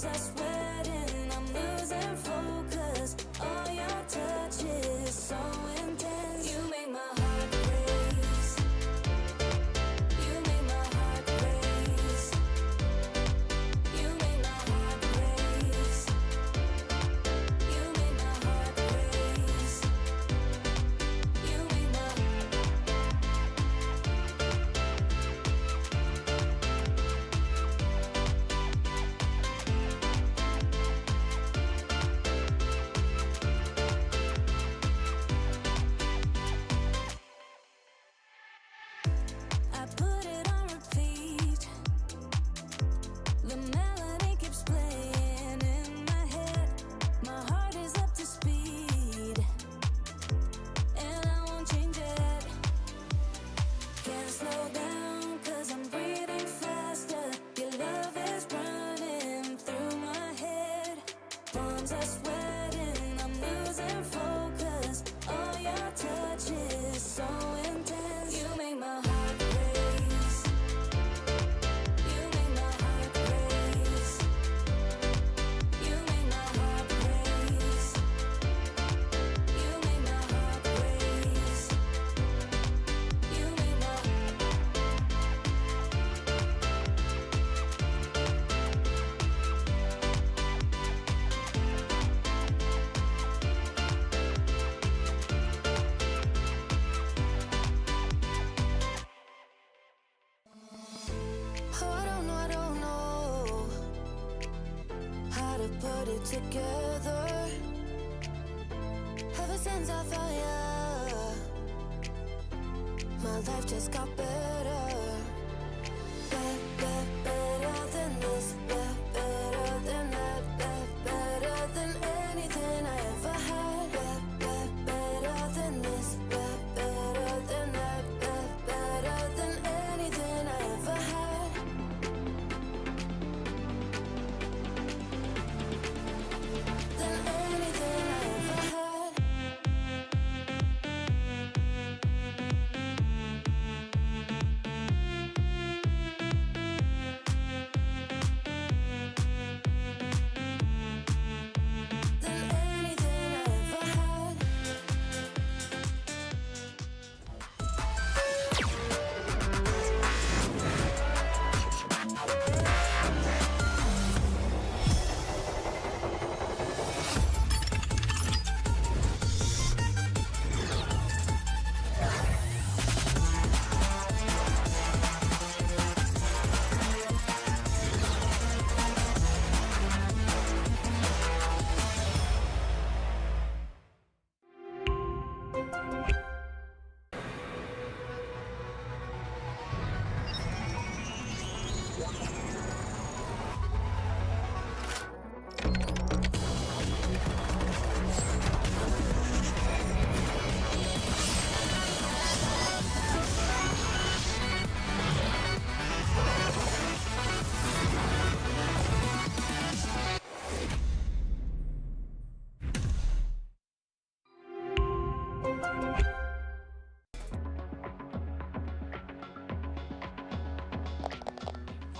Palms are sweating, I'm losing focus. All your touches so intense. You make my heart race. You make my heart race. You make my heart race. You make my heart race. You make my I put it on repeat. The melody keeps playing in my head. My heart is up to speed, and I won't change it. Can't slow down, 'cause I'm breathing faster. Your love is running through my head. Palms are sweating, I'm losing focus. All your touch is so intense. You make my heart race. You make my heart race. You make my heart race. You make my heart race. You make my Oh, I don't know how to put it together. Ever since I found ya, my life just got better. Better than this, better than that, better than anything I ever had. Better than this, better than that, better than anything I ever had. Than anything I ever had. Than anything I ever had.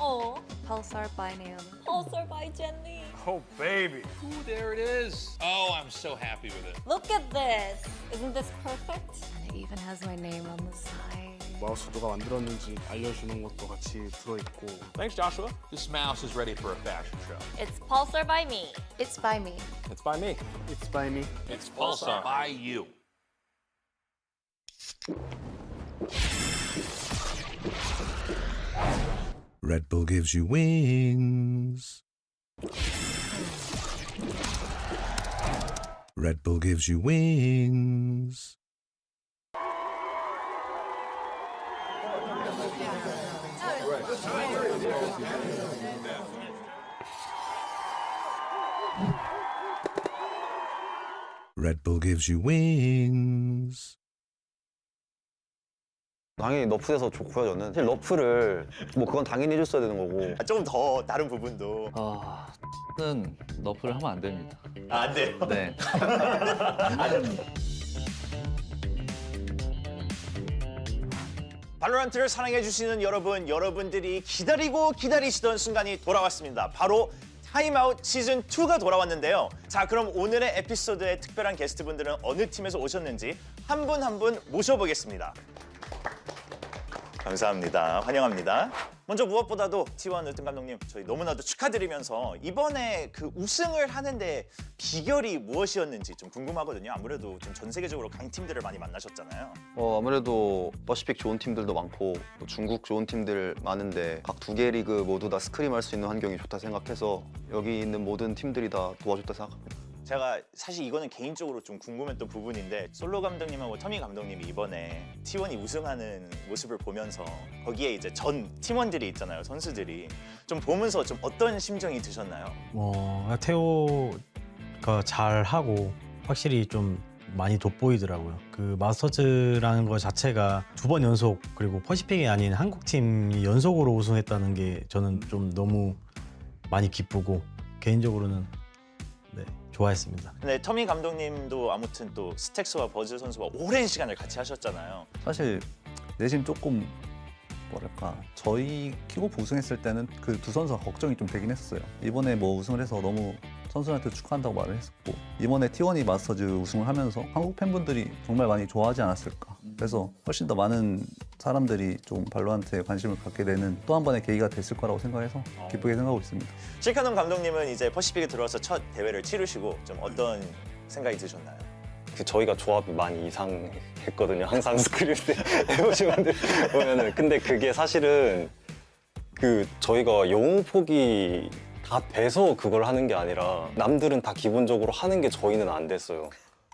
Oh, Pulsar by Naomi. Pulsar by Jenny. Oh, baby. Ooh, there it is. Oh, I'm so happy with it. Look at this. Isn't this perfect? And it even has my name on the side. 마우스 누가 만들었는지 알려주는 것도 같이 들어있고. Thanks, Joshua. This mouse is ready for a fashion show. It's Pulsar by me. It's by me. It's by me. It's by me. It's Pulsar by you. Red Bull gives you wings. Red Bull gives you wings. Red Bull gives you wings. 당연히 너프돼서 좋고요. 저는 사실 너프를 뭐 그건 당연히 해줬어야 되는 거고. 조금 더 다른 부분도. 는 너프를 하면 안 됩니다. 안 돼요? 네. 발로란트를 사랑해주시는 여러분, 여러분들이 기다리고 기다리시던 순간이 돌아왔습니다. 바로 타임아웃 시즌 2가 돌아왔는데요. 자, 그럼 오늘의 에피소드에 특별한 게스트분들은 어느 팀에서 오셨는지 한 분 한 분 모셔보겠습니다. 감사합니다. 환영합니다. 먼저 무엇보다도 T1 으뜸 감독님, 저희 너무나도 축하드리면서 이번에 그 우승을 하는데 비결이 무엇이었는지 좀 궁금하거든요. 아무래도 좀 전 세계적으로 강팀들을 많이 만나셨잖아요. 아무래도 퍼시픽 좋은 팀들도 많고 또 중국 좋은 팀들 많은데 각 두 개 리그 모두 다 스크림 할 수 있는 환경이 좋다 생각해서 여기 있는 모든 팀들이 다 도와줬다 생각합니다. 제가 사실 이거는 개인적으로 좀 궁금했던 부분인데 솔로 감독님하고 터미 감독님이 이번에 T1이 우승하는 모습을 보면서 거기에 이제 전 팀원들이 있잖아요, 선수들이 좀 보면서 좀 어떤 심정이 드셨나요? 태호가 잘하고 확실히 좀 많이 돋보이더라고요. 그 마스터즈라는 거 자체가 2번 연속 그리고 퍼시픽이 아닌 한국 팀이 연속으로 우승했다는 게 저는 좀 너무 많이 기쁘고 개인적으로는 네, 좋아했습니다. 근데 터미 감독님도 아무튼 또 스택스와 버즈 선수와 오랜 시간을 같이 하셨잖아요. 사실 내심 조금 뭐랄까 저희 킥오프 우승했을 때는 그 두 선수가 걱정이 좀 되긴 했었어요. 이번에 뭐 우승을 해서 너무 선수한테 축하한다고 말을 했었고 이번에 T1이 마스터즈 우승을 하면서 한국 팬분들이 정말 많이 좋아하지 않았을까. 그래서 훨씬 더 많은 사람들이 좀 발로란트에 관심을 갖게 되는 또 한 번의 계기가 됐을 거라고 생각해서 기쁘게 생각하고 있습니다. 실카놈 감독님은 이제 퍼시픽에 들어와서 첫 대회를 치르시고 좀 어떤 생각이 드셨나요? 저희가 조합이 많이 이상했거든요. 항상 스크림 때 해보시면 보면은 근데 그게 사실은 그 저희가 영웅 폭이 다 돼서 그걸 하는 게 아니라 남들은 다 기본적으로 하는 게 저희는 안 됐어요.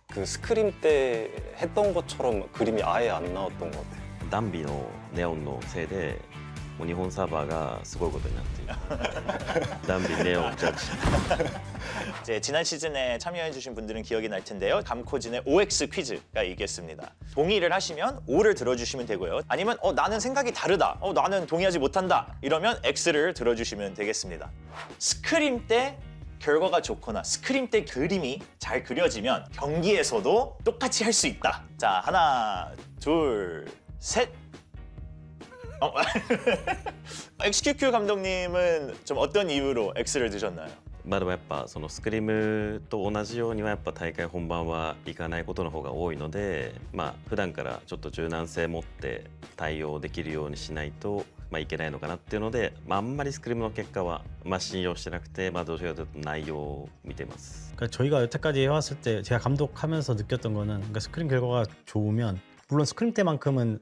그 스크림 때 했던 것처럼 그림이 아예 안 나왔던 것 같아요. ダンビのネオンのせいでもう日本サーバーがすごいことになっているダンビネオンジャッジ 이제 지난 시즌에 참여해주신 분들은 기억이 날 텐데요. 감코진의 OX 퀴즈가 있겠습니다. 동의를 하시면 O를 들어주시면 되고요. 아니면 나는 생각이 다르다. 나는 동의하지 못한다. 이러면 X를 들어주시면 되겠습니다. 스크림 때 결과가 좋거나 스크림 때 그림이 잘 그려지면 경기에서도 똑같이 할 수 있다. 자, 하나, 둘, 셋. XQQ 감독님은 좀 어떤 이유로 X를 드셨나요? まあでもやっぱそのスクリームと同じようにはやっぱ大会本番はいかないことの方が多いので、まあ普段からちょっと柔軟性持って対応できるようにしないとまあいけないのかなっていうので、まああんまりスクリームの結果はまあ信用してなくて、まあどちらかというと内容を見てます。 그러니까 저희가 여태까지 해왔을 때 제가 감독하면서 느꼈던 거는 그러니까 스크림 결과가 좋으면 물론 스크림 때만큼은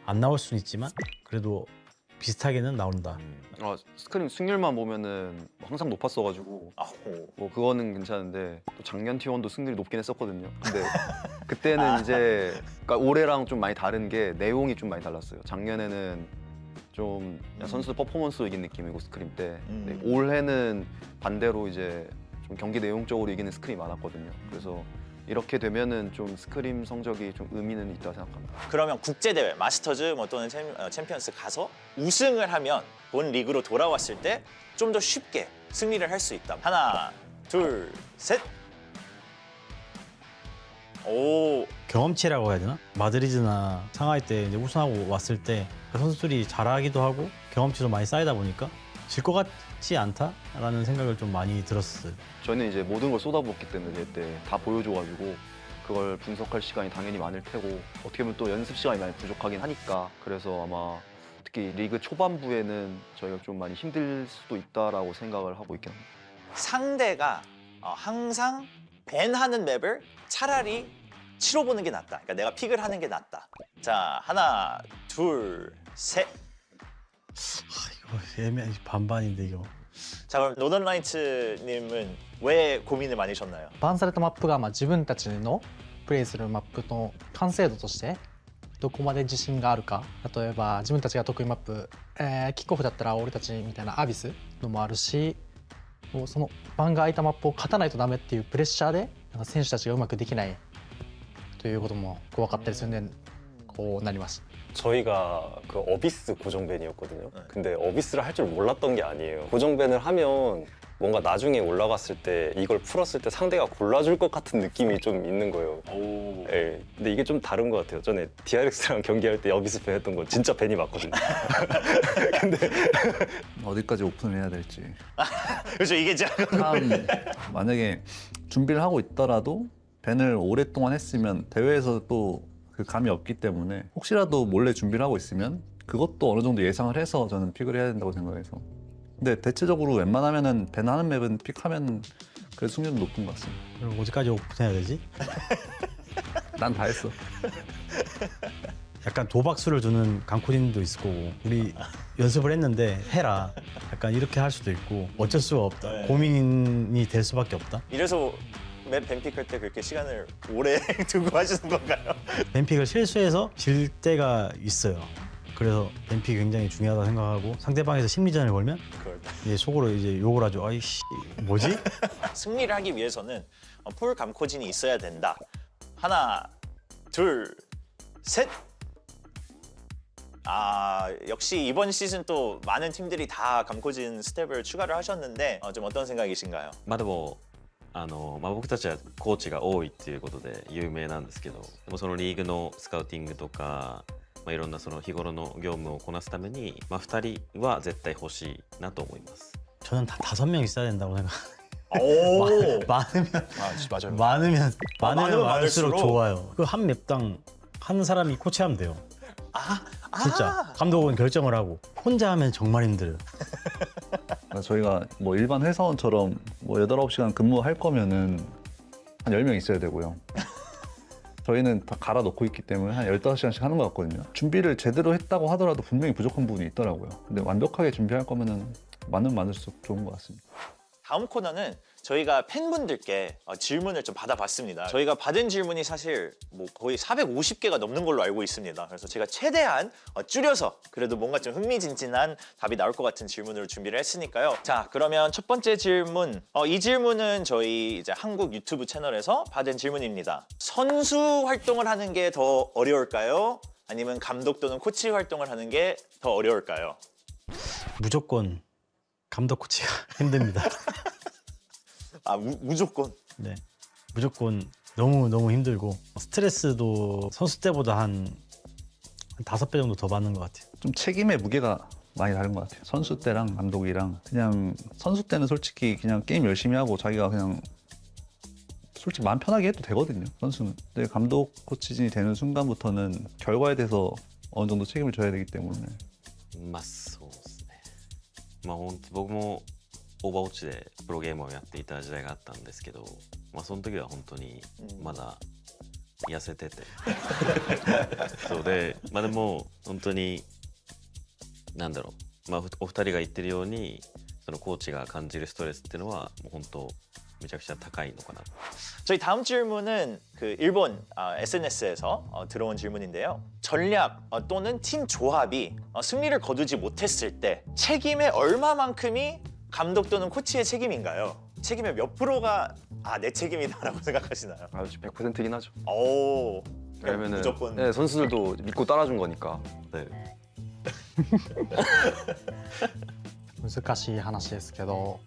안 나올 수는 있지만 그래도 비슷하게는 나온다. 스크림 승률만 보면은 항상 높았어가지고 뭐 그거는 괜찮은데 또 작년 T1도 승률이 높긴 했었거든요. 근데 그때는 이제 그러니까 올해랑 좀 많이 다른 게 내용이 좀 많이 달랐어요. 작년에는 좀 선수 퍼포먼스로 이긴 느낌이고 스크림 때 근데 올해는 반대로 이제 좀 경기 내용적으로 이기는 스크림이 많았거든요. 그래서 이렇게 되면은 좀 스크림 성적이 좀 의미는 있다고 생각합니다. 그러면 국제대회, 마스터즈 뭐 또는 챔피언스 가서 우승을 하면 본 리그로 돌아왔을 때 좀 더 쉽게 승리를 할 수 있다. 하나, 둘, 셋. 오. 경험치라고 해야 되나? 마드리드나 상하이 때 이제 우승하고 왔을 때 선수들이 잘하기도 하고 경험치도 많이 쌓이다 보니까 질 것 같지 않다라는 생각을 좀 많이 들었어요. 저희는 이제 모든 걸 쏟아부었기 때문에 그때 다 보여줘가지고 그걸 분석할 시간이 당연히 많을 테고 어떻게 보면 또 연습 시간이 많이 부족하긴 하니까 그래서 아마 특히 리그 초반부에는 저희가 좀 많이 힘들 수도 있다라고 생각을 하고 있긴 합니다. 상대가 항상 밴하는 맵을 차라리 치러보는 게 낫다. 그러니까 내가 픽을 하는 게 낫다. 자, 하나, 둘, 셋. 이거 애매한 반반인데 이거. 자, 그럼 노던라이트님은 왜 고민을 많이 하셨나요? バンされたマップが自分たちのプレイするマップの完成度としてどこまで自信があるか。例えば自分たちが得意マップ、キックオフだったら俺たちみたいなアビスのもあるし、もうその番が空いたマップを勝たないとダメっていうプレッシャーでなんか選手たちがうまくできないということも分かったりするんでこうなります。 저희가 그 어비스 고정밴이었거든요. 근데 어비스를 할 줄 몰랐던 게 아니에요. 고정밴을 하면 뭔가 나중에 올라갔을 때 이걸 풀었을 때 상대가 골라줄 것 같은 느낌이 좀 있는 거예요. 예. 근데 이게 좀 다른 것 같아요. 전에 DRX랑 경기할 때 여기서 벤 했던 건 진짜 벤이 맞거든요. 근데 어디까지 오픈을 해야 될지. 그렇죠. 이게 참 만약에 준비를 하고 있더라도 벤을 오랫동안 했으면 대회에서 또 그 감이 없기 때문에 혹시라도 몰래 준비를 하고 있으면 그것도 어느 정도 예상을 해서 저는 픽을 해야 된다고 생각해서. 근데 대체적으로 웬만하면은 벤 하는 맵은 픽하면 그래도 승률은 높은 것 같습니다. 그럼 어디까지 오픈해야 되지? 난 다 했어. 약간 도박수를 두는 강코진도 있을 거고 우리 연습을 했는데 해라 약간 이렇게 할 수도 있고 어쩔 수가 없다. 고민이 될 수밖에 없다. 이래서 맵 벤픽할 때 그렇게 시간을 오래 두고 하시는 건가요? 벤픽을 실수해서 질 때가 있어요. 그래서 벤픽이 굉장히 중요하다 생각하고 상대방에서 심리전을 걸면 이제 속으로 이제 욕을 하죠. 아이씨 뭐지? 승리를 하기 위해서는 풀 감코진이 있어야 된다. 하나, 둘, 셋. 아 역시 이번 시즌 또 많은 팀들이 다 감코진 스텝을 추가를 하셨는데 좀 어떤 생각이신가요? まあでも僕たちはコーチが多いっていうことで有名なんですけど、でもそのリーグのスカウティングとか、いろんなその日頃の業務をこなすために、2人は絶対欲しいなと思います。 저는 다 5명 있어야 된다고 생각. 오. 많으면 많을수록 많을수록. 좋아요. 그 한 맵당 한 사람이 코치하면 돼요. 진짜 감독은 결정을 하고 혼자 하면 정말 힘들어요. 저희가 뭐 일반 회사원처럼 뭐 8, 9시간 근무할 거면은 한 10명 있어야 되고요. 저희는 다 갈아놓고 있기 때문에 한 15시간씩 하는 것 같거든요. 준비를 제대로 했다고 하더라도 분명히 부족한 부분이 있더라고요. 근데 완벽하게 준비할 거면은 많을수록 좋은 것 같습니다. 다음 코너는 저희가 팬분들께 질문을 좀 받아봤습니다. 저희가 받은 질문이 사실 뭐 거의 450개가 넘는 걸로 알고 있습니다. 그래서 제가 최대한 줄여서 그래도 뭔가 좀 흥미진진한 답이 나올 것 같은 질문으로 준비를 했으니까요. 자, 그러면 첫 번째 질문. 이 질문은 저희 이제 한국 유튜브 채널에서 받은 질문입니다. 선수 활동을 하는 게 더 어려울까요? 아니면 감독 또는 코치 활동을 하는 게 더 어려울까요? 무조건 감독 코치가 힘듭니다. 무조건? 네, 무조건 너무 힘들고 스트레스도 선수 때보다 한 5배 정도 더 받는 것 같아요. 좀 책임의 무게가 많이 다른 것 같아요. 선수 때랑 감독이랑. 그냥 선수 때는 솔직히 그냥 게임 열심히 하고 자기가 그냥 솔직히 마음 편하게 해도 되거든요, 선수는. 근데 감독 코치진이 되는 순간부터는 결과에 대해서 어느 정도 책임을 져야 되기 때문에. そうですね。本当僕もオーバーウォッチでプロゲームをやっていた時代があったんですけど、その時は本当にまだ痩せてて、そうで、でも本当になんだろう、お二人が言ってるようにそのコーチが感じるストレスっていうのはもう本当めちゃくちゃ高いのかな。 저희 다음 질문은 그 일본 SNS에서 들어온 질문인데요. 전략 또는 팀 조합이 승리를 거두지 못했을 때 책임의 얼마만큼이 감독 또는 코치의 책임인가요? 책임의 몇 프로가 내 책임이다라고 생각하시나요? 100%긴 하죠. 오. 왜냐면은 무조건. 네, 선수들도 믿고 따라준 거니까. 네. 難しい話ですけど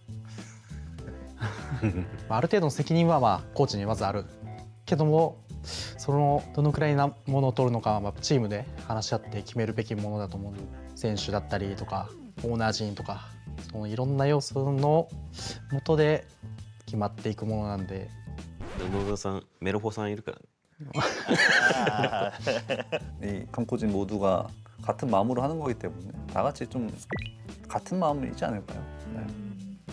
ある程度の責任はコーチにまずあるけども、そのどのくらいなものを取るのかはチームで話し合って決めるべきものだと思う。選手だったりとかオーナー陣とか、そのいろんな要素の下で決まっていくものなんで。野田さん、メロホさんいるから이 감코진 모두가 같은 마음으로 하는 거기 때문에 다 같이 좀 같은 마음이지 않을까요? 네.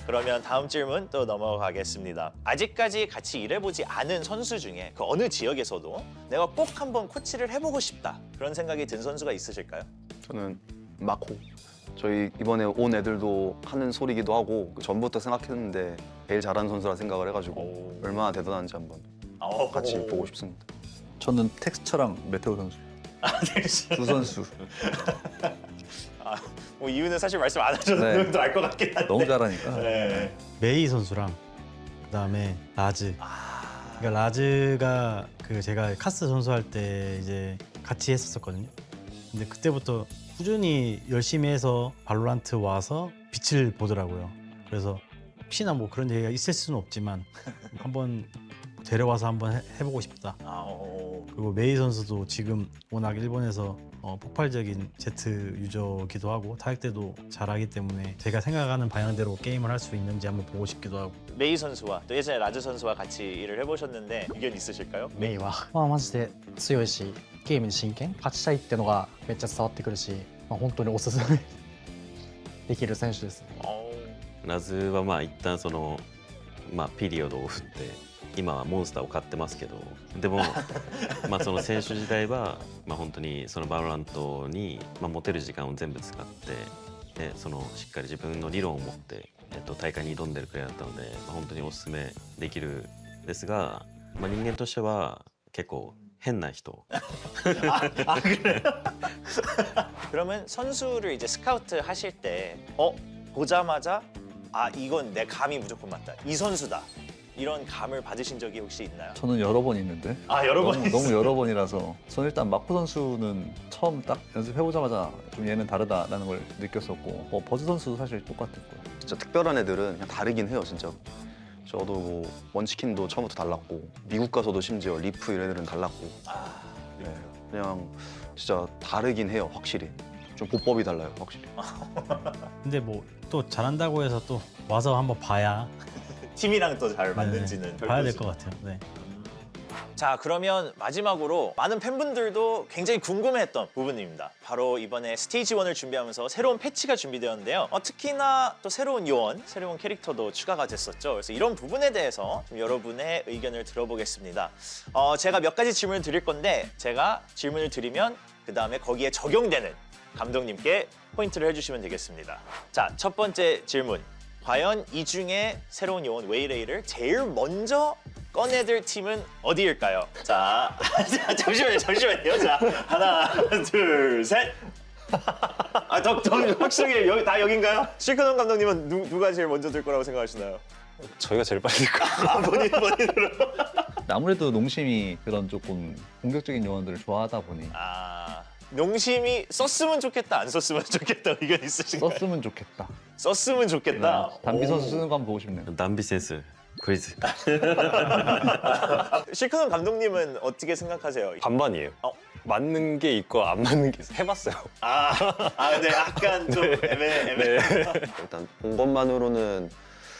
그러면 다음 질문 또 넘어가겠습니다. 아직까지 같이 일해보지 않은 선수 중에 그 어느 지역에서도 내가 꼭 한번 코치를 해보고 싶다 그런 생각이 든 선수가 있으실까요? 저는 마코. 저희 이번에 온 애들도 하는 소리기도 하고 전부터 생각했는데 제일 잘하는 선수라 생각을 해가지고 얼마나 대단한지 한번 같이 보고 싶습니다. 저는 텍스처랑 메테오 선수. 두 선수. 뭐 이유는 사실 말씀 안 하셔도 네. 알 것 같긴 한데. 너무 잘하니까. 네. 메이 선수랑 그다음에 라즈. 그러니까 라즈가 그 제가 카스 선수 할 때 이제 같이 했었거든요. 근데 그때부터 꾸준히 열심히 해서 발로란트 와서 빛을 보더라고요. 그래서 혹시나 뭐 그런 얘기가 있을 수는 없지만 한번 데려와서 한번 해보고 싶다. 그리고 메이 선수도 지금 워낙 일본에서 폭발적인 제트 유저기도 하고 타격 때도 잘하기 때문에 제가 생각하는 방향대로 게임을 할 수 있는지 한번 보고 싶기도 하고. 메이 선수와 또 예전에 라즈 선수와 같이 일을 해보셨는데 의견 있으실까요? メイはまあマジで強いしゲームに真剣勝ちたいってのがめっちゃ伝わってくるし、まあ、本当におすすめできる選手ですね。ラズはまあ一旦そのピリオドを振って今はモンスターを買ってますけど、でもまあその選手時代は本当にそのバロラントに持てる時間を全部使ってでそのしっかり自分の理論を持って大会に挑んでるくらいだったので、本当におすすめできるですが、人間としては結構変な人。 그래요? 그러면 선수를 이제 스카우트 하실 때 보자마자 이건 내 감이 무조건 맞다. 이 선수다. 이런 감을 받으신 적이 혹시 있나요? 저는 여러 번 있는데 여러 번 너무 여러 번이라서 저는 일단 마코 선수는 처음 딱 연습해보자마자 좀 얘는 다르다라는 걸 느꼈었고 버즈 선수도 사실 똑같았고요. 진짜 특별한 애들은 그냥 다르긴 해요, 진짜. 저도 뭐 원치킨도 처음부터 달랐고 미국 가서도 심지어 리프 이런 애들은 달랐고 네, 그냥 진짜 다르긴 해요, 확실히. 좀 보법이 달라요, 확실히. 근데 뭐 또 잘한다고 해서 또 와서 한번 봐야 팀이랑 또 잘 맞는지는 봐야 될 것 같아요. 네. 자, 그러면 마지막으로 많은 팬분들도 굉장히 궁금해했던 부분입니다. 바로 이번에 스테이지 1을 준비하면서 새로운 패치가 준비되었는데요. 특히나 또 새로운 요원, 새로운 캐릭터도 추가가 됐었죠. 그래서 이런 부분에 대해서 좀 여러분의 의견을 들어보겠습니다. 제가 몇 가지 질문을 드릴 건데 제가 질문을 드리면 그 다음에 거기에 적용되는 감독님께 포인트를 해주시면 되겠습니다. 자, 첫 번째 질문. 과연 이 중에 새로운 요원 웨이레이를 제일 먼저 꺼내들 팀은 어디일까요? 자, 잠시만요. 자, 하나, 둘, 셋. 확실하게 여기 다 여긴가요? 실크논 감독님은 누가 제일 먼저 들 거라고 생각하시나요? 저희가 제일 빨리 될 거예요. 본인으로. 아무래도 농심이 그런 조금 공격적인 요원들을 좋아하다 보니 농심이 썼으면 좋겠다, 안 썼으면 좋겠다 의견 있으신가요? 썼으면 좋겠다. 썼으면 좋겠다. 담비 선수 쓰는 거 한번 보고 싶네요. 담비 센스 크레이지. 실크논 감독님은 어떻게 생각하세요? 반반이에요. 맞는 게 있고 안 맞는 게 있어요. 해봤어요. 네, 약간 좀 애매. 일단 본 것만으로는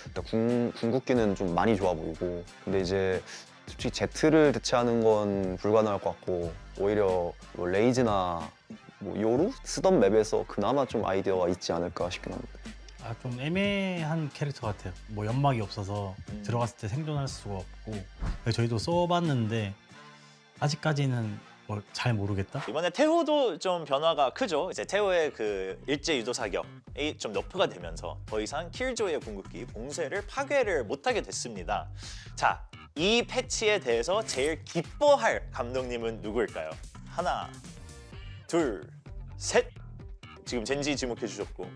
일단 궁극기는 좀 많이 좋아 보이고, 근데 이제 솔직히 제트를 대체하는 건 불가능할 것 같고 오히려 뭐 레이즈나 뭐 요루 쓰던 맵에서 그나마 좀 아이디어가 있지 않을까 싶긴 합니다. 좀 애매한 캐릭터 같아요. 뭐 연막이 없어서 들어갔을 때 생존할 수가 없고 저희도 써봤는데 아직까지는 뭐 잘 모르겠다. 이번에 태호도 좀 변화가 크죠. 이제 태호의 그 일제 유도 사격이 좀 너프가 되면서 더 이상 킬조이의 궁극기 봉쇄를 파괴를 못하게 됐습니다. 자, 이 패치에 대해서 제일 기뻐할 감독님은 누구일까요? 하나, 둘, 셋. 지금 젠지 지목해 주셨고.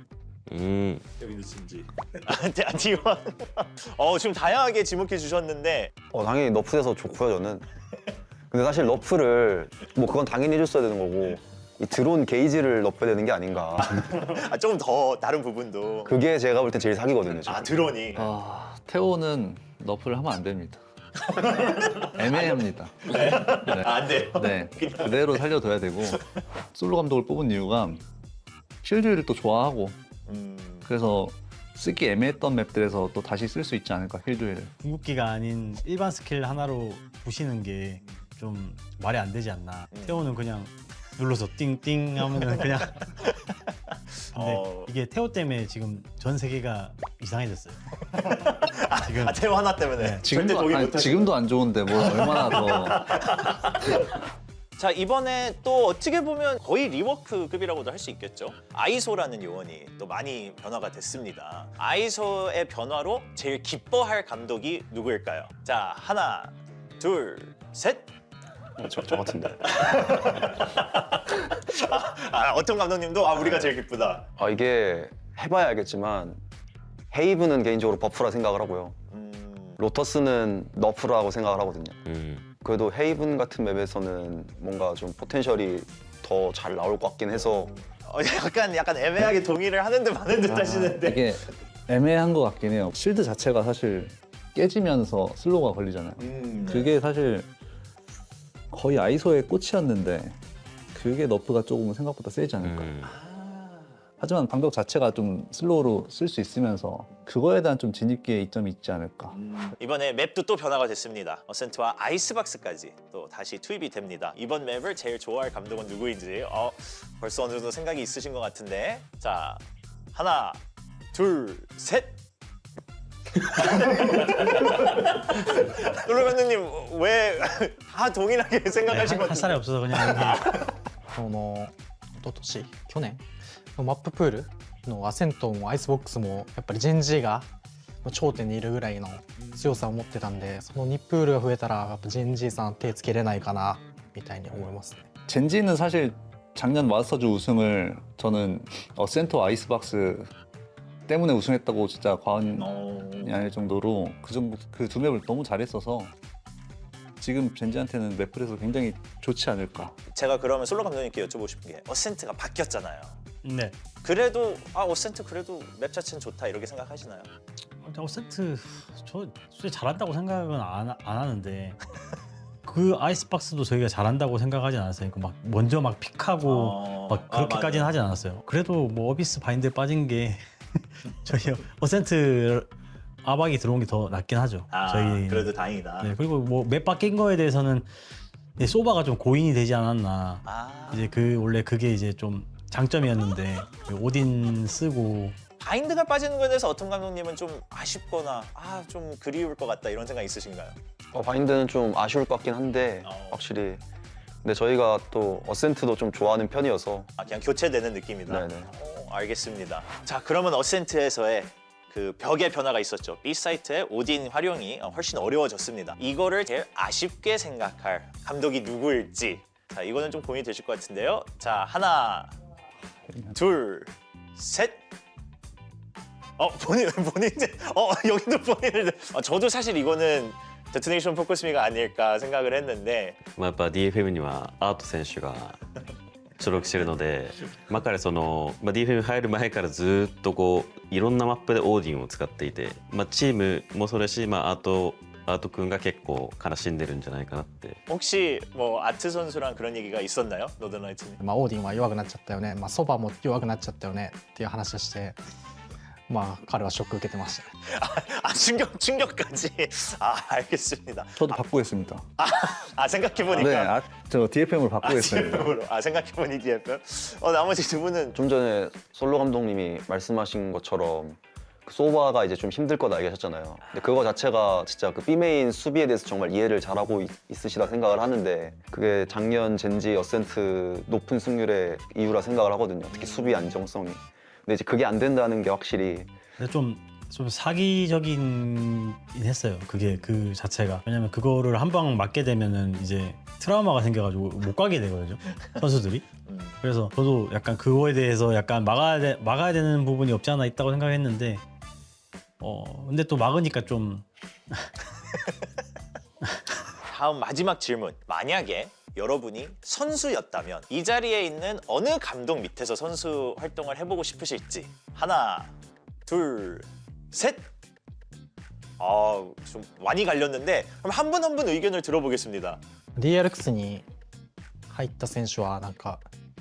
여기는 진지. D1. 지금 다양하게 지목해 주셨는데. 당연히 너프돼서 좋고요, 저는. 근데 사실 너프를 뭐 그건 당연히 해줬어야 되는 거고 이 드론 게이지를 너프해야 되는 게 아닌가. 좀 더 다른 부분도. 그게 제가 볼 땐 제일 사기거든요, 지금. 드론이. 태호는 너프를 하면 안 됩니다. 애매합니다. 네? 안 돼요? 네, 그대로 살려둬야 되고 솔로 감독을 뽑은 이유가 킬조이를 또 좋아하고 그래서 쓰기 애매했던 맵들에서 또 다시 쓸 수 있지 않을까, 킬조이를. 궁극기가 아닌 일반 스킬 하나로 부시는 게 좀 말이 안 되지 않나. 태호는 그냥 눌러서 띵띵 하면은 그냥 근데 이게 태호 때문에 지금 전 세계가 이상해졌어요. 지금 태호 하나 때문에. 지금도 안 좋은데 뭐 얼마나 더. 자, 이번에 또 어떻게 보면 거의 리워크급이라고도 할 수 있겠죠. 아이소라는 요원이 또 많이 변화가 됐습니다. 아이소의 변화로 제일 기뻐할 감독이 누구일까요? 자, 하나, 둘, 셋. 저 같은데. 어떤 감독님도 우리가 제일 기쁘다. 이게 해봐야 알겠지만 헤이브는 개인적으로 버프라 생각을 하고요. 로터스는 너프라고 생각을 하거든요. 그래도 헤이븐 같은 맵에서는 뭔가 좀 포텐셜이 더 잘 나올 것 같긴 해서 약간 애매하게 동의를 하는 듯 마는 듯 하시는데. 이게 애매한 것 같긴 해요. 실드 자체가 사실 깨지면서 슬로우가 걸리잖아요. 그게 사실 거의 아이소의 꽃이었는데 그게 너프가 조금 생각보다 세지 않을까. 하지만 방벽 자체가 좀 슬로우로 쓸 수 있으면서 그거에 대한 좀 진입기에 이점이 있지 않을까. 이번에 맵도 또 변화가 됐습니다. 어센트와 아이스박스까지 또 다시 투입이 됩니다. 이번 맵을 제일 좋아할 감독은 누구인지 벌써 어느 정도 생각이 있으신 것 같은데, 자, 하나, 둘, 셋. 솔로 감독님 왜 다 동일하게 생각하신 것 할 사람이 같은데? 없어서 그냥 여기 その一昨年去年のマッププールのアセントもアイスボックスもやっぱりジェンジが頂点にいるぐらいの強さを持ってたんで、その2プールが増えたらやっぱジェンジさん手つけれないかなみたいに思いますね。 젠지는 사실 작년 마스터즈 우승을 저는 어센터 아이스박스 때문에 우승했다고 진짜 과언이 아닐 정도로 그 두 맵을 너무 잘했어서 지금 젠지한테는 맵플에서 굉장히 좋지 않을까. 제가 그러면 솔로 감독님께 여쭤보고 싶은 게, 어센트가 바뀌었잖아요. 네. 그래도 어센트 그래도 맵 자체는 좋다 이렇게 생각하시나요? 어센트 저 솔직히 잘한다고 생각은 안 하는데 그 아이스박스도 저희가 잘한다고 생각하진 않았어요. 막 먼저 막 픽하고 막 그렇게까지는 하진 않았어요. 그래도 뭐 어비스 바인드에 빠진 게 저희 어센트 아박이 들어온 게 더 낫긴 하죠. 저희 그래도 다행이다. 네, 그리고 뭐 맵 바뀐 거에 대해서는 소바가 좀 고인이 되지 않았나. 이제 그 원래 그게 이제 좀 장점이었는데 오딘 쓰고 바인드가 빠지는 거에 대해서 어떤 감독님은 좀 아쉽거나 좀 그리울 것 같다 이런 생각 있으신가요? 바인드는 좀 아쉬울 것 같긴 한데 확실히. 근데 저희가 또 어센트도 좀 좋아하는 편이어서 그냥 교체되는 느낌이다. 네네. 알겠습니다. 자, 그러면 어센트에서의 그 벽의 변화가 있었죠. B 사이트의 오딘 활용이 훨씬 어려워졌습니다. 이거를 제일 아쉽게 생각할 감독이 누구일지, 자, 이거는 좀 고민이 되실 것 같은데요. 자, 하나, 둘, 셋. 본인 여기도 본인을. 저도 사실 이거는 데토네이션 포커스미가 아닐까 생각을 했는데, やっぱ DFM にはアート選手が所属してるので、彼その、DFM 入る前からずっとこういろんなマップでオーディンを使っていて、チームもそれし、アート君が結構悲しんでるんじゃないかなって。 혹시 뭐 아트 선수랑 그런 얘기가 있었나요? 노던라이트님? オーディンは弱くなっちゃったよね、ソバも弱くなっちゃったよねっていう話をして、彼はショック受けてましたね。 충격까지. 알겠습니다. 저도 바꾸겠습니다. 생각해보니까. 네, 저 DFM으로 바꾸겠습니다. DFM으로. 생각해보니 DFM. 나머지 두 분은 좀 전에 솔로 감독님이 말씀하신 것처럼 그 소바가 이제 좀 힘들 거다 얘기하셨잖아요. 근데 그거 자체가 진짜 그 B메인 수비에 대해서 정말 이해를 잘하고 있으시다 생각을 하는데, 그게 작년 젠지 어센트 높은 승률의 이유라 생각을 하거든요. 특히 수비 안정성이. 근데 이제 그게 안 된다는 게 확실히. 근데 좀 사기적인 했어요. 그게 그 자체가. 왜냐면 그거를 한 방 맞게 되면은 이제 트라우마가 생겨가지고 못 가게 되거든요. 선수들이. 그래서 저도 약간 그거에 대해서 약간 막아야 되는 부분이 없지 않아 있다고 생각했는데, 근데 또 막으니까 좀. 다음 마지막 질문. 만약에 여러분이 선수였다면 이 자리에 있는 어느 감독 밑에서 선수 활동을 해보고 싶으실지. 하나, 둘, 셋. 좀 많이 갈렸는데, 그럼 한 분 한 분 의견을 들어보겠습니다. DRX に入った選手はなんか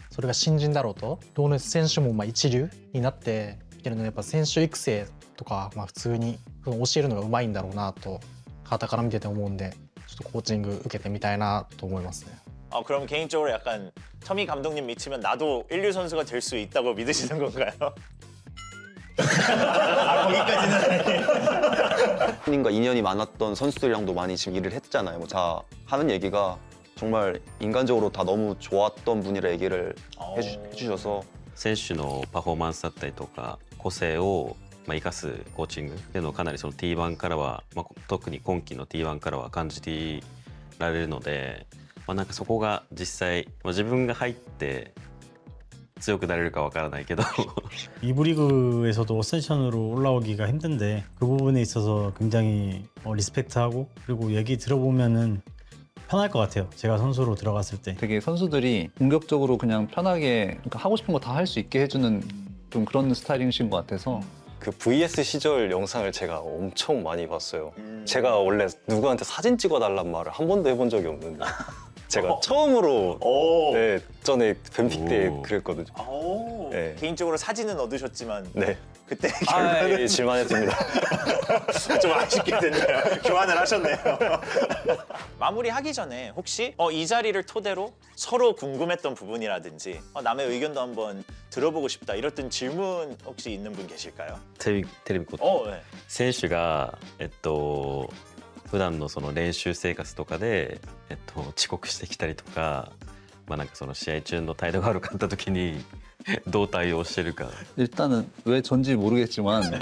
それが新人だろうと、どの選手も一流になっていけるので、やっぱ選手育成とか普通に教えるのがうまいんだろうなと傍から見てて思うんで、ちょっとコーチング受けてみたいなと思いますね。 그럼 개인적으로 약간 터미 감독님 미치면 나도 1류 선수가 될 수 있다고 믿으시는 건가요? 거기까지는. 님과 인연이 많았던 선수들이랑도 많이 지금 일을 했잖아요. 자, 하는 얘기가 정말 인간적으로 다 너무 좋았던 분이라 얘기를 해주셔서 選手のパフォーマンスだったりとか個性を生かすコーチングっていうのをかなりその T1 からは、特に今期の T1 からは感じてられるので、なんかそこが実際自分が入って強くなれるかわからないけど이부 리그에서도 어센션으로 올라오기가 힘든데 그 부분에 있어서 굉장히 리스펙트하고, 그리고 얘기 들어보면은 편할 것 같아요. 제가 선수로 들어갔을 때 되게 선수들이 공격적으로 그냥 편하게, 그러니까 하고 싶은 거 다 할 수 있게 해주는 좀 그런 스타일이신 것 같아서 그 VS 시절 영상을 제가 엄청 많이 봤어요. 제가 원래 누구한테 사진 찍어달란 말을 한 번도 해본 적이 없는데 제가 처음으로 네, 전에 뱀픽 때 그랬거든요. 네. 개인적으로 사진은 얻으셨지만 네. 그때 예, 질만했습니다. 좀 아쉽게 됐네요. 교환을 하셨네요. 마무리하기 전에 혹시 이 자리를 토대로 서로 궁금했던 부분이라든지 남의 의견도 한번 들어보고 싶다 이랬던 질문 혹시 있는 분 계실까요? テレビこと네. 選手が普段のその練習生活とかで遅刻してきたりとか、まあなんかその試合中の態度が悪かった時にどう対応してるか. 일단은 왜 전지 모르겠지만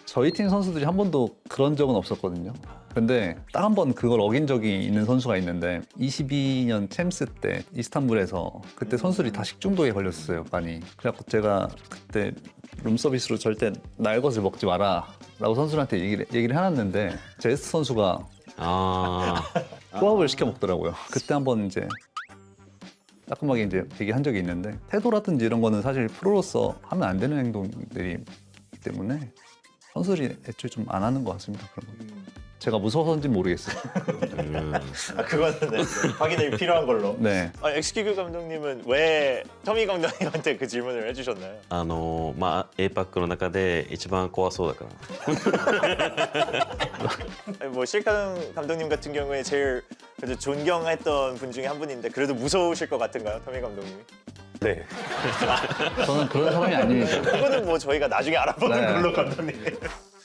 저희 팀 선수들이 한 번도 그런 적은 없었거든요. 근데 딱 한 번 그걸 어긴 적이 있는 선수가 있는데 22년 챔스 때 이스탄불에서 그때 선수들이 다 식중독에 걸렸어요, 많이. 그래갖고 제가 그때 룸서비스로 절대 날 것을 먹지 마라 라고 선수들한테 얘기를 해놨는데 제스트 선수가 꼬합을 시켜 먹더라고요. 그때 한번 이제 따끔하게 이제 얘기한 적이 있는데 태도라든지 이런 거는 사실 프로로서 하면 안 되는 행동들이기 때문에 선수들이 애초에 좀 안 하는 것 같습니다. 그런 거. 제가 무서워서인지는 모르겠어요. 그거는 네, 확인이 필요한 걸로. 네. 엑스큐브 감독님은 왜 터미 감독님한테 그 질문을 해주셨나요? まあ APAC の中で一番怖そうだから. 아니, 뭐 실감 감독님 같은 경우에 제일 그래도 존경했던 분 중에 한 분인데 그래도 무서우실 것 같은가요, 터미 감독님이? 네. 저는 그런 사람이 아닙니다. 그거는 뭐 저희가 나중에 알아보는 네. 걸로 감독님.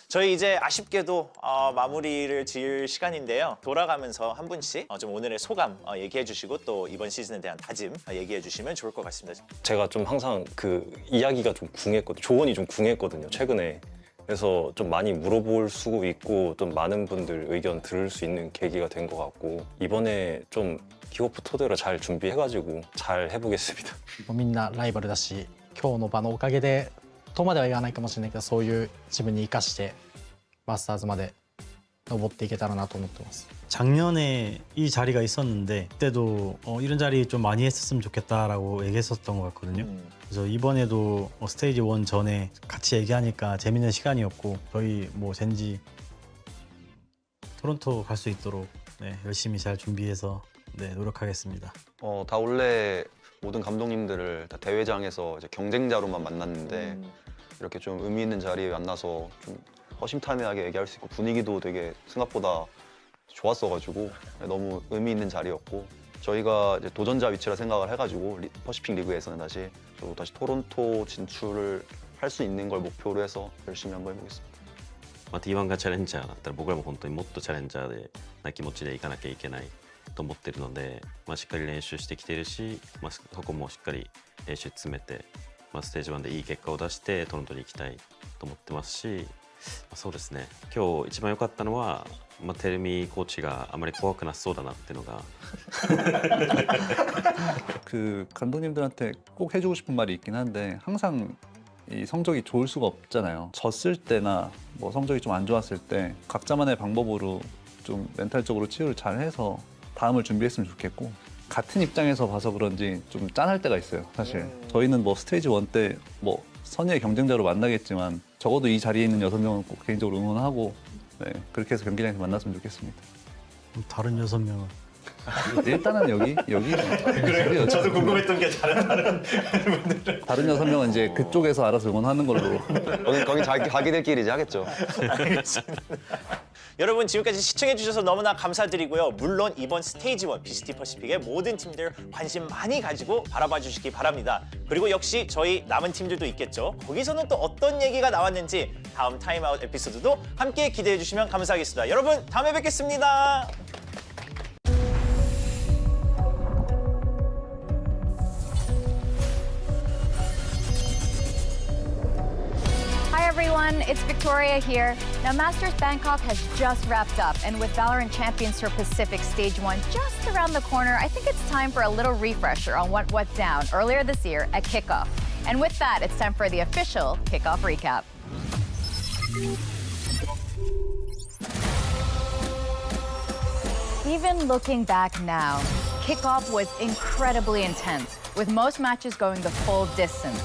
저희 이제 아쉽게도 마무리를 지을 시간인데요. 돌아가면서 한 분씩 좀 오늘의 소감 얘기해 주시고 또 이번 시즌에 대한 다짐 얘기해 주시면 좋을 것 같습니다. 제가 좀 항상 그 이야기가 좀 궁했거든요. 조언이 좀 궁했거든요, 최근에. 그래서 좀 많이 물어볼 수 있고 좀 많은 분들 의견 들을 수 있는 계기가 된 것 같고 이번에 좀 킥오프 토대로 잘 준비해가지고 잘 해보겠습니다. みんなライバルだし、今日の場のおかげでとまでは言わないかもしれないけど、そういう自分に生かしてマスターズまで登っていけたらなと思ってます。 작년에 이 자리가 있었는데 그때도 이런 자리 좀 많이 했었으면 좋겠다라고 얘기했었던 것 같거든요. 그래서 이번에도 스테이지 1 전에 같이 얘기하니까 재밌는 시간이었고 저희 뭐 젠지 토론토 갈 수 있도록 네, 열심히 잘 준비해서 네, 노력하겠습니다. 다 원래 모든 감독님들을 다 대회장에서 이제 경쟁자로만 만났는데 이렇게 좀 의미 있는 자리에 만나서 좀 허심탄회하게 얘기할 수 있고 분위기도 되게 생각보다 좋았어가지고 너무 의미 있는 자리였고 저희가 이제 도전자 위치라 생각을 해가지고 퍼시픽 리그에서는 다시 토론토 진출을 할 수 있는 걸 목표로 해서 열심히 한번 해보겠습니다. T1 がチャレンジャーだったら僕らも本当にもっとチャレンジャーでな気持ちでいかなきゃいけないと思ってるので、しっかり練習してきてるし、そこもしっかり練習詰めて、ステージ1でいい結果を出してトロントに行きたいと思ってますし、そうですね。今日一番良かったのは、テルミコーチがあまり怖くなさそうだなっていうのが。그 감독님들한테 꼭 해주고 싶은 말이 있긴 한데 항상 이 성적이 좋을 수가 없잖아요. 졌을 때나 뭐 성적이 좀 안 좋았을 때 각자만의 방법으로 좀 멘탈적으로 치유를 잘 해서 다음을 준비했으면 좋겠고 같은 입장에서 봐서 그런지 좀 짠할 때가 있어요, 사실. 저희는 뭐 스테이지 1 때 뭐 선의의 경쟁자로 만나겠지만 적어도 이 자리에 있는 6명은 꼭 개인적으로 응원하고 네, 그렇게 해서 경기장에서 만났으면 좋겠습니다. 다른 6명은? 일단은 여기 그래요. 저도 궁금했던 게 다른 분들은 다른 6명은 이제 그쪽에서 알아서 응원하는 걸로. 거기 자기들끼리 이제 하겠죠. 알겠습니다. 여러분 지금까지 시청해주셔서 너무나 감사드리고요. 물론 이번 스테이지 1 VCT 퍼시픽의 모든 팀들 관심 많이 가지고 바라봐 주시기 바랍니다. 그리고 역시 저희 남은 팀들도 있겠죠. 거기서는 또 어떤 얘기가 나왔는지 다음 타임아웃 에피소드도 함께 기대해 주시면 감사하겠습니다. 여러분 다음에 뵙겠습니다. Hi everyone, it's Victoria here. Now Masters Bangkok has just wrapped up, and with VALORANT Champions Tour Pacific Stage 1 just around the corner, I think it's time for a little refresher on what went down earlier this year at Kickoff. And with that, it's time for the official Kickoff recap. Even looking back now, Kickoff was incredibly intense, with most matches going the full distance.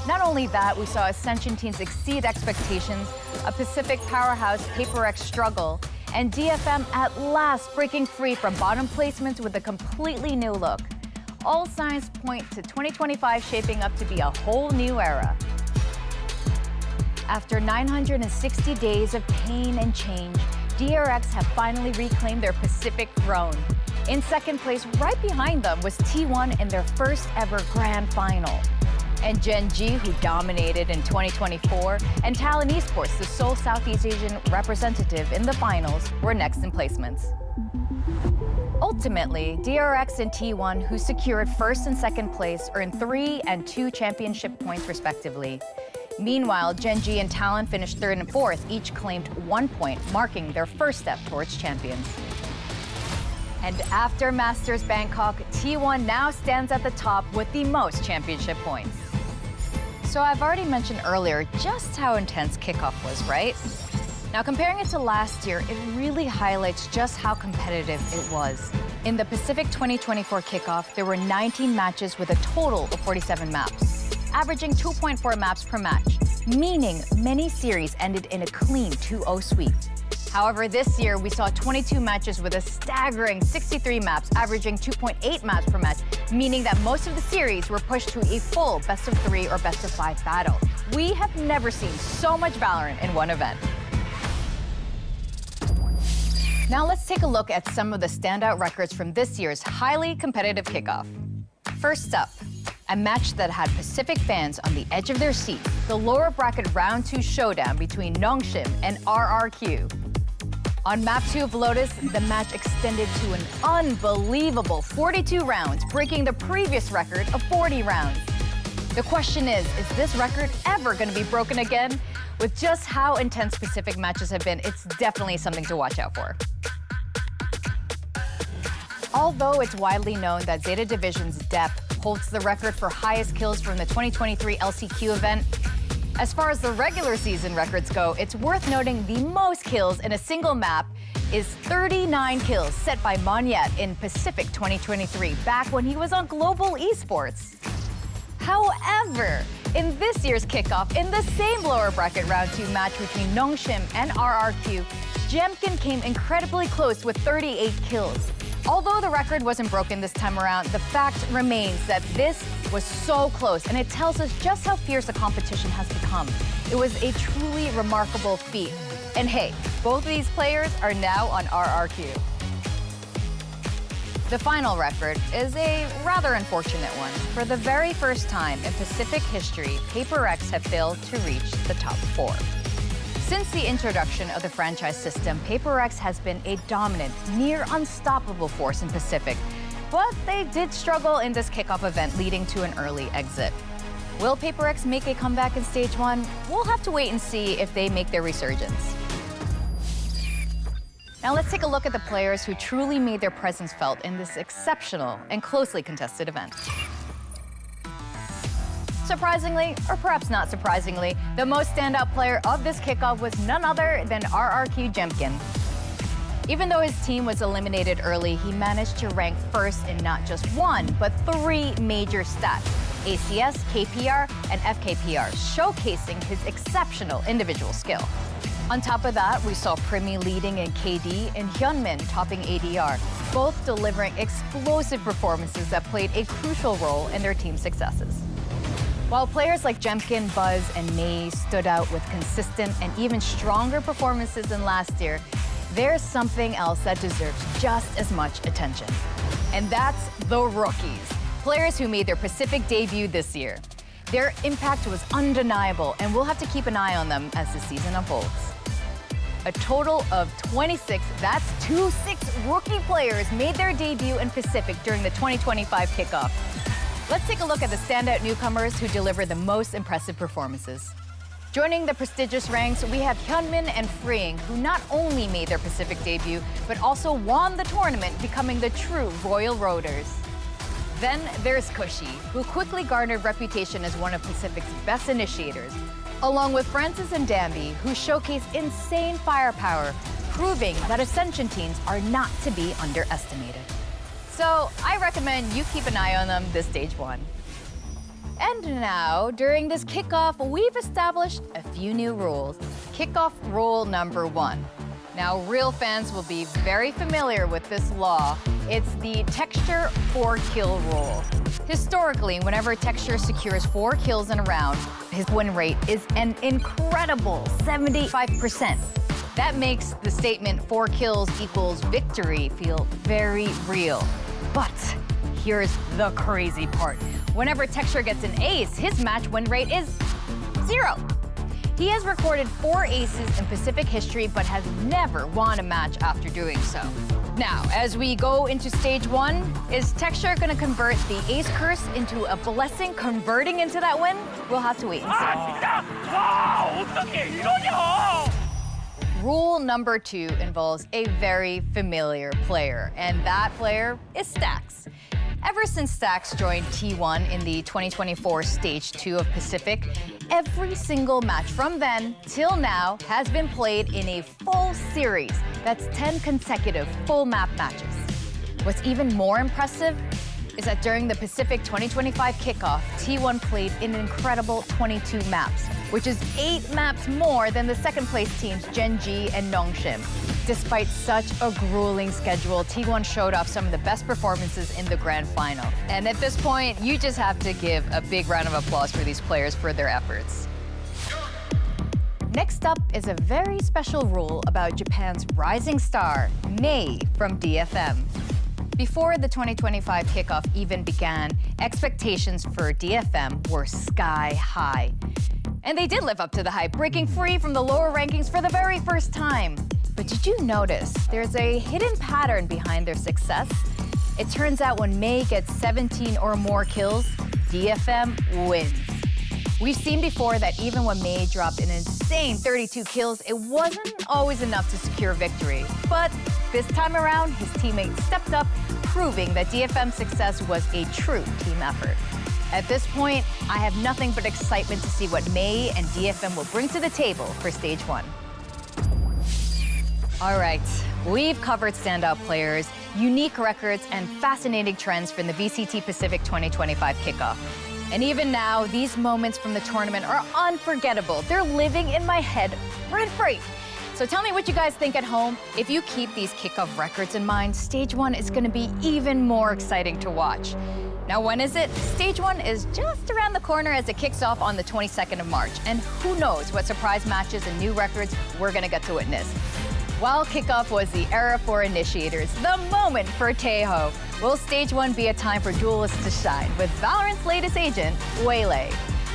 Not only that, we saw Ascension teams exceed expectations, a Pacific powerhouse PaperX struggle, and DFM at last breaking free from bottom placements with a completely new look. All signs point to 2025 shaping up to be a whole new era. After 960 days of pain and change, DRX have finally reclaimed their Pacific throne. In second place, right behind them, was T1 in their first ever grand final. And Gen G, who dominated in 2024, and Talon Esports, the sole Southeast Asian representative in the finals, were next in placements. Ultimately, DRX and T1, who secured first and second place, earned 3 and 2 championship points respectively. Meanwhile, Gen G and Talon finished third and fourth, each claimed 1 point, marking their first step towards champions. And after Masters Bangkok, T1 now stands at the top with the most championship points. So I've already mentioned earlier just how intense Kickoff was, right? Now comparing it to last year, it really highlights just how competitive it was. In the Pacific 2024 Kickoff, there were 19 matches with a total of 47 maps, averaging 2.4 maps per match, meaning many series ended in a clean 2-0 sweep. However, this year, we saw 22 matches with a staggering 63 maps, averaging 2.8 maps per match, meaning that most of the series were pushed to a full best-of-3 or best-of-5 battle. We have never seen so much Valorant in one event. Now let's take a look at some of the standout records from this year's highly competitive Kickoff. First up, a match that had Pacific fans on the edge of their seat, the lower bracket round 2 showdown between Nongshim and RRQ. On map 2 of Lotus, the match extended to an unbelievable 42 rounds, breaking the previous record of 40 rounds. The question is this record ever going to be broken again? With just how intense Pacific matches have been, it's definitely something to watch out for. Although it's widely known that ZETA Division's Depth holds the record for highest kills from the 2023 LCQ event, as far as the regular season records go, it's worth noting the most kills in a single map is 39 kills set by Monyet in Pacific 2023, back when he was on Global Esports. However, in this year's Kickoff, in the same lower bracket round 2 match between Nongshim and RRQ, Jemkin came incredibly close with 38 kills. Although the record wasn't broken this time around, the fact remains that this was so close, and it tells us just how fierce the competition has become. It was a truly remarkable feat. And hey, both of these players are now on RRQ. The final record is a rather unfortunate one. For the very first time in Pacific history, PaperX have failed to reach the top 4. Since the introduction of the franchise system, PaperX has been a dominant, near unstoppable force in Pacific. But they did struggle in this Kickoff event, leading to an early exit. Will PaperX make a comeback in Stage 1? We'll have to wait and see if they make their resurgence. Now let's take a look at the players who truly made their presence felt in this exceptional and closely contested event. Surprisingly, or perhaps not surprisingly, the most standout player of this Kickoff was none other than RRQ Jemkin. Even though his team was eliminated early, he managed to rank first in not just 1, but 3 major stats: ACS, KPR, and FKPR, showcasing his exceptional individual skill. On top of that, we saw Primi leading in KD and Hyunmin topping ADR, both delivering explosive performances that played a crucial role in their team's successes. While players like Jemkin, Buzz, and May stood out with consistent and even stronger performances than last year, there's something else that deserves just as much attention. And that's the rookies, players who made their Pacific debut this year. Their impact was undeniable, and we'll have to keep an eye on them as the season unfolds. A total of 26, that's 26 rookie players made their debut in Pacific during the 2025 Kickoff. Let's take a look at the standout newcomers who delivered the most impressive performances. Joining the prestigious ranks, we have Hyunmin and Freeing, who not only made their Pacific debut, but also won the tournament, becoming the true Royal Roaders. Then there's Kushi, who quickly garnered reputation as one of Pacific's best initiators, along with Francis and Danby, who showcased insane firepower, proving that Ascension teams are not to be underestimated. So I recommend you keep an eye on them this Stage 1. And now, during this kickoff, we've established a few new rules. Kickoff rule number 1. Now, real fans will be very familiar with this law. It's the Texture 4-kill rule. Historically, whenever Texture secures 4 kills in a round, his win rate is an incredible 75%. That makes the statement 4 kills equals victory feel very real. But here's the crazy part. Whenever Texture gets an ace, his match win rate is 0. He has recorded 4 aces in Pacific history, but has never won a match after doing so. Now, as we go into stage 1, is Texture gonna convert the ace curse into a blessing, converting into that win? We'll have to wait and see. Rule number 2 involves a very familiar player, and that player is Stax. Ever since Stax joined T1 in the 2024 Stage 2 of Pacific, every single match from then till now has been played in a full series. That's 10 consecutive full map matches. What's even more impressive is that during the Pacific 2025 kickoff, T1 played an incredible 22 maps, which is 8 maps more than the second place teams Genji and Nongshim. Despite such a grueling schedule, T1 showed off some of the best performances in the grand final. And at this point, you just have to give a big round of applause for these players for their efforts. Next up is a very special rule about Japan's rising star, Mei from DFM. Before the 2025 kickoff even began, expectations for DFM were sky high. And they did live up to the hype, breaking free from the lower rankings for the very first time. But did you notice there's a hidden pattern behind their success? It turns out when Mei gets 17 or more kills, DFM wins. We've seen before that even when Mei dropped an insane 32 kills, it wasn't always enough to secure victory. But this time around, his teammates stepped up, proving that DFM's success was a true team effort. At this point, I have nothing but excitement to see what Mei and DFM will bring to the table for stage 1. All right, we've covered standout players, unique records, and fascinating trends from the VCT Pacific 2025 kickoff. And even now, these moments from the tournament are unforgettable. They're living in my head rent-free. So tell me what you guys think at home. If you keep these kickoff records in mind, stage 1 is gonna be even more exciting to watch. Now, when is it? Stage 1 is just around the corner as it kicks off on the 22nd of March. And who knows what surprise matches and new records we're gonna get to witness. While kickoff was the era for initiators, the moment for Taeho, will stage 1 be a time for duelists to shine with Valorant's latest agent, Waylay?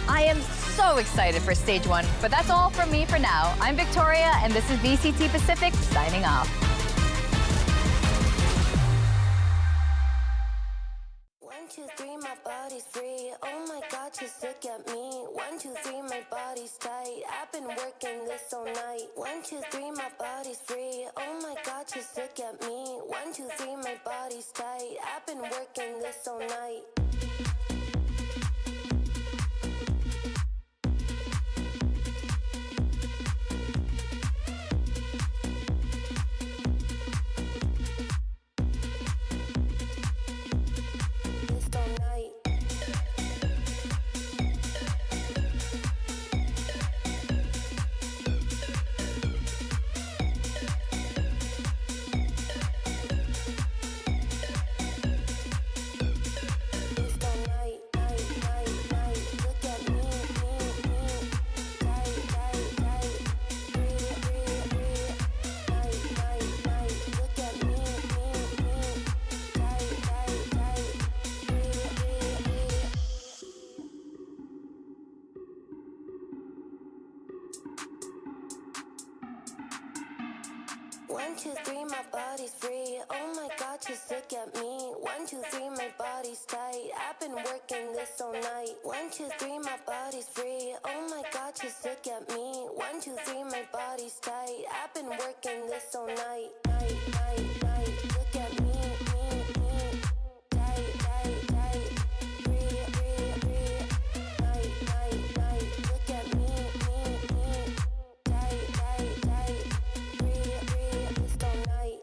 I am so excited for stage 1, but that's all from me for now. I'm Victoria, and this is VCT Pacific signing off. 1, 2, 3, my body's free. Oh my God, just look at me. 1, 2, 3, my body's tight. I've been working this all night. 1, 2, 3, my body's free. Oh my God, just look at me. 1, 2, 3, my body's tight. I've been working this all night. One, two, three, my body's free. Oh my God, just look at me. 1, 2, 3, my body's tight. I've been working this all night. 1, 2, 3, my body's free. Oh my God, just look at me. 1, 2, 3, my body's tight. I've been working this all night. Night, night, night. Look at me, me. Tight, tight, tight. Free, free, free. Night, night, night. Look at me, me. Tight, tight, tight. Free, free. Just all night.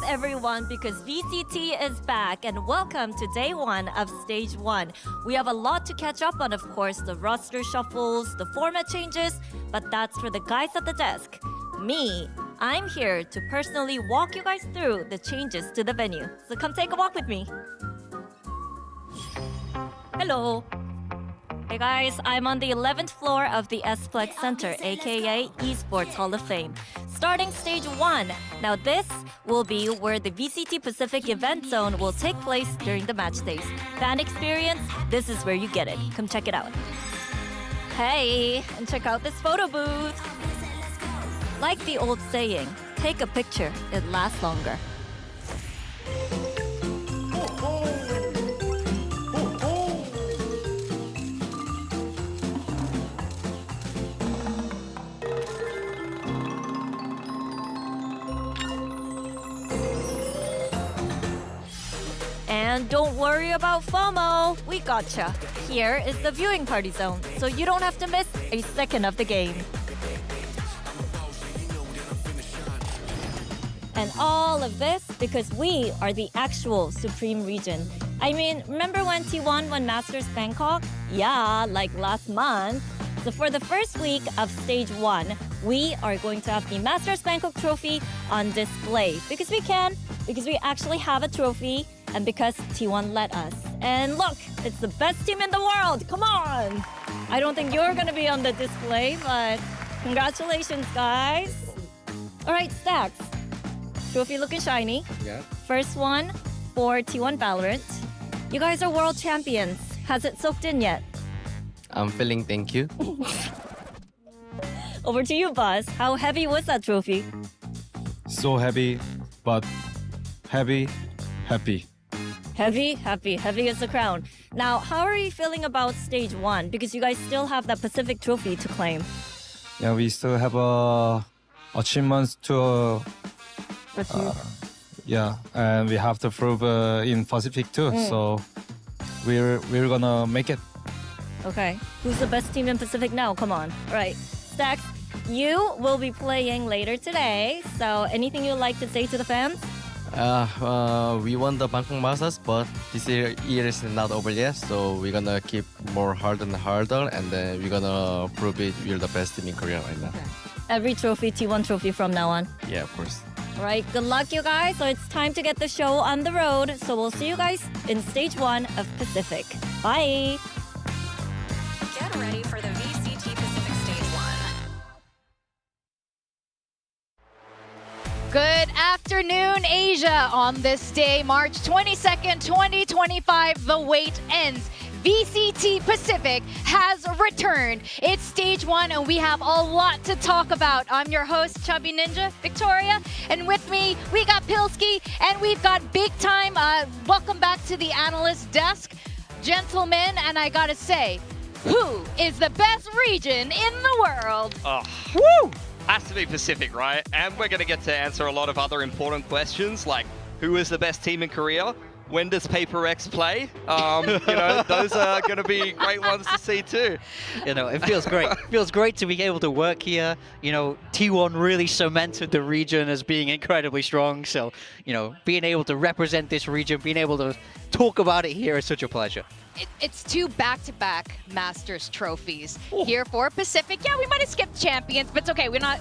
everyone, because VCT is back, and welcome to day one of stage one. We have a lot to catch up on, of course, the roster shuffles, the format changes, but that's for the guys at the desk. Me, I'm here to personally walk you guys through the changes to the venue. So come take a walk with me. Hello. Hey guys, I'm on the 11th floor of the S-Plex Center, aka Esports Hall of Fame. Starting stage one. Now this will be where the VCT Pacific event zone will take place during the match days. Fan experience, this is where you get it. Come check it out. Hey, and check out this photo booth. Like the old saying, take a picture, it lasts longer. And don't worry about FOMO, we gotcha. Here is the viewing party zone, so you don't have to miss a second of the game. And all of this because we are the actual Supreme region. I mean, remember when T1 won Masters Bangkok? Yeah, like last month. So for the first week of stage one, we are going to have the Masters Bangkok trophy on display. Because we can, because we actually have a trophy, and because T1 let us. And look, it's the best team in the world, come on! I don't think you're gonna be on the display, but congratulations, guys. All right, Stacks. Trophy looking shiny. Yeah. First one for T1 Valorant. You guys are world champions. Has it soaked in yet? I'm feeling thank you. Over to you, Buzz. How heavy was that trophy? So heavy, but happy. Heavy, happy, heavy as the crown. Now, how are you feeling about stage one? Because you guys still have that Pacific trophy to claim. Yeah, we still have achievements to. Yeah, and we have to prove in Pacific too. So we're gonna make it. Okay. Who's the best team in Pacific now? Come on. All right. Stacks, you will be playing later today. So anything you'd like to say to the fans? We won the Bangkok Masters, but this year is not over yet. So we're gonna keep more harder and harder, and then we're gonna prove it we're the best team in Korea right now. Every trophy, T1 trophy from now on. Yeah, of course. All right, good luck, you guys. So it's time to get the show on the road. So we'll see you guys in stage one of Pacific. Bye. Get ready for the VCT Pacific Stage 1. Good afternoon, Asia. On this day, March 22nd, 2025, the wait ends. VCT Pacific has returned. It's stage one, and we have a lot to talk about. I'm your host, Chubby Ninja, Victoria, and with me, we got Pilski, and we've got big time. Welcome back to the Analyst desk, gentlemen, and I gotta say, who is the best region in the world? Woo! Has to be Pacific, right? And we're going to get to answer a lot of other important questions, like who is the best team in Korea? When does Paper X play? Those are going to be great ones to see too. It feels great. It feels great to be able to work here. T1 really cemented the region as being incredibly strong. So, being able to represent this region, being able to talk about it here is such a pleasure. It's two back-to-back Masters trophies here for Pacific. Yeah, we might have skipped champions, but it's okay. We're not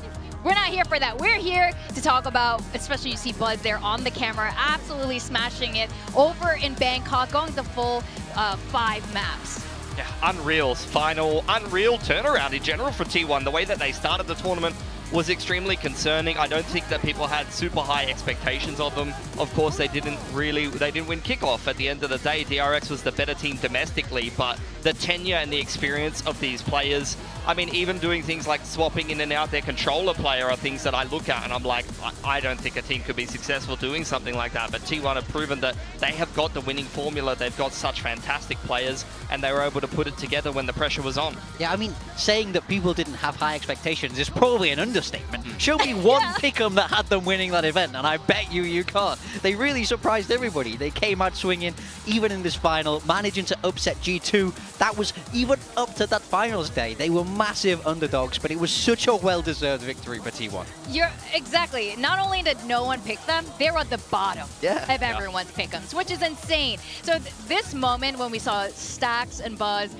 here for that. We're here to talk about, especially you see Buzz there on the camera, absolutely smashing it over in Bangkok, going the full 5 maps. Yeah, unreal turnaround in general for T1. The way that they started the tournament was extremely concerning. I don't think that people had super high expectations of them. Of course, they didn't win Kickoff. At the end of the day, DRX was the better team domestically, but the tenure and the experience of these players, I mean, even doing things like swapping in and out their controller player are things that I look at and I'm like, I don't think a team could be successful doing something like that. But T1 have proven that they have got the winning formula. They've got such fantastic players, and they were able to put it together when the pressure was on. Yeah, I mean, saying that people didn't have high expectations is probably an understatement. Show me one pick'em that had them winning that event, and I bet you can't. They really surprised everybody. They came out swinging, even in this final, managing to upset G2 that was even up to that finals day. They were massive underdogs, but it was such a well-deserved victory for T1. You're exactly. Not only did no one pick them, they were at the bottom of everyone's pick'ems, which is insane. So this moment when we saw Stax and Buzz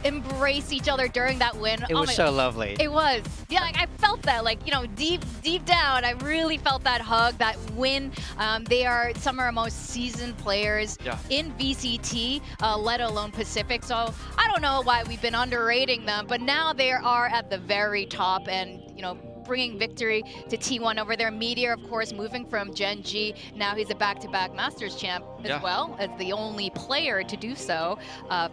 embrace each other during that win. It was so lovely. It was. Yeah, I felt that, like, you know, deep down, I really felt that hug, that win. They are some of our most seasoned players in VCT, let alone Pacific. So I don't know why we've been underrating them, but now they are at the very top and, you know, bringing victory to T1 over there. Meteor, of course, moving from Gen G. Now he's a back-to-back Masters champ as well, as the only player to do so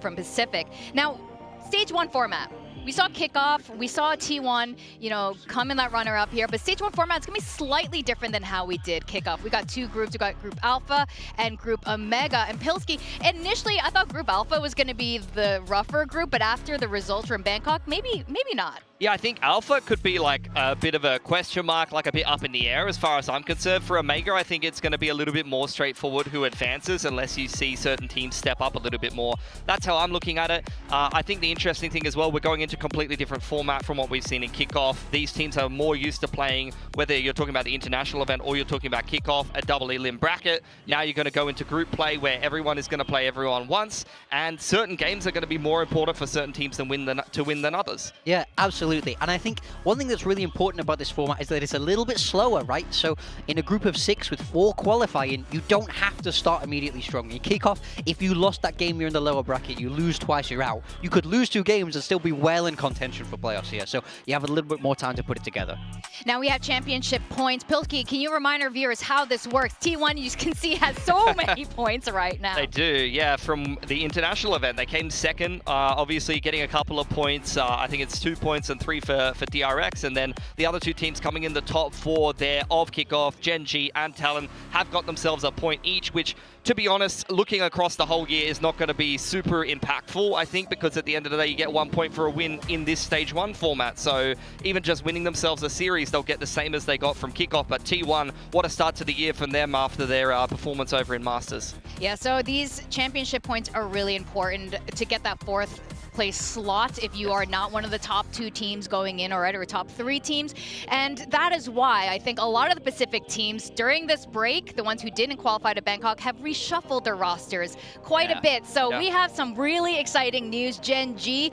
from Pacific. Now, Stage 1 format. We saw Kickoff, we saw T1, you know, come in that runner-up here, but Stage 1 format is going to be slightly different than how we did Kickoff. We got two groups. We got Group Alpha and Group Omega. And Pilsky, initially, I thought Group Alpha was going to be the rougher group, but after the results from Bangkok, maybe not. Yeah, I think Alpha could be like a bit of a question mark, like a bit up in the air as far as I'm concerned. For Omega, I think it's going to be a little bit more straightforward who advances unless you see certain teams step up a little bit more. That's how I'm looking at it. I think the interesting thing as well, we're going into a completely different format from what we've seen in Kickoff. These teams are more used to playing, whether you're talking about the international event or you're talking about Kickoff, a double elim bracket. Now you're going to go into group play where everyone is going to play everyone once, and certain games are going to be more important for certain teams to win than others. Yeah, absolutely. And I think one thing that's really important about this format is that it's a little bit slower, right? So in a group of 6 with 4 qualifying, you don't have to start immediately strong. In Kickoff, if you lost that game, you're in the lower bracket, you lose twice, you're out. You could lose 2 games and still be well in contention for playoffs here. So you have a little bit more time to put it together. Now we have championship points. Pilsky, can you remind our viewers how this works? T1, you can see, has so many points right now. They do, yeah. From the international event, they came second, obviously getting a couple of points. I think it's 2 points and 3 for DRX, and then the other 2 teams coming in the top 4 there of Kickoff, Gen G and Talon, have got themselves a point each, which, to be honest, looking across the whole year is not going to be super impactful, I think, because at the end of the day, you get 1 point for a win in this Stage 1 format. So even just winning themselves a series, they'll get the same as they got from Kickoff. But T1, what a start to the year from them after their performance over in Masters. Yeah, so these championship points are really important to get that 4th place slot if you are not one of the top 2 teams going in already, or top 3 teams. And that is why I think a lot of the Pacific teams during this break, the ones who didn't qualify to Bangkok, have reshuffled their rosters quite a bit. So we have some really exciting news. Gen G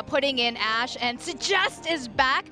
putting in Ash, and Suggest is back.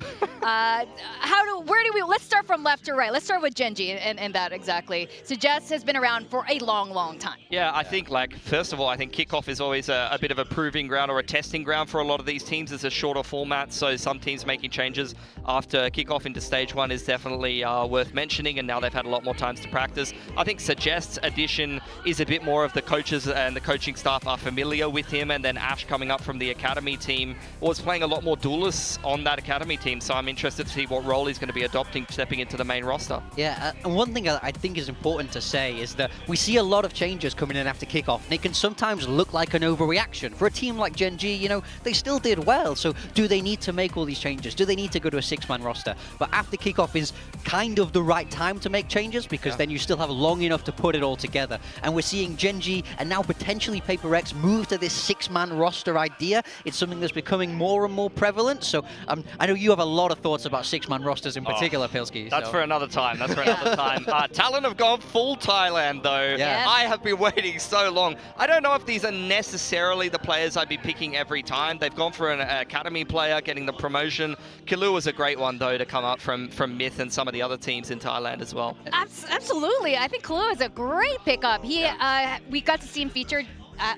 Let's start from left to right. Let's start with Gen G and that exactly. Suggest has been around for a long time. Yeah, I think, like, first of all, I think Kickoff is always a bit of a proving ground or a testing ground for a lot of these teams. It's a shorter format, so some teams making changes after Kickoff into Stage 1 is definitely worth mentioning, and now they've had a lot more times to practice. I think Suggest's addition is a bit more of the coaches and the coaching staff are familiar with him, and then Ash coming up from the academy team was playing a lot more duelists on that academy team, so I'm interested to see what role he's going to be adopting stepping into the main roster. Yeah, and one thing I think is important to say is that we see a lot of changes coming in after Kickoff, and it can sometimes look like an overreaction. For a team like Gen G, you know, they still did well, so do they need to make all these changes? Do they need to go to a 6-man roster? But after Kickoff is kind of the right time to make changes, because then you still have long enough to put it all together. And we're seeing Gen G and now potentially Paper X move to this 6-man roster idea. It's something that's becoming more and more prevalent. So I know you have a lot of thoughts about 6-man rosters in particular, Pilsky. That's for another time. That's for another time. Talon have gone full Thailand, though. Yeah. I have been waiting so long. I don't know if these are necessarily the players I'd be picking every time. They've gone for an academy player, getting the promotion. Kalu was a great one, though, to come up from Myth and some of the other teams in Thailand as well. Absolutely. I think Kalu is a great pickup. We got to see him featured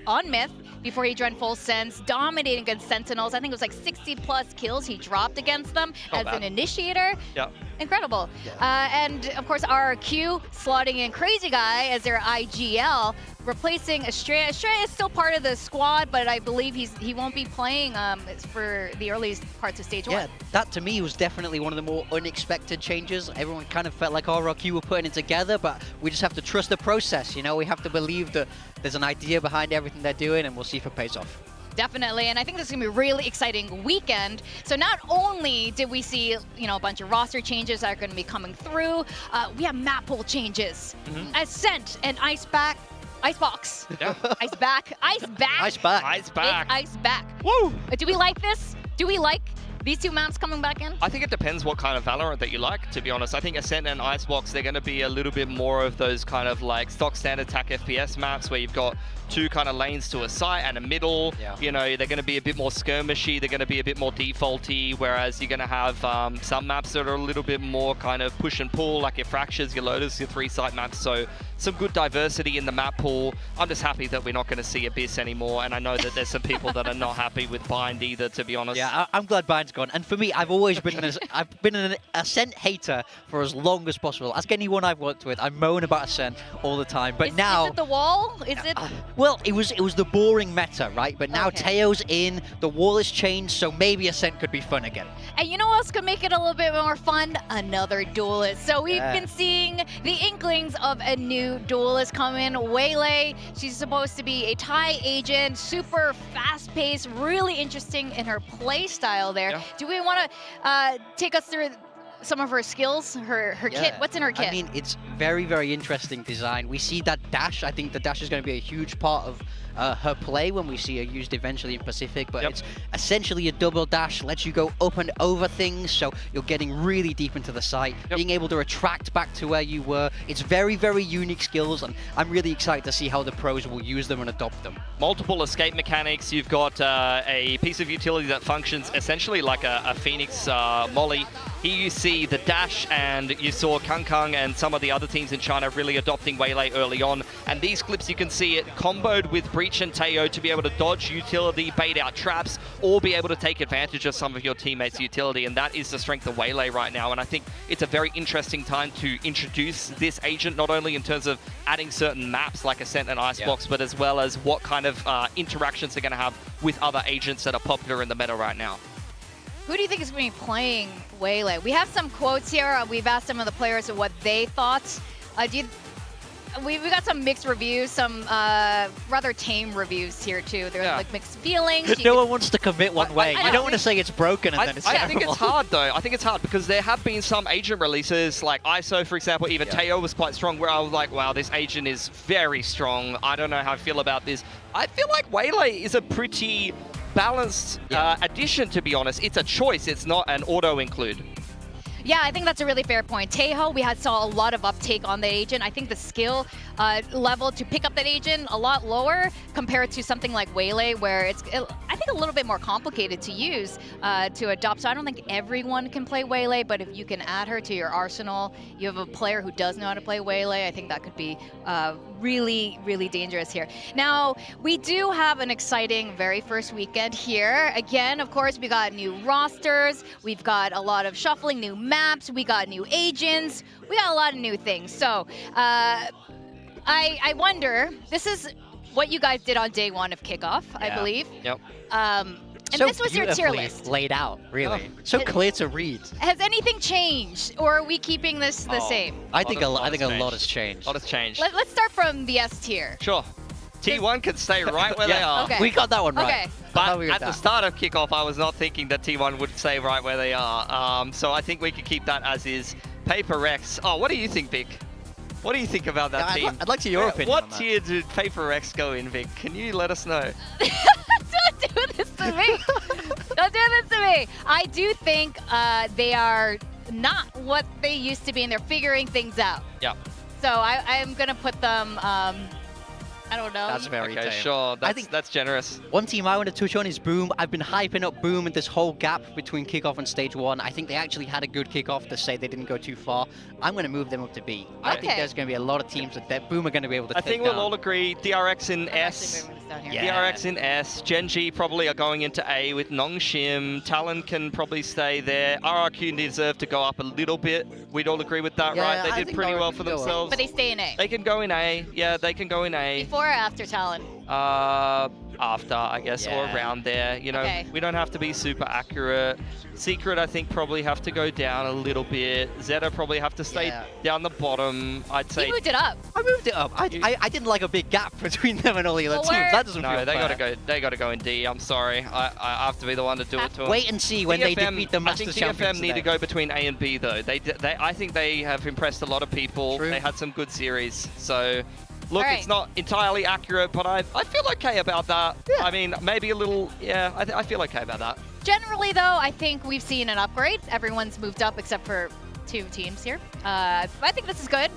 on Myth before he joined Full Sense, dominating against Sentinels. I think it was like 60+ kills he dropped against them as an initiator. Yeah. Incredible. And of course, RRQ slotting in Crazy Guy as their IGL, replacing Estrella. Estrella is still part of the squad, but I believe he won't be playing for the earliest parts of Stage 1. Yeah, that to me was definitely one of the more unexpected changes. Everyone kind of felt like RRQ were putting it together, but we just have to trust the process. You know, we have to believe that there's an idea behind everything they're doing, and we'll see if it pays off. Definitely, and I think this is going to be a really exciting weekend. So not only did we see, you know, a bunch of roster changes that are going to be coming through, we have map pool changes. Ascent and Iceback Icebox. Yeah. Ice back. Ice back. Ice back. Ice back. It's ice back. Woo! Do we like this? Do we like these two maps coming back in? I think it depends what kind of Valorant that you like, to be honest. I think Ascent and Icebox, they're going to be a little bit more of those kind of like stock standard attack FPS maps where you've got two kind of lanes to a site and a middle. Yeah. You know, they're going to be a bit more skirmishy, they're going to be a bit more defaulty, whereas you're going to have some maps that are a little bit more kind of push and pull, like your Fractures, your Lotus, your 3-site maps. So some good diversity in the map pool. I'm just happy that we're not going to see Abyss anymore, and I know that there's some people that are not happy with Bind either, to be honest. Yeah, I'm glad Bind's gone. And for me, I've always been an Ascent hater for as long as possible. Ask anyone I've worked with, I moan about Ascent all the time. But now, is it the wall? Is it? well, it was the boring meta, right? But now Okay. Teo's in, the wall has changed, so maybe Ascent could be fun again. And you know what else could make it a little bit more fun? Another duelist. So we've Yeah. been seeing the inklings of a new duelist come in. Waylay, she's supposed to be a Thai agent, super fast-paced, really interesting in her play style there. Yeah. Do we want to take us through some of her skills, her kit? Yeah. What's in her kit? I mean, it's very, very interesting design. We see that dash. I think the dash is going to be a huge part of her play when we see her used eventually in Pacific, but it's essentially a double dash, lets you go up and over things, so you're getting really deep into the site, being able to retract back to where you were. It's very, very unique skills, and I'm really excited to see how the pros will use them and adopt them. Multiple escape mechanics. You've got a piece of utility that functions essentially like a Phoenix molly. Here you see the dash, and you saw Kangkang and some of the other teams in China really adopting Waylay early on. And these clips, you can see it comboed with Breach and Teo to be able to dodge utility, bait out traps, or be able to take advantage of some of your teammates' utility. And that is the strength of Waylay right now. And I think it's a very interesting time to introduce this agent, not only in terms of adding certain maps like Ascent and Icebox, but as well as what kind of interactions they're going to have with other agents that are popular in the meta right now. Who do you think is going to be playing Waylay? We have some quotes here. We've asked some of the players what they thought. We got some mixed reviews, some rather tame reviews here too. They're like mixed feelings. No one wants to commit one way. I You don't want to say it's broken and then it's I terrible. think it's hard though. I think it's hard because there have been some agent releases like ISO, for example, even Teo was quite strong, where I was like, wow, this agent is very strong. I don't know how I feel about this. I feel like Waylay is a pretty balanced addition, to be honest. It's a choice. It's not an auto include. Yeah, I think that's a really fair point. Teho, we saw a lot of uptake on the agent. I think the skill level to pick up that agent a lot lower compared to something like Waylay, where it's, I think, a little bit more complicated to use to adopt. So I don't think everyone can play Waylay, but if you can add her to your arsenal, you have a player who does know how to play Waylay, I think that could be really, really dangerous here. Now, we do have an exciting very first weekend here. Again, of course, we got new rosters, we've got a lot of shuffling, new maps, we got new agents, we got a lot of new things. So, I wonder, this is what you guys did on day one of Kickoff, I believe. Yep. And so this was your tier beautifully list. laid out, really. So clear to read. Has anything changed, or are we keeping this the same? I think a lot has changed. A lot has changed. Let's start from the S tier. Sure. T1 can stay right where they are. Okay. We got that one right. Okay. But at the start of Kickoff, I was not thinking that T1 would stay right where they are. So I think we could keep that as is. Paper Rex. Oh, what do you think, Vic? What do you think about that team? I'd like to hear your opinion What on that. tier did Paper Rex go in, Vic? Can you let us know? Don't do this to me. Don't do this to me. I do think they are not what they used to be, and they're figuring things out. Yeah. So I'm going to put them, I don't know. That's very Okay, tame. sure. I think that's generous. One team I want to touch on is Boom. I've been hyping up Boom and this whole gap between Kickoff and Stage 1. I think they actually had a good Kickoff to say they didn't go too far. I'm going to move them up to B. I think there's going to be a lot of teams that Boom are going to be able to I take think we'll down. all agree DRX in S. DRX in S. Gen.G probably are going into A with Nongshim. Talon can probably stay there. RRQ deserve to go up a little bit. We'd all agree with that, Yeah, right? I They did think pretty RRQ well for can go up. themselves. But they stay in A. They can go in A. Yeah, they can go in A. Before or after Talon? After, I guess, or Yeah. around there. You know, Okay. we don't have to be super accurate. Secret, I think, probably have to go down a little bit. ZETA probably have to stay down the bottom. I'd say. You moved it up. I moved it up. I didn't like a big gap between them and all the other Well, teams. where- That doesn't No, feel they fair. gotta go. They gotta go in D. I'm sorry. I have to be the one to do it to them. Wait and see when they defeat the I Masters think champions DFM need to today. go between A and B though. I think they have impressed a lot of people. They had some good series, so Look, All right. it's not entirely accurate, but I feel okay about that. I mean, maybe a little, yeah, I feel okay about that. Generally, though, I think we've seen an upgrade. Everyone's moved up except for 2 teams here. I think this is good.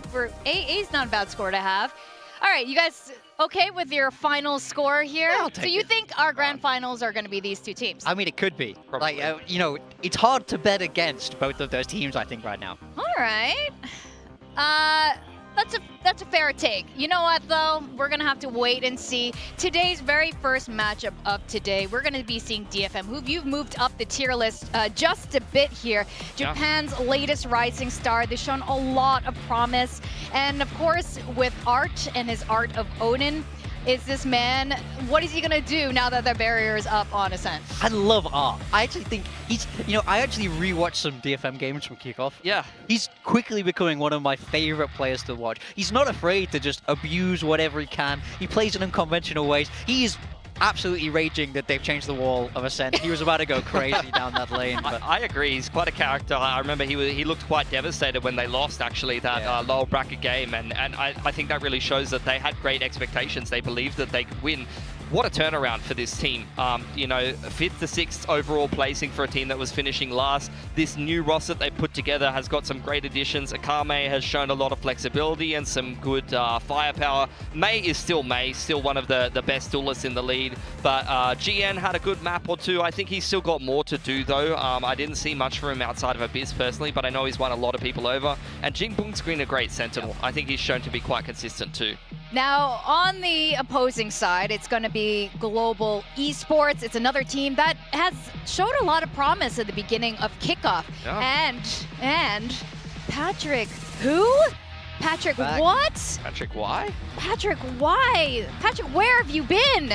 A's not a bad score to have. All right, you guys okay with your final score here? Yeah, I'll so take you it. think our grand finals are going to be these 2 teams? I mean, it could be. Like, you know, it's hard to bet against both of those teams, I think, right now. All right. That's a fair take. You know what, though? We're going to have to wait and see. Today's very first matchup of today, we're going to be seeing DFM, who you've moved up the tier list just a bit here. Japan's latest rising star. They've shown a lot of promise. And, of course, with Art and his Art of Odin, is this man, what is he going to do now that the barrier is up on Ascent? I love Art. I actually think he's, you know, I actually rewatched some DFM games from Kickoff. Yeah. He's quickly becoming one of my favorite players to watch. He's not afraid to just abuse whatever he can. He plays in unconventional ways. He is absolutely raging that they've changed the wall of Ascent. He was about to go crazy down that lane. But I agree. He's quite a character. I remember he looked quite devastated when they lost, actually, that lower bracket game. And I think that really shows that they had great expectations. They believed that they could win. What a turnaround for this team. You know, 5th to 6th overall placing for a team that was finishing last. This new roster that they put together has got some great additions. Akame has shown a lot of flexibility and some good firepower. Mei is still Mei, still one of the best duelists in the lead. But GN had a good map or two. I think he's still got more to do, though. I didn't see much from him outside of Abyss personally, but I know he's won a lot of people over. And Jingbung's been a great sentinel. I think he's shown to be quite consistent, too. Now, on the opposing side, it's going to be Global Esports. It's another team that has showed a lot of promise at the beginning of Kickoff. Yeah. And Patrick, who? Patrick, what? Patrick, why? Patrick, why? Patrick, where have you been?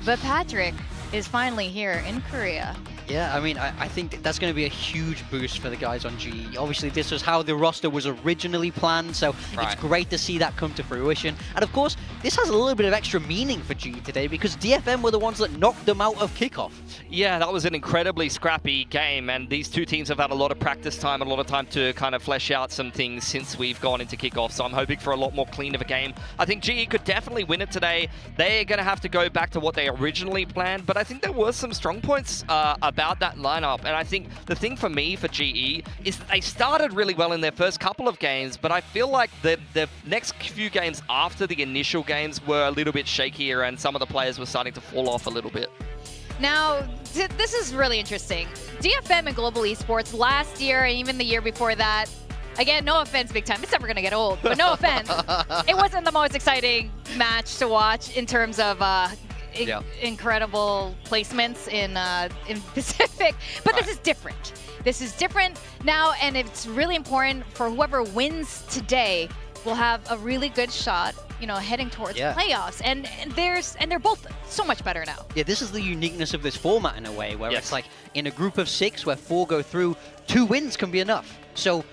But Patrick is finally here in Korea. yeah, I mean, I think that's going to be a huge boost for the guys on GE. Obviously, this was how the roster was originally planned, so it's great to see that come to fruition. And of course, this has a little bit of extra meaning for GE today because DFM were the ones that knocked them out of Kickoff. Yeah, that was an incredibly scrappy game, and these two teams have had a lot of practice time, a lot of time to kind of flesh out some things since we've gone into Kickoff, so I'm hoping for a lot more clean of a game. I think GE could definitely win it today. They're going to have to go back to what they originally planned, but I think there were some strong points about that lineup, and I think the thing for me for GE is that they started really well in their first couple of games, but I feel like the next few games after the initial games were a little bit shakier, and some of the players were starting to fall off a little bit. Now, this is really interesting. DFM and Global Esports last year and even the year before that, again, no offense, Big Time, it's never going to get old, but no offense, it wasn't the most exciting match to watch in terms of incredible placements in Pacific, but this is different. This is different now, and it's really important for whoever wins today will have a really good shot, you know, heading towards playoffs. And they're both so much better now. Yeah, this is the uniqueness of this format in a way, where it's like in a group of 6 where 4 go through, 2 wins can be enough. So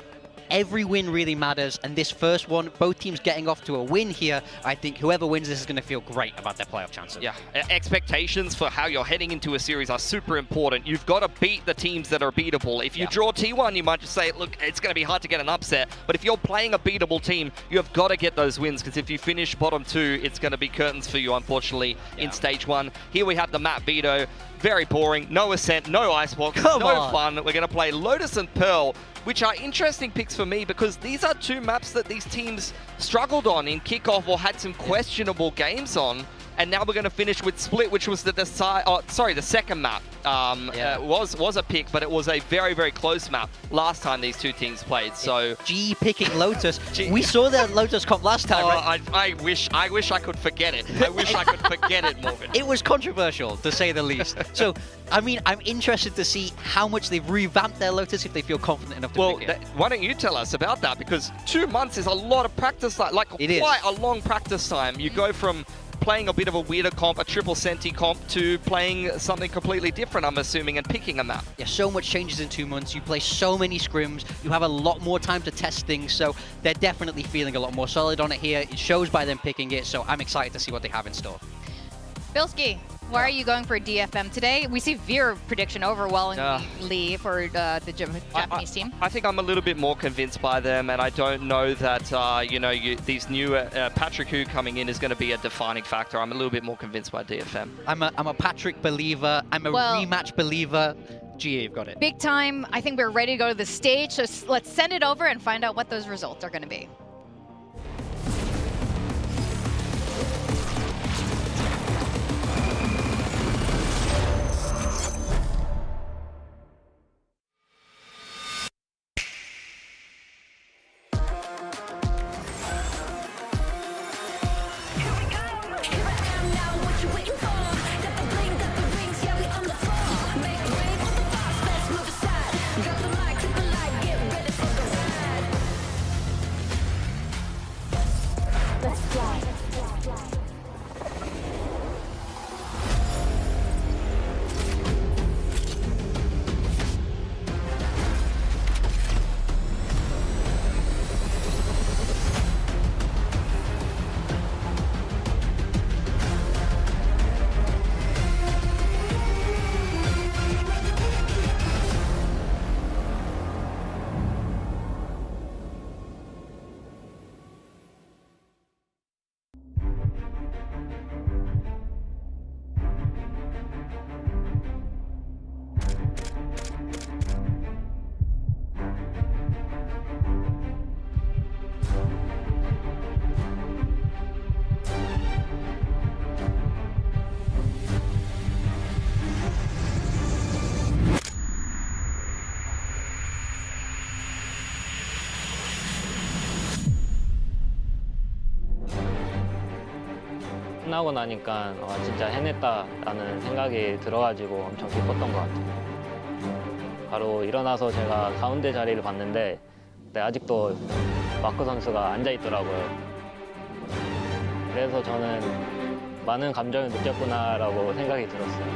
every win really matters, and this first one, both teams getting off to a win here, I think whoever wins this is going to feel great about their playoff chances. Yeah, expectations for how you're heading into a series are super important. You've got to beat the teams that are beatable. If you draw T1, you might just say, look, it's going to be hard to get an upset, but if you're playing a beatable team, you have got to get those wins, because if you finish bottom 2, it's going to be curtains for you, unfortunately, in stage 1. Here we have the map veto. Very boring. No Ascent, no Icebox, no fun. We're going to play Lotus and Pearl, which are interesting picks for me because these are 2 maps that these teams struggled on in Kickoff or had some questionable games on. And now we're going to finish with Split, which was the second map. Was a pick, but it was a very, very close map last time these 2 teams played. So GE picking Lotus. We saw that Lotus comp last time, right? I wish I could forget it. I wish I could forget it, Morgan. It was controversial, to say the least. So, I mean, I'm interested to see how much they've revamped their Lotus, if they feel confident enough to pick it. Why don't you tell us about that? Because 2 months is a lot of practice time, like quite a long practice time. You go from playing a bit of a weirder comp, a triple Senti comp, to playing something completely different, I'm assuming, and picking a map. Yeah, so much changes in 2 months. You play so many scrims. You have a lot more time to test things, so they're definitely feeling a lot more solid on it here. It shows by them picking it, so I'm excited to see what they have in store. Bilski, Why are you going for DFM today? We see Veer prediction overwhelmingly for the Japanese team. I think I'm a little bit more convinced by them, and I don't know that these new Patrick Hu coming in is going to be a defining factor. I'm a little bit more convinced by DFM. I'm a Patrick believer. I'm a rematch believer. GA, you've got it. Big time. I think we're ready to go to the stage. So let's send it over and find out what those results are going to be. 끝나고 나니까 진짜 해냈다라는 생각이 들어가지고 엄청 기뻤던 것 같아요. 바로 일어나서 제가 가운데 자리를 봤는데 아직도 마크 선수가 앉아 있더라고요. 그래서 저는 많은 감정을 느꼈구나라고 생각이 들었어요.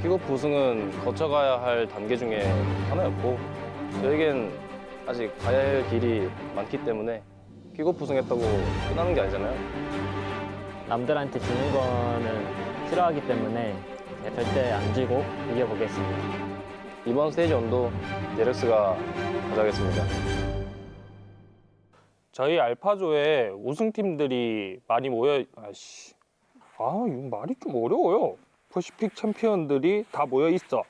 킥오프 우승은 거쳐가야 할 단계 중에 하나였고 저에겐 아직 가야 할 길이 많기 때문에 킥오프 우승했다고 끝나는 게 아니잖아요. 남들한테 지는 거는 싫어하기 때문에 절대 안 지고 이겨보겠습니다. 이번 스테이지 원도 제렉스가 가져가겠습니다. 저희 알파조에 우승팀들이 많이 이거 말이 좀 어려워요. 퍼시픽 챔피언들이 다 모여 있어.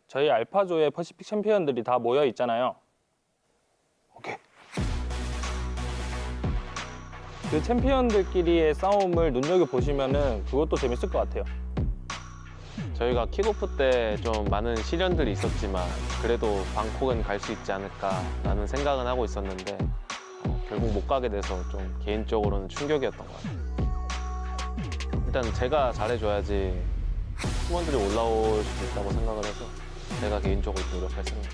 저희 알파조에 퍼시픽 챔피언들이 다 모여 있잖아요. 오케이. 그 챔피언들끼리의 싸움을 눈여겨보시면은 그것도 재밌을 것 같아요. 저희가 킥오프 때 좀 많은 시련들이 있었지만 그래도 방콕은 갈 수 있지 않을까라는 생각은 하고 있었는데 결국 못 가게 돼서 좀 개인적으로는 충격이었던 것 같아요. 일단 제가 잘해줘야지 팀원들이 올라올 수 있다고 생각을 해서 제가 개인적으로 노력했습니다.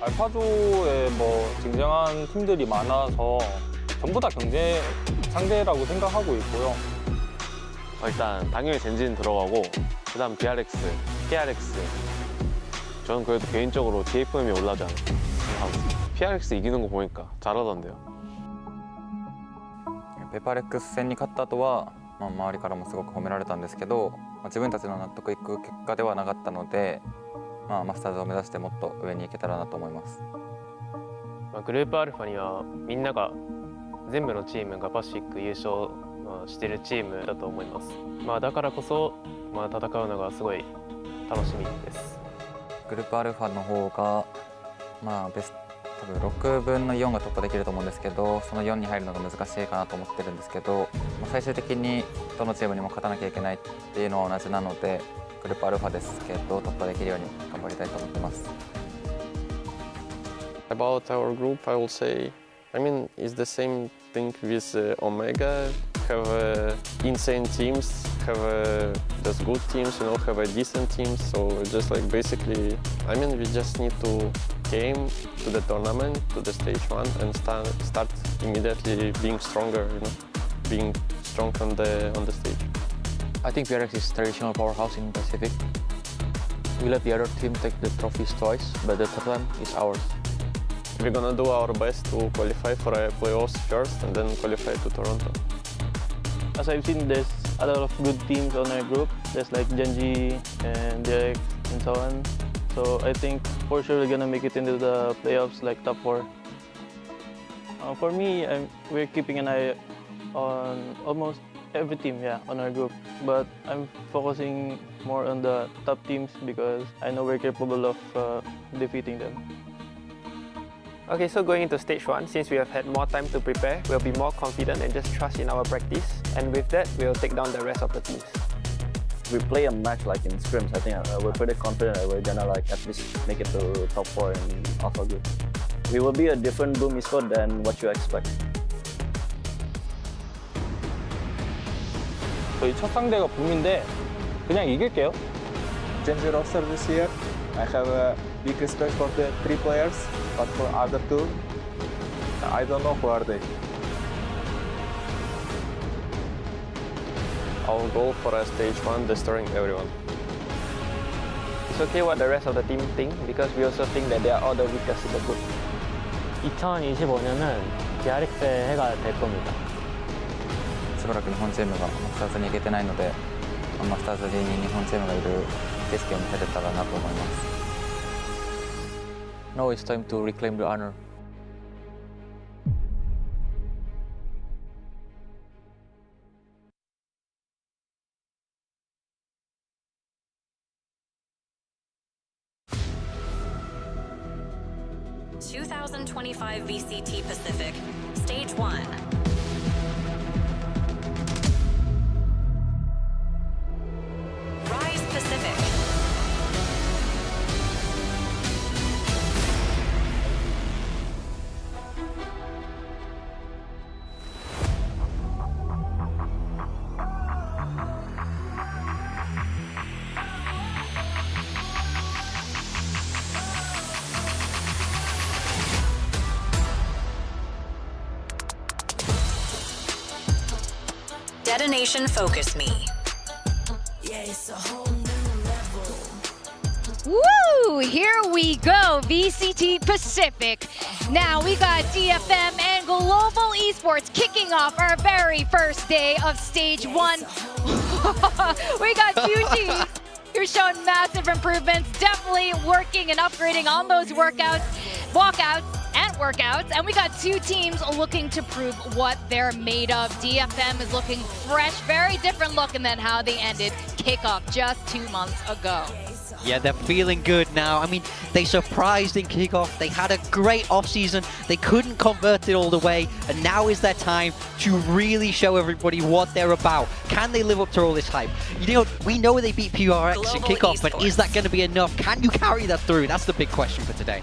알파조에 쟁쟁한 팀들이 많아서 전부 다 경쟁 상대라고 생각하고 있고요. 일단 당연히 젠진 들어가고 그다음 BRX, PRX 저는 그래도 개인적으로 DFM이 올라오지 않을까 생각하고 있습니다. PRX 이기는 거 보니까 잘하던데요. 페파렉스戦に勝った後は、周りからもすごく褒められたんですけど、自分たちの納得いく結果ではなかったので、マスターズを目指してもっと上に行けたらなと思います。グループアルファにはみんなが全部のチームがパシフィック優勝しているチームだと思います。だからこそ、戦うのがすごい楽しみです。グループアルファの方が、多分6分の4が突破できると思うんですけど、その4に入るのが難しいかなと思ってるんですけど、最終的にどのチームにも勝たなきゃいけないっていうのは同じなので、グループアルファですけど突破できるように頑張りたいと思ってます。About our group, I will say, it's the same thing with Omega. Have insane teams, have just good teams, have decent teams. So just basically, we just need to came to the tournament, to the stage 1, and start immediately being stronger, being strong on the stage. I think PRX is traditional powerhouse in Pacific. We let the other team take the trophies twice, but the third one is ours. We're gonna do our best to qualify for playoffs first and then qualify to Toronto. As I've seen this a lot of good teams on our group, just like Genji and Derek and so on. So I think for sure we're gonna make it into the playoffs, like top 4. For me, we're keeping an eye on almost every team, on our group. But I'm focusing more on the top teams because I know we're capable of defeating them. Okay, so going into stage 1, since we have had more time to prepare, we'll be more confident and just trust in our practice. And with that, we'll take down the rest of the teams. We play a match like in scrims. I think we're pretty confident that we're gonna like at least make it to top 4 in Alpha Group. We will be a different Boom Esports than what you expect. 저희 첫 상대가 붐인데 그냥 이길게요. General service here. I have a big respect for the 3 players, but for other 2, I don't know who are they. I'll go for a stage 1, destroying everyone. It's okay what the rest of the team think because we also think that they are all the weakest in the group. 2025년은 DRX의 해가 될 겁니다. しばらく日本チームがマスターズに行けてないので、マスターズに日本チームがいる景色を見せれたらなと思います。Now it's time to reclaim the honor. ...2025 VCT Pacific, Stage 1. Rise Pacific. Detonation Focus Me. Yeah, it's a whole new level. Woo! Here we go, VCT Pacific. Now we got DFM and Global Esports kicking off our very first day of Stage 1. We got 2 teams who are showing massive improvements, definitely working and upgrading on those walkouts, and workouts. And we got 2 teams looking to prove what they're made of. DFM is looking fresh, very different looking than how they ended Kickoff just 2 months ago. Yeah, they're feeling good now. I mean, they surprised in Kickoff. They had a great offseason. They couldn't convert it all the way. And now is their time to really show everybody what they're about. Can they live up to all this hype? You know, we know they beat PRX in Kickoff, but is that going to be enough? Can you carry that through? That's the big question for today.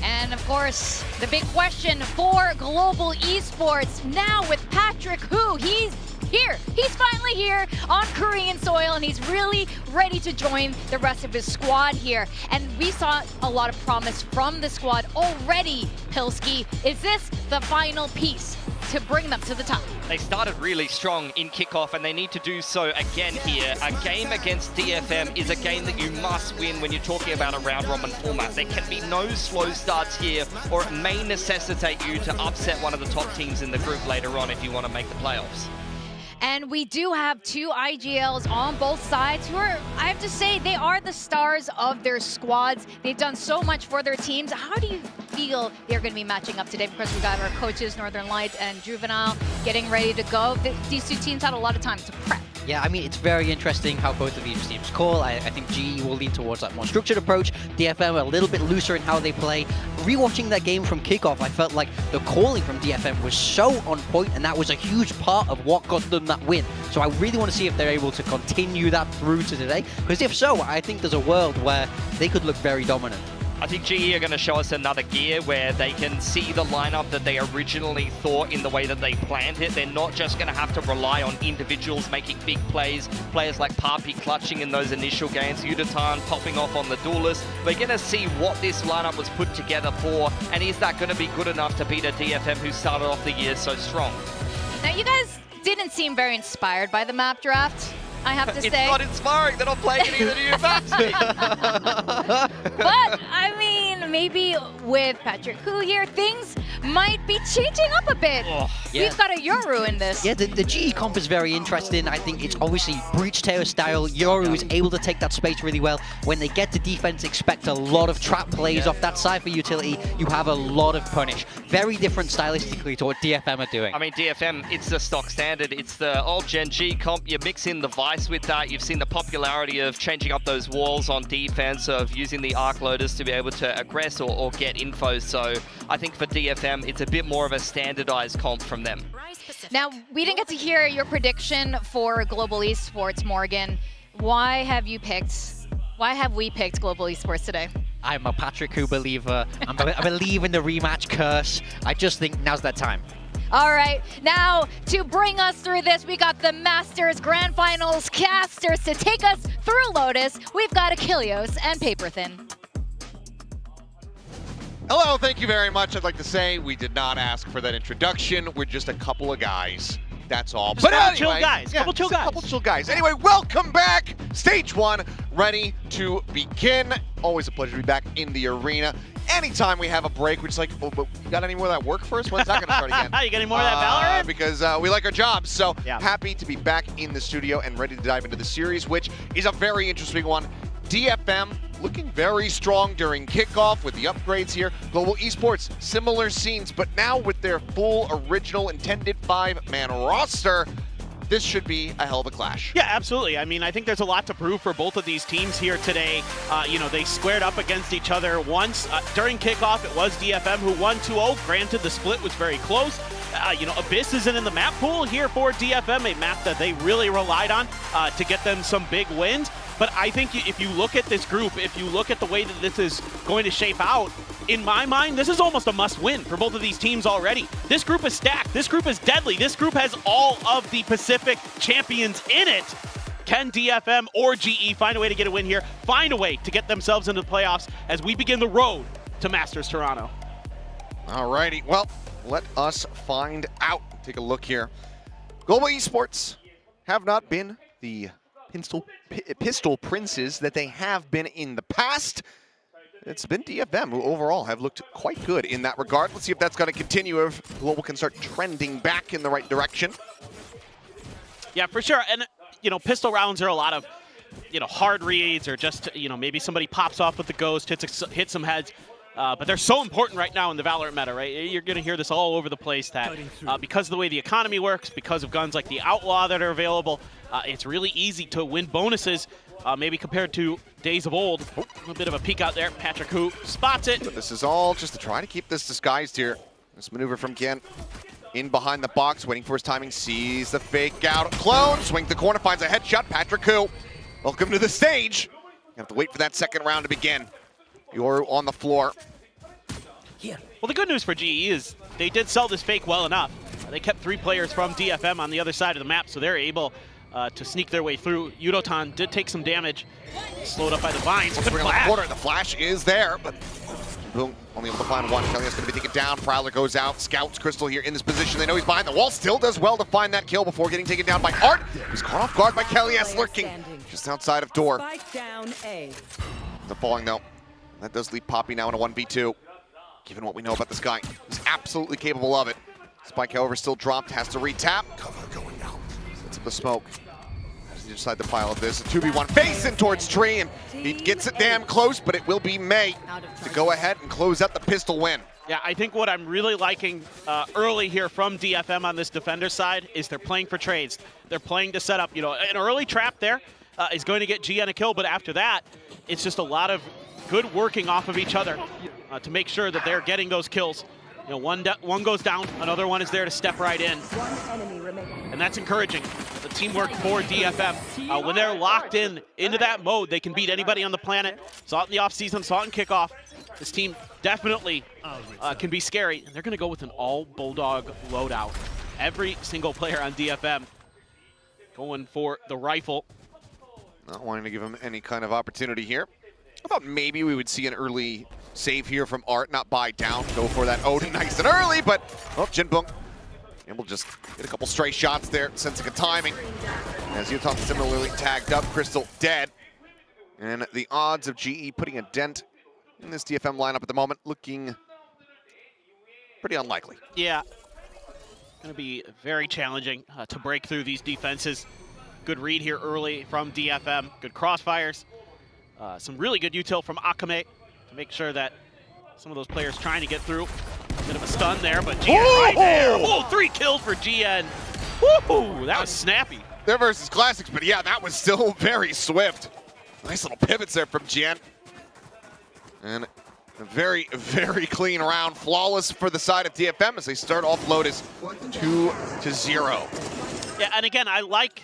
And of course, the big question for Global Esports now with Patrick, who he's here. He's finally here on Korean soil, and he's really ready to join the rest of his squad here. And we saw a lot of promise from the squad already, Pilski. Is this the final piece to bring them to the top? They started really strong in Kickoff, and they need to do so again here. A game against DFM is a game that you must win when you're talking about a round robin format. There can be no slow starts here, or it may necessitate you to upset one of the top teams in the group later on if you want to make the playoffs. And we do have 2 IGLs on both sides who are, I have to say, they are the stars of their squads. They've done so much for their teams. How do you feel they're going to be matching up today? Because we got our coaches, Northern Lights and Juvenile, getting ready to go. These 2 teams had a lot of time to prep. Yeah, I mean, it's very interesting how both of these teams call. I think GE will lean towards that more structured approach. DFM a little bit looser in how they play. Rewatching that game from Kickoff, I felt like the calling from DFM was so on point, and that was a huge part of what got them that win. So I really want to see if they're able to continue that through to today, because if so, I think there's a world where they could look very dominant. I think GE are going to show us another gear where they can see the lineup that they originally thought in the way that they planned it. They're not just going to have to rely on individuals making big plays, players like Papi clutching in those initial games, Yudatan popping off on the duelist. We're going to see what this lineup was put together for, and is that going to be good enough to beat a DFM who started off the year so strong? Now, you guys didn't seem very inspired by the map draft, I have to say. It's not inspiring. They're not playing any of the new maps. But, I mean, maybe with Patrick Hu here, things might be changing up a bit. Yeah. We've got a Yoru in this. Yeah, the GE comp is very interesting. I think it's obviously Breach Tail style. Yoru is able to take that space really well. When they get to defense, expect a lot of trap plays off that Cypher utility. You have a lot of punish. Very different stylistically to what DFM are doing. I mean, DFM, it's the stock standard. It's the old Gen G comp. You mix in the Vice with that. You've seen the popularity of changing up those walls on defense, of using the arc loaders to be able to aggress or get info. So I think for DFM, it's a bit more of a standardized comp from them. Now, we didn't get to hear your prediction for Global Esports, Morgan. Why have we picked Global Esports today? I'm a Patrick Hu believer. I believe in the rematch curse. I just think now's that time. All right, now to bring us through this, we got the Masters Grand Finals casters to take us through Lotus. We've got Achilles and Paperthin. Hello, thank you very much. I'd like to say we did not ask for that introduction. We're just a couple of guys. That's all. Just couple chill guys. Couple chill guys. Anyway, welcome back. Stage 1, ready to begin. Always a pleasure to be back in the arena. Anytime we have a break, we're just like, oh, but you got any more of that work for us? When's that going to start again? You got any more of that VALORANT? Because we like our jobs. So happy to be back in the studio and ready to dive into the series, which is a very interesting one. DFM looking very strong during kickoff with the upgrades here. Global Esports, similar scenes, but now with their full original intended 5-man roster, this should be a hell of a clash. Yeah, absolutely. I mean, I think there's a lot to prove for both of these teams here today. You know, they squared up against each other once. During kickoff, it was DFM who won 2-0. Granted, the split was very close. You know, Abyss isn't in the map pool here for DFM, a map that they really relied on to get them some big wins. But I think if you look at this group, if you look at the way that this is going to shape out, in my mind, this is almost a must-win for both of these teams already. This group is stacked. This group is deadly. This group has all of the Pacific champions in it. Can DFM or GE find a way to get a win here, find a way to get themselves into the playoffs as we begin the road to Masters Toronto? Alrighty, well, let us find out. Take a look here. Global Esports have not been the pistol princes that they have been in the past. It's been DFM who overall have looked quite good in that regard. Let's see if that's going to continue, if Global can start trending back in the right direction. Yeah, for sure. And, you know, pistol rounds are a lot of, you know, hard reads or just, you know, maybe somebody pops off with the ghost, hits some heads. But they're so important right now in the VALORANT meta, right? You're going to hear this all over the place that because of the way the economy works, because of guns like the Outlaw that are available, it's really easy to win bonuses, maybe compared to days of old. Oh, a little bit of a peek out there. Patrick Hu spots it. But this is all just to try to keep this disguised here. This maneuver from Ken. In behind the box, waiting for his timing, sees the fake out. Clone, swings the corner, finds a headshot. Patrick Hu, welcome to the stage. You have to wait for that second round to begin. You're on the floor. Well, the good news for GE is they did sell this fake well enough. They kept 3 players from DFM on the other side of the map, so they're able to sneak their way through. Yudotan did take some damage, slowed up by the vines. Good flash. Corner. The flash is there, but boom, only able to find one. Kelly's going to be taken down. Prowler goes out. Scouts Crystal here in this position. They know he's behind the wall. Still does well to find that kill before getting taken down by Art. He's caught off guard by Kelly S lurking just outside of door. Down A. The falling though. That does leave Poppy now in a 1v2. Given what we know about this guy, he's absolutely capable of it. Spike, however, still dropped, has to re-tap. Cover going out. Sets up the smoke. As he decide the pile of this. A 2v1 facing towards Tree, and he gets it damn close, but it will be May to go ahead and close out the pistol win. Yeah, I think what I'm really liking early here from DFM on this defender side is they're playing for trades. They're playing to set up, you know, an early trap there is going to get G on a kill, but after that, it's just a lot of good working off of each other to make sure that they're getting those kills. You know, one goes down, another one is there to step right in. And that's encouraging. The teamwork for DFM. When they're locked into that mode, they can beat anybody on the planet. Saw it in the offseason, saw it in kickoff. This team definitely can be scary. And they're going to go with an all Bulldog loadout. Every single player on DFM going for the rifle. Not wanting to give him any kind of opportunity here. I thought maybe we would see an early save here from Art, not buy down, go for that Odin nice and early, but oh, Jinbung. And we'll just get a couple stray shots there, sensing a timing. As Yutan similarly tagged up, Crystal dead. And the odds of GE putting a dent in this DFM lineup at the moment looking pretty unlikely. Yeah. Going to be very challenging to break through these defenses. Good read here early from DFM. Good crossfires. Some really good util from Akame to make sure that some of those players trying to get through. Bit of a stun there, but GN right there. Oh, 3 kills for GN. Woo, that was snappy. They're versus Classics, but yeah, that was still very swift. Nice little pivots there from GN. And a very, very clean round. Flawless for the side of DFM as they start off Lotus 2-0. Yeah, and again, I like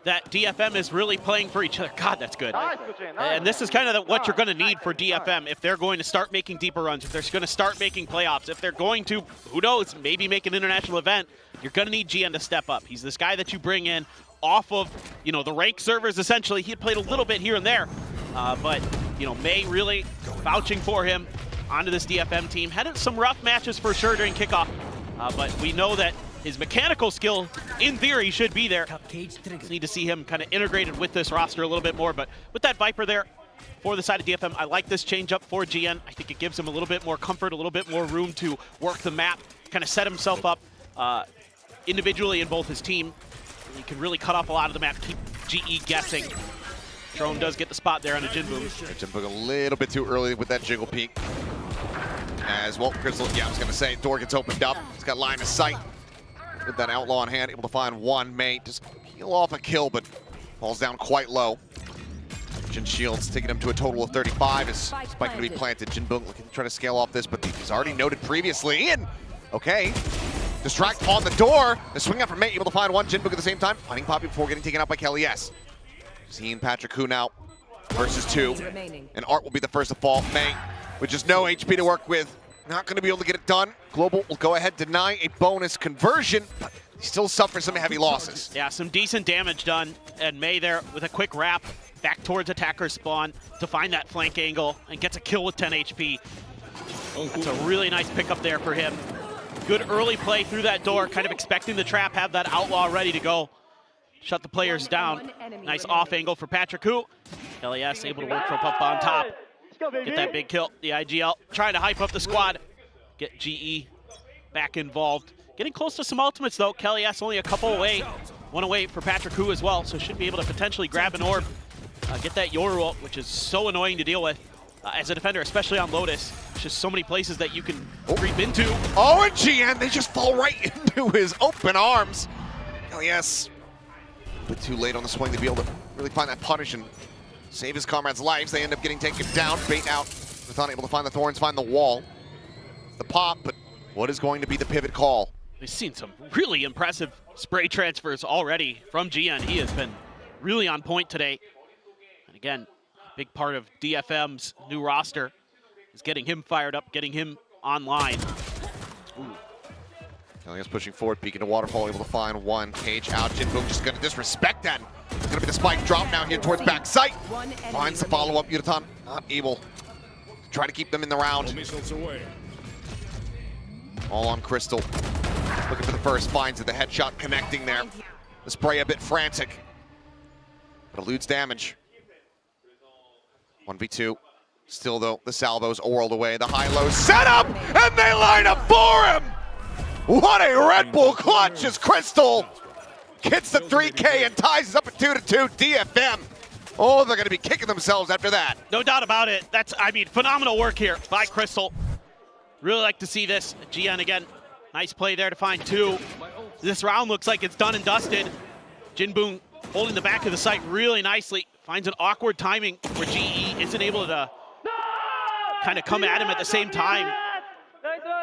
that DFM is really playing for each other. God, that's good. And this is kind of what you're going to need for DFM if they're going to start making deeper runs, if they're going to start making playoffs, if they're going to, who knows, maybe make an international event. You're going to need GN to step up. He's this guy that you bring in off of, you know, the ranked servers, essentially. He had played a little bit here and there, but, you know, May really vouching for him onto this DFM team. Had some rough matches for sure during kickoff, but we know that his mechanical skill, in theory, should be there. Just need to see him kind of integrated with this roster a little bit more, but with that Viper there for the side of DFM, I like this change up for GN. I think it gives him a little bit more comfort, a little bit more room to work the map, kind of set himself up individually in both his team. He can really cut off a lot of the map, keep GE guessing. Drone does get the spot there on a Jinboom. Jinboom a little bit too early with that jiggle peek. As well, Crystal, yeah, I was going to say, door gets opened up. He's got line of sight with that Outlaw in hand, able to find one. May just peel off a kill, but falls down quite low. Jin Shields taking him to a total of 35 as Spike going to be planted. Jinboom looking to try to scale off this, but he's already noted previously in. Okay. Distract on the door. The swing out from May, able to find one. Jinboom at the same time, finding Poppy before getting taken out by Kelly S. Seeing Patrick Hu now versus 2. And Art will be the first to fall. May, with just no HP to work with, not going to be able to get it done. Global will go ahead, deny a bonus conversion, but he still suffers some heavy losses. Yeah, some decent damage done. And May there with a quick wrap back towards attacker spawn to find that flank angle and gets a kill with 10 HP. That's a really nice pickup there for him. Good early play through that door, kind of expecting the trap, have that Outlaw ready to go. Shut the players down. Nice off angle for Patrick Hu. LES able to work from up on top. Get that big kill. The IGL trying to hype up the squad. Get GE back involved. Getting close to some ultimates though. Kelly S only a couple away. One away for Patrick Hu as well, so should be able to potentially grab an orb. Get that Yoru ult, which is so annoying to deal with as a defender, especially on Lotus. There's just so many places that you can creep into. Oh, and GN, they just fall right into his open arms. LES, a bit too late on the swing to be able to really find that punish and save his comrades' lives. They end up getting taken down, bait out. They're able to find the thorns, find the wall. The pop, but what is going to be the pivot call? We've seen some really impressive spray transfers already from GN. He has been really on point today. And again, a big part of DFM's new roster is getting him fired up, getting him online. Kelly's pushing forward, peeking to Waterfall, able to find one. Cage out, Jinboom just going to disrespect that. It's going to be the spike drop now here towards backside. Finds the follow-up, Yutan not able to try to keep them in the round. All on Crystal. Looking for the first, finds it, the headshot connecting there. The spray a bit frantic, but eludes damage. 1v2. Still though, the salvo's a world away. The high-low setup, and they line up for him! What a Red Bull clutch as Crystal gets the 3K and ties us up at 2-2 DFM. Oh, they're gonna be kicking themselves after that. No doubt about it. That's, I mean, phenomenal work here by Crystal. Really like to see this. GN again, nice play there to find 2. This round looks like it's done and dusted. Jinboom holding the back of the site really nicely. Finds an awkward timing where GE isn't able to kind of come at him at the same time.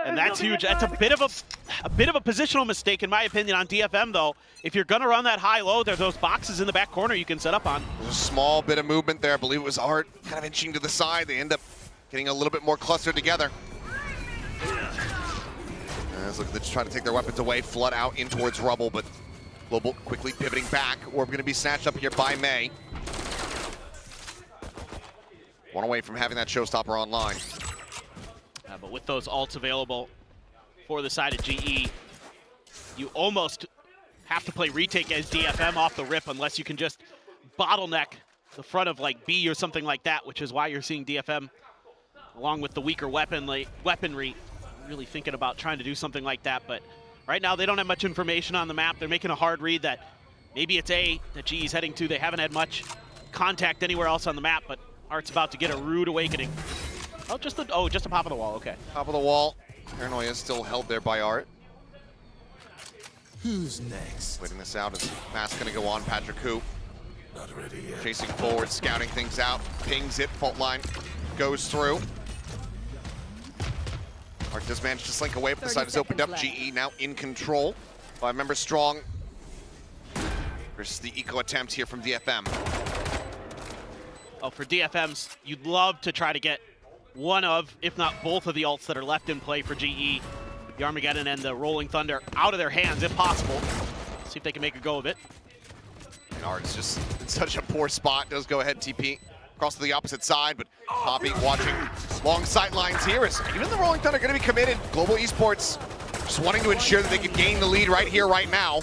And that's huge. That's a bit of a positional mistake in my opinion on DFM though. If you're gonna run that high-low, there's those boxes in the back corner you can set up on. There's a small bit of movement there. I believe it was Art kind of inching to the side. They end up getting a little bit more clustered together. As look, they're just trying to take their weapons away, flood out in towards rubble, but Global quickly pivoting back. Orb going to be snatched up here by May. One away from having that showstopper online. But with those ults available for the side of GE, you almost have to play retake as DFM off the rip unless you can just bottleneck the front of like B or something like that, which is why you're seeing DFM along with the weaker weaponry really thinking about trying to do something like that, but right now they don't have much information on the map. They're making a hard read that maybe it's A that GE's heading to. They haven't had much contact anywhere else on the map, but Art's about to get a rude awakening. Oh, just a pop of the wall, okay. Top of the wall. Paranoia is still held there by Art. Who's next? Waiting this out is Mask gonna go on. Patrick Hu. Not ready yet. Chasing forward, scouting things out. Pings it, fault line goes through. Art does manage to slink away, but the side is opened up. GE now in control. 5 members strong. Versus the eco attempt here from DFM. Oh, for DFMs, you'd love to try to get one of, if not both of the ults that are left in play for GE. The Armageddon and the Rolling Thunder out of their hands, if possible. See if they can make a go of it. And Art's just in such a poor spot. Does go ahead TP across to the opposite side, but Poppy watching long sight lines here. Is even the Rolling Thunder going to be committed? Global Esports just wanting to ensure that they can gain the lead right here, right now.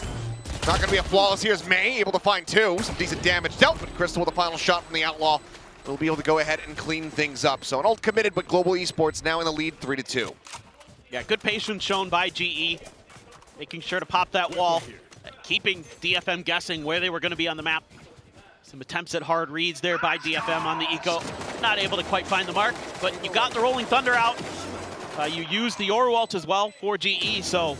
Not going to be a flawless here as May able to find 2. Some decent damage dealt, but Crystal with a final shot from the Outlaw will be able to go ahead and clean things up. So an ult committed, but Global Esports now in the lead 3-2. Yeah, good patience shown by GE, making sure to pop that wall, keeping DFM guessing where they were going to be on the map. Some attempts at hard reads there by DFM on the eco. Not able to quite find the mark, but you got the Rolling Thunder out. You used the Yoru ult as well for GE, so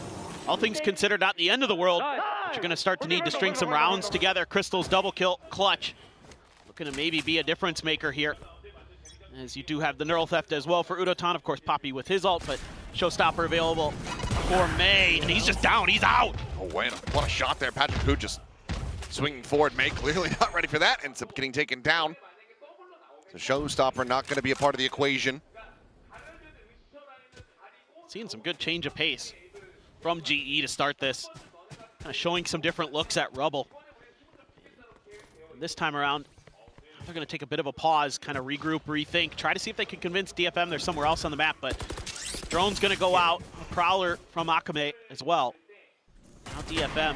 all things considered, not the end of the world. But you're going to start to need to string some rounds together. Crystal's double kill clutch. Looking to maybe be a difference maker here, as you do have the neural theft as well for Udotan. Of course, Poppy with his ult, but Showstopper available for May, and he's just down, he's out. Oh, wait, what a shot there. Patrick Hu just swinging forward. May clearly not ready for that. Ends up getting taken down. So Showstopper not going to be a part of the equation. Seeing some good change of pace from GE to start this. Kind of showing some different looks at Rubble. And this time around, they're going to take a bit of a pause, kind of regroup, rethink, try to see if they can convince DFM they're somewhere else on the map, but drone's going to go out. A Prowler from Akame as well. Now DFM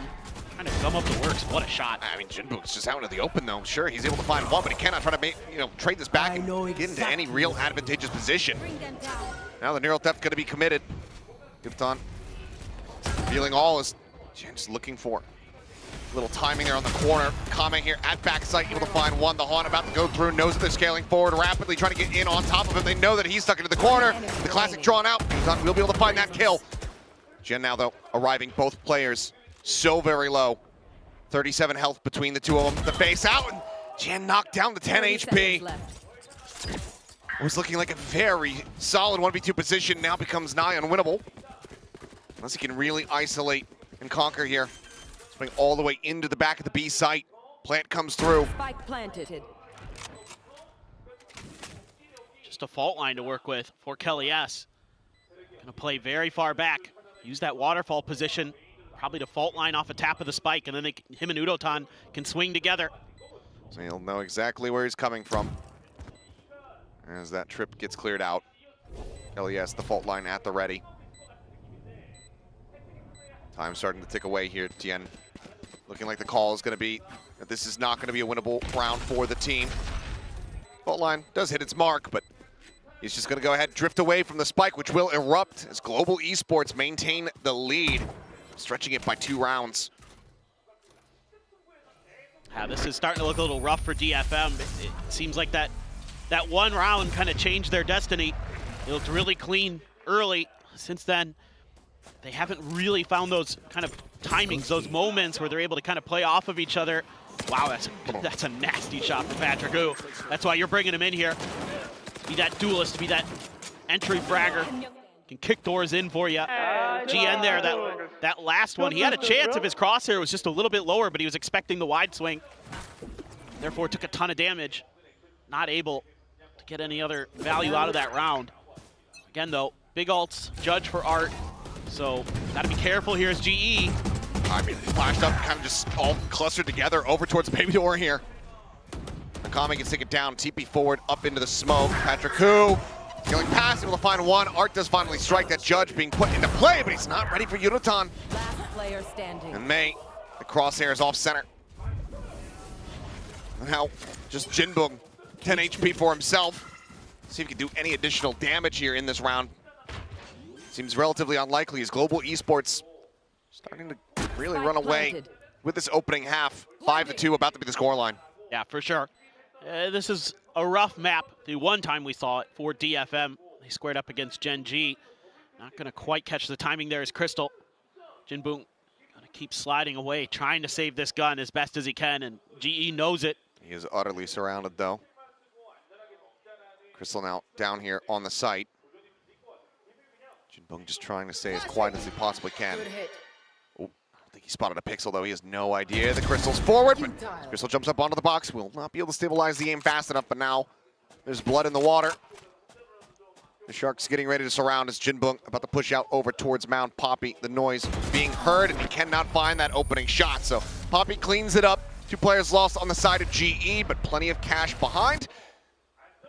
trying to gum up the works. What a shot. I mean, Jinbook's just out into the open, though. Sure, he's able to find one, but he cannot try to make, trade this back and get into any real advantageous position. Now the neural theft going to be committed. Udotan revealing all as just looking for a little timing there on the corner. Kame here at backside, able to find one. The Haunt about to go through, knows that they're scaling forward rapidly, trying to get in on top of him. They know that he's stuck into the corner. The classic drawn out. Udotan will be able to find that kill. Gen now, though, arriving both players so very low. 37 health between the two of them. The face out, and Gen knocked down the 10 HP. It was looking like a very solid 1v2 position, now becomes nigh unwinnable. Unless he can really isolate and conquer here. Swing all the way into the back of the B site. Plant comes through. Spike planted. Just a fault line to work with for Kelly S. Gonna play very far back. Use that waterfall position, probably to fault line off a tap of the spike, and then him and Udotan can swing together. So he'll know exactly where he's coming from as that trip gets cleared out. Kelly S, the fault line at the ready. Time starting to tick away here. Tien looking like the call is going to be that this is not going to be a winnable round for the team. Fault line does hit its mark, but he's just going to go ahead and drift away from the spike, which will erupt as Global Esports maintain the lead, stretching it by 2 rounds. Yeah, this is starting to look a little rough for DFM. It seems like that one round kind of changed their destiny. It looked really clean early. Since then, they haven't really found those kind of timings, those moments where they're able to kind of play off of each other. Wow, that's a nasty shot from Patrick Hu. That's why you're bringing him in here. To be that duelist, to be that entry fragger. Can kick doors in for you. GN there, that last one, he had a chance if his crosshair was just a little bit lower, but he was expecting the wide swing. Therefore, took a ton of damage. Not able to get any other value out of that round. Again, though, big ults, judge for Art. So, gotta be careful here as GE. I mean, flashed up, kind of just all clustered together over towards Baby Door here. Nakami gets taken down, TP forward, up into the smoke. Patrick Hu, going past, able to find one. Art does finally strike. That judge being put into play, but he's not ready for Udotan. Last player standing. And May, the crosshair is off center. And now, just Jinbook, 10 HP for himself. See if he can do any additional damage here in this round. seems relatively unlikely as Global Esports starting to really run away with this opening half. 5-2 about to be the scoreline. Yeah, for sure. This is a rough map. The one time we saw it for DFM, they squared up against Gen G. Not going to quite catch the timing there as Crystal. Jinbong going to keep sliding away, trying to save this gun as best as he can, and GE knows it. He is utterly surrounded, though. Crystal now down here on the site. Jinbong just trying to stay as quiet as he possibly can. Oh, I think he spotted a pixel, though. He has no idea. The Crystal's forward, but Crystal jumps up onto the box. Will not be able to stabilize the aim fast enough, but now there's blood in the water. The Sharks getting ready to surround as Jinbong about to push out over towards Mount Poppy. The noise being heard, and he cannot find that opening shot. So Poppy cleans it up. 2 players lost on the side of GE, but plenty of cash behind.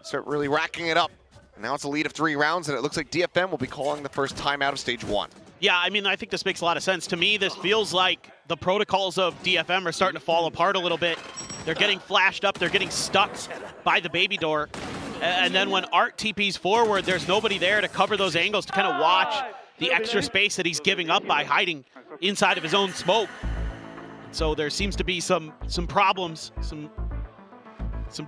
Start really racking it up. And now it's a lead of 3 rounds, and it looks like DFM will be calling the first timeout of stage 1. Yeah, I mean, I think this makes a lot of sense. To me, this feels like the protocols of DFM are starting to fall apart a little bit. They're getting flashed up. They're getting stuck by the baby door. And then when Art TPs forward, there's nobody there to cover those angles, to kind of watch the extra space that he's giving up by hiding inside of his own smoke. So there seems to be some problems, some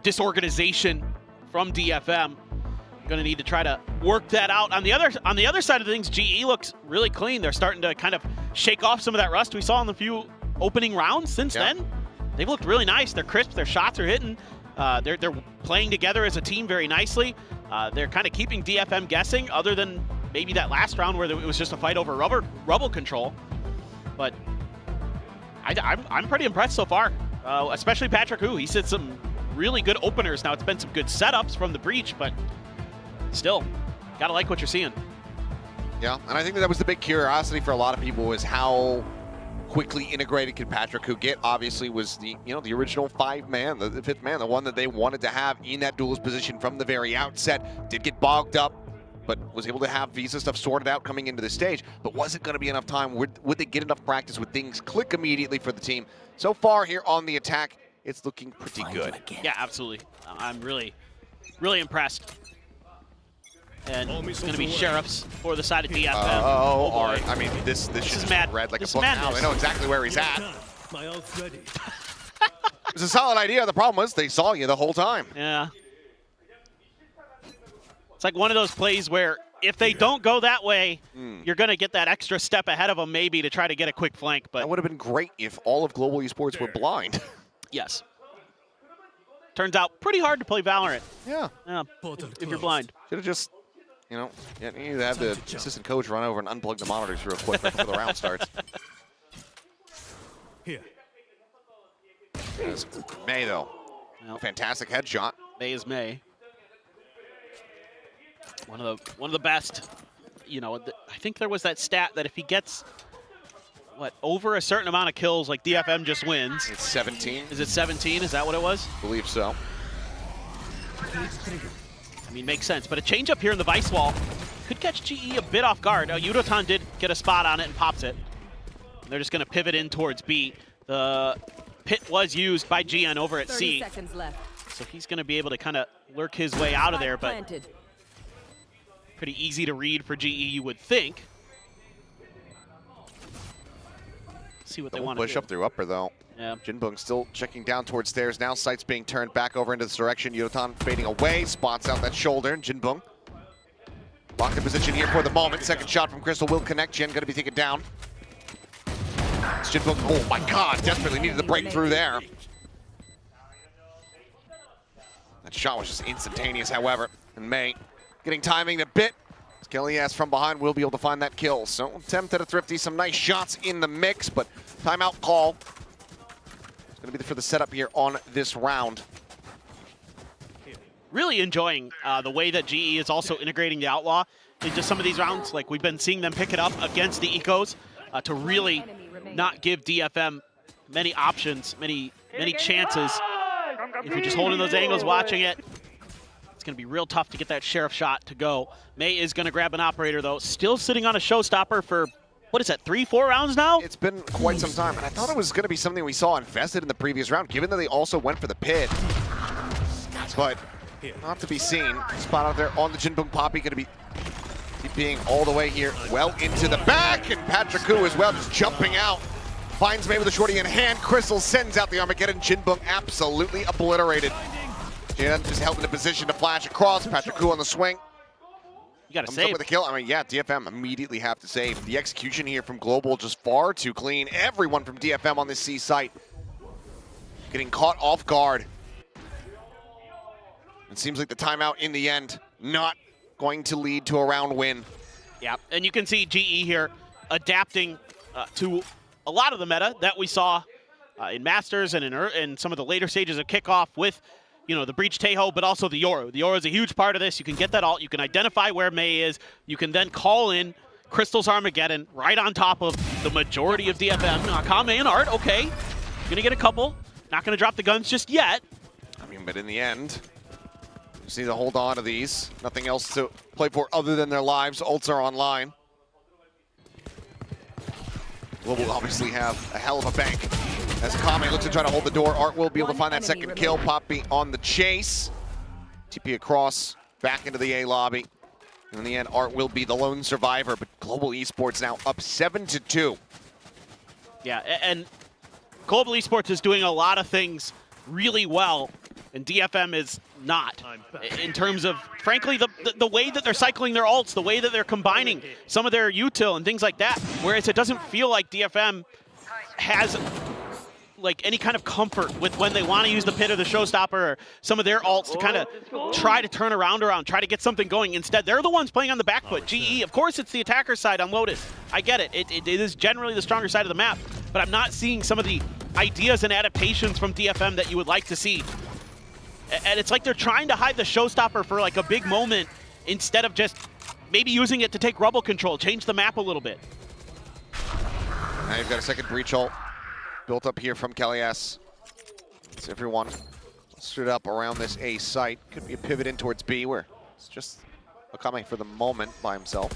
disorganization from DFM. Going to need to try to work that out. On the other side of things, GE looks really clean. They're starting to kind of shake off some of that rust we saw in the few opening rounds since then. They've looked really nice. They're crisp. Their shots are hitting. They're playing together as a team very nicely. They're kind of keeping DFM guessing, other than maybe that last round where it was just a fight over rubble control. But I'm pretty impressed so far, especially Patrick Hu. He's hit some really good openers. Now, it's been some good setups from the breach, but still, gotta like what you're seeing. Yeah, and I think that was the big curiosity for a lot of people, was how quickly integrated could Patrick Hu get. Obviously was the original 5-man, the 5th man, the one that they wanted to have in that duelist position from the very outset. Did get bogged up, but was able to have visa stuff sorted out coming into the stage. But was it going to be enough time? Would they get enough practice? Would things click immediately for the team? So far here on the attack, it's looking pretty good. Yeah, absolutely. I'm really, really impressed. And it's going to be Sheriffs for the side of DFM. Oh boy. I mean, this should just mad. read like This a is book now. madness. They know exactly where he's at. It's a solid idea. The problem was they saw you the whole time. Yeah. It's like one of those plays where if they don't go that way, you're going to get that extra step ahead of them maybe to try to get a quick flank. But that would have been great if all of Global Esports were blind. Yes. Turns out pretty hard to play Valorant. Yeah. If you're blind. Should have just, you need to have the assistant coach run over and unplug the monitors real quick before the round starts. Here. May, though. Fantastic headshot. May is May. One of the best. I think there was that stat that if he gets over a certain amount of kills, like DFM just wins. It's 17. Is it 17? Is that what it was? I believe so. I mean, makes sense. But a change up here in the Vice Wall could catch GE a bit off guard. Yudotan did get a spot on it and pops it. And they're just going to pivot in towards B. The pit was used by GN over at 30 C. seconds left. So he's going to be able to kind of lurk his way out of there, but pretty easy to read for GE, you would think. See what they want to push do. up through upper, though. Yeah. Jinbong still checking down towards stairs. Now sights being turned back over into this direction. Yudotan fading away, spots out that shoulder. Jinbong locked in position here for the moment. Second shot from Crystal will connect. Jin going to be taken down. It's Jinbong, oh my God, desperately needed the breakthrough there. That shot was just instantaneous, however. And May getting timing a bit. Kellyas from behind will be able to find that kill. So attempt at a thrifty, some nice shots in the mix, but timeout call. It's going to be for the setup here on this round. Really enjoying the way that GE is also integrating the Outlaw into some of these rounds. Like we've been seeing them pick it up against the Ecos to really not give DFM many options, many chances. If you're just holding those angles, watching it, it's going to be real tough to get that Sheriff shot to go. May is going to grab an operator, though. Still sitting on a showstopper for, what is that, 3-4 rounds now? It's been quite some time, and I thought it was going to be something we saw invested in the previous round, given that they also went for the pit. But not to be seen. Spot out there on the Jinbong Poppy, going to be TPing all the way here, well into the back, and Patrick Hu as well, just jumping out. Finds May with a shorty in hand. Crystal sends out the Armageddon. Jinbung absolutely obliterated. Jin just held in a position to flash across. Patrick Hu on the swing. You gotta Comes save. up with a kill. I mean, yeah, DFM immediately have to save. The execution here from Global just far too clean. Everyone from DFM on this C site getting caught off guard. It seems like the timeout in the end not going to lead to a round win. Yeah, and you can see GE here adapting to a lot of the meta that we saw in Masters and in some of the later stages of Kickoff with, you know, the Breach Teho, but also the Yoru. The Yoru is a huge part of this. You can get that ult. You can identify where Mei is. You can then call in Crystal's Armageddon right on top of the majority of DFM. Akame and Art, okay. You're going to get a couple. Not going to drop the guns just yet. I mean, but in the end, just need to hold on to these. Nothing else to play for other than their lives. Ults are online. Global obviously have a hell of a bank. As Akame looks to try to hold the door, Art will be able to find that second kill. Poppy on the chase. TP across, back into the A lobby. And in the end, Art will be the lone survivor, but Global Esports now up 7-2. Yeah, and Global Esports is doing a lot of things really well, and DFM is not. In terms of, frankly, the way that they're cycling their ults, the way that they're combining some of their util and things like that, whereas it doesn't feel like DFM has like any kind of comfort with when they want to use the pit or the showstopper or some of their ults to kind of try to turn around, try to get something going. Instead, they're the ones playing on the back foot. GE, of course, it's the attacker side on Lotus. I get it. It is generally the stronger side of the map, but I'm not seeing some of the ideas and adaptations from DFM that you would like to see. And it's like they're trying to hide the showstopper for like a big moment instead of just maybe using it to take rubble control, change the map a little bit. Now you've got a second breach ult built up here from Kelly S. As everyone stood up around this A site. Could be a pivot in towards B where it's just Akame for the moment by himself.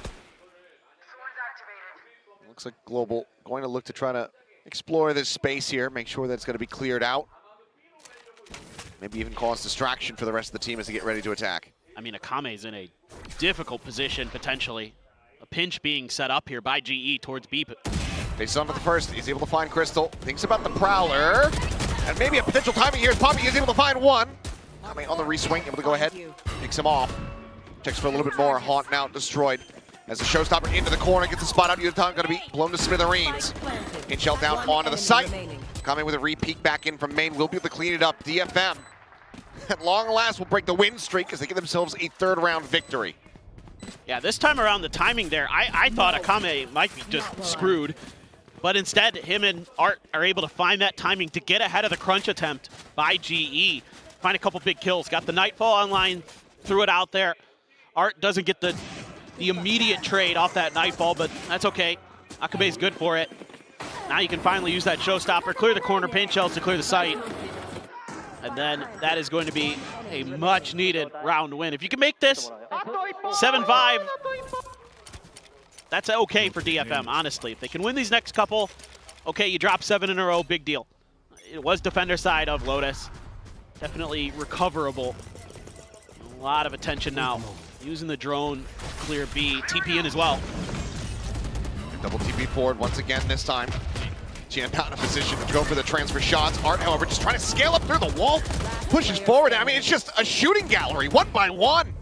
Looks like Global going to look to try to explore this space here, make sure that it's going to be cleared out. Maybe even cause distraction for the rest of the team as they get ready to attack. I mean, Akame's in a difficult position, potentially. A pinch being set up here by GE towards B. Faces onto the first, he's able to find Crystal. Thinks about the Prowler. And maybe a potential timing here as Poppy is able to find one. Akame on the reswing, able to go ahead, picks him off. Checks for a little bit more, Haunt now destroyed. As the showstopper into the corner, gets the spot out, Yutan gonna be blown to smithereens. In shell down onto the site. Coming with a re-peek back in from main, will be able to clean it up. DFM, at long last, will break the win streak as they get themselves a third round victory. Yeah, this time around, the timing there, I thought Akame might be just screwed. But instead, him and Art are able to find that timing to get ahead of the crunch attempt by GE. Find a couple big kills. Got the Nightfall online, threw it out there. Art doesn't get the immediate trade off that Nightfall, but that's okay. Akame's good for it. Now you can finally use that showstopper, clear the corner, paint shells to clear the site. And then that is going to be a much needed round win. If you can make this 7-5, that's okay for DFM, honestly. If they can win these next couple, okay, you drop 7 in a row, big deal. It was defender side of Lotus. Definitely recoverable. A lot of attention now. Using the drone, clear B, TP in as well. Double TP forward once again this time. Gian not in a position to go for the transfer shots. Art, however, just trying to scale up through the wall. Pushes forward. I mean, it's just a shooting gallery, one by one.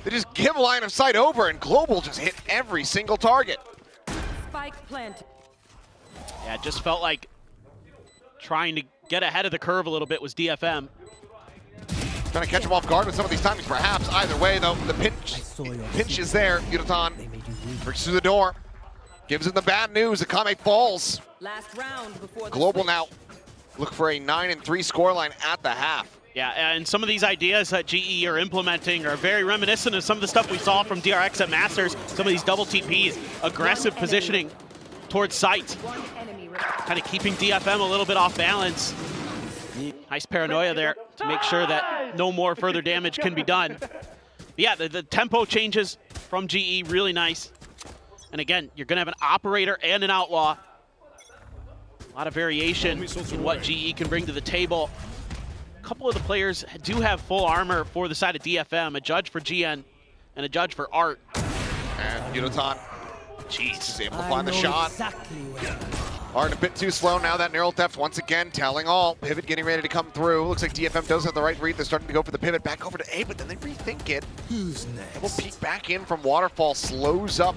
They just give line of sight over, and Global just hit every single target. Spike plant. Yeah, it just felt like trying to get ahead of the curve a little bit was DFM. Trying to catch him off guard with some of these timings, perhaps. Either way, though, the pinch is there. Yutan breaks through the door, gives him the bad news. Akame falls. Last round before Global now look for a 9-3 scoreline at the half. Yeah, and some of these ideas that GE are implementing are very reminiscent of some of the stuff we saw from DRX at Masters. Some of these double TPs, aggressive positioning towards sight. Kind of keeping DFM a little bit off balance. Nice paranoia there to make sure that no more further damage can be done. But yeah, the tempo changes from GE, really nice. And again, you're going to have an operator and an outlaw. A lot of variation in what GE can bring to the table. A couple of the players do have full armor for the side of DFM, a judge for GN and a judge for Art. And Yudotan, jeez, is able to find the shot. Art a bit too slow now. That neural theft once again telling all. Pivot getting ready to come through. Looks like DFM does have the right read. They're starting to go for the pivot back over to A, but then they rethink it. Who's next? Double peek back in from Waterfall slows up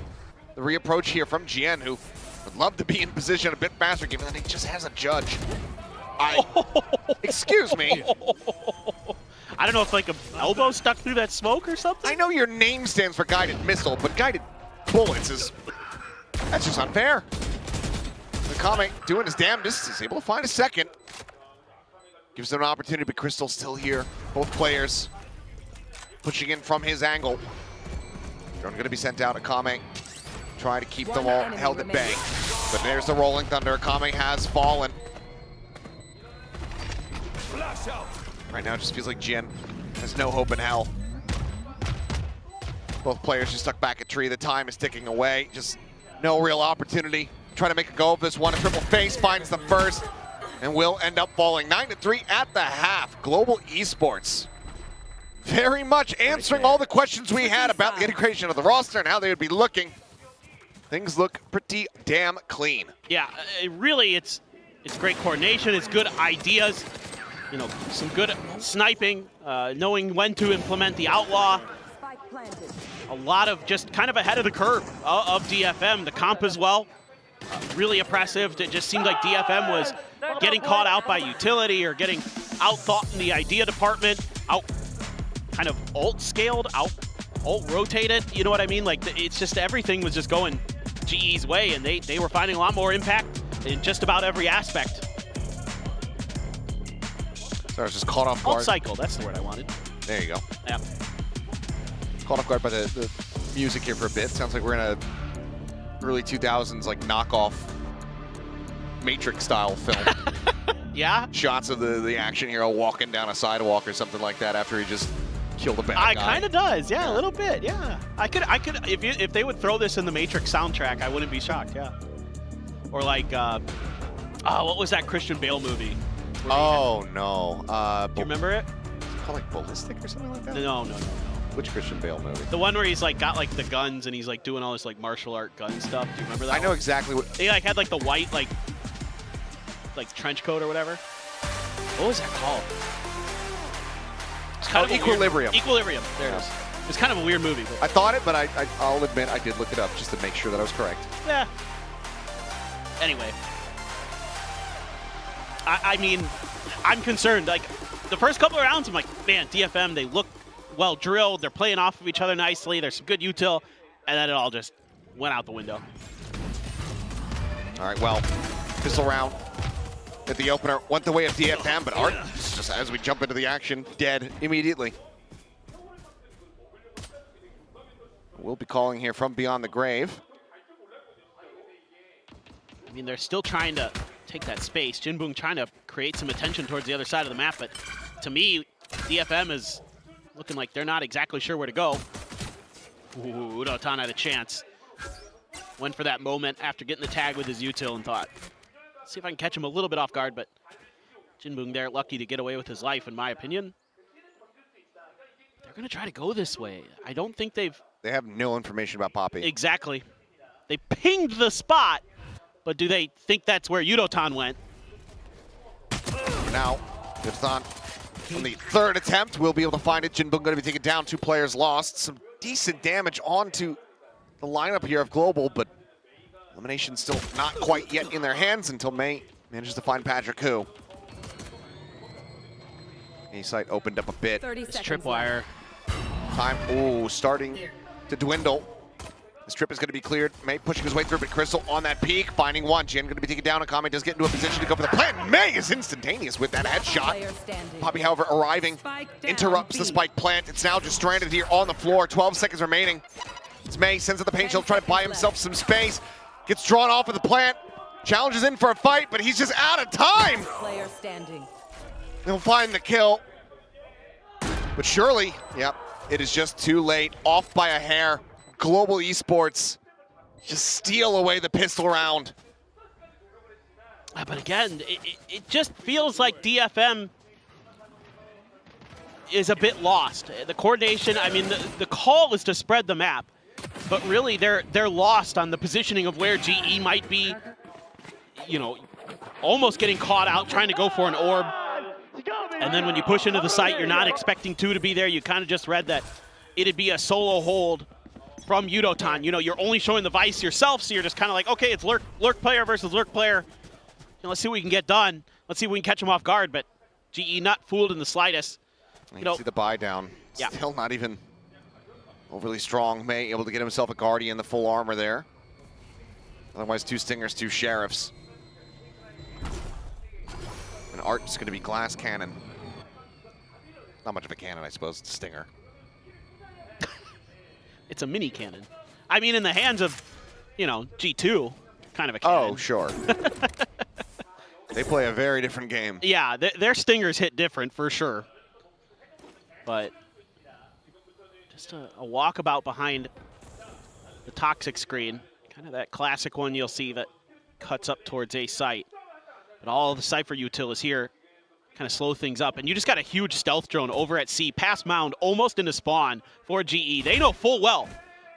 the reapproach here from Jien, who would love to be in position a bit faster, given that he just has a judge. Excuse me. I don't know if like an elbow stuck through that smoke or something. I know your name stands for guided missile, but guided bullets is, that's just unfair. Akame doing his damnedest, is able to find a second. Gives them an opportunity, but Crystal's still here. Both players pushing in from his angle. Drone gonna be sent out. Akame trying to keep them all held at bay. But there's the Rolling Thunder. Akame has fallen. Right now it just feels like Jien has no hope in hell. Both players just stuck back at tree. The time is ticking away. Just no real opportunity. Trying to make a go of this one. A triple face finds the first and will end up falling. 9-3 at the half. Global Esports very much answering all the questions we had about the integration of the roster and how they would be looking. Things look pretty damn clean. Yeah, it's great coordination. It's good ideas. You know, some good sniping, knowing when to implement the outlaw. A lot of just kind of ahead of the curve of DFM. The comp as well. Really impressive. It just seemed like DFM was getting caught out by utility or getting out-thought in the idea department, kind of alt-scaled, alt-rotated, you know what I mean? Like, it's just everything was just going GE's way, and they were finding a lot more impact in just about every aspect. So I was just caught off guard. Alt-cycle, that's the word I wanted. There you go. Yep. Caught off guard by the music here for a bit. Sounds like we're in a early 2000s like knockoff Matrix style film. Yeah. Shots of the action hero walking down a sidewalk or something like that after he just killed a bad guy. It kind of does, yeah, a little bit, yeah. I could, if they would throw this in the Matrix soundtrack, I wouldn't be shocked, yeah. Or like, what was that Christian Bale movie? Oh no. Do you remember it? Is it called like Ballistic or something like that? No. Which Christian Bale movie? The one where he's like got like the guns and he's like doing all this like martial art gun stuff. Do you remember that? I know exactly what. He like had like the white like trench coat or whatever. What was that called? It's kind of Equilibrium. Equilibrium. There it is. It's kind of a weird movie. But I thought it, but I'll admit I did look it up just to make sure that I was correct. yeah. Anyway, I mean, I'm concerned. Like the first couple of rounds, I'm like, man, DFM, they look well drilled. They're playing off of each other nicely. There's some good util, and then it all just went out the window. All right, well, pistol round at the opener went the way of DFM, but Art, just as we jump into the action, dead immediately. We'll be calling here from beyond the grave. I mean, they're still trying to take that space. Jinbung trying to create some attention towards the other side of the map, but to me, DFM is looking like they're not exactly sure where to go. Ooh, Udotan had a chance. Went for that moment after getting the tag with his util and thought, see if I can catch him a little bit off guard, but Jinbung there, lucky to get away with his life, in my opinion. They're going to try to go this way. I don't think They have no information about Poppy. Exactly. They pinged the spot, but do they think that's where Udotan went? For now, Udotan on the third attempt, we'll be able to find it. Jinbung going to be taken down, 2 players lost. Some decent damage onto the lineup here of Global, but elimination still not quite yet in their hands until May manages to find Patrick Hu. A site opened up a bit. This tripwire. Time, starting to dwindle. This trip is going to be cleared. May pushing his way through, but Crystal on that peak, finding one. Jin going to be taken down. Akame does get into a position to go for the plant. May is instantaneous with that headshot. Poppy, however, arriving, interrupts the spike plant. It's now just stranded here on the floor. 12 seconds remaining. It's May, sends out the paint shield, trying to buy himself some space. Gets drawn off of the plant. Challenges in for a fight, but he's just out of time. Player standing. He'll find the kill. But surely, yep, it is just too late. Off by a hair. Global Esports just steal away the pistol round. But again, it just feels like DFM is a bit lost. The coordination, I mean, the call is to spread the map. but really they're lost on the positioning of where GE might be, you know, almost getting caught out trying to go for an orb. And then when you push into the site, you're not expecting two to be there. You kind of just read that it'd be a solo hold from Yudotan. You know, you're only showing the Vice yourself, so you're just kind of like, okay, it's lurk player versus lurk player. You know, let's see what we can get done. Let's see if we can catch him off guard, but GE not fooled in the slightest. You know, see the buy down. Yeah. Still not even overly strong. May able to get himself a Guardian, the full armor there. Otherwise, 2 Stingers, 2 Sheriffs. And Art's going to be glass cannon. Not much of a cannon, I suppose. It's a Stinger. It's a mini cannon. I mean, in the hands of, you know, G2, kind of a cannon. Oh, sure. They play a very different game. Yeah, their Stingers hit different for sure. But just a walkabout behind the Toxic screen. Kind of that classic one you'll see that cuts up towards a site. But all of the Cypher util is here. Kind of slow things up. And you just got a huge stealth drone over at C, past mound, almost into spawn for GE. They know full well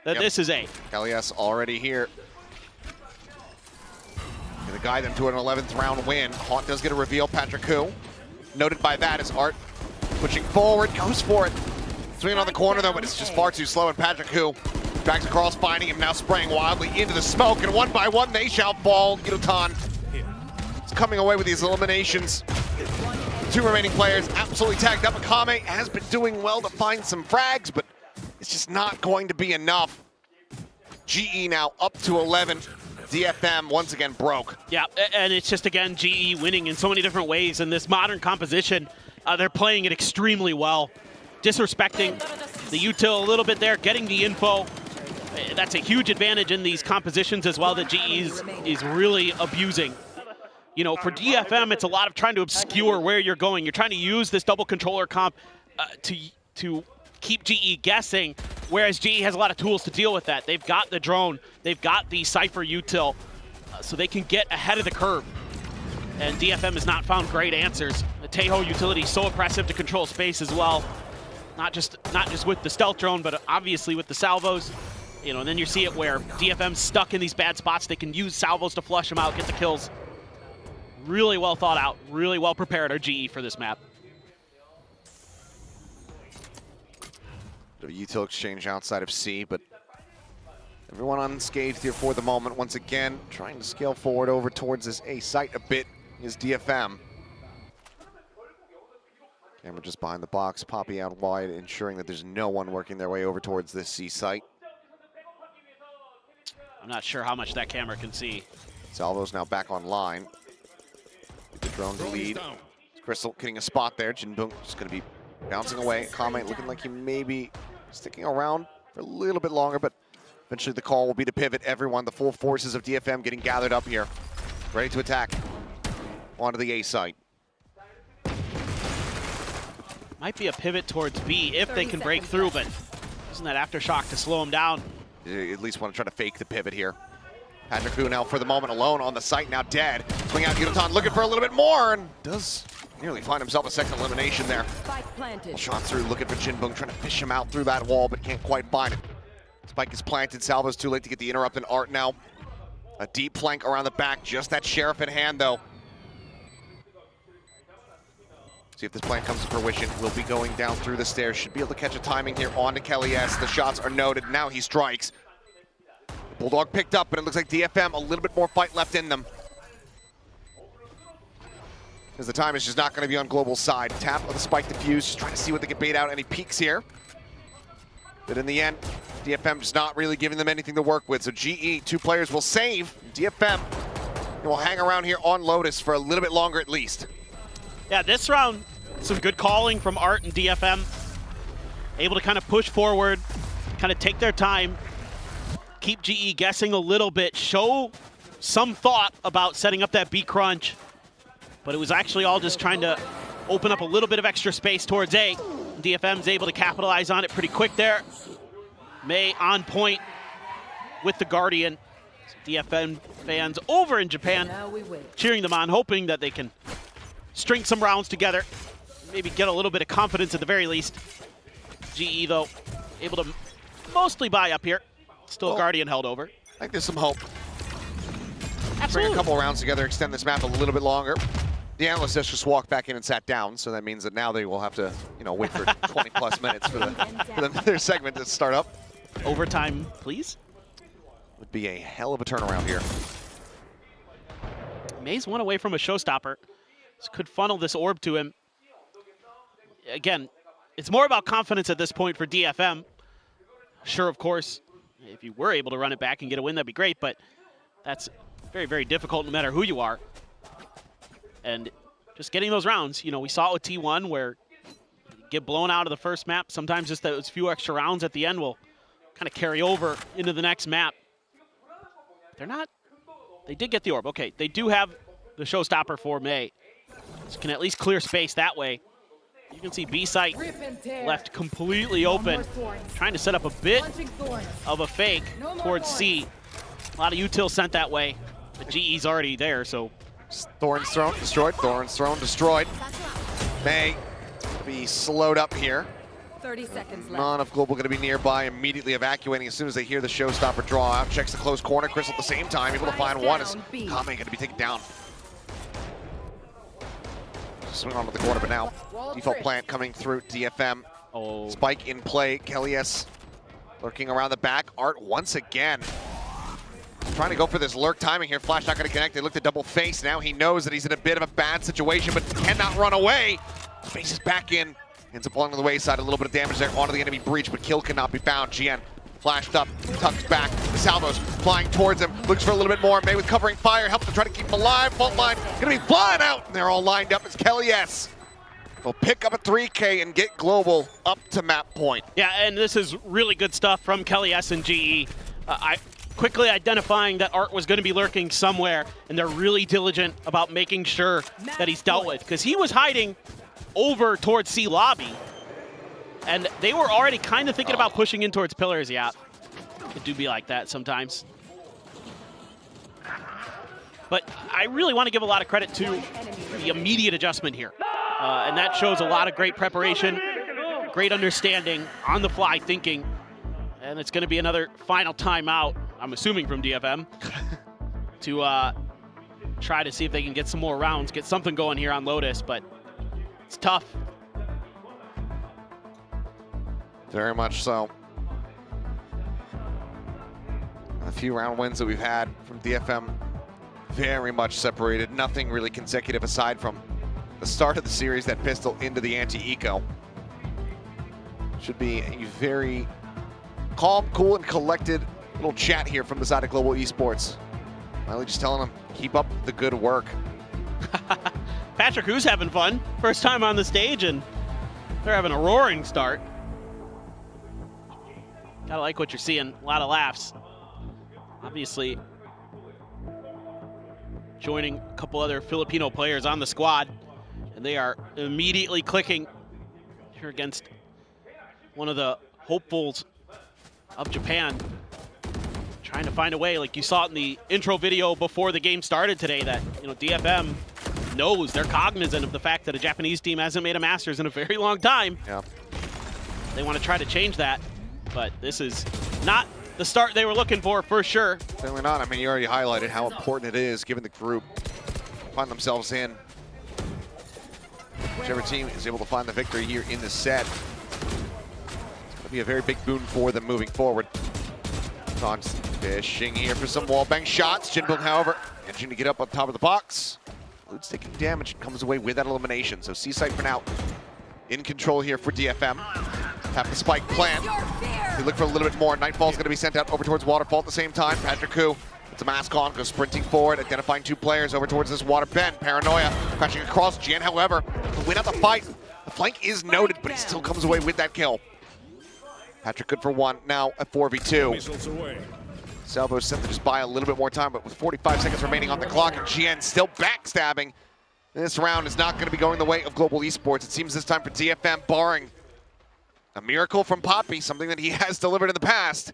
that this is A. Kalias already here. Gonna guide them to an 11th round win. Haunt does get a reveal. Patrick Hu, noted by that, is Art pushing forward, goes for it. Swinging on the corner though, but it's just far too slow. And Patrick Hu backs across, finding him now, spraying wildly into the smoke. And one by one, they shall fall. Yudotan is coming away with these eliminations. 2 remaining players absolutely tagged up. Akame has been doing well to find some frags, but it's just not going to be enough. GE now up to 11. DFM once again broke. Yeah, and it's just, again, GE winning in so many different ways. In this modern composition, they're playing it extremely well. Disrespecting the util a little bit there, getting the info. That's a huge advantage in these compositions as well that GE is really abusing. You know, for DFM, it's a lot of trying to obscure where you're going. You're trying to use this double controller comp to keep GE guessing, whereas GE has a lot of tools to deal with that. They've got the drone, they've got the Cypher util, so they can get ahead of the curve. And DFM has not found great answers. The Teho utility is so oppressive to control space as well. Not just with the stealth drone, but obviously with the salvos. You know, and then you see it where DFM's stuck in these bad spots. They can use salvos to flush them out, get the kills. Really well thought out, really well prepared are GE for this map. Bit of a util exchange outside of C, but everyone unscathed here for the moment. Once again, trying to scale forward over towards this A site a bit is DFM. Camera just behind the box, popping out wide, ensuring that there's no one working their way over towards this C site. I'm not sure how much that camera can see. Salvo's now back online. The drone to lead. Crystal getting a spot there. Jinbung just going to be bouncing away. Kame looking like he may be sticking around for a little bit longer, but eventually the call will be to pivot everyone. The full forces of DFM getting gathered up here, ready to attack onto the A site. Might be a pivot towards B if they can break through, but isn't that aftershock to slow them down? You at least want to try to fake the pivot here. Patrick Hu now for the moment alone on the site, now dead. Swing out Yudotan looking for a little bit more and does nearly find himself a second elimination there. Shot through looking for Jinbung, trying to fish him out through that wall, but can't quite find it. Spike is planted, Salvo's too late to get the interrupt, and Art now a deep flank around the back, just that Sheriff in hand though. See if this plan comes to fruition. We'll be going down through the stairs, should be able to catch a timing here on to Kelly S. The shots are noted, now he strikes. Bulldog picked up, but it looks like DFM a little bit more fight left in them. Because the time is just not going to be on Global's side. Tap of the spike defuse, just trying to see what they can bait out any peaks here. But in the end, DFM just not really giving them anything to work with. So GE, 2 players will save. DFM will hang around here on Lotus for a little bit longer at least. Yeah, this round, some good calling from Art and DFM. Able to kind of push forward, kind of take their time. Keep GE guessing a little bit, show some thought about setting up that B crunch, but it was actually all just trying to open up a little bit of extra space towards A. DFM's able to capitalize on it pretty quick there. May on point with the Guardian. DFM fans over in Japan cheering them on, hoping that they can string some rounds together, maybe get a little bit of confidence at the very least. GE, though, able to mostly buy up here. Still Guardian held over. I think there's some hope. Absolutely. Bring a couple rounds together, extend this map a little bit longer. The Analyst has just walked back in and sat down, so that means that now they will have to, wait for 20 plus minutes for their segment to start up. Overtime, please. Would be a hell of a turnaround here. Maze one away from a showstopper. This could funnel this orb to him. Again, it's more about confidence at this point for DFM. Sure, of course, if you were able to run it back and get a win, that'd be great, but that's very, very difficult no matter who you are. And just getting those rounds, we saw it with T1 where you get blown out of the first map. Sometimes just those few extra rounds at the end will kind of carry over into the next map. They did get the orb. Okay, they do have the showstopper for May. So can at least clear space that way. You can see B site left completely open, trying to set up a bit of a fake towards C. A lot of util sent that way, but GE's already there, so. Thorn's thrown, destroyed. Thorn's thrown, destroyed. May be slowed up here. 30 seconds left. None of Global going to be nearby, immediately evacuating as soon as they hear the showstopper draw out. Checks the close corner. Crystal at the same time, able to find one as Kame going to be taken down. Swing on with the corner, but now default plant coming through DFM. Spike in play. Kelly's lurking around the back. Art once again trying to go for this lurk timing here. Flash not going to connect. They look to double face. Now he knows that he's in a bit of a bad situation, but cannot run away. Faces back in. Ends up along the wayside. A little bit of damage there onto the enemy breach, but kill cannot be found. GN flashed up, tucks back. The salvos flying towards him. Looks for a little bit more. May with covering fire. Help to try to keep him alive. Fault line going to be flying out. And they're all lined up as Kelly S will pick up a 3K and get Global up to map point. Yeah, and this is really good stuff from Kelly S and GE. Quickly identifying that Art was going to be lurking somewhere, and they're really diligent about making sure that he's dealt with, because he was hiding over towards C lobby, and they were already kind of thinking about pushing in towards pillars. Yeah, it do be like that sometimes. But I really want to give a lot of credit to the immediate adjustment here, and that shows a lot of great preparation, great understanding, on the fly thinking, and it's going to be another final timeout, I'm assuming from DFM, to try to see if they can get some more rounds, get something going here on Lotus, but it's tough. Very much so. A few round wins that we've had from DFM, very much separated. Nothing really consecutive aside from the start of the series, that pistol into the anti-eco. Should be a very calm, cool, and collected little chat here from the side of Global Esports. Miley just telling them, keep up the good work. Patrick, who's having fun? First time on the stage, and they're having a roaring start. Gotta like what you're seeing. A lot of laughs. Obviously, joining a couple other Filipino players on the squad, and they are immediately clicking here against one of the hopefuls of Japan. Trying to find a way, like you saw it in the intro video before the game started today, that DFM knows, they're cognizant of the fact that a Japanese team hasn't made a Masters in a very long time. Yeah. They want to try to change that, but this is not the start they were looking for sure. Certainly not. I mean, you already highlighted how important it is, given the group find themselves in. Whichever team is able to find the victory here in this set, it's going to be a very big boon for them moving forward. Ton's fishing here for some wallbang shots. Jinbong, however, managing to get up on top of the box. Lude's taking damage and comes away with that elimination. So C-Site for now in control here for DFM. Have the spike plant. We look for a little bit more. Nightfall's going to be sent out over towards Waterfall at the same time. Patrick Koo puts a mask on, goes sprinting forward, identifying two players over towards this water. Ben, Paranoia, crashing across. Jen, however, to win out the fight. The flank is noted, but he still comes away with that kill. Patrick good for one, now a 4v2. Salvo sent to just buy a little bit more time, but with 45 seconds remaining on the clock, and GN still backstabbing. This round is not going to be going the way of Global Esports. It seems this time for DFM, barring a miracle from Poppy, something that he has delivered in the past.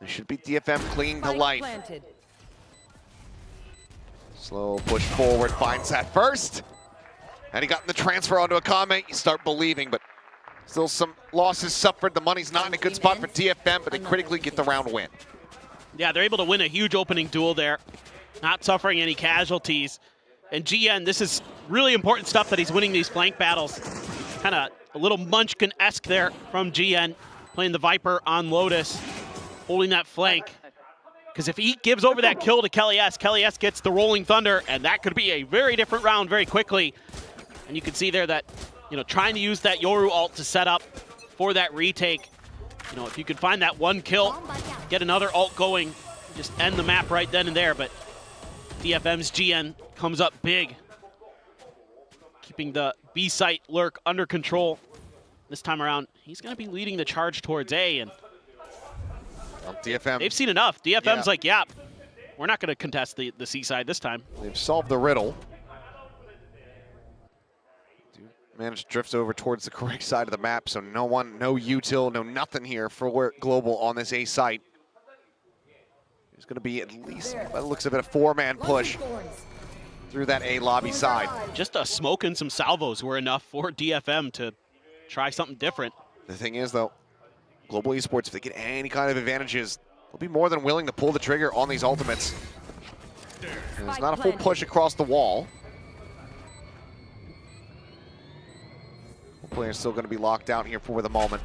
They should beat DFM clinging to life. Slow push forward, finds that first. And he got in the transfer onto Akame. You start believing, but Still some losses suffered. The money's not in a good spot for DFM, but they critically get the round win. Yeah, they're able to win a huge opening duel there, not suffering any casualties. And GN, this is really important stuff that he's winning these flank battles. Kind of a little Munchkin-esque there from GN, playing the Viper on Lotus, holding that flank. Because if he gives over that kill to Kelly S gets the Rolling Thunder, and that could be a very different round very quickly. And you can see there that, you know, trying to use that Yoru ult to set up for that retake. You know, if you could find that one kill, get another ult going, just end the map right then and there. But DFM's GN comes up big, keeping the B site lurk under control. This time around, he's going to be leading the charge towards A, and DFM, they've seen enough. DFM's like, yeah, we're not going to contest the C side this time. They've solved the riddle. Managed to drift over towards the correct side of the map, so no util, no nothing here for Global on this A site. There's going to be at least, by the looks of it, a four-man push through that A lobby side. Just a smoke and some salvos were enough for DFM to try something different. The thing is, though, Global Esports, if they get any kind of advantages, they'll be more than willing to pull the trigger on these ultimates. And there's not a full push across the wall. Players still going to be locked out here for the moment.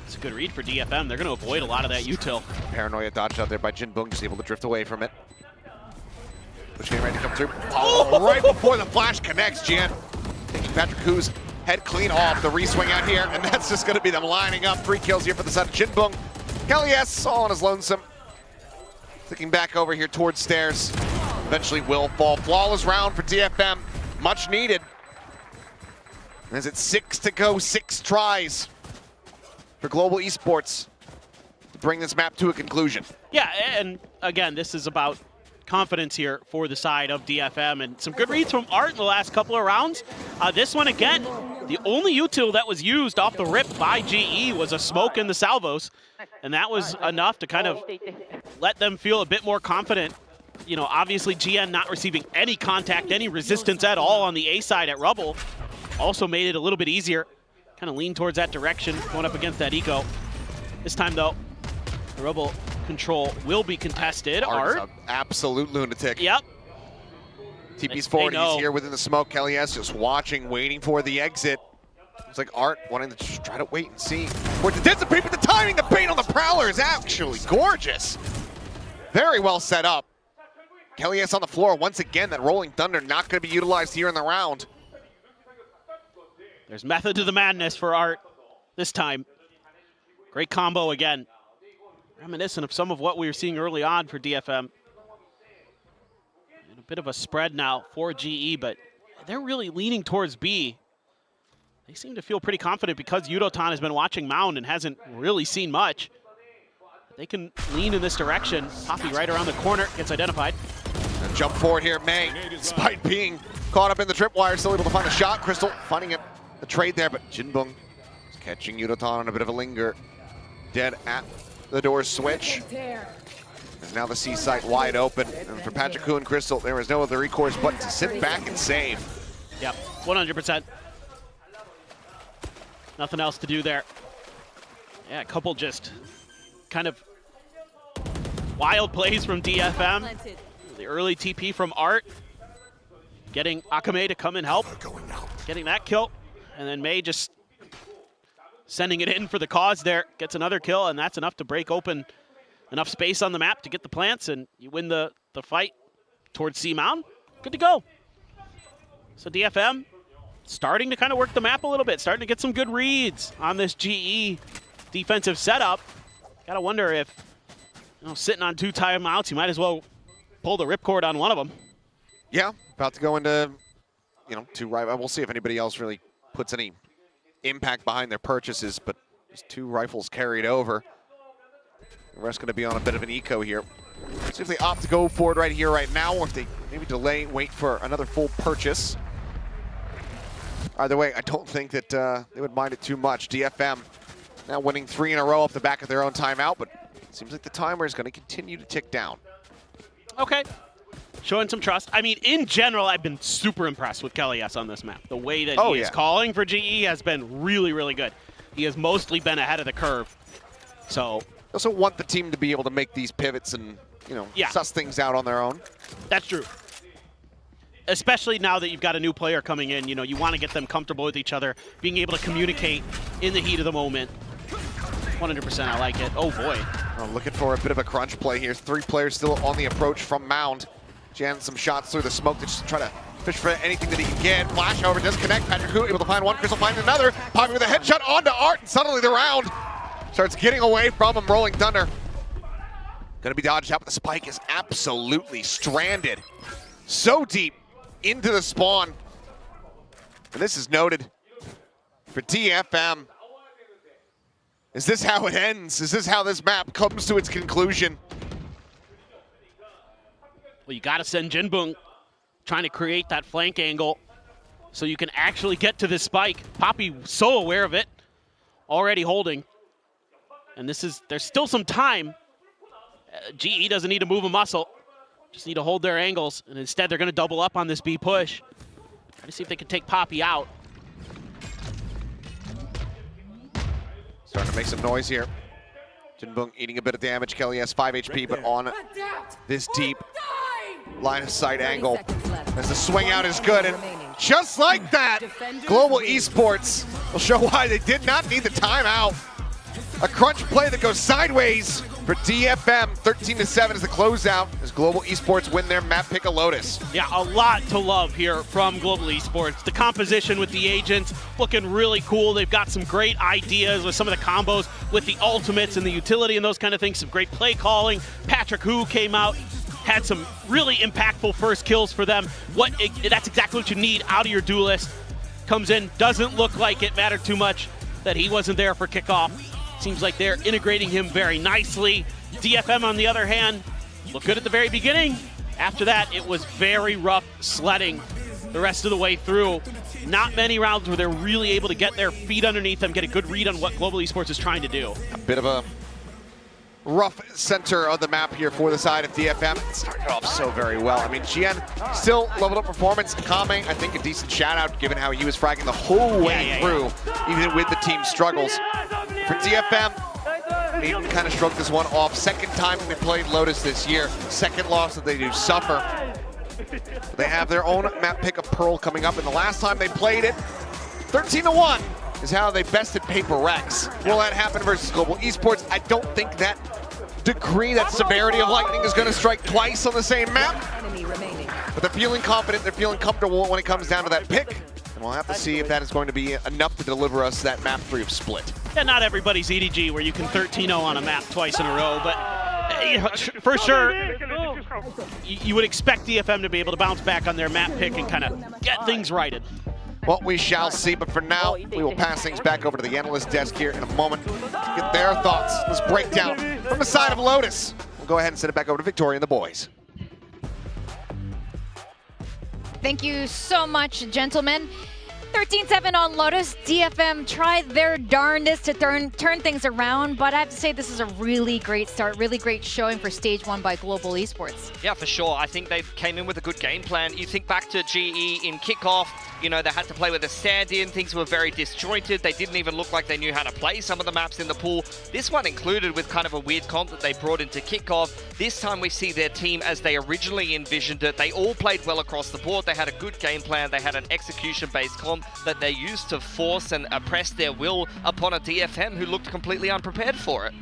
It's a good read for DFM. They're going to avoid a lot of that util. Paranoia dodged out there by Jinbung, just able to drift away from it. Push getting ready to come through. Oh, right before the flash connects, Jan. Taking Patrick Hu's head clean off the reswing out here, and that's just going to be them lining up. 3 kills here for the side of Jinbung. Kelly S all on his lonesome. Thinking back over here towards stairs. Eventually will fall. Flawless round for DFM. Much needed. As it's 6 to go, 6 tries for Global Esports to bring this map to a conclusion. Yeah, and again, this is about confidence here for the side of DFM, and some good reads from Art in the last couple of rounds. This one, again, the only util that was used off the rip by GE was a smoke in the salvos, and that was enough to kind of let them feel a bit more confident. You know, obviously GN not receiving any contact, any resistance at all on the A side at Rubble also made it a little bit easier. Kind of lean towards that direction, going up against that eco. This time, though, the Rubble control will be contested. Art, absolute lunatic. Yep. TP's forward, he's here within the smoke. Kelly S just watching, waiting for the exit. It's like Art wanting to just try to wait and see where to dissipate, but the timing, the bait on the Prowler is actually gorgeous. Very well set up. Kelly S on the floor once again. That Rolling Thunder not going to be utilized here in the round. There's method to the madness for Art this time. Great combo again. Reminiscent of some of what we were seeing early on for DFM. And a bit of a spread now for GE, but they're really leaning towards B. They seem to feel pretty confident because Yudotan has been watching Mound and hasn't really seen much. They can lean in this direction. Poppy right around the corner, gets identified. And jump forward here, May, despite being caught up in the tripwire, still able to find a shot. Crystal finding it, the trade there, but Jinbung is catching Yudotan on a bit of a linger. Dead at the door switch. As now the C site wide open. And for Patrick Hu and Crystal, there is no other recourse but to sit back and save. Yep, 100%. Nothing else to do there. Yeah, a couple just kind of wild plays from DFM. The early TP from Art. Getting Akame to come and help. Getting that kill. And then May just sending it in for the cause there. Gets another kill, and that's enough to break open enough space on the map to get the plants, and you win the fight towards C Mound. Good to go. So DFM starting to kind of work the map a little bit, starting to get some good reads on this GE defensive setup. Gotta wonder if, you know, sitting on 2 timeouts, you might as well pull the ripcord on one of them. Yeah, about to go into, you know, 2 rifles. We'll see if anybody else really puts any impact behind their purchases, but just 2 rifles carried over. The rest going to be on a bit of an eco here. See if they opt to go forward right here, right now, or if they maybe delay, wait for another full purchase. Either way, I don't think that they would mind it too much. DFM now winning 3 in a row off the back of their own timeout, but it seems like the timer is going to continue to tick down. Okay. showing some trust. I mean, in general, I've been super impressed with Kelly S on this map. The way that he is calling for GE has been really, really good. He has mostly been ahead of the curve. So I also want the team to be able to make these pivots and, you know, suss things out on their own. That's true. Especially now that you've got a new player coming in, you know, you want to get them comfortable with each other, being able to communicate in the heat of the moment. 100%, I like it. Oh boy. Looking for a bit of a crunch play here. 3 players still on the approach from Mound. Jan some shots through the smoke to just try to fish for anything that he can get. Flash, however, does connect. Patrick Hu able to find one. Chris will find another. Poppy with a headshot onto Art, and suddenly the round starts getting away from him. Rolling Thunder gonna be dodged out, but the spike is absolutely stranded. So deep into the spawn. And this is noted for DFM. Is this how it ends? Is this how this map comes to its conclusion? Well, you got to send Jinbung trying to create that flank angle so you can actually get to this spike. Poppy so aware of it, already holding. And there's still some time. GE doesn't need to move a muscle, just need to hold their angles. And instead, they're going to double up on this B push. Try to see if they can take Poppy out. Starting to make some noise here. Jinbung eating a bit of damage. Kelly has 5 HP, but on this deep line of sight angle, as the swing out is good. And just like that, Global Esports will show why they did not need the timeout. A crunch play that goes sideways for DFM. 13-7 is the closeout as Global Esports win their map pick of Lotus. Yeah, a lot to love here from Global Esports. The composition with the agents looking really cool. They've got some great ideas with some of the combos with the ultimates and the utility and those kind of things. Some great play calling. Patrick Hu came out, had some really impactful first kills for them. That's exactly what you need out of your duelist. Comes in, doesn't look like it mattered too much that he wasn't there for kickoff. Seems like they're integrating him very nicely. DFM, on the other hand, looked good at the very beginning. After that, it was very rough sledding the rest of the way through. Not many rounds where they're really able to get their feet underneath them, get a good read on what Global Esports is trying to do. A bit of a rough center of the map here for the side of DFM. It started off so very well. I mean, Jian still leveled up performance. Kame, I think a decent shout out given how he was fragging the whole way through, even with the team's struggles. For DFM, Aiden kind of stroked this one off. Second time they played Lotus this year. Second loss that they do suffer. They have their own map pick of Pearl coming up, and the last time they played it, 13-1 is how they bested Paper Rex. Will that happen versus Global Esports? I don't think that degree, that severity of lightning is going to strike twice on the same map. But they're feeling confident, they're feeling comfortable when it comes down to that pick. And we'll have to see if that is going to be enough to deliver us that map 3 of Split. Yeah, not everybody's EDG where you can 13-0 on a map twice in a row, but you know, for sure, you would expect DFM to be able to bounce back on their map pick and kind of get things righted. Well, we shall see, but for now, we will pass things back over to the analyst desk here in a moment to get their thoughts. Let's break down from the side of Lotus. We'll go ahead and send it back over to Victoria and the boys. Thank you so much, gentlemen. 13-7 on Lotus. DFM tried their darndest to turn things around, but I have to say this is a really great start, really great showing for Stage 1 by Global Esports. Yeah, for sure. I think they came in with a good game plan. You think back to GE in Kickoff, you know, they had to play with a stand-in. Things were very disjointed. They didn't even look like they knew how to play some of the maps in the pool. This one included with kind of a weird comp that they brought into Kickoff. This time we see their team as they originally envisioned it. They all played well across the board. They had a good game plan. They had an execution-based comp that they used to force and oppress their will upon a DFM who looked completely unprepared for it.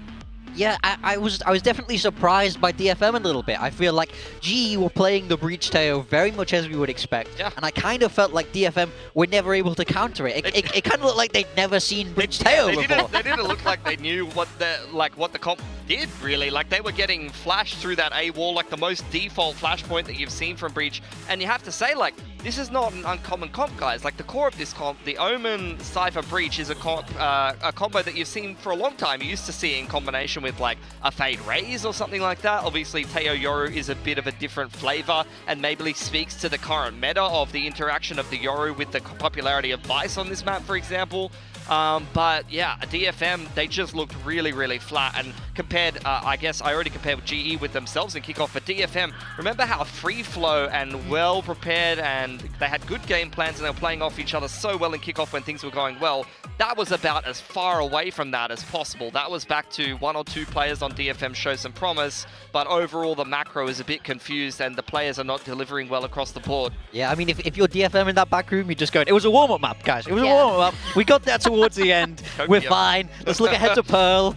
Yeah, I was definitely surprised by DFM a little bit. I feel like GE were playing the Breach Teo very much as we would expect, and I kind of felt like DFM were never able to counter it. It kind of looked like they'd never seen Breach Teo before. They didn't look like they knew what the comp did, really. Like, they were getting flashed through that A wall, like the most default flashpoint that you've seen from Breach. And you have to say, like, this is not an uncommon comp, guys. Like, the core of this comp, the Omen Cypher Breach, is a combo that you've seen for a long time. You used to see it in combination with like a Fade Raze or something like that. Obviously, Teo Yoru is a bit of a different flavor and maybe speaks to the current meta of the interaction of the Yoru with the popularity of Vice on this map, for example. But yeah, DFM, they just looked really, really flat. And compared, I guess I already compared with GE with themselves in Kickoff, but DFM, remember how free flow and well prepared, and they had good game plans and they were playing off each other so well in Kickoff when things were going well. That was about as far away from that as possible. That was back to 1 or 2 players on DFM show some promise, but overall the macro is a bit confused and the players are not delivering well across the board. Yeah, I mean, if you're DFM in that back room, you're just going, it was a warm-up map, guys. It was a warm-up map. We got there towards the end. We're fine. Let's look ahead to Pearl.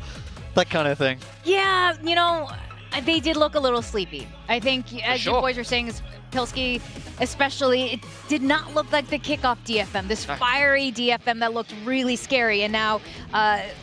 That kind of thing. Yeah, you know, they did look a little sleepy. I think, as you boys were saying, Pilsky especially, it did not look like the Kickoff DFM, this fiery DFM that looked really scary. And now,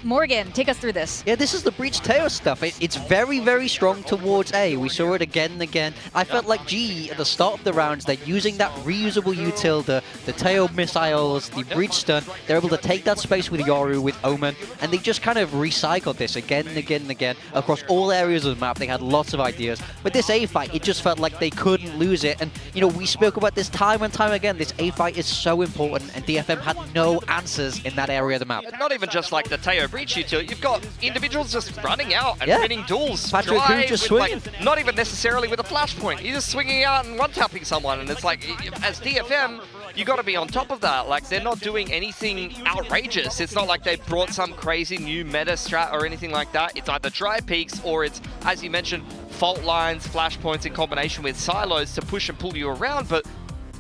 Morgan, take us through this. Yeah, this is the Breach Teo stuff. It's very, very strong towards A. We saw it again and again. I felt like GE, at the start of the rounds, they're using that reusable util, the Teo missiles, the Breach stun. They're able to take that space with Yoru, with Omen, and they just kind of recycled this again and again and again across all areas of the map. They had lots of ideas. But this A fight, it just felt like they couldn't lose it. And, you know, we spoke about this time and time again. This A fight is so important, and DFM had no answers in that area of the map. Not even just like the Teo Breach util, you've got individuals just running out and winning duels. Patrick Hu just swinging. Like, not even necessarily with a flashpoint. He's just swinging out and one-tapping someone, and it's like, as DFM, you got to be on top of that. Like, they're not doing anything outrageous. It's not like they brought some crazy new meta strat or anything like that. It's either dry peaks or it's, as you mentioned, fault lines, flashpoints in combination with silos to push and pull you around, but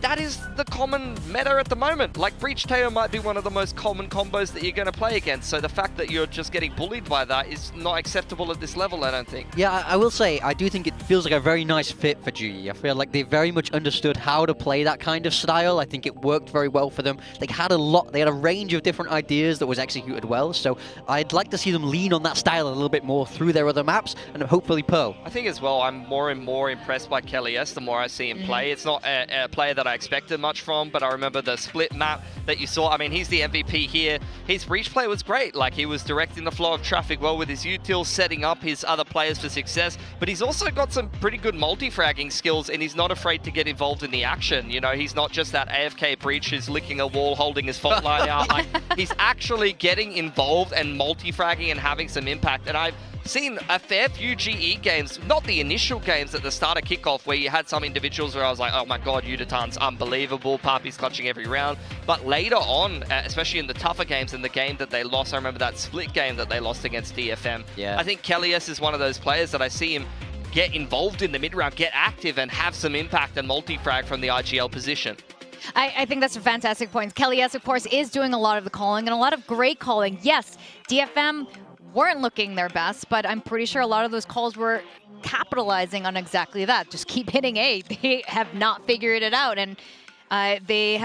that is the common meta at the moment. Like, Breach Teo might be one of the most common combos that you're going to play against, so the fact that you're just getting bullied by that is not acceptable at this level, I don't think. Yeah, I will say, I do think it feels like a very nice fit for GE. I feel like they very much understood how to play that kind of style. I think it worked very well for them. They had a range of different ideas that was executed well, so I'd like to see them lean on that style a little bit more through their other maps, and hopefully Pearl. I think as well, I'm more and more impressed by Kelly S the more I see him play. It's not a player that I expected much from, but I remember the split map that you saw. I mean, he's the MVP here. His breach play was great. Like, he was directing the flow of traffic well with his util, setting up his other players for success, but he's also got some pretty good multi-fragging skills, and he's not afraid to get involved in the action. You know, he's not just that AFK breach who's licking a wall, holding his fault line out. Like, he's actually getting involved and multi-fragging and having some impact, and I've seen a fair few GE games, not the initial games at the start of Kickoff where you had some individuals where I was like, oh my god, Yudatan's unbelievable, Papi's clutching every round. But later on, especially in the tougher games, in the game that they lost, I remember that split game that they lost against DFM. Yeah. I think Kellyus is one of those players that I see him get involved in the mid-round, get active and have some impact and multi-frag from the IGL position. I think that's a fantastic point. Kelly S, of course, is doing a lot of the calling and a lot of great calling. Yes, DFM weren't looking their best, but I'm pretty sure a lot of those calls were capitalizing on exactly that. Just keep hitting A. They have not figured it out, and they're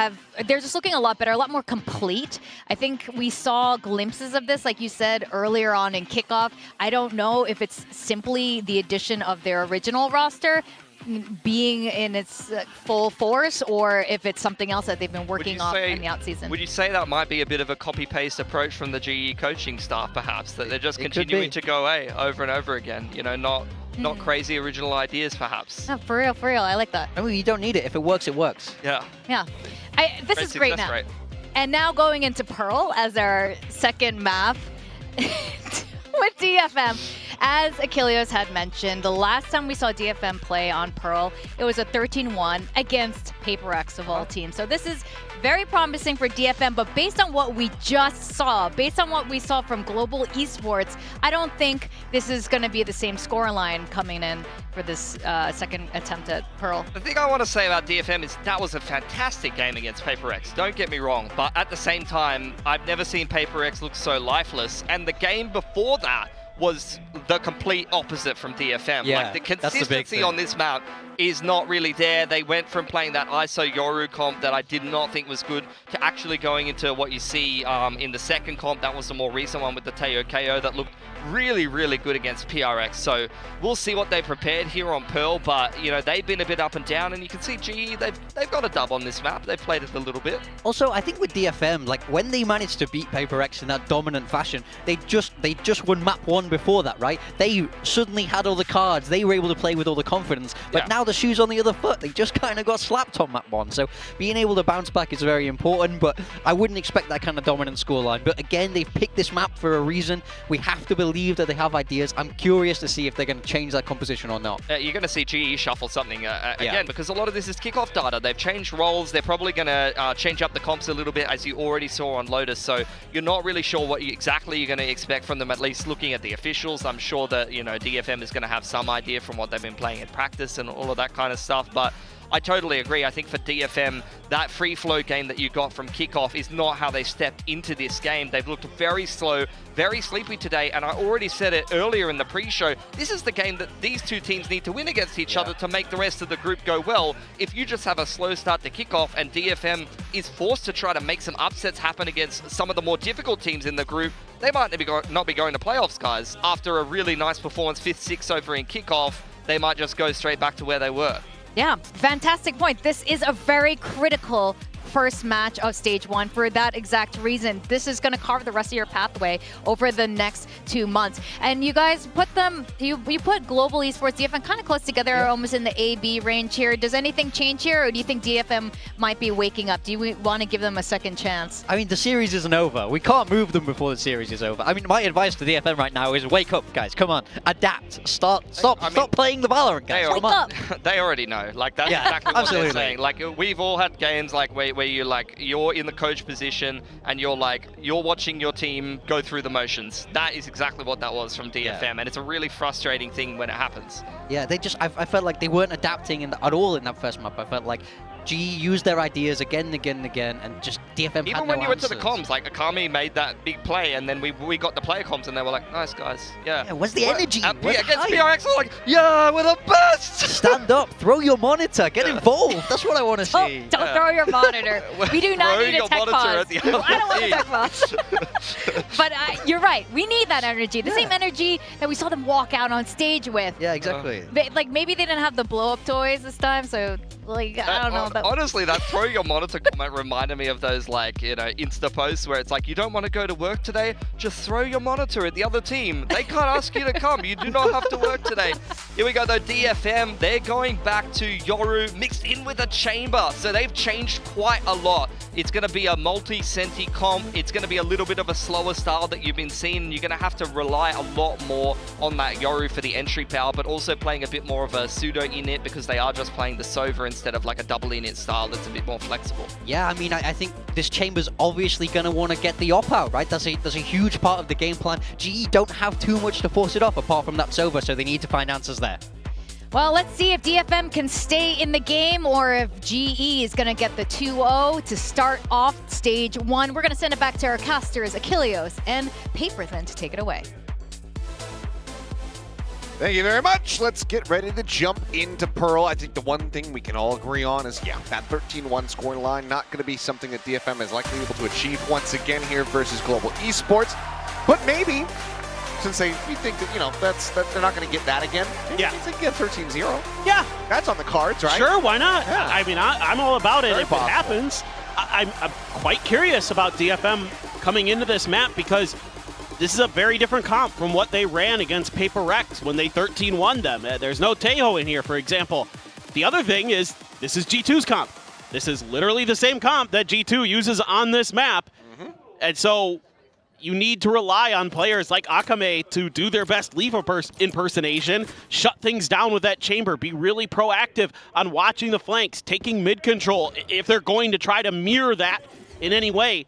just looking a lot better, a lot more complete. I think we saw glimpses of this, like you said earlier on in Kickoff. I don't know if it's simply the addition of their original roster being in its full force, or if it's something else that they've been working on in the out season. Would you say that might be a bit of a copy-paste approach from the GE coaching staff, perhaps, that they're just continuing to go A over and over again, you know, not crazy original ideas, perhaps? Oh, for real, I like that. I mean, you don't need it. If it works, it works. Yeah. Yeah. This is great now. Rate. And now going into Pearl as our second map with DFM. As Achilles had mentioned, the last time we saw DFM play on Pearl, it was a 13-1 against PaperX of all teams. So this is very promising for DFM, but based on what we just saw, based on what we saw from Global Esports, I don't think this is going to be the same scoreline coming in for this second attempt at Pearl. The thing I want to say about DFM is that was a fantastic game against PaperX, don't get me wrong, but at the same time, I've never seen PaperX look so lifeless, and the game before that was the complete opposite from DFM. Yeah, like, the consistency on this map is not really there. They went from playing that ISO Yoru comp that I did not think was good to actually going into what you see in the second comp. That was the more recent one with the Teo KO that looked really, really good against PRX. So we'll see what they prepared here on Pearl, but you know, they've been a bit up and down, and you can see GE, they've got a dub on this map. They've played it a little bit. Also, I think with DFM, like when they managed to beat Paper X in that dominant fashion, they just won map 1 before that, right? They suddenly had all the cards. They were able to play with all the confidence, but now the shoe's on the other foot. They just kind of got slapped on map 1. So being able to bounce back is very important, but I wouldn't expect that kind of dominant scoreline. But again, they've picked this map for a reason. We have to believe that they have ideas. I'm curious to see if they're going to change that composition or not. You're going to see GE shuffle something again, because a lot of this is kickoff data. They've changed roles. They're probably going to change up the comps a little bit, as you already saw on Lotus. So you're not really sure what exactly you're going to expect from them, at least looking at the officials. I'm sure that, you know, DFM is going to have some idea from what they've been playing in practice and all of that kind of stuff. But I totally agree. I think for DFM, that free flow game that you got from Kickoff is not how they stepped into this game. They've looked very slow, very sleepy today, and I already said it earlier in the pre-show. This is the game that these two teams need to win against each other to make the rest of the group go well. If you just have a slow start to Kickoff and DFM is forced to try to make some upsets happen against some of the more difficult teams in the group, they might not be going to playoffs, guys. After a really nice performance, 5th, 6th over in Kickoff, they might just go straight back to where they were. Yeah, fantastic point. This is a very critical first match of Stage 1 for that exact reason. This is going to carve the rest of your pathway over the next 2 months. And you guys put them, you put Global Esports, DFM kind of close together, almost in the A-B range here. Does anything change here, or do you think DFM might be waking up? Do you want to give them a second chance? I mean, the series isn't over. We can't move them before the series is over. I mean, my advice to DFM right now is wake up, guys. Come on, adapt. Stop playing the Valorant, guys. Wake up. They already know. Like, that's exactly what they're saying. Like, we've all had games like where you're in the coach position and you're watching your team go through the motions. That is exactly what that was from DFM, and it's a really frustrating thing when it happens. Yeah, I felt like they weren't adapting at all in that first map. I felt like GE used their ideas again and again and again, and just DFM Even when you went to the comms, like Akami made that big play, and then we got the player comms, and they were like, "Nice guys, yeah." Where's the energy? Against PRX, we're like, "Yeah, we're the best." Stand up, throw your monitor, get involved. That's what I want to see. Oh, don't throw your monitor. We do not need a tech pause. I don't want a tech pause. But you're right. We need that energy. The same energy that we saw them walk out on stage with. Yeah, exactly. Maybe they didn't have the blow-up toys this time, so I don't know. Honestly, that throw your monitor comment reminded me of those, Insta posts where it's like, you don't want to go to work today? Just throw your monitor at the other team. They can't ask you to come. You do not have to work today. Here we go, though. DFM, they're going back to Yoru mixed in with a chamber. So they've changed quite a lot. It's going to be a multi-senti comp. It's going to be a little bit of a slower style that you've been seeing. You're going to have to rely a lot more on that Yoru for the entry power, but also playing a bit more of a pseudo init because they are just playing the Sova instead of like a double init style that's a bit more flexible. Yeah, I mean, I think this chamber's obviously going to want to get the op out, right? That's a huge part of the game plan. GE don't have too much to force it off apart from that Sova, so they need to find answers there. Well, let's see if DFM can stay in the game or if GE is going to get the 2-0 to start off Stage 1. We're going to send it back to our casters, Achilleos and Paperthin, to take it away. Thank you very much. Let's get ready to jump into Pearl. I think the one thing we can all agree on is, that 13-1 scoring line, not going to be something that DFM is likely able to achieve once again here versus Global Esports. But maybe, since we think that, they're not going to get that again, maybe they can get 13-0. Yeah. That's on the cards, right? Sure, why not? Yeah. I mean, I'm all about it Very if possible. it happens. I'm quite curious about DFM coming into this map because this is a very different comp from what they ran against Paper Rex when they 13-1 them. There's no Tejo in here, for example. The other thing is, this is G2's comp. This is literally the same comp that G2 uses on this map. And so you need to rely on players like Akame to do their best leaf impersonation, shut things down with that chamber, be really proactive on watching the flanks, taking mid control if they're going to try to mirror that in any way.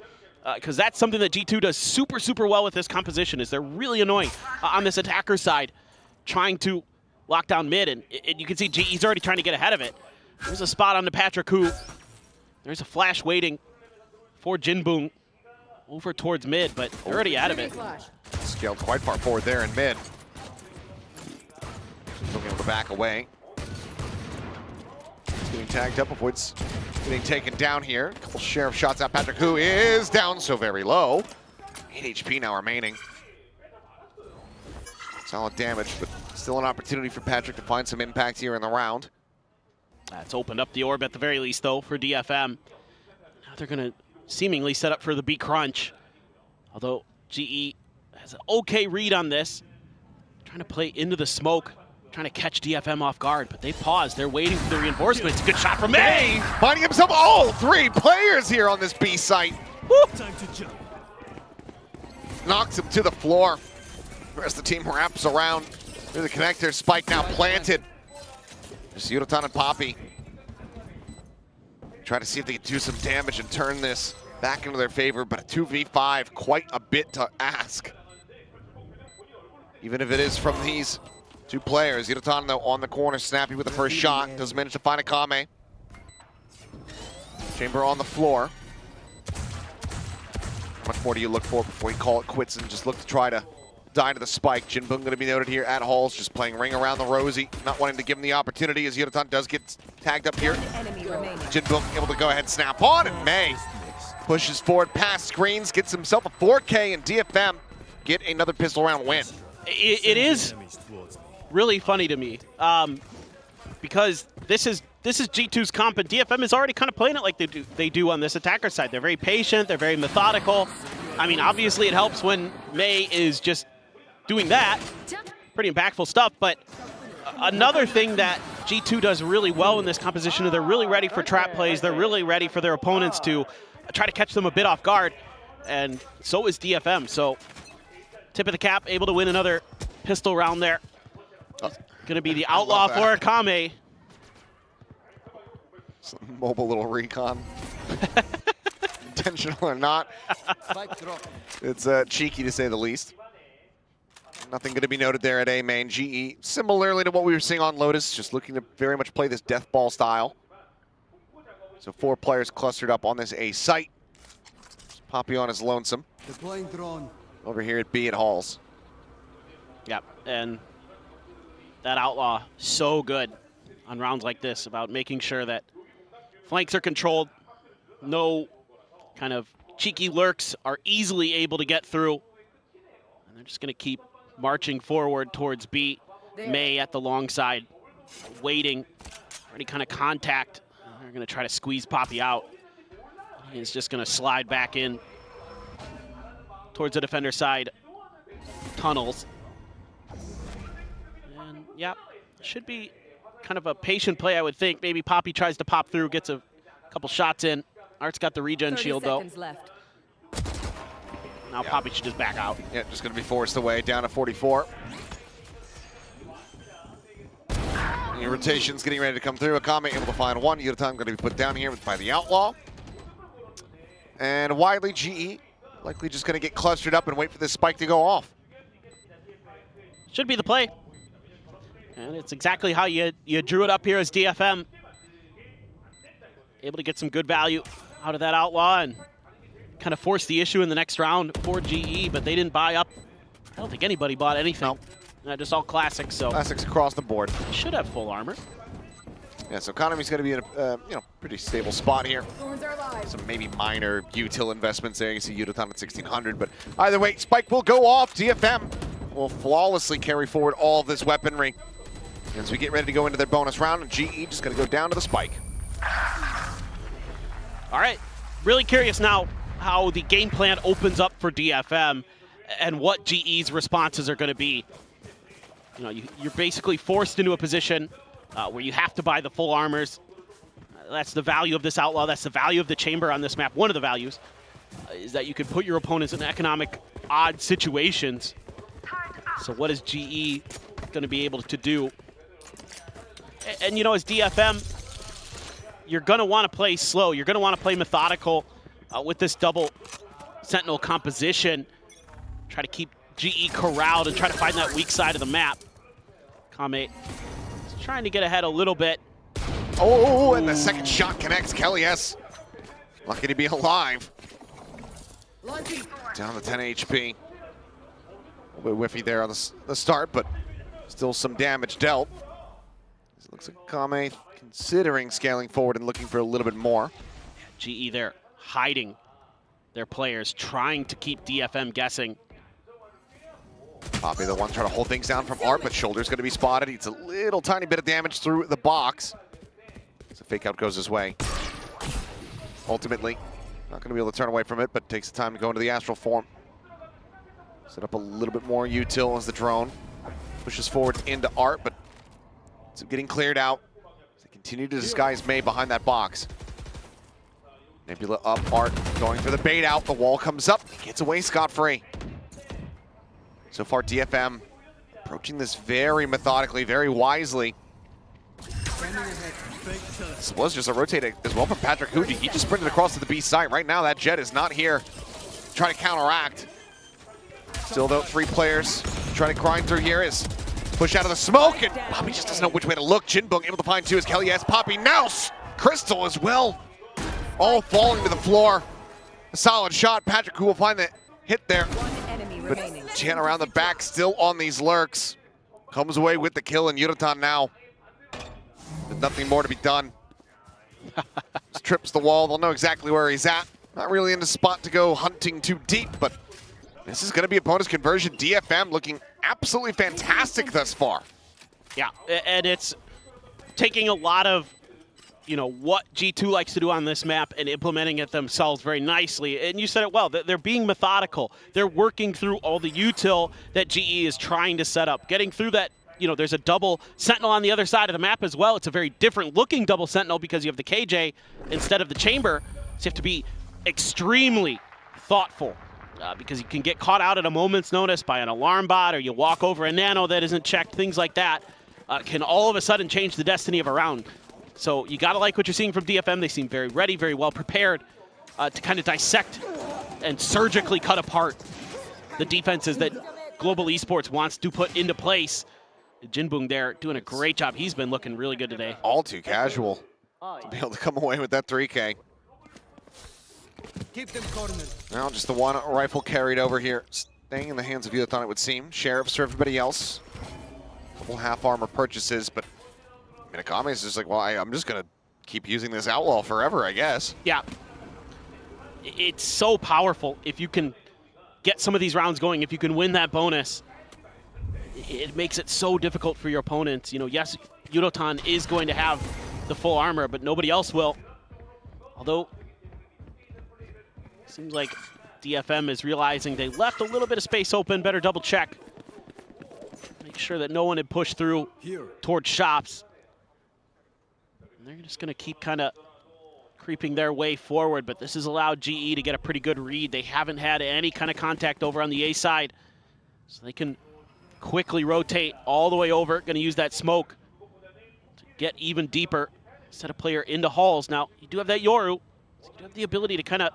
Because that's something that G2 does super, super well with this composition, is they're really annoying on this attacker side, trying to lock down mid, and you can see GE's already trying to get ahead of it. There's a spot on the Patrick who, there's a flash waiting for Jinboong over towards mid, but they're already out of it. Scaled quite far forward there in mid. Being able to back away. He's getting tagged up, avoids getting taken down here. A couple sheriff shots at Patrick, who is down so very low. 8 HP now remaining. Solid damage, but still an opportunity for Patrick to find some impact here in the round. That's opened up the orb at the very least, though, for DFM. Now they're going to seemingly set up for the B crunch. Although GE has an okay read on this. Trying to play into the smoke, trying to catch DFM off guard, but they paused. They're waiting for the reinforcements. Good shot from May! Finding himself all 3 players here on this B site. Time to jump. Knocks him to the floor. The rest of the team wraps around through the connector. Spike now planted. Just Yudotan and Poppy. Try to see if they can do some damage and turn this back into their favor, but a 2v5, quite a bit to ask. Even if it is from these 2 players. Yudotan, though, on the corner, snappy with the first shot. Does manage to find a Kame. Chamber on the floor. How much more do you look for before you call it quits and just look to try to die to the spike? Jinbum going to be noted here at Halls, just playing ring around the Rosie, not wanting to give him the opportunity as Yudotan does get tagged up here. Jinbum able to go ahead and snap on, and May pushes forward past screens, gets himself a 4K, and DFM get another pistol round win. It is really funny to me because this is G2's comp, and DFM is already kind of playing it like they do on this attacker side. They're very patient, they're very methodical. I mean, obviously it helps when May is just doing that. Pretty impactful stuff, but another thing that G2 does really well in this composition is they're really ready for trap plays. They're really ready for their opponents to try to catch them a bit off guard, and so is DFM. So tip of the cap, able to win another pistol round there. Going to be the outlaw for Akame. Some mobile little recon. Intentional or not. It's cheeky to say the least. Nothing going to be noted there at A main. GE, similarly to what we were seeing on Lotus, just looking to very much play this death ball style. So 4 players clustered up on this A site. Just Poppy on his lonesome. Deploying drone. Over here at B at Halls. Yep, and that outlaw, so good on rounds like this about making sure that flanks are controlled. No kind of cheeky lurks are easily able to get through. And they're just going to keep marching forward towards B. May at the long side, waiting for any kind of contact. They're going to try to squeeze Poppy out. He's just going to slide back in towards the defender side tunnels. And yeah, should be kind of a patient play, I would think. Maybe Poppy tries to pop through, gets a couple shots in. Art's got the regen shield though. Left. Now Poppy should just back out. Yeah, just going to be forced away, down to 44. The rotation's getting ready to come through. Akame able to find one. Yudotan going to be put down here by the outlaw. And Widely GE likely just going to get clustered up and wait for this spike to go off. Should be the play. And it's exactly how you drew it up here as DFM. Able to get some good value out of that outlaw and kind of force the issue in the next round for GE, but they didn't buy up. I don't think anybody bought anything. No. Just all classics. So classics across the board. Should have full armor. Yeah, so Economy's going to be in a pretty stable spot here. Some maybe minor util investments there. You see Yudotan at 1600, but either way, spike will go off. DFM will flawlessly carry forward all of this weaponry as we get ready to go into their bonus round, and GE just going to go down to the spike. All right, really curious now how the game plan opens up for DFM and what GE's responses are going to be. You know, you're basically forced into a position where you have to buy the full armors. That's the value of this outlaw. That's the value of the chamber on this map. One of the values is that you can put your opponents in economic odd situations. So what is GE going to be able to do? And you know, as DFM, you're going to want to play slow. You're going to want to play methodical with this double sentinel composition. Try to keep GE corralled and try to find that weak side of the map. Kame trying to get ahead a little bit. Oh, and the second shot connects. Kelly S. Lucky to be alive. Down to 10 HP. A little bit whiffy there on the start, but still some damage dealt. It looks like Kame considering scaling forward and looking for a little bit more. GE there hiding their players, trying to keep DFM guessing. Poppy, the one trying to hold things down from Art, but shoulder's going to be spotted. It's a little tiny bit of damage through the box. So fake out goes his way. Ultimately, not going to be able to turn away from it, but takes the time to go into the astral form. Set up a little bit more util as the drone pushes forward into Art, but it's getting cleared out. They continue to disguise May behind that box. Nebula up, Art going for the bait out. The wall comes up, gets away scot-free. So far, DFM approaching this very methodically, very wisely. This was just a rotate as well from Patrick Huji. He just sprinted across to the B site. Right now, that Jet is not here trying to counteract. Still, though, 3 players trying to grind through here is push out of the smoke, and Poppy just doesn't know which way to look. Jinbung able to find 2 as Kelly S. Poppy, Nouse, Crystal as well. All falling to the floor. A solid shot. Patrick who will find the hit there. But Jan around the back still on these lurks. Comes away with the kill, and Yuratan now with nothing more to be done. Just trips the wall. They'll know exactly where he's at. Not really in the spot to go hunting too deep, but this is going to be a bonus conversion. DFM looking absolutely fantastic thus far. Yeah, and it's taking a lot of, you know, what G2 likes to do on this map and implementing it themselves very nicely. And you said it well, they're being methodical. They're working through all the util that GE is trying to set up. Getting through that, you know, there's a double sentinel on the other side of the map as well. It's a very different looking double sentinel because you have the KJ instead of the chamber. So you have to be extremely thoughtful because you can get caught out at a moment's notice by an alarm bot, or you walk over a nano that isn't checked. Things like that can all of a sudden change the destiny of a round. So you gotta like what you're seeing from DFM. They seem very ready, very well prepared to kind of dissect and surgically cut apart the defenses that Global Esports wants to put into place. Jinbung there doing a great job. He's been looking really good today. All too casual to be able to come away with that 3K. Keep them cornered. Now just the one rifle carried over here, staying in the hands of Yuratan, it would seem. Sheriffs for everybody else. Couple half armor purchases, but Minakami is just like, well, I'm just going to keep using this Outlaw forever, I guess. Yeah. It's so powerful if you can get some of these rounds going, if you can win that bonus. It makes it so difficult for your opponents. You know, yes, Yuratan is going to have the full armor, but nobody else will. Although, it seems like DFM is realizing they left a little bit of space open. Better double check. Make sure that no one had pushed through towards shops. And they're just going to keep kind of creeping their way forward, but this has allowed GE to get a pretty good read. They haven't had any kind of contact over on the A side, so they can quickly rotate all the way over. Going to use that smoke to get even deeper, set a player into halls. Now, you do have that Yoru, so you do have the ability to kind of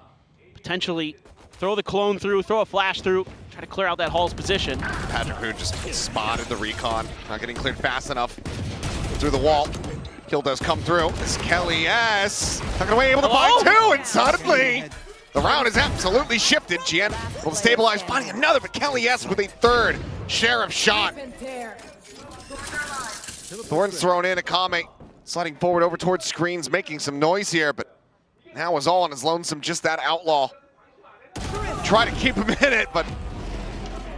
potentially throw the clone through, throw a flash through, try to clear out that hall's position. Patrick who just spotted the recon, not getting cleared fast enough through the wall. Kill does come through. It's Kelly S. Tucking away, able to find 2, and suddenly the round is absolutely shifted. Gian will stabilize, finding another, but Kelly S with a 3rd Sheriff shot. Thorn's thrown in, Akame sliding forward over towards screens, making some noise here, but now is all on his lonesome, just that Outlaw. Try to keep him in it, but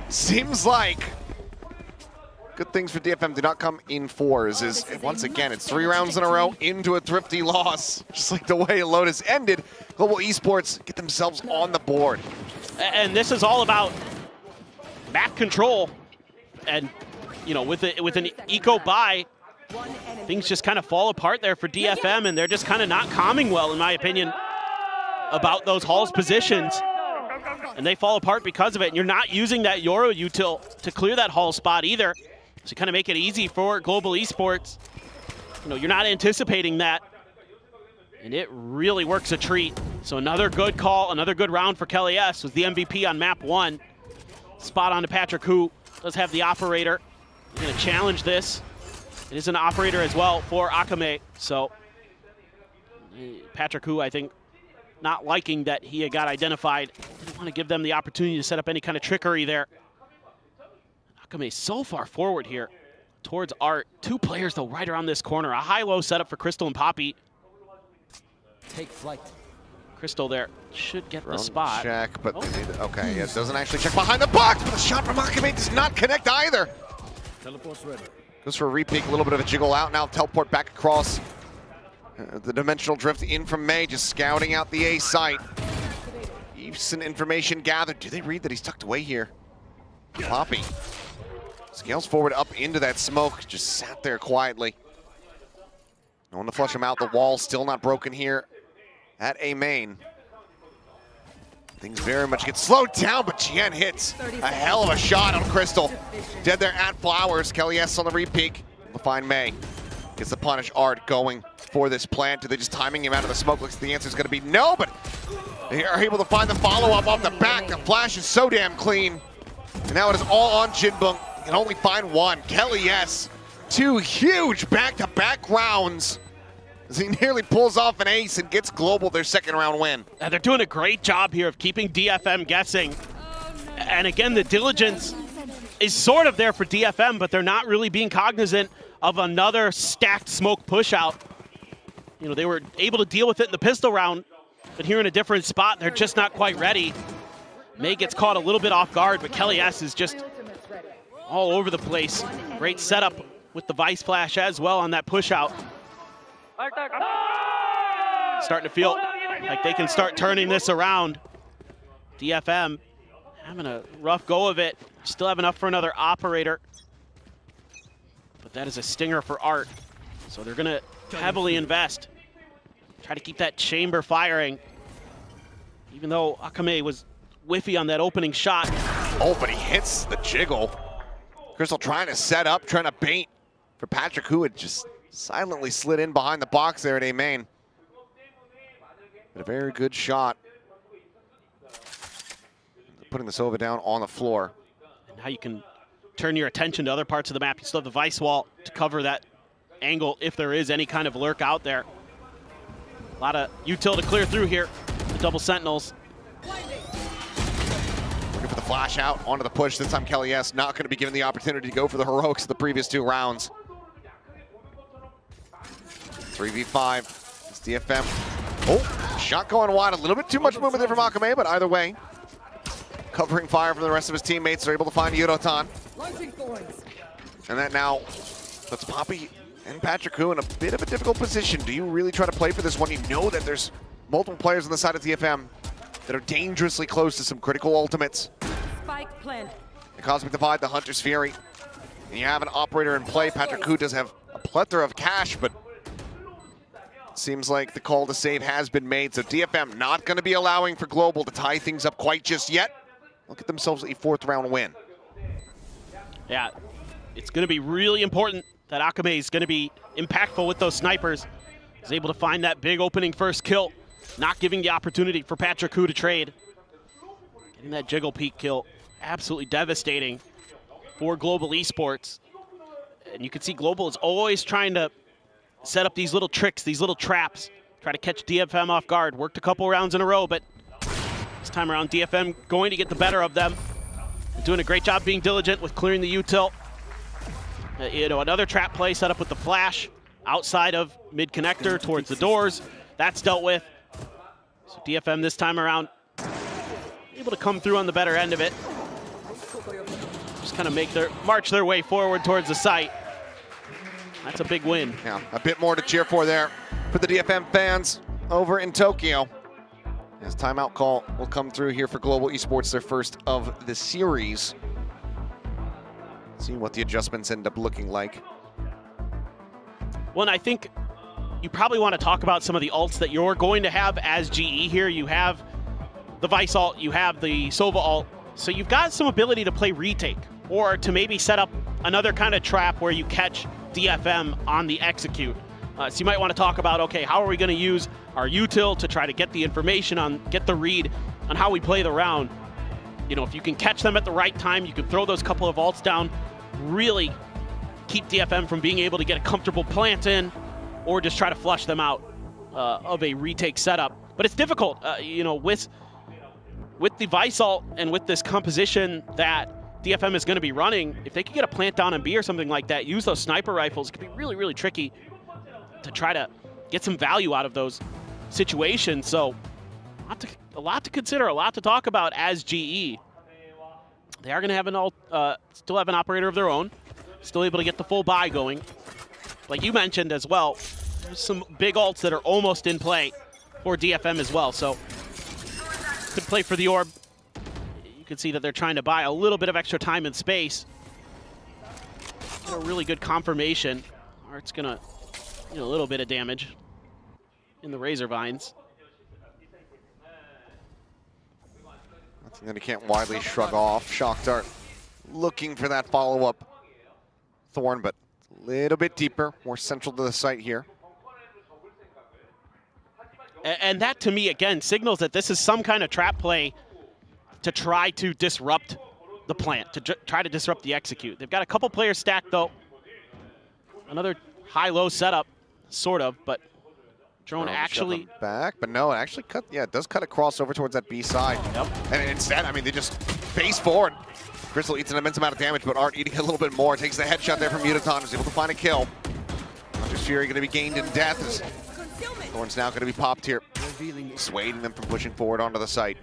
seems like good things for DFM do not come in 4s. Is once again, it's 3 rounds in a row into a thrifty loss. Just like the way Lotus ended, Global Esports get themselves on the board. And this is all about map control. And, you know, with an eco buy, things just kind of fall apart there for DFM, and they're just kind of not calming well, in my opinion, about those halls positions. And they fall apart because of it. And you're not using that Yoru util to clear that hall spot either. So kind of make it easy for Global Esports. You know, you're not anticipating that. And it really works a treat. So another good call, another good round for Kelly S. Was the MVP on map 1. Spot on to Patrick who does have the operator. He's going to challenge this. It is an operator as well for Akame. So Patrick who, I think, not liking that he had got identified. Didn't want to give them the opportunity to set up any kind of trickery there. Akame so far forward here towards Art. 2 players, though, right around this corner. A high-low setup for Crystal and Poppy. Take flight. Crystal there should get Drone the spot. check, but okay, yeah, doesn't actually check behind the box, but the shot from Akame does not connect either. Teleport's ready. Goes for a repeat, a little bit of a jiggle out, now teleport back across. The dimensional drift in from May, just scouting out the A site. Some information gathered. Do they read that he's tucked away here? Poppy scales forward up into that smoke, just sat there quietly. No one to flush him out. The wall still not broken here at A main. Things very much get slowed down, but Chien hits a hell of a shot on Crystal. Dead there at Flowers. Kelly S on the re-peek. We'll find May. Gets the punish. Art going for this plant. Do they just timing him out of the smoke? Looks like the answer is going to be no, but they are able to find the follow-up off the back. The flash is so damn clean. And now it is all on Jinbung. He can only find one. Kelly S. 2 huge back-to-back rounds as he nearly pulls off an ace and gets Global their second round win. They're doing a great job here of keeping DFM guessing. And again, the diligence is sort of there for DFM, but they're not really being cognizant of another stacked smoke push out. You know, they were able to deal with it in the pistol round, but here in a different spot, they're just not quite ready. May gets caught a little bit off guard, but Kelly S is just all over the place. Great setup with the Vice Flash as well on that push out. Starting to feel like they can start turning this around. DFM having a rough go of it. Still have enough for another operator. But that is a stinger for Art. So they're gonna heavily invest. Try to keep that chamber firing. Even though Akame was whiffy on that opening shot. Oh, but he hits the jiggle. Crystal trying to set up, trying to bait for Patrick, who had just silently slid in behind the box there at A main. But a very good shot. Putting the Sova down on the floor. And now you can turn your attention to other parts of the map. You still have the Vice Wall to cover that angle if there is any kind of lurk out there. A lot of util to clear through here. The double Sentinels. Looking for the flash out onto the push. This time Kelly S not going to be given the opportunity to go for the heroics of the previous 2 rounds. 3v5. It's DFM. Oh, shot going wide. A little bit too much movement there from Akame, but either way, covering fire from the rest of his teammates. They're able to find Yudotan. And that now puts Poppy and Patrick Hu in a bit of a difficult position. Do you really try to play for this one? You know that there's multiple players on the side of DFM that are dangerously close to some critical ultimates. Spike plant. The Cosmic Divide, the Hunter's Fury. And you have an operator in play. Patrick Hu does have a plethora of cash, but seems like the call to save has been made. So DFM not going to be allowing for Global to tie things up quite just yet. Look at themselves a 4th round win. Yeah, it's going to be really important that Akame is going to be impactful with those snipers. He's able to find that big opening first kill, not giving the opportunity for Patrick Hu to trade. Getting that jiggle peek kill, absolutely devastating for Global Esports. And you can see Global is always trying to set up these little tricks, these little traps, try to catch DFM off guard. Worked a couple rounds in a row, but this time around DFM going to get the better of them. Doing a great job being diligent with clearing the util. You know, another trap play set up with the flash outside of mid connector towards the doors. That's dealt with. So DFM this time around able to come through on the better end of it. Just kind of march their way forward towards the site. That's a big win. Yeah, a bit more to cheer for there for the DFM fans over in Tokyo. As timeout call will come through here for Global Esports, their first of the series. See what the adjustments end up looking like. Well, and I think you probably want to talk about some of the ults that you're going to have as GE here. You have the Vice ult, you have the Sova ult. So you've got some ability to play retake or to maybe set up another kind of trap where you catch DFM on the execute. So you might want to talk about, okay, how are we going to use our util to try to get the information get the read on how we play the round. You know, if you can catch them at the right time, you can throw those couple of ults down, really keep DFM from being able to get a comfortable plant in, or just try to flush them out of a retake setup. But it's difficult, you know, with the Vice ult and with this composition that DFM is going to be running. If they could get a plant down on B or something like that, use those sniper rifles, it could be really, really tricky to try to get some value out of those situations. So A lot to consider, a lot to talk about as GE. They are going to have still have an operator of their own, still able to get the full buy going. Like you mentioned as well, there's some big ults that are almost in play for DFM as well. So could play for the orb. You can see that they're trying to buy a little bit of extra time and space. Get a really good confirmation. Art's going to a little bit of damage in the Razor Vines. Nothing that he can't widely shrug off. Shock Dart looking for that follow-up Thorn, but a little bit deeper, more central to the site here. And that, to me, again, signals that this is some kind of trap play to try to disrupt the plant, to try to disrupt the execute. They've got a couple players stacked, though. Another high-low setup, sort of, but Drone actually back, but no, it actually cut. Yeah, it does cut across over towards that B side. Yep. And instead, I mean, they just face forward. Crystal eats an immense amount of damage, but Art eating a little bit more. Takes the headshot there from Mutaton, is able to find a kill. Hunter's Fury going to be gained in death. As Thorn's now going to be popped here, dissuading them from pushing forward onto the site.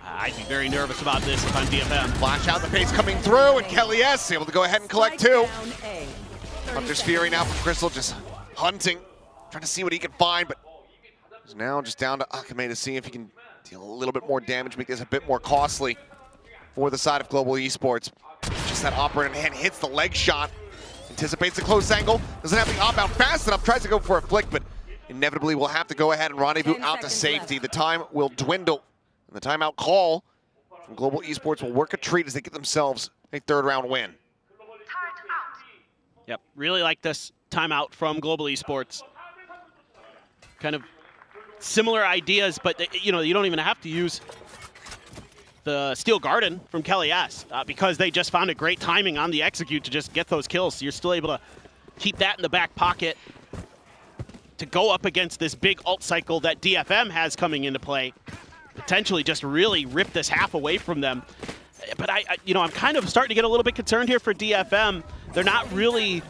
I'd be very nervous about this if I'm DFM. Flash out the pace coming through, and Kelly S able to go ahead and collect two. Hunter's Fury now from Crystal, just hunting, trying to see what he can find, but he's now just down to Akame to see if he can deal a little bit more damage, make this a bit more costly for the side of Global Esports. Just that operator in hand hits the leg shot, anticipates the close angle, doesn't have the op out fast enough, tries to go for a flick, but inevitably will have to go ahead and rendezvous out to safety. The time will dwindle, and the timeout call from Global Esports will work a treat as they get themselves a third-round win. Yep, really like this timeout from Global Esports. Kind of similar ideas, but you don't even have to use the Steel Garden from Kelly S because they just found a great timing on the execute to just get those kills. So you're still able to keep that in the back pocket to go up against this big ult cycle that DFM has coming into play. Potentially just really rip this half away from them. But I'm kind of starting to get a little bit concerned here for DFM. They're not really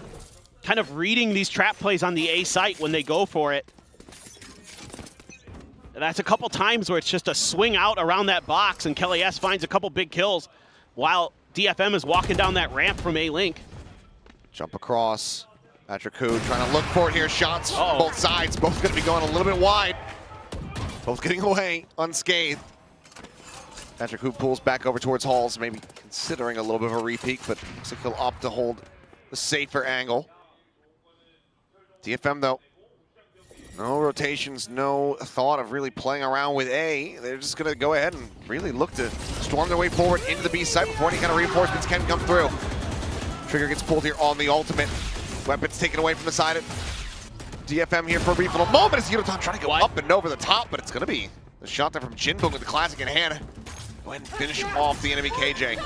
kind of reading these trap plays on the A site when they go for it. And that's a couple times where it's just a swing out around that box and Kelly S finds a couple big kills while DFM is walking down that ramp from A-Link. Jump across. Patrick Hu trying to look for it here. Shots from both sides. Both going to be going a little bit wide. Both getting away unscathed. Patrick Hu pulls back over towards Halls, maybe considering a little bit of a repeat, but looks like he'll opt to hold the safer angle. DFM, though, no rotations, no thought of really playing around with A. They're just going to go ahead and really look to storm their way forward into the B site before any kind of reinforcements can come through. Trigger gets pulled here on the ultimate. Weapons taken away from the side of DFM here for a brief little moment as Yudotan trying to go up and over the top, but it's going to be the shot there from Jinbung with the classic in hand. Go ahead and finish off the enemy KJ.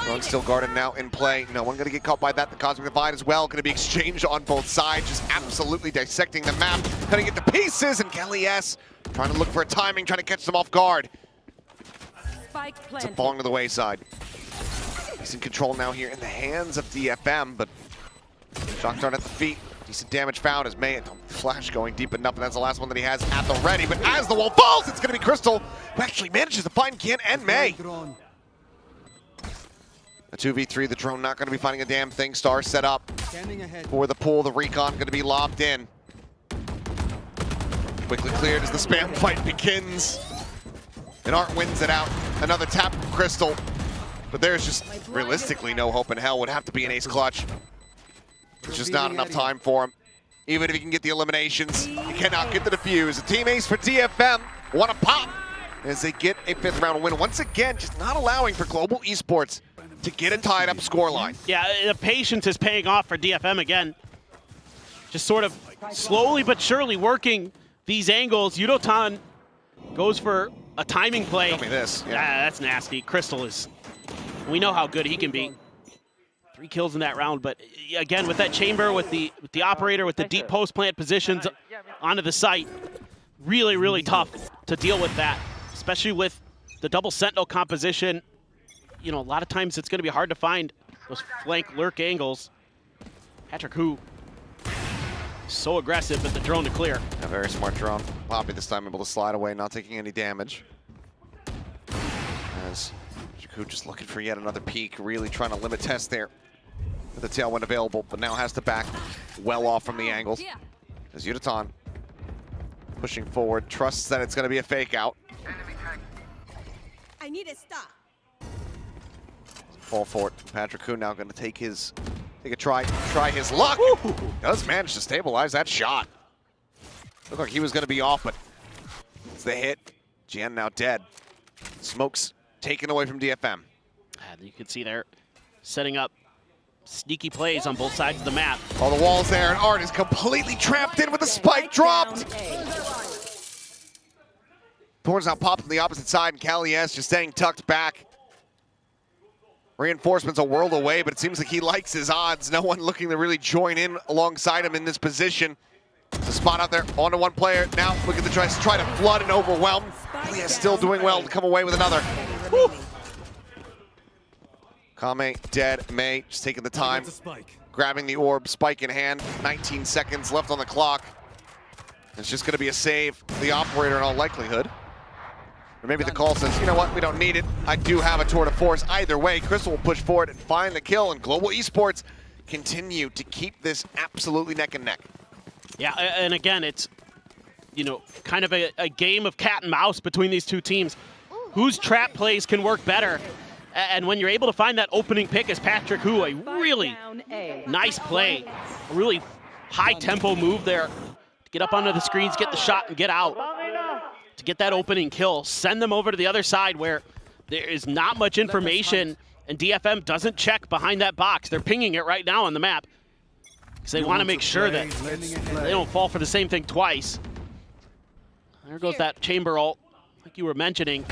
Run Steel Garden now in play. No one going to get caught by that. The Cosmic Divide as well. Going to be exchanged on both sides. Just absolutely dissecting the map. Cutting it to pieces. And Kelly S trying to look for a timing, trying to catch them off guard. It's a falling to the wayside. He's in control now here in the hands of DFM, but Shock Dart at the feet. Decent damage found as May Flash going deep enough, and that's the last one that he has at the ready. But as the wall falls, it's going to be Crystal who actually manages to find Kian and May. A 2v3, the drone not going to be finding a damn thing. Star set up for the pull. The recon going to be lobbed in. Quickly cleared as the spam fight begins. And Art wins it out. Another tap from Crystal. But there's just realistically no hope in hell. Would have to be an ace clutch. There's just not enough time for him. Even if he can get the eliminations, he cannot get the defuse. A team ace for DFM. Want to pop as they get a fifth round win. Once again, just not allowing for Global Esports to get a tied up scoreline. Yeah, the patience is paying off for DFM again. Just sort of slowly but surely working these angles. Yudotan goes for a timing play. Tell me this. Yeah, that's nasty. Crystal is, we know how good he can be. 3 kills in that round, but again, with that chamber, with the operator, with the deep post plant positions onto the site, really, really tough to deal with that, especially with the double sentinel composition. You know, a lot of times it's going to be hard to find those flank lurk angles. Patrick Hu So aggressive, but the drone to clear. A very smart drone. Poppy this time able to slide away, not taking any damage. As Jakku just looking for yet another peek, really trying to limit test there. With the tailwind available, but now has to back well off from the angles. As Yudotan pushing forward, trusts that it's going to be a fake out. I need a stop. Fall for it. Patrick Kuhn now going to take a try his luck. Does manage to stabilize that shot. Looked like he was going to be off, but it's the hit. Jan now dead. Smokes taken away from DFM. And you can see they're setting up sneaky plays on both sides of the map. Oh, the wall's there, and Art is completely trapped in with the spike dropped. Thorns now popped on the opposite side, and Kalies just staying tucked back. Reinforcement's a world away, but it seems like he likes his odds. No one looking to really join in alongside him in this position. There's a spot out there, onto one player. Now look at the try to flood and overwhelm. Kalies still doing well to come away with another. Woo. Kame dead, May just taking the time, grabbing the orb, spike in hand, 19 seconds left on the clock. It's just gonna be a save for the operator in all likelihood. Or maybe the call says, you know what, we don't need it. I do have a tour de force. Either way, Crystal will push forward and find the kill, and Global Esports continue to keep this absolutely neck and neck. Yeah, and again, it's, you know, kind of a game of cat and mouse between these two teams. Whose trap plays can work better? And when you're able to find that opening pick as Patrick Hu, a really nice play, a really high-tempo move there to get up onto the screens, get the shot, and get out. To get that opening kill, send them over to the other side where there is not much information, and DFM doesn't check behind that box. They're pinging it right now on the map because they want to make sure that they don't fall for the same thing twice. There goes that chamber ult, like you were mentioning.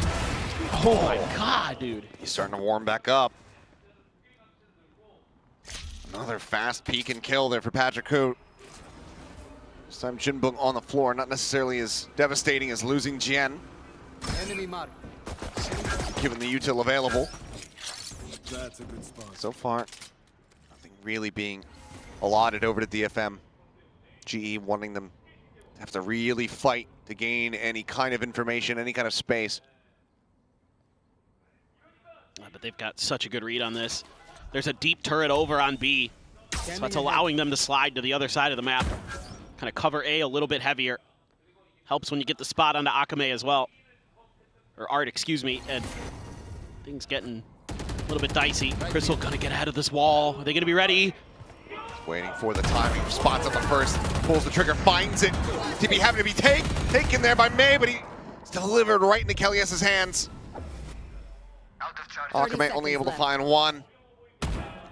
Oh my God, dude. He's starting to warm back up. Another fast peek and kill there for Patrick Hu. This time Jinbung on the floor, not necessarily as devastating as losing Jian. Given the util available. That's a good spot. So far, nothing really being allotted over to DFM. GE wanting them to have to really fight to gain any kind of information, any kind of space. But they've got such a good read on this. There's a deep turret over on B, so that's allowing them to slide to the other side of the map. Kind of cover A a little bit heavier. Helps when you get the spot onto Akame as well. Or Art, excuse me. And things getting a little bit dicey. Crystal gonna get ahead of this wall. Are they gonna be ready? Waiting for the timing. Spots up the first. Pulls the trigger, finds it. TB having to be taken there by May, but he's delivered right into Kalies' hands. Akame only able to find one.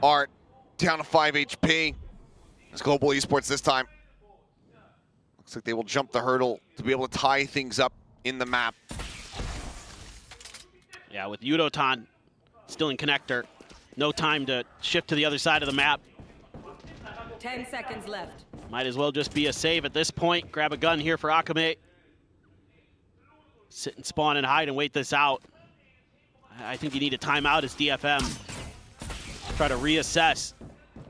Art down to 5 HP. It's Global Esports this time. Looks like they will jump the hurdle to be able to tie things up in the map. Yeah, with Yudotan still in connector. No time to shift to the other side of the map. 10 seconds left. Might as well just be a save at this point. Grab a gun here for Akame. Sit and spawn and hide and wait this out. I think you need a timeout as DFM. Try to reassess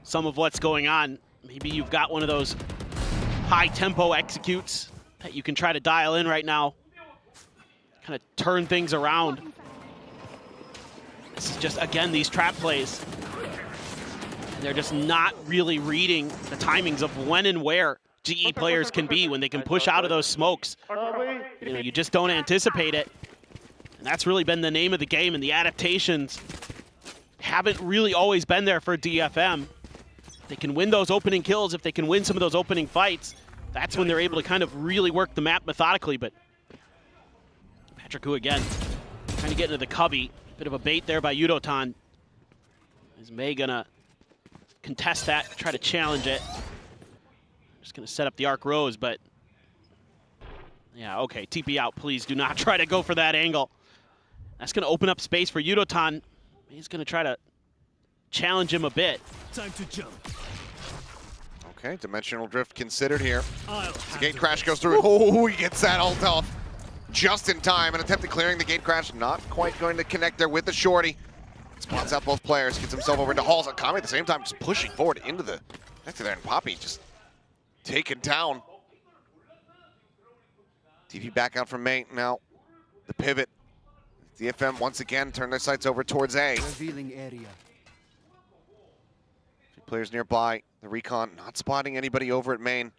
some of what's going on. Maybe you've got one of those high tempo executes that you can try to dial in right now. Kind of turn things around. This is just, again, these trap plays. They're just not really reading the timings of when and where GE players can be when they can push out of those smokes. You know, you just don't anticipate it. And that's really been the name of the game, and the adaptations haven't really always been there for DFM. If they can win those opening kills, if they can win some of those opening fights, that's when they're able to kind of really work the map methodically. But Patrick Hu again, trying to get into the cubby. Bit of a bait there by Yudotan. Is May gonna contest that, try to challenge it? Just gonna set up the arc rose, but yeah, okay, TP out, please do not try to go for that angle. That's gonna open up space for Yudotan. He's gonna try to challenge him a bit. Time to jump. Okay, dimensional drift considered here. The gate crash goes through. Oh, he gets that ult off just in time. An attempt at clearing the gate crash, not quite going to connect there with the shorty. Spots out both players, gets himself over into Halls. Akame at the same time just pushing forward into the connector there, and Poppy just taken down. TV back out from May now. The pivot. DFM once again turn their sights over towards A. Revealing area. Few players nearby. The recon not spotting anybody over at main.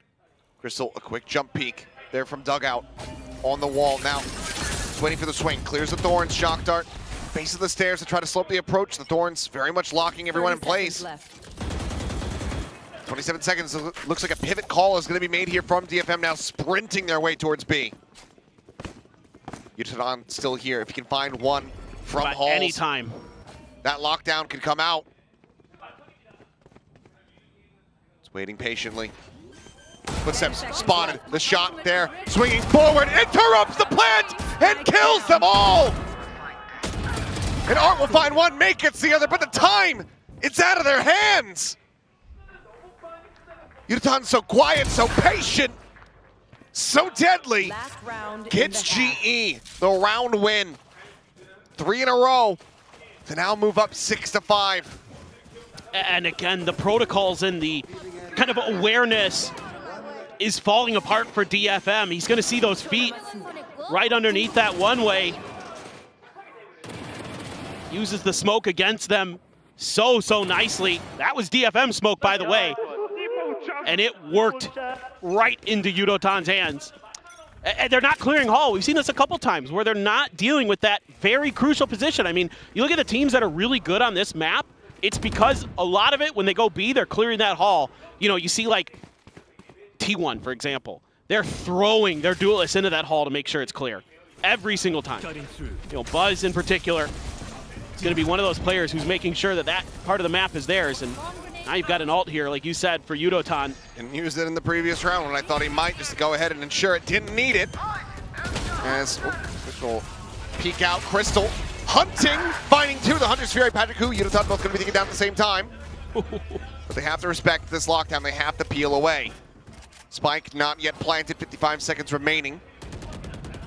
Crystal, a quick jump peek there from dugout. On the wall now. Waiting for the swing. Clears the Thorns. Shock dart. Base of the stairs to try to slope the approach. The Thorns very much locking everyone in place. 27 seconds. Looks like a pivot call is going to be made here from DFM now, sprinting their way towards B. Yutan still here. If you can find one from Halls. Anytime. That lockdown could come out. It's waiting patiently. Footsteps spotted. The shot there. Swinging forward. Interrupts the plant and kills them all. And Art will find one. Make gets the other. But the time, it's out of their hands. Yutan's so quiet, so patient, so deadly. Gets GE the round win. 3 in a row to now move up 6-5. And again, the protocols and the kind of awareness is falling apart for DFM. He's going to see those feet right underneath that one-way. Uses the smoke against them so nicely. That was DFM smoke, by the way. And it worked right into Yudotan's hands. And they're not clearing Hall. We've seen this a couple times where they're not dealing with that very crucial position. I mean, you look at the teams that are really good on this map, it's because a lot of it, when they go B, they're clearing that Hall. You know, you see like T1, for example. They're throwing their duelists into that Hall to make sure it's clear. Every single time. You know, Buzz in particular is going to be one of those players who's making sure that that part of the map is theirs. And now you've got an ult here, like you said, for Yudotan. And used it in the previous round when I thought he might, just to go ahead and ensure it didn't need it. As Crystal peek out, Crystal hunting, finding two. The Hunter's Fury, Patrick Hu, Yudotan both going to be taken down at the same time. But they have to respect this lockdown. They have to peel away. Spike not yet planted, 55 seconds remaining.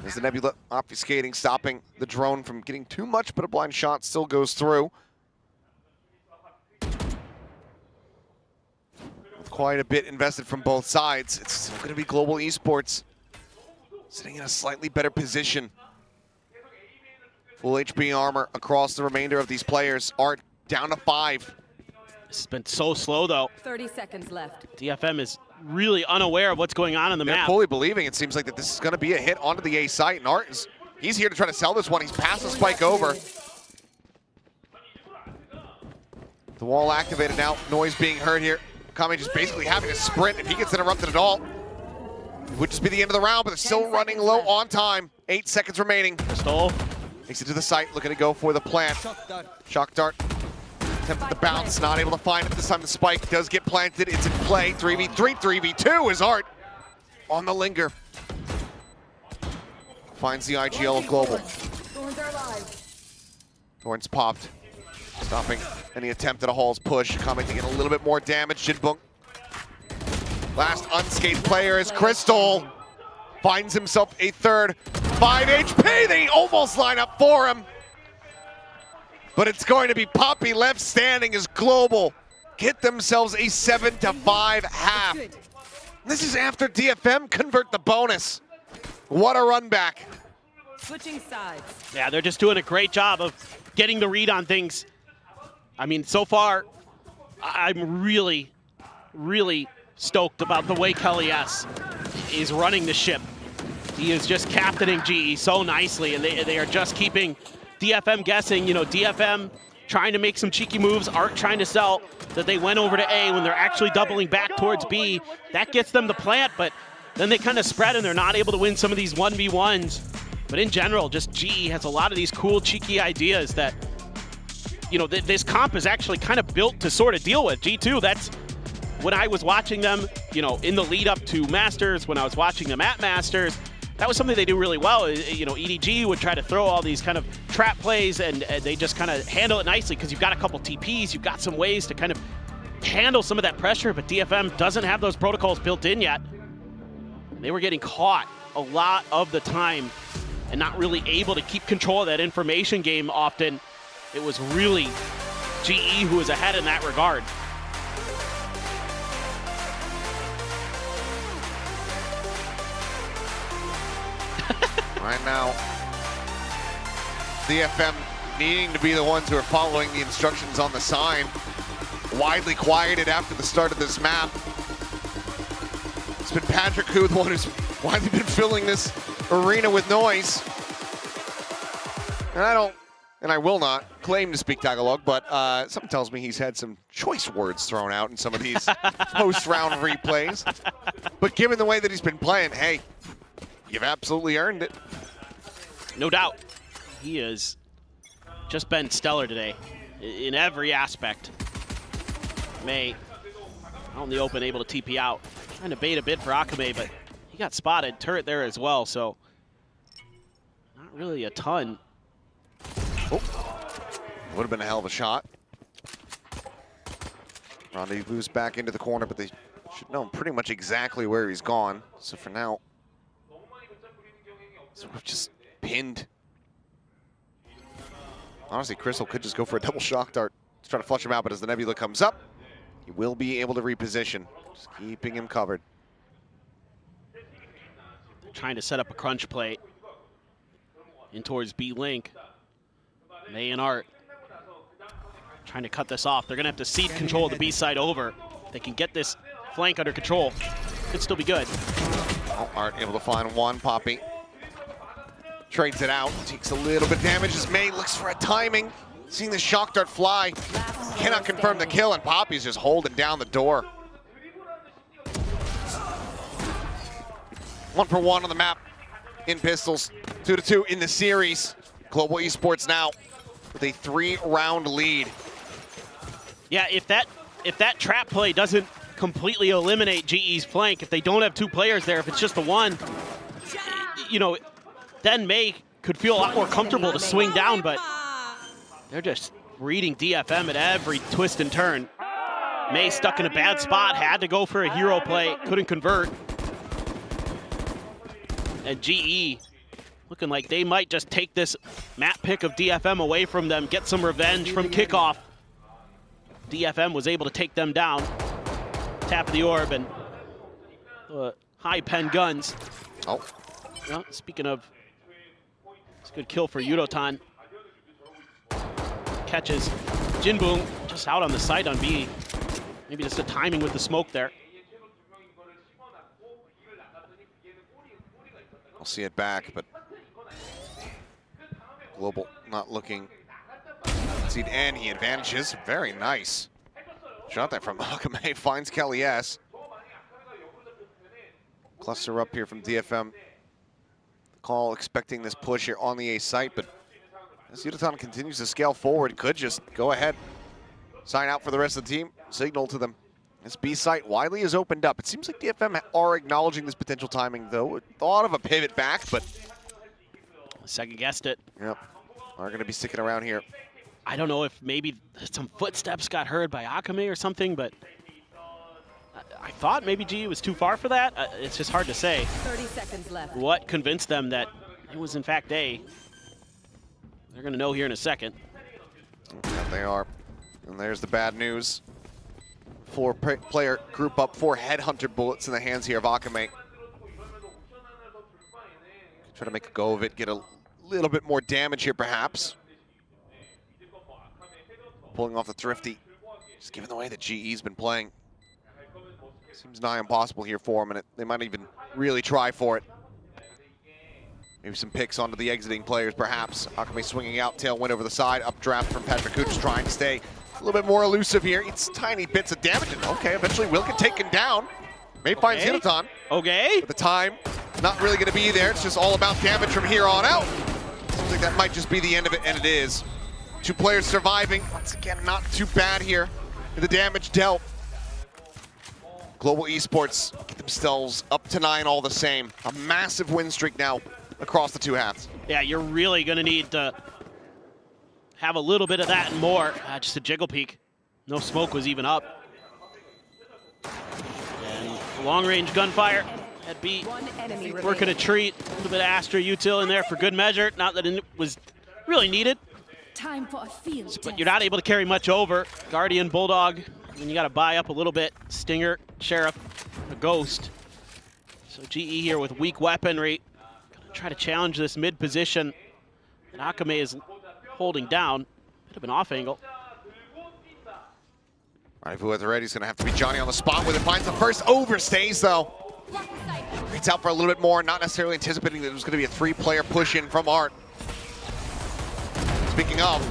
There's the Nebula obfuscating, stopping the drone from getting too much, but a blind shot still goes through. Quite a bit invested from both sides. It's still going to be Global Esports sitting in a slightly better position. Full HP armor across the remainder of these players. Art down to 5. This has been so slow, though. 30 seconds left. DFM is really unaware of what's going on in the They're map. fully believing it seems like that this is going to be a hit onto the A site, and Art he's here to try to sell this one. He's passed the spike over. The wall activated now. Noise being heard here. Kame just basically having a sprint. If he gets interrupted at all, it would just be the end of the round, but they're still running low on time. 8 seconds remaining. Crystal makes it to the site, looking to go for the plant. Shock dart. Attempted the bounce, not able to find it. This time the spike does get planted. It's in play. 3v3, 3v2 is Art on the linger. Finds the IGL of Global. Thorns popped. Stopping any attempt at a Hall's push. Kame taking a little bit more damage. Jinbung. Last unscathed player is Crystal. Finds himself a third. 5 HP. They almost line up for him. But it's going to be Poppy left standing as Global get themselves a 7-5 half. This is after DFM convert the bonus. What a run back. Switching sides. Yeah, they're just doing a great job of getting the read on things. I mean, so far, I'm really stoked about the way Kelly S is running the ship. He is just captaining GE so nicely, and they are just keeping DFM guessing. You know, DFM trying to make some cheeky moves, Art trying to sell that they went over to A when they're actually doubling back towards B. That gets them the plant, but then they kind of spread and they're not able to win some of these 1v1s. But in general, just GE has a lot of these cool, cheeky ideas that, you know, this comp is actually kind of built to sort of deal with. G2, that's when I was watching them, you know, in the lead up to Masters, when I was watching them at Masters, that was something they do really well. You know, EDG would try to throw all these kind of trap plays, and they just kind of handle it nicely because you've got a couple TPs, you've got some ways to kind of handle some of that pressure, but DFM doesn't have those protocols built in yet. They were getting caught a lot of the time and not really able to keep control of that information game often. It was really GE who was ahead in that regard. Right now, DFM needing to be the ones who are following the instructions on the sign. Widely quieted after the start of this map. It's been Patrick who, the one who's widely been filling this arena with noise. And I will not claim to speak Tagalog, but something tells me he's had some choice words thrown out in some of these post-round replays. But given the way that he's been playing, hey, you've absolutely earned it. No doubt. He has just been stellar today in every aspect. May out in the open, able to TP out. Trying to bait a bit for Akame, but he got spotted. Turret there as well, so not really a ton. Oh, would have been a hell of a shot. Rendezvous back into the corner, but they should know pretty much exactly where he's gone. So for now, sort of just pinned. Honestly, Crystal could just go for a double shock dart to try to flush him out, but as the Nebula comes up, he will be able to reposition, just keeping him covered. Trying to set up a crunch plate in towards B-Link. May and Art trying to cut this off. They're going to have to cede control of the B side over. If they can get this flank under control, could still be good. Oh, Art able to find one. Poppy trades it out, takes a little bit of damage as May looks for a timing. Seeing the shock dart fly, cannot confirm the kill, and Poppy's just holding down the door. 1-for-1 on the map in pistols, 2-2 in the series. Global Esports now with a 3-round lead. Yeah, if that trap play doesn't completely eliminate GE's flank, if they don't have 2 players there, if it's just the one, you know, then May could feel a lot more comfortable to swing down, but they're just reading DFM at every twist and turn. May stuck in a bad spot, had to go for a hero play, couldn't convert. And GE looking like they might just take this map pick of DFM away from them, get some revenge from Kickoff. DFM was able to take them down. Tap of the orb and high pen guns. Oh. Well, speaking of, it's a good kill for Yudotan. Catches Jinbung just out on the side on B. Maybe just the timing with the smoke there. I'll see it back, but Global not looking. And he advantages. Very nice. Shot that from Akame, finds Kelly S. Cluster up here from DFM. The call expecting this push here on the A site, but as Yudotan continues to scale forward, could just go ahead, sign out for the rest of the team, signal to them. This B site widely is opened up. It seems like DFM are acknowledging this potential timing, though. Thought of a pivot back, but second guessed it. Yep, are going to be sticking around here. I don't know if maybe some footsteps got heard by Akame or something, but I thought maybe GE was too far for that. It's just hard to say. 30 seconds left. What convinced them that it was in fact A? They're going to know here in a second. Yeah, they are. And there's the bad news. 4-player group up, 4 headhunter bullets in the hands here of Akame. Try to make a go of it, get a little bit more damage here perhaps. Pulling off the thrifty, just given the way that GE's been playing. Seems nigh impossible here for them, and they might even really try for it. Maybe some picks onto the exiting players perhaps. Akame swinging out, tailwind over the side, updraft from Patrick Kuch, trying to stay a little bit more elusive here. It's tiny bits of damage, and okay, eventually will get taken down. May find Yudotan. Okay. But the time, not really gonna be there. It's just all about damage from here on out. Seems like that might just be the end of it, and it is. 2 players surviving. Once again, not too bad here. The damage dealt. Global Esports get themselves up to 9 all the same. A massive win streak now across the 2 halves. Yeah, you're really going to need to have a little bit of that and more. Just a jiggle peek. No smoke was even up. And long-range gunfire at B. Working a treat. A little bit of Astra util in there for good measure. Not that it was really needed. Time for a field But you're not able to carry much over. Guardian, Bulldog, and you got to buy up a little bit. Stinger, Sheriff, a Ghost. So GE here with weak weaponry. Gonna try to challenge this mid position that Akame is holding down. Bit of an off angle. Raifu at the ready. He's going to have to be Johnny on the spot with it. Finds the first, overstays though. It's out for a little bit more, not necessarily anticipating that it was going to be a 3-player push in from Art. Speaking of,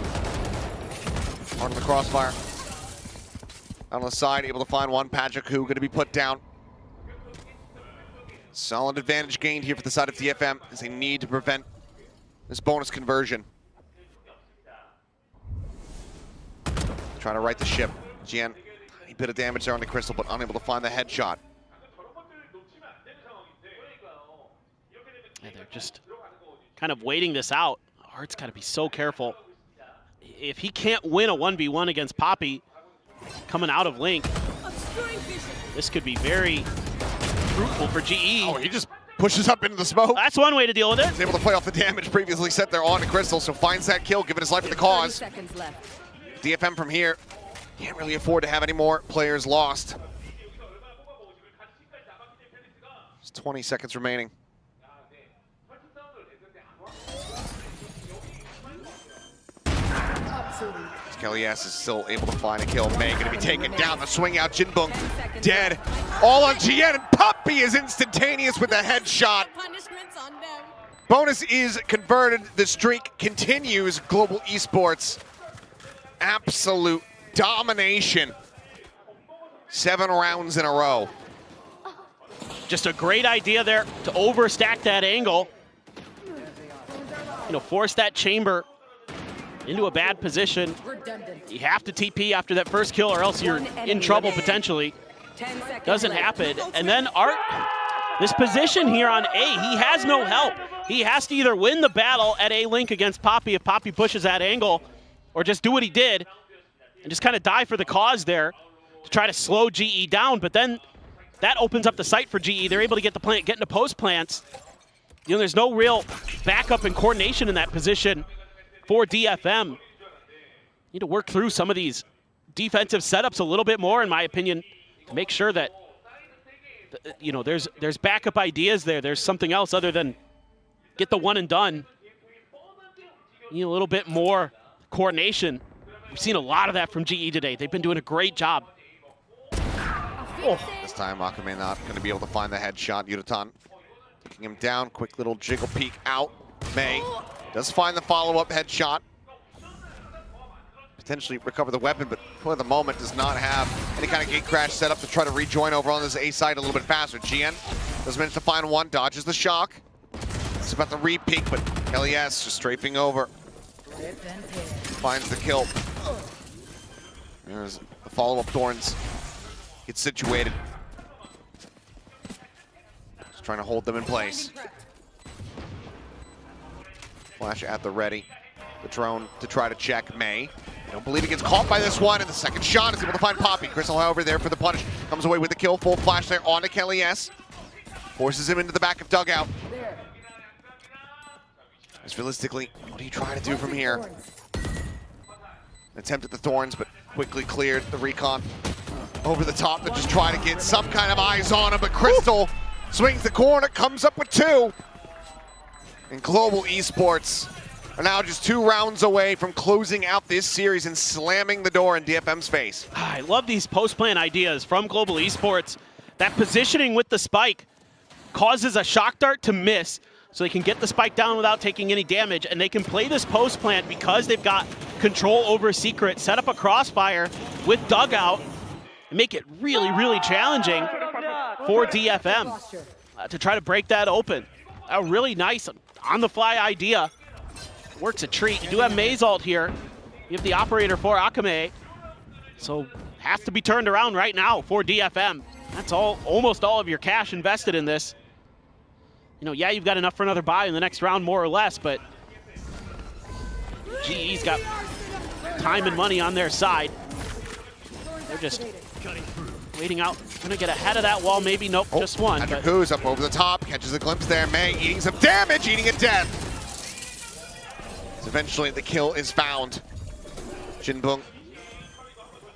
Art on the crossfire. On the side, able to find one. Patrick who going to be put down. Solid advantage gained here for the side of DFM as they need to prevent this bonus conversion. Trying to right the ship. Gian, a bit of damage there on the Crystal, but unable to find the headshot. Yeah, they're just kind of waiting this out. Art's got to be so careful. If he can't win a 1v1 against Poppy coming out of Link, this could be very fruitful for GE. Oh, he just pushes up into the smoke. That's one way to deal with it. He's able to play off the damage previously set there on the Crystal, so finds that kill, giving his life to the cause. 30 seconds left. DFM from here can't really afford to have any more players lost. There's 20 seconds remaining. Kellyas is still able to find a kill. May going to be taken down. The swing out. Jinbung dead. All on GN, and Puppy is instantaneous with a headshot. Bonus is converted. The streak continues. Global Esports. Absolute domination. 7 rounds in a row. Just a great idea there to overstack that angle. You know, force that chamber into a bad position. You have to TP after that first kill or else you're in trouble potentially. Doesn't happen. And then Art, this position here on A, he has no help. He has to either win the battle at A Link against Poppy if Poppy pushes that angle, or just do what he did and just kind of die for the cause there to try to slow GE down. But then that opens up the site for GE. They're able to get the plant, get into post plants. You know, there's no real backup and coordination in that position for DFM. Need to work through some of these defensive setups a little bit more, in my opinion, to make sure that, you know, there's backup ideas there. There's something else other than get the one and done. You need a little bit more coordination. We've seen a lot of that from GE today. They've been doing a great job. Oh. This time Akame not going to be able to find the headshot. Yuratan taking him down. Quick little jiggle peek out. May does find the follow-up headshot. Potentially recover the weapon, but for the moment does not have any kind of gate crash set up to try to rejoin over on this A side a little bit faster. GN does manage to find one, dodges the shock. It's about the re-peek, but Elias just strafing over. Finds the kill. There's the follow-up Thorns. Gets situated. Just trying to hold them in place. Flash at the ready. The drone to try to check May. I don't believe he gets caught by this one, and the second shot is able to find Poppy. Crystal, however, there for the punish. Comes away with the kill. Full flash there onto Kelly S. Forces him into the back of dugout. As realistically, what are you trying to do from here? Attempt at the Thorns, but quickly cleared the recon. Over the top to just try to get some kind of eyes on him, but Crystal swings the corner, comes up with 2. And Global Esports are now just 2 rounds away from closing out this series and slamming the door in DFM's face. I love these post-plan ideas from Global Esports. That positioning with the spike causes a shock dart to miss, so they can get the spike down without taking any damage, and they can play this post-plant because they've got control over Secret, set up a crossfire with dugout, and make it really, really challenging for DFM to try to break that open. A really nice on-the-fly idea. Works a treat. You do have May's ult here. You have the operator for Akame. So has to be turned around right now for DFM. That's almost all of your cash invested in this. You know, yeah, you've got enough for another buy in the next round, more or less, but GE's got time and money on their side. They're just waiting out. Gonna get ahead of that wall, maybe. Nope, just one. Patrick up over the top, catches a glimpse there. May eating some damage, eating a death. So eventually the kill is found. Jinbung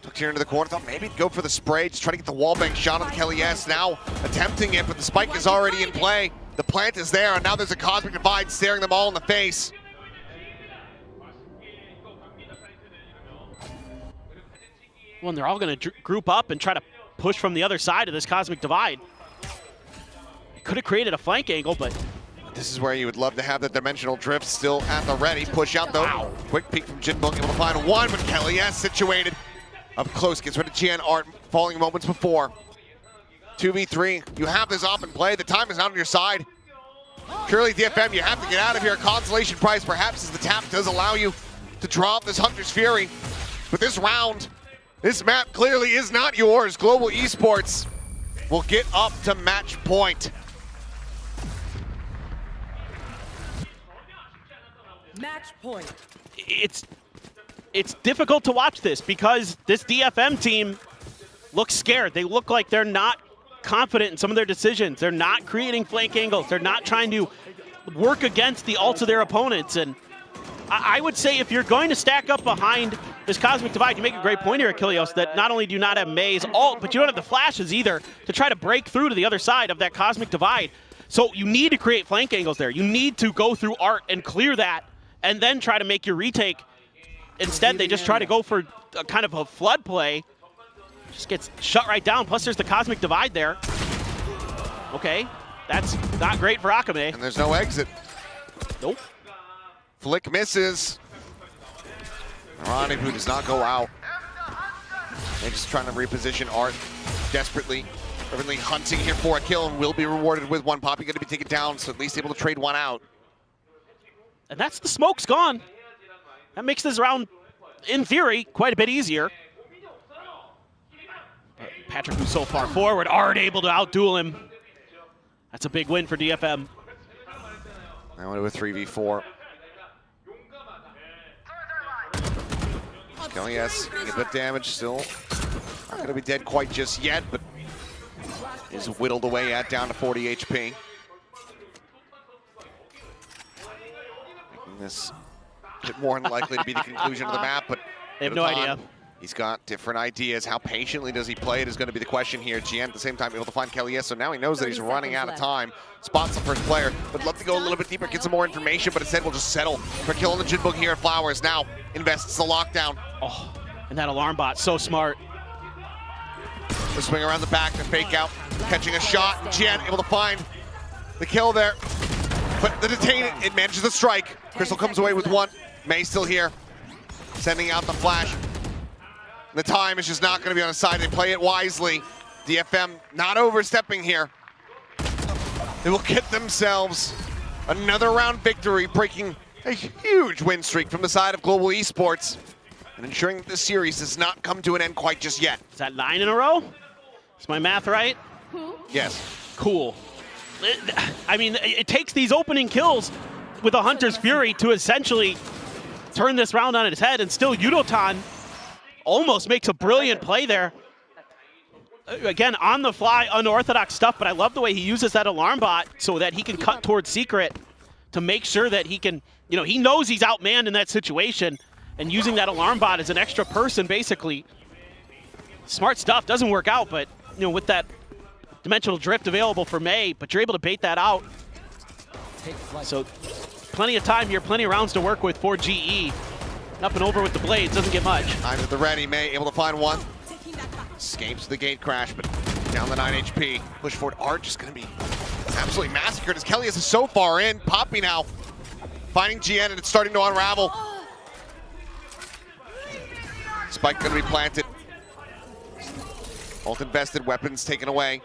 tucked here into the corner. Thought maybe he'd go for the spray, just try to get the wallbang shot on the Kelly S. Now attempting it, but the spike is already in play. The plant is there, and now there's a cosmic divide staring them all in the face. Well, and they're all going to group up and try to push from the other side of this cosmic divide. Could have created a flank angle, but this is where you would love to have the dimensional drift still at the ready. Push out though. Wow. Quick peek from Jinbong, able to find one, but Kelly S situated up close. Gets rid of GN Art, falling moments before. 2v3, you have this off and play. The time is not on your side. Purely DFM, you have to get out of here. Consolation prize perhaps as the tap does allow you to draw up this Hunter's Fury. But this round, this map clearly is not yours. Global Esports will get up to match point. Match point. It's difficult to watch this because this DFM team looks scared. They look like they're not confident in some of their decisions. They're not creating flank angles. They're not trying to work against the ults of their opponents. And I would say if you're going to stack up behind this Cosmic Divide, you make a great point here, Achilleos, that not only do you not have May's ult, but you don't have the flashes either to try to break through to the other side of that Cosmic Divide. So you need to create flank angles there. You need to go through Art and clear that and then try to make your retake. Instead, they just try to go for a kind of a flood play. Just gets shut right down. Plus, there's the Cosmic Divide there. Okay, that's not great for Akame. And there's no exit. Nope. Flick misses. Ronnie, who does not go out. They're just trying to reposition Art desperately. Urbanly hunting here for a kill and will be rewarded with one. Poppy going to be taken down, so at least able to trade one out. And that's the smoke's gone. That makes this round, in theory, quite a bit easier. But Patrick, who's so far forward, Art able to outduel him. That's a big win for DFM. Now into a 3v4. Kelly S getting a bit damage still. Not going to be dead quite just yet, but is whittled away at down to 40 HP. Making this a bit more unlikely to be the conclusion of the map, but they have no idea. He's got different ideas. How patiently does he play it is going to be the question here. GN at the same time able to find Kelly S, so now he knows that he's running out of time. Spots the first player, but love to go a little bit deeper, get some more information, but instead we'll just settle for killing the Jinbong here at Flowers. Now invests the lockdown. Oh, and that alarm bot, so smart. The swing around the back, the fake out, catching a shot. GN able to find the kill there, but the detain, it manages the strike. Crystal comes away with one. May still here, sending out the flash. The time is just not going to be on his side. They play it wisely. DFM not overstepping here. They will get themselves another round victory, breaking a huge win streak from the side of Global Esports and ensuring that this series does not come to an end quite just yet. Is that 9 in a row? Is my math right? Yes. Cool. I mean, it takes these opening kills with a Hunter's Fury to essentially turn this round on its head, and still Yudotan almost makes a brilliant play there. Again, on the fly, unorthodox stuff, but I love the way he uses that alarm bot so that he can cut towards Secret to make sure that he can, you know, he knows he's outmanned in that situation, and using that alarm bot as an extra person, basically. Smart stuff, doesn't work out, but, you know, with that dimensional drift available for May, but you're able to bait that out. So, plenty of time here, plenty of rounds to work with for GE. Up and over with the blades, doesn't get much. Time at the ready, May able to find one. Escapes the gate crash, but down the 9 HP. Push forward, Art just gonna be absolutely massacred as Kelly is so far in. Poppy now finding GN and it's starting to unravel. Spike gonna be planted. Ult invested, weapons taken away.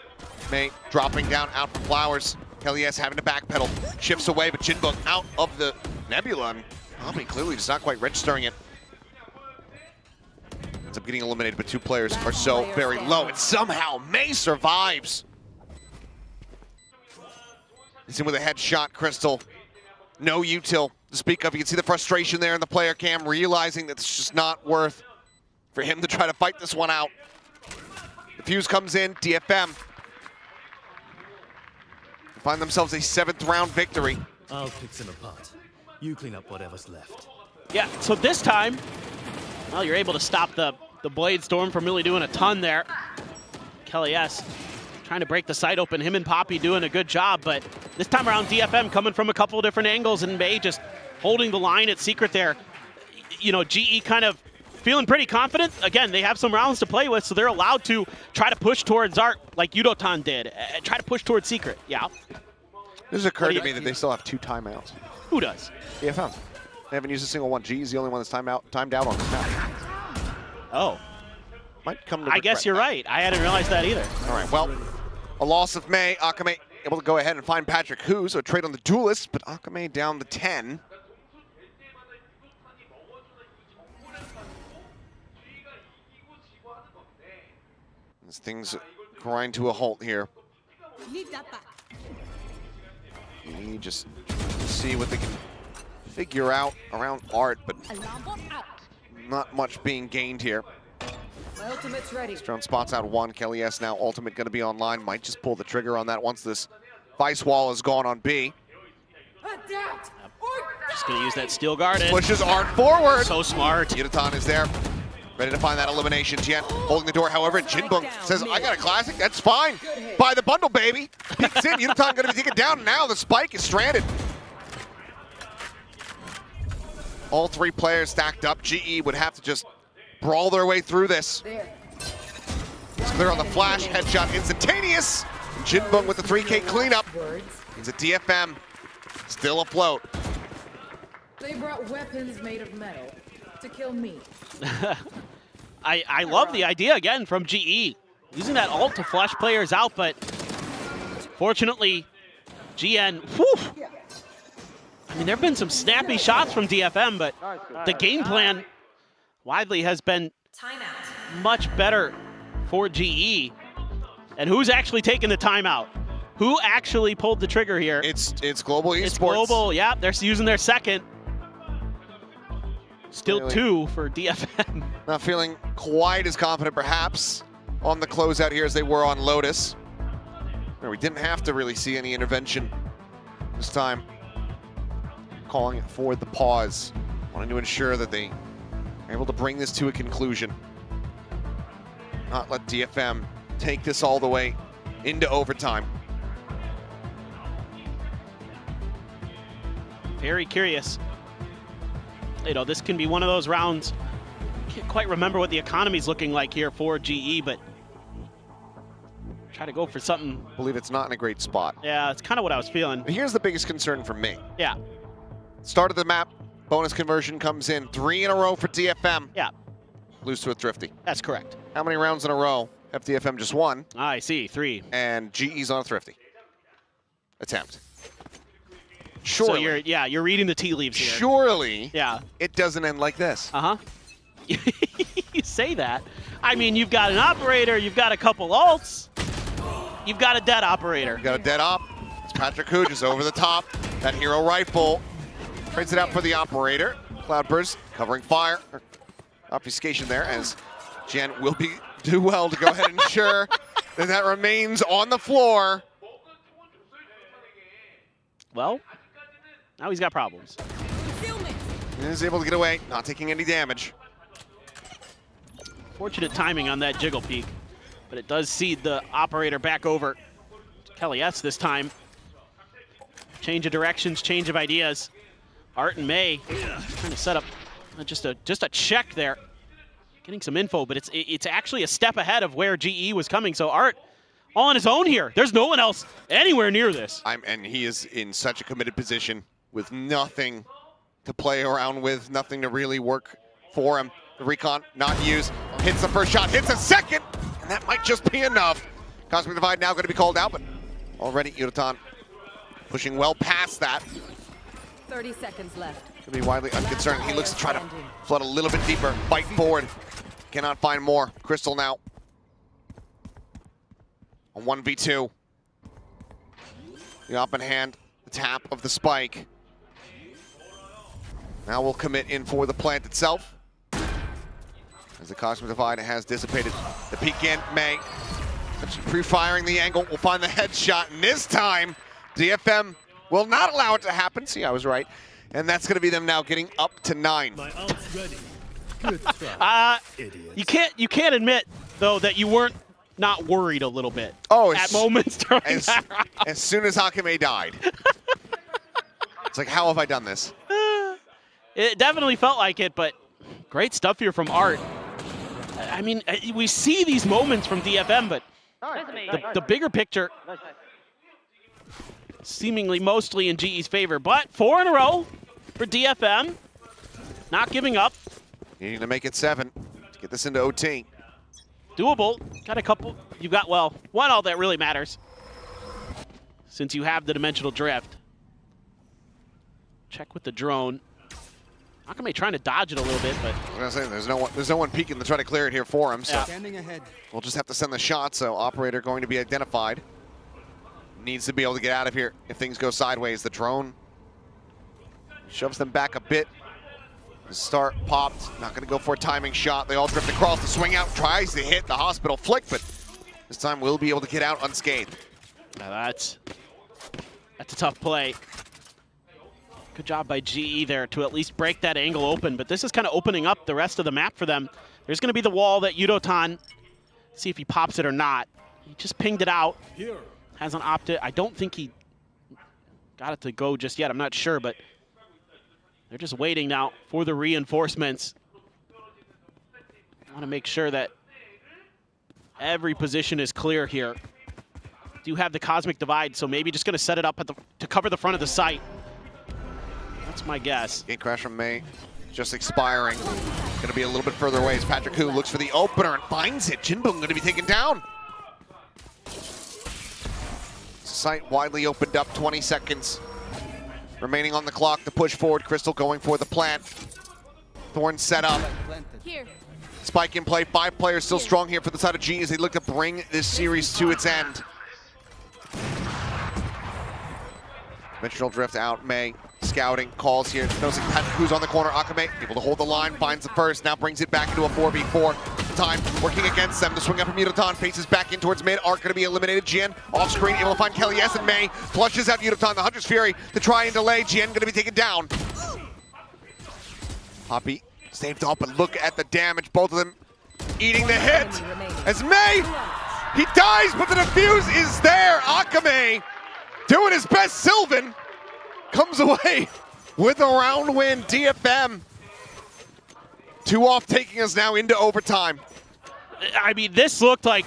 May dropping down out from Flowers. Kelly S having to backpedal, shifts away, but Jinbong out of the Nebula. Poppy clearly just not quite registering it. Ends up getting eliminated, but two players are so very low, and somehow May survives. He's in with a headshot, Crystal. No util to speak of. You can see the frustration there in the player cam, realizing that it's just not worth for him to try to fight this one out. The fuse comes in, DFM. Find themselves a 7th round victory. I'll pick them apart. You clean up whatever's left. Yeah, so this time, well, you're able to stop the Blade Storm from really doing a ton there. Kelly S trying to break the site open. Him and Poppy doing a good job, but this time around DFM coming from a couple of different angles, and May just holding the line at Secret there. You know, GE kind of feeling pretty confident. Again, they have some rounds to play with, so they're allowed to try to push towards Art like Yudotan did. Try to push towards Secret, yeah. This has occurred to me that they still have 2 timeouts. Who does? DFM. They haven't used a single one. G is the only one that's timed out on this map. Oh. Might come to I guess you're right. I hadn't realized that either. All right, well, a loss of May. Akame able to go ahead and find Patrick Hu, so a trade on the Duelist, but Akame down to 10. As things grind to a halt here. You just see what they can figure out around Art, but not much being gained here. My ultimate's ready. Strong spots out 1. Kelly S now ultimate going to be online. Might just pull the trigger on that once this Vice Wall is gone on B. Just going to use that Steel Garden. Pushes Art forward. So smart. Yudotan is there. Ready to find that elimination. Jian holding the door, however, Jinbong says, I got a classic, that's fine. Buy the bundle, baby. Peeks in, Yudotan gonna be taken down. Now the spike is stranded. All 3 players stacked up. GE would have to just brawl their way through this. It's clear on the flash, headshot instantaneous. And Jinbong with the 3K cleanup. He's a DFM, still afloat. They brought weapons made of metal to kill me. I love the idea again from GE. Using that ult to flush players out, but fortunately, GN, whew. I mean, there have been some snappy shots from DFM, but the game plan widely has been much better for GE. And who's actually taking the timeout? Who actually pulled the trigger here? It's Global Esports. It's Global, yeah, they're using their second. Still Clearly 2 for DFM. Not feeling quite as confident, perhaps, on the closeout here as they were on Lotus. We didn't have to really see any intervention this time. Calling for the pause. Wanting to ensure that they are able to bring this to a conclusion. Not let DFM take this all the way into overtime. Very curious. You know, this can be one of those rounds. Can't quite remember what the economy's looking like here for GE, but try to go for something. I believe it's not in a great spot. Yeah, it's kind of what I was feeling. But here's the biggest concern for me. Yeah. Start of the map, bonus conversion comes in. 3 in a row for DFM. Yeah. Lose to a Thrifty. That's correct. How many rounds in a row have DFM just won? I see, 3. And GE's on a Thrifty. Attempt. Surely. So you're reading the tea leaves here. Surely. Yeah. It doesn't end like this. Uh-huh. You say that. I mean, you've got an operator, you've got a couple ults, you've got a dead operator. You got a dead op. It's Patrick Hu just over the top. That hero rifle trades it out for the operator. Cloudburst covering fire. Obfuscation there as Jen will do well to go ahead and ensure that remains on the floor. Well, now he's got problems. He is able to get away, not taking any damage. Fortunate timing on that jiggle peek, but it does seed the operator back over to Kelly S this time. Change of directions, change of ideas. Art and May trying to set up just a check there. Getting some info, but it's actually a step ahead of where GE was coming. So Art all on his own here. There's no one else anywhere near this. And he is in such a committed position with nothing to play around with, nothing to really work for him. The recon not used, hits the first shot, hits a second, and that might just be enough. Cosmic Divide now going to be called out, but already Yudotan pushing well past that. 30 seconds left. Could be widely unconcerned. He looks to try to flood a little bit deeper, fight forward. Cannot find more. Crystal now on 1v2. The op in hand, the tap of the spike. Now we'll commit in for the plant itself. As the Cosmic Divide has dissipated. The peek in, May. Pre-firing the angle, will find the headshot, and this time, DFM will not allow it to happen. See, I was right. And that's gonna be them now getting up to 9. My ult's ready. Good try, idiot. You can't admit, though, that you weren't not worried a little bit at moments during that round. As soon as Akame died. It's like, how have I done this? It definitely felt like it, but great stuff here from Art. I mean, we see these moments from DFM, but the bigger picture seemingly mostly in GE's favor. But 4 in a row for DFM. Not giving up. Needing to make it 7 to get this into OT. Doable. Got a couple. You got, well, one all that really matters, since you have the dimensional drift. Check with the drone. Akame trying to dodge it a little bit, but I was gonna say there's no one peeking to try to clear it here for him. So yeah. we'll just have to send the shot. So operator going to be identified. Needs to be able to get out of here if things go sideways. The drone shoves them back a bit. The start popped. Not going to go for a timing shot. They all drift across. The swing out tries to hit the hospital flick, but this time we'll be able to get out unscathed. Now that's a tough play. Good job by GE there to at least break that angle open, but this is kind of opening up the rest of the map for them. There's going to be the wall that Yudotan, see if he pops it or not. He just pinged it out. Hasn't opted. I don't think he got it to go just yet. I'm not sure, but they're just waiting now for the reinforcements. I want to make sure that every position is clear here. Do have the Cosmic Divide, so maybe just going to set it up to cover the front of the site. That's my guess. Gate crash from May, just expiring. Going to be a little bit further away as Patrick Hu looks for the opener and finds it. Jinboom going to be taken down. Site widely opened up, 20 seconds remaining on the clock to push forward. Crystal going for the plant. Thorn set up. Here. Spike in play, 5 players still strong here for the side of G as they look to bring this series to its end. Dimensional drift out, May. Scouting, calls here, noticing Patrick Hu's on the corner. Akame able to hold the line, finds the first, now brings it back into a 4v4. Time working against them. The swing up from Yudotan, faces back in towards mid. Art going to be eliminated. Jien off screen, able to find Kelly S and May. Flushes out Yudotan, the Hunter's Fury to try and delay. Jien going to be taken down. Poppy saved up, and look at the damage. Both of them eating the hit. As May, he dies, but the defuse is there. Akame doing his best. Sylvan comes away with a round win. DFM 2 off, taking us now into overtime. I mean, this looked like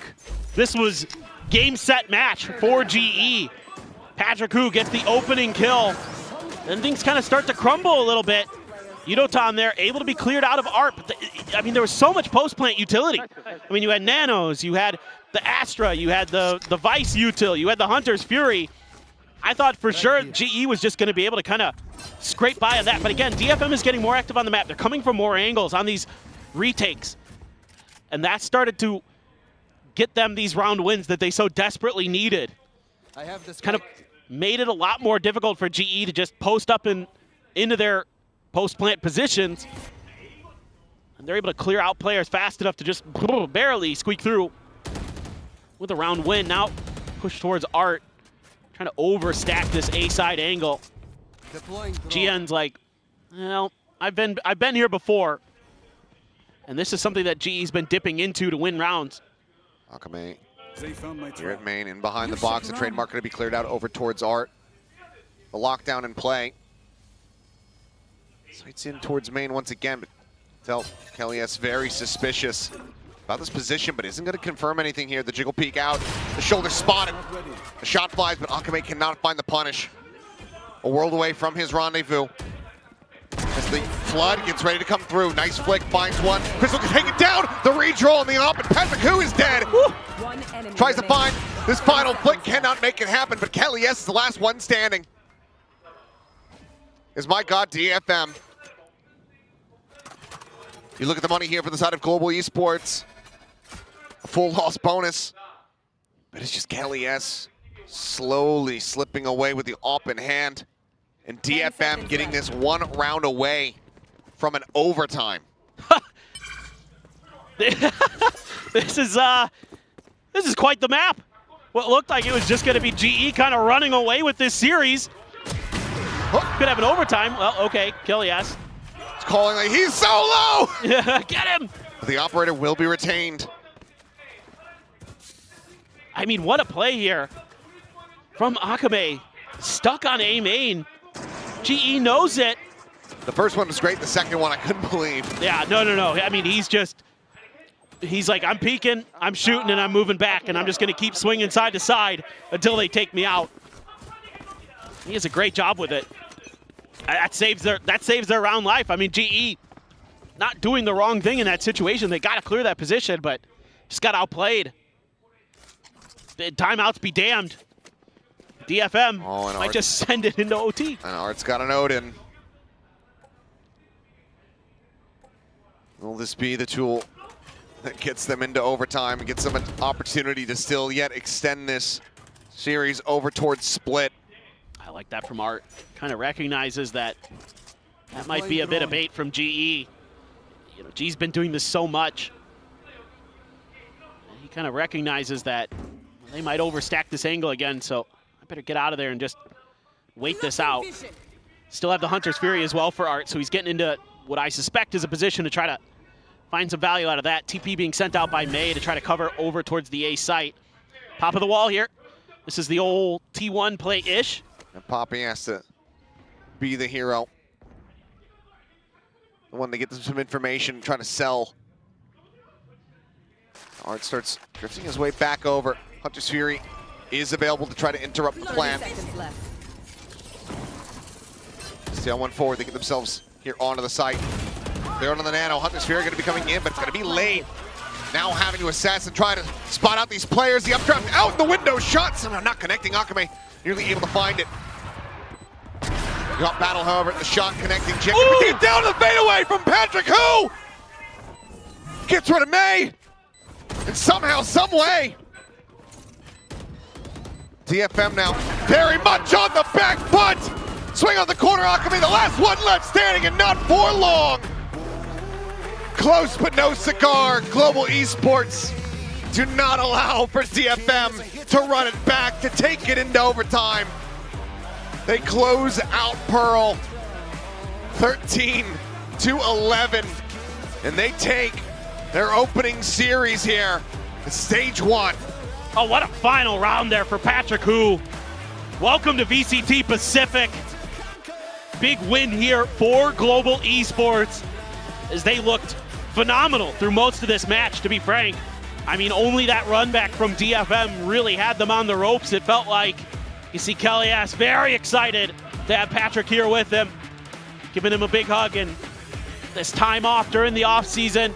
this was game, set, match for GE. Patrick Hu gets the opening kill. Then things kind of start to crumble a little bit. Yudotan there, able to be cleared out of Art. But I mean, there was so much post-plant utility. I mean, you had Nanos, you had the Astra, you had the Vice util, you had the Hunter's Fury. I thought for sure GE was just going to be able to kind of scrape by on that. But again, DFM is getting more active on the map. They're coming from more angles on these retakes. And that started to get them these round wins that they so desperately needed. It's kind of made it a lot more difficult for GE to just post up into their post-plant positions. And they're able to clear out players fast enough to just barely squeak through with a round win. Now push towards Art. Trying to overstack this A-side angle. GN's like, well, I've been here before, and this is something that GE's been dipping into to win rounds. Akame here at main, in behind the box. The trademark going to be cleared out over towards Art. The lockdown in play. Sights in towards main once again, but felt Kelly S very suspicious about this position, but isn't going to confirm anything here. The jiggle peek out, the shoulder spotted. The shot flies, but Akame cannot find the punish. A world away from his rendezvous. As the flood gets ready to come through. Nice flick, finds one. Crystal can take it down. The redraw on the up, and Patrick Hu is dead. Tries to find this final flick, cannot make it happen, but Kelly S is the last one standing. Is my God, DFM. You look at the money here for the side of Global Esports. A full loss bonus. But it's just Kelly S slowly slipping away with the op in hand. And DFM getting this 1 round away from an overtime. This is quite the map. What looked like it was just going to be GE kind of running away with this series. Could have an overtime. Well, okay, Kelly S. It's calling like he's so low! Get him! The operator will be retained. I mean, what a play here from Akame. Stuck on A main. GE knows it. The first one was great. The second one I couldn't believe. Yeah, no. I mean, he's like, I'm peeking, I'm shooting, and I'm moving back, and I'm just going to keep swinging side to side until they take me out. He does a great job with it. That saves their round life. I mean, GE not doing the wrong thing in that situation. They got to clear that position, but just got outplayed. The timeouts be damned. DFM might just send it into OT. And Art's got an Odin. Will this be the tool that gets them into overtime and gets them an opportunity to still yet extend this series over towards split? I like that from Art. Kind of recognizes that might be a bit of bait from GE. You know, G's been doing this so much. He kind of recognizes that they might overstack this angle again, so I better get out of there and just wait this out. Still have the Hunter's Fury as well for Art, so he's getting into what I suspect is a position to try to find some value out of that. TP being sent out by May to try to cover over towards the A site. Top of the wall here. This is the old T1 play-ish. And Poppy has to be the hero. The one to get them some information, trying to sell. Art starts drifting his way back over. Hunter's Fury is available to try to interrupt the plan. Stay on one forward, they get themselves here onto the site. They're on the Nano. Hunter's Fury going to be coming in, but it's going to be late. Now having to assess and try to spot out these players. The updraft out the window, shot somehow not connecting. Akame nearly able to find it. Got battle, however, the shot connecting. Get down to the fadeaway from Patrick, who gets rid of May. And somehow, some way, DFM now very much on the back foot. Swing on the corner, Akame, the last one left standing and not for long. Close but no cigar. Global Esports do not allow for DFM to run it back, to take it into overtime. They close out Pearl 13-11, and they take their opening series here at stage 1. Oh, what a final round there for Patrick, who welcome to VCT Pacific. Big win here for Global Esports as they looked phenomenal through most of this match, to be frank. I mean, only that run back from DFM really had them on the ropes. It felt like, you see Kellyas very excited to have Patrick here with him, giving him a big hug, and this time off during the off season,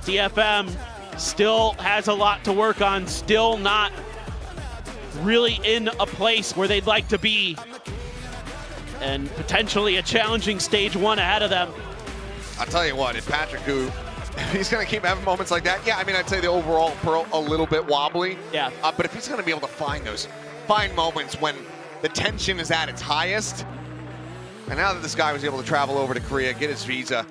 DFM still has a lot to work on, still not really in a place where they'd like to be, and potentially a challenging stage 1 ahead of them. I'll tell you what, if Patrick, who he's going to keep having moments like that, yeah, I mean, I'd say the overall Pearl a little bit wobbly. Yeah. But if he's going to be able to find those moments when the tension is at its highest, and now that this guy was able to travel over to Korea, get his visa,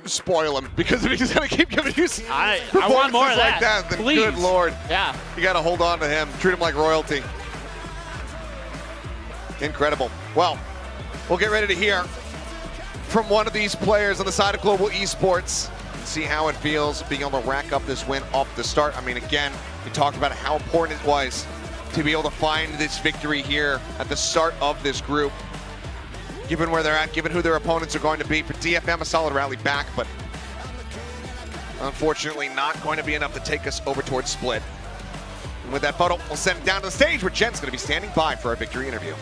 spoil him, because if he's going to keep giving you I want more of like that, then please. Good Lord. Yeah. You got to hold on to him, treat him like royalty. Incredible. Well, we'll get ready to hear from one of these players on the side of Global Esports and see how it feels being able to rack up this win off the start. I mean, again, we talked about how important it was to be able to find this victory here at the start of this group. Given where they're at, given who their opponents are going to be, for DFM, a solid rally back, but unfortunately not going to be enough to take us over towards split. And with that photo, we'll send it down to the stage where Jen's going to be standing by for our victory interview.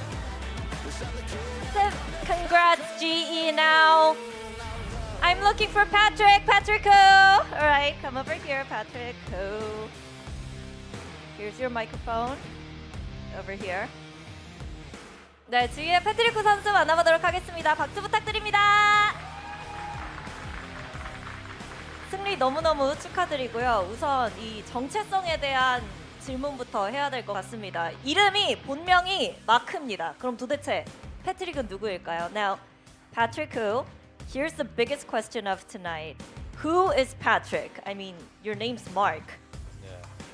Congrats, GE now. I'm looking for Patrick. Patrick, all right, come over here, Patrick. Here's your microphone. Over here. 네, 지휘의 패트리크 선수 만나보도록 하겠습니다. 박수 부탁드립니다. 승리 너무너무 축하드리고요. 우선 이 정체성에 대한 질문부터 해야 될 것 같습니다. 이름이 본명이 마크입니다. 그럼 도대체 패트릭은 누구일까요? Now, Patrick who? Here's the biggest question of tonight. Who is Patrick? I mean, your name's Mark.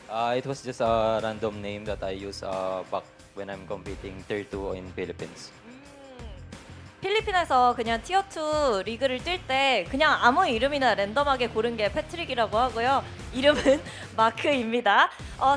It was just a random name that I use back when I'm competing Tier 2 in Philippines. 필리핀에서 그냥 티어 2 리그를 뛸 때 그냥 아무 이름이나 랜덤하게 고른 게 패트릭이라고 하고요. 이름은 마크입니다.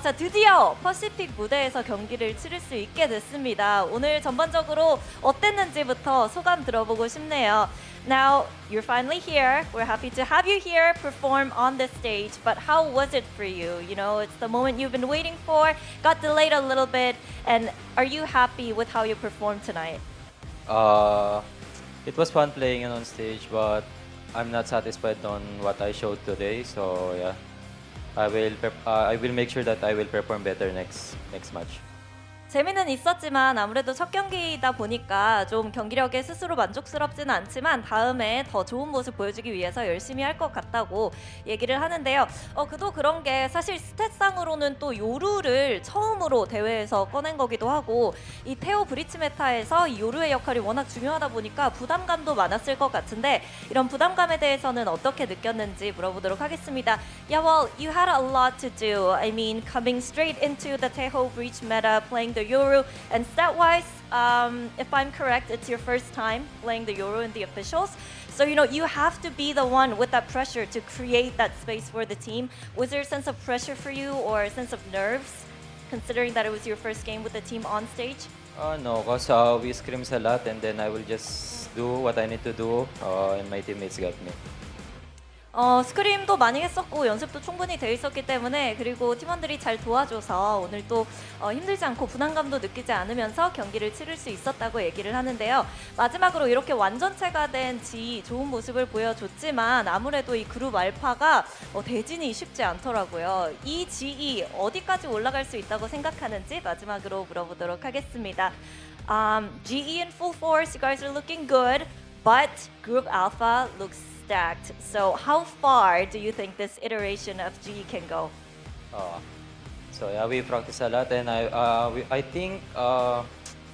자, 드디어 퍼시픽 무대에서 경기를 치를 수 있게 됐습니다. 오늘 전반적으로 어땠는지부터 소감 들어보고 싶네요. Now, you're finally here. We're happy to have you here perform on the stage. But how was it for you? You know, it's the moment you've been waiting for, got delayed a little bit. And are you happy with how you performed tonight? It was fun playing on stage, but I'm not satisfied on what I showed today. So yeah, I will make sure that I will perform better next match. 재미는 있었지만 아무래도 첫 경기이다 보니까 좀 경기력에 스스로 만족스럽지는 않지만 다음에 더 좋은 모습 보여주기 위해서 열심히 할 것 같다고 얘기를 하는데요. 그도 그런 게 사실 스탯상으로는 또 요루를 처음으로 대회에서 꺼낸 거기도 하고 이 테오 브리치 메타에서 이 요루의 역할이 워낙 중요하다 보니까 부담감도 많았을 것 같은데 이런 부담감에 대해서는 어떻게 느꼈는지 물어보도록 하겠습니다. Yeah, well, you had a lot to do. I mean, coming straight into the Teho Breach meta, playing the Yoru, and stat-wise, if I'm correct, it's your first time playing the Yoru in the officials. So, you know, you have to be the one with that pressure to create that space for the team. Was there a sense of pressure for you or a sense of nerves, considering that it was your first game with the team on stage? No, because we scrims a lot, and then I will just do what I need to do, and my teammates got me. 스크림도 많이 했었고 연습도 충분히 돼 있었기 때문에 그리고 팀원들이 잘 도와줘서 오늘 또 힘들지 않고 부담감도 느끼지 않으면서 경기를 치를 수 있었다고 얘기를 하는데요. 마지막으로 이렇게 완전체가 된 G 좋은 모습을 보여줬지만 아무래도 이 그룹 알파가 대진이 쉽지 않더라고요. 이 GE 어디까지 올라갈 수 있다고 생각하는지 마지막으로 물어보도록 하겠습니다. GE in full force, you guys are looking good, but Group Alpha looks stacked. So how far do you think this iteration of GE can go? So yeah, we practice a lot, and I think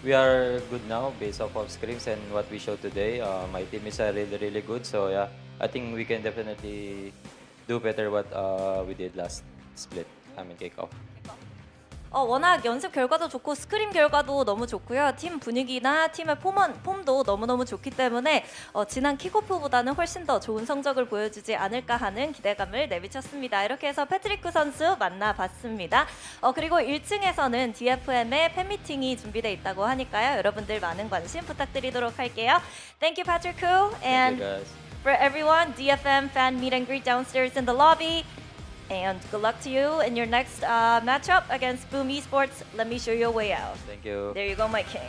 we are good now based off of scrims and what we showed today. My team is really good. So yeah, I think we can definitely do better what we did last split. I mean kickoff. 워낙 연습 결과도 좋고 스크림 결과도 너무 좋고요. 팀 분위기나 팀의 폼도 너무너무 좋기 때문에 지난 킥오프보다는 훨씬 더 좋은 성적을 보여주지 않을까 하는 기대감을 내비쳤습니다. 이렇게 해서 패트리크 선수 만나봤습니다. 그리고 1층에서는 DFM의 팬미팅이 준비되어 있다고 하니까요. 여러분들 많은 관심 부탁드리도록 할게요. Thank you, Patrick Koo. And for everyone, DFM fan meet and greet downstairs in the lobby. And good luck to you in your next matchup against Boom Esports. Let me show you a way out. Thank you. There you go, my king.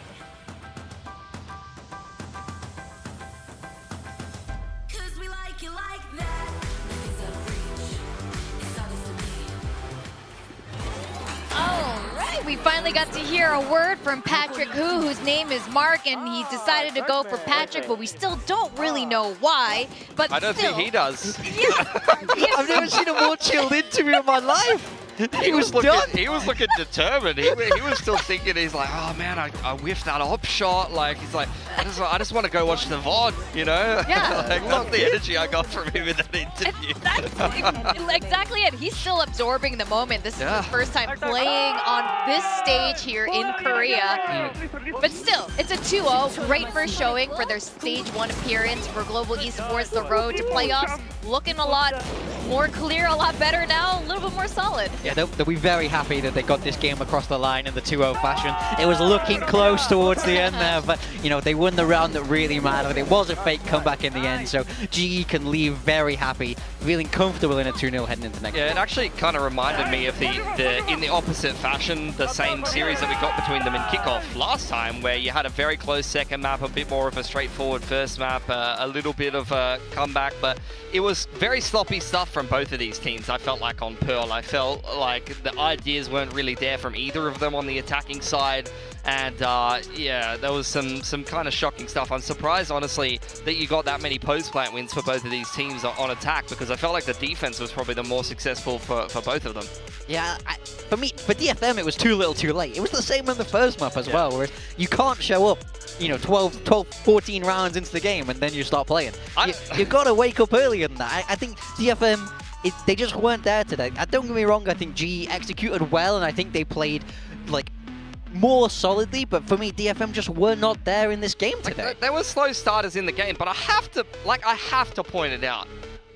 We finally got to hear a word from Patrick Koo, whose name is Mark, and he decided to go for Patrick, but we still don't really know why. But I don't think he does. I've never seen a more chilled interview in my life. He was looking determined. He was still thinking. He's like, oh man, I whiffed that op shot. Like he's like, I just want to go watch the VOD. You know? Yeah. Like, that's the energy I got from him in that interview. That's exactly it. He's still absorbing the moment. This is his first time playing on this stage here in Korea. But still, it's a 2-0. Great first showing for their stage 1 appearance for Global Esports. The road to playoffs looking a lot more clear, a lot better now, a little bit more solid. Yeah, they'll be very happy that they got this game across the line in the 2-0 fashion. It was looking close towards the end there, but you know, they won the round that really mattered. It was a fake comeback in the end, so GE can leave very happy, feeling comfortable in a 2-0 heading into next. Yeah, it actually kind of reminded me of the in the opposite fashion, the same series that we got between them in Kickoff last time, where you had a very close second map, a bit more of a straightforward first map, a little bit of a comeback, but it was very sloppy stuff from both of these teams. I felt like on Pearl, I felt like the ideas weren't really there from either of them on the attacking side. And yeah, there was some kind of shocking stuff. I'm surprised, honestly, that you got that many post-plant wins for both of these teams on attack, because I felt like the defense was probably the more successful for both of them. Yeah, for DFM, it was too little too late. It was the same in the first map as well, where you can't show up, you know, 12, 14 rounds into the game and then you start playing. You've got to wake up earlier than that. I think DFM, they just weren't there today. Don't get me wrong, I think GE executed well, and I think they played, like, more solidly, but for me, DFM just were not there in this game today. There were slow starters in the game, but I have to point it out.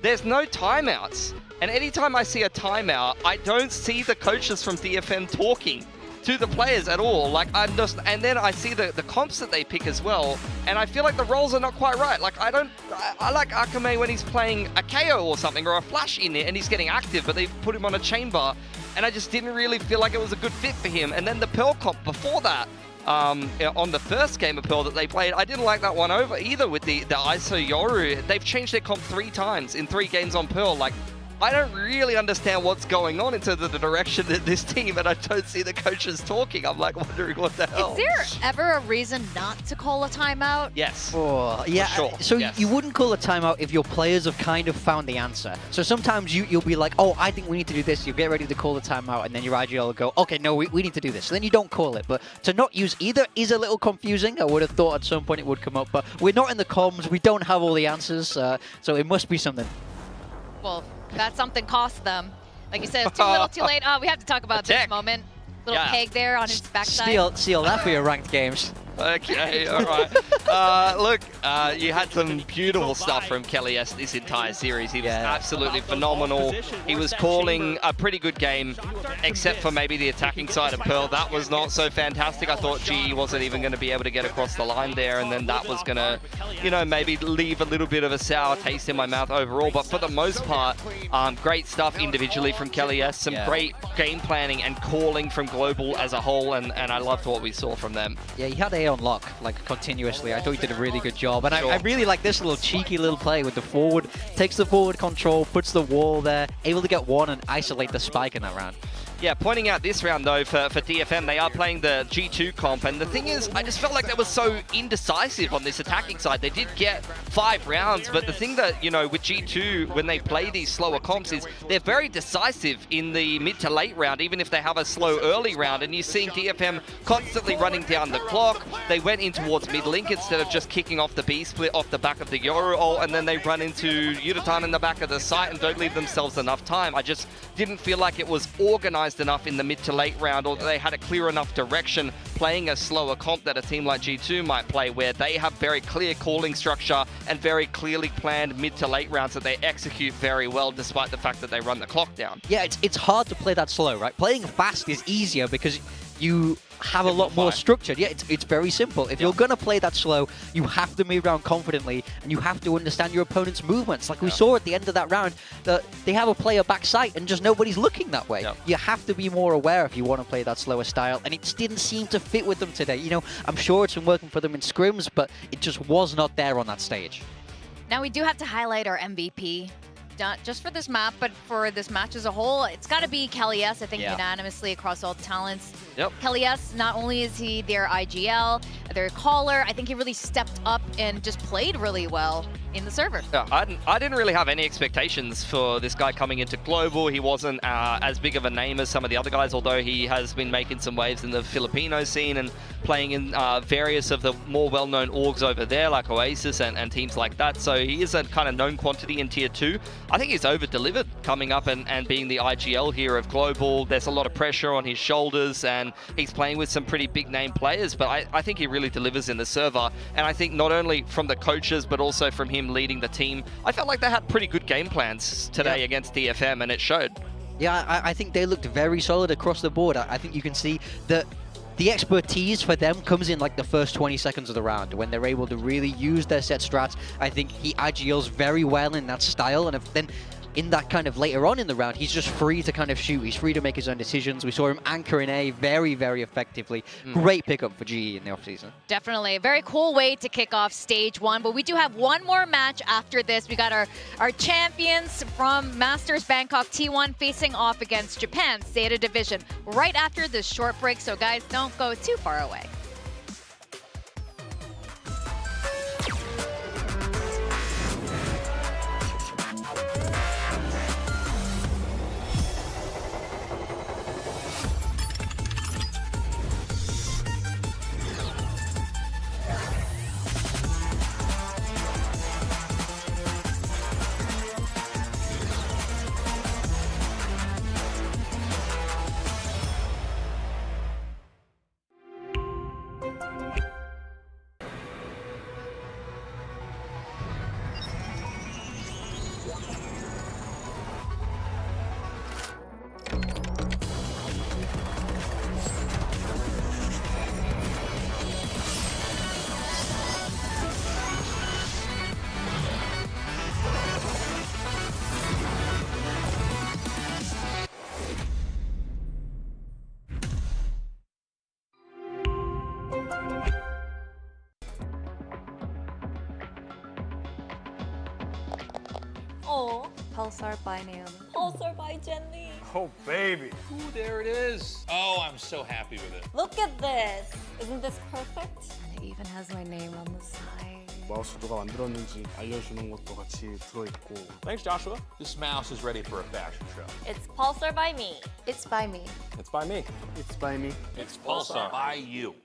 there's no timeouts. And anytime I see a timeout, I don't see the coaches from DFM talking to the players at all. Like, I'm just, and then I see the comps that they pick as well, and I feel like the roles are not quite right. Like, I like Akame when he's playing a KO or something, or a flash in it, and he's getting active, but they put him on a chamber, and I just didn't really feel like it was a good fit for him. And then the Pearl comp before that, on the first game of Pearl that they played, I didn't like that one over either with the ISO Yoru. They've changed their comp 3 times in 3 games on Pearl. Like, I don't really understand what's going on in terms of the direction of this team, and I don't see the coaches talking. I'm like wondering what the hell. Is there ever a reason not to call a timeout? Yes. Oh, yeah. Sure. So yes. you wouldn't call a timeout if your players have kind of found the answer. So sometimes you'll be like, oh, I think we need to do this. You get ready to call the timeout, and then your IGL will go, okay, no, we need to do this. So then you don't call it. But to not use either is a little confusing. I would have thought at some point it would come up, but we're not in the comms. We don't have all the answers, so it must be something. Well, that something cost them. Like you said, it's too little, too late. We have to talk about this moment. Little peg there on his backside. Steal that for your ranked games. Okay, all right. Look, you had some beautiful stuff from Kelly S this entire series. He was absolutely phenomenal. He was calling a pretty good game, except for maybe the attacking side of Pearl. That was not so fantastic. I thought GE wasn't even going to be able to get across the line there, and then that was going to, you know, maybe leave a little bit of a sour taste in my mouth overall. But for the most part, great stuff individually from Kelly S. Some great game planning and calling from Global as a whole, and I loved what we saw from them. Yeah, he had A on lock, like, continuously. I thought he did a really good job. And I really like this little cheeky little play with the forward. Takes the forward control, puts the wall there, able to get one and isolate the spike in that round. Yeah, pointing out this round, though, for DFM, they are playing the G2 comp, and the thing is, I just felt like they were so indecisive on this attacking side. They did get 5 rounds, but the thing that, you know, with G2, when they play these slower comps, is they're very decisive in the mid to late round, even if they have a slow early round, and you're seeing DFM constantly running down the clock. They went in towards mid link instead of just kicking off the B-split off the back of the Yoru ult, and then they run into Yutatan in the back of the site and don't leave themselves enough time. I just didn't feel like it was organized enough in the mid to late round, or they had a clear enough direction playing a slower comp that a team like G2 might play, where they have very clear calling structure and very clearly planned mid to late rounds that they execute very well, despite the fact that they run the clock down. Yeah, it's hard to play that slow, right? Playing fast is easier because you have a lot more structured. Yeah, it's very simple. If you're going to play that slow, you have to move around confidently, and you have to understand your opponent's movements. Like we saw at the end of that round, that they have a player backside and just nobody's looking that way. You have to be more aware if you want to play that slower style, and it didn't seem to fit with them today. You know, I'm sure it's been working for them in scrims, but it just was not there on that stage. Now we do have to highlight our MVP. Not just for this map, but for this match as a whole. It's got to be Kelly S, I think, unanimously across all talents. Kelly S, not only is he their IGL, their caller, I think he really stepped up and just played really well in the server. Yeah, I didn't really have any expectations for this guy coming into Global. He wasn't as big of a name as some of the other guys, although he has been making some waves in the Filipino scene and playing in various of the more well-known orgs over there, like Oasis and teams like that. So he is a kind of known quantity in Tier 2. I think he's over-delivered coming up and being the IGL here of Global. There's a lot of pressure on his shoulders, and he's playing with some pretty big-name players, but I think he really delivers in the server. And I think not only from the coaches, but also from him leading the team, I felt like they had pretty good game plans today against DFM, and it showed. Yeah, I think they looked very solid across the board. I think you can see that the expertise for them comes in like the first 20 seconds of the round when they're able to really use their set strats. I think he IGLs very well in that style, and then in that kind of later on in the round, he's just free to kind of shoot. He's free to make his own decisions. We saw him anchor in A very, very effectively. Great pickup for GE in the offseason. Definitely. A very cool way to kick off stage 1. But we do have one more match after this. We got our champions from Masters Bangkok T1 facing off against Japan's ZETA division right after this short break. So guys, don't go too far away. Oh, Pulsar by Naomi. Pulsar by Jenny. Oh, baby. Ooh, there it is. Oh, I'm so happy with it. Look at this. Isn't this perfect? It even has my name on the side. 마우스 누가 만들었는지 알려주는 것도 같이 들어있고. Thanks, Joshua. This mouse is ready for a fashion show. It's Pulsar by me. It's by me. It's by me. It's by me. It's Pulsar by you.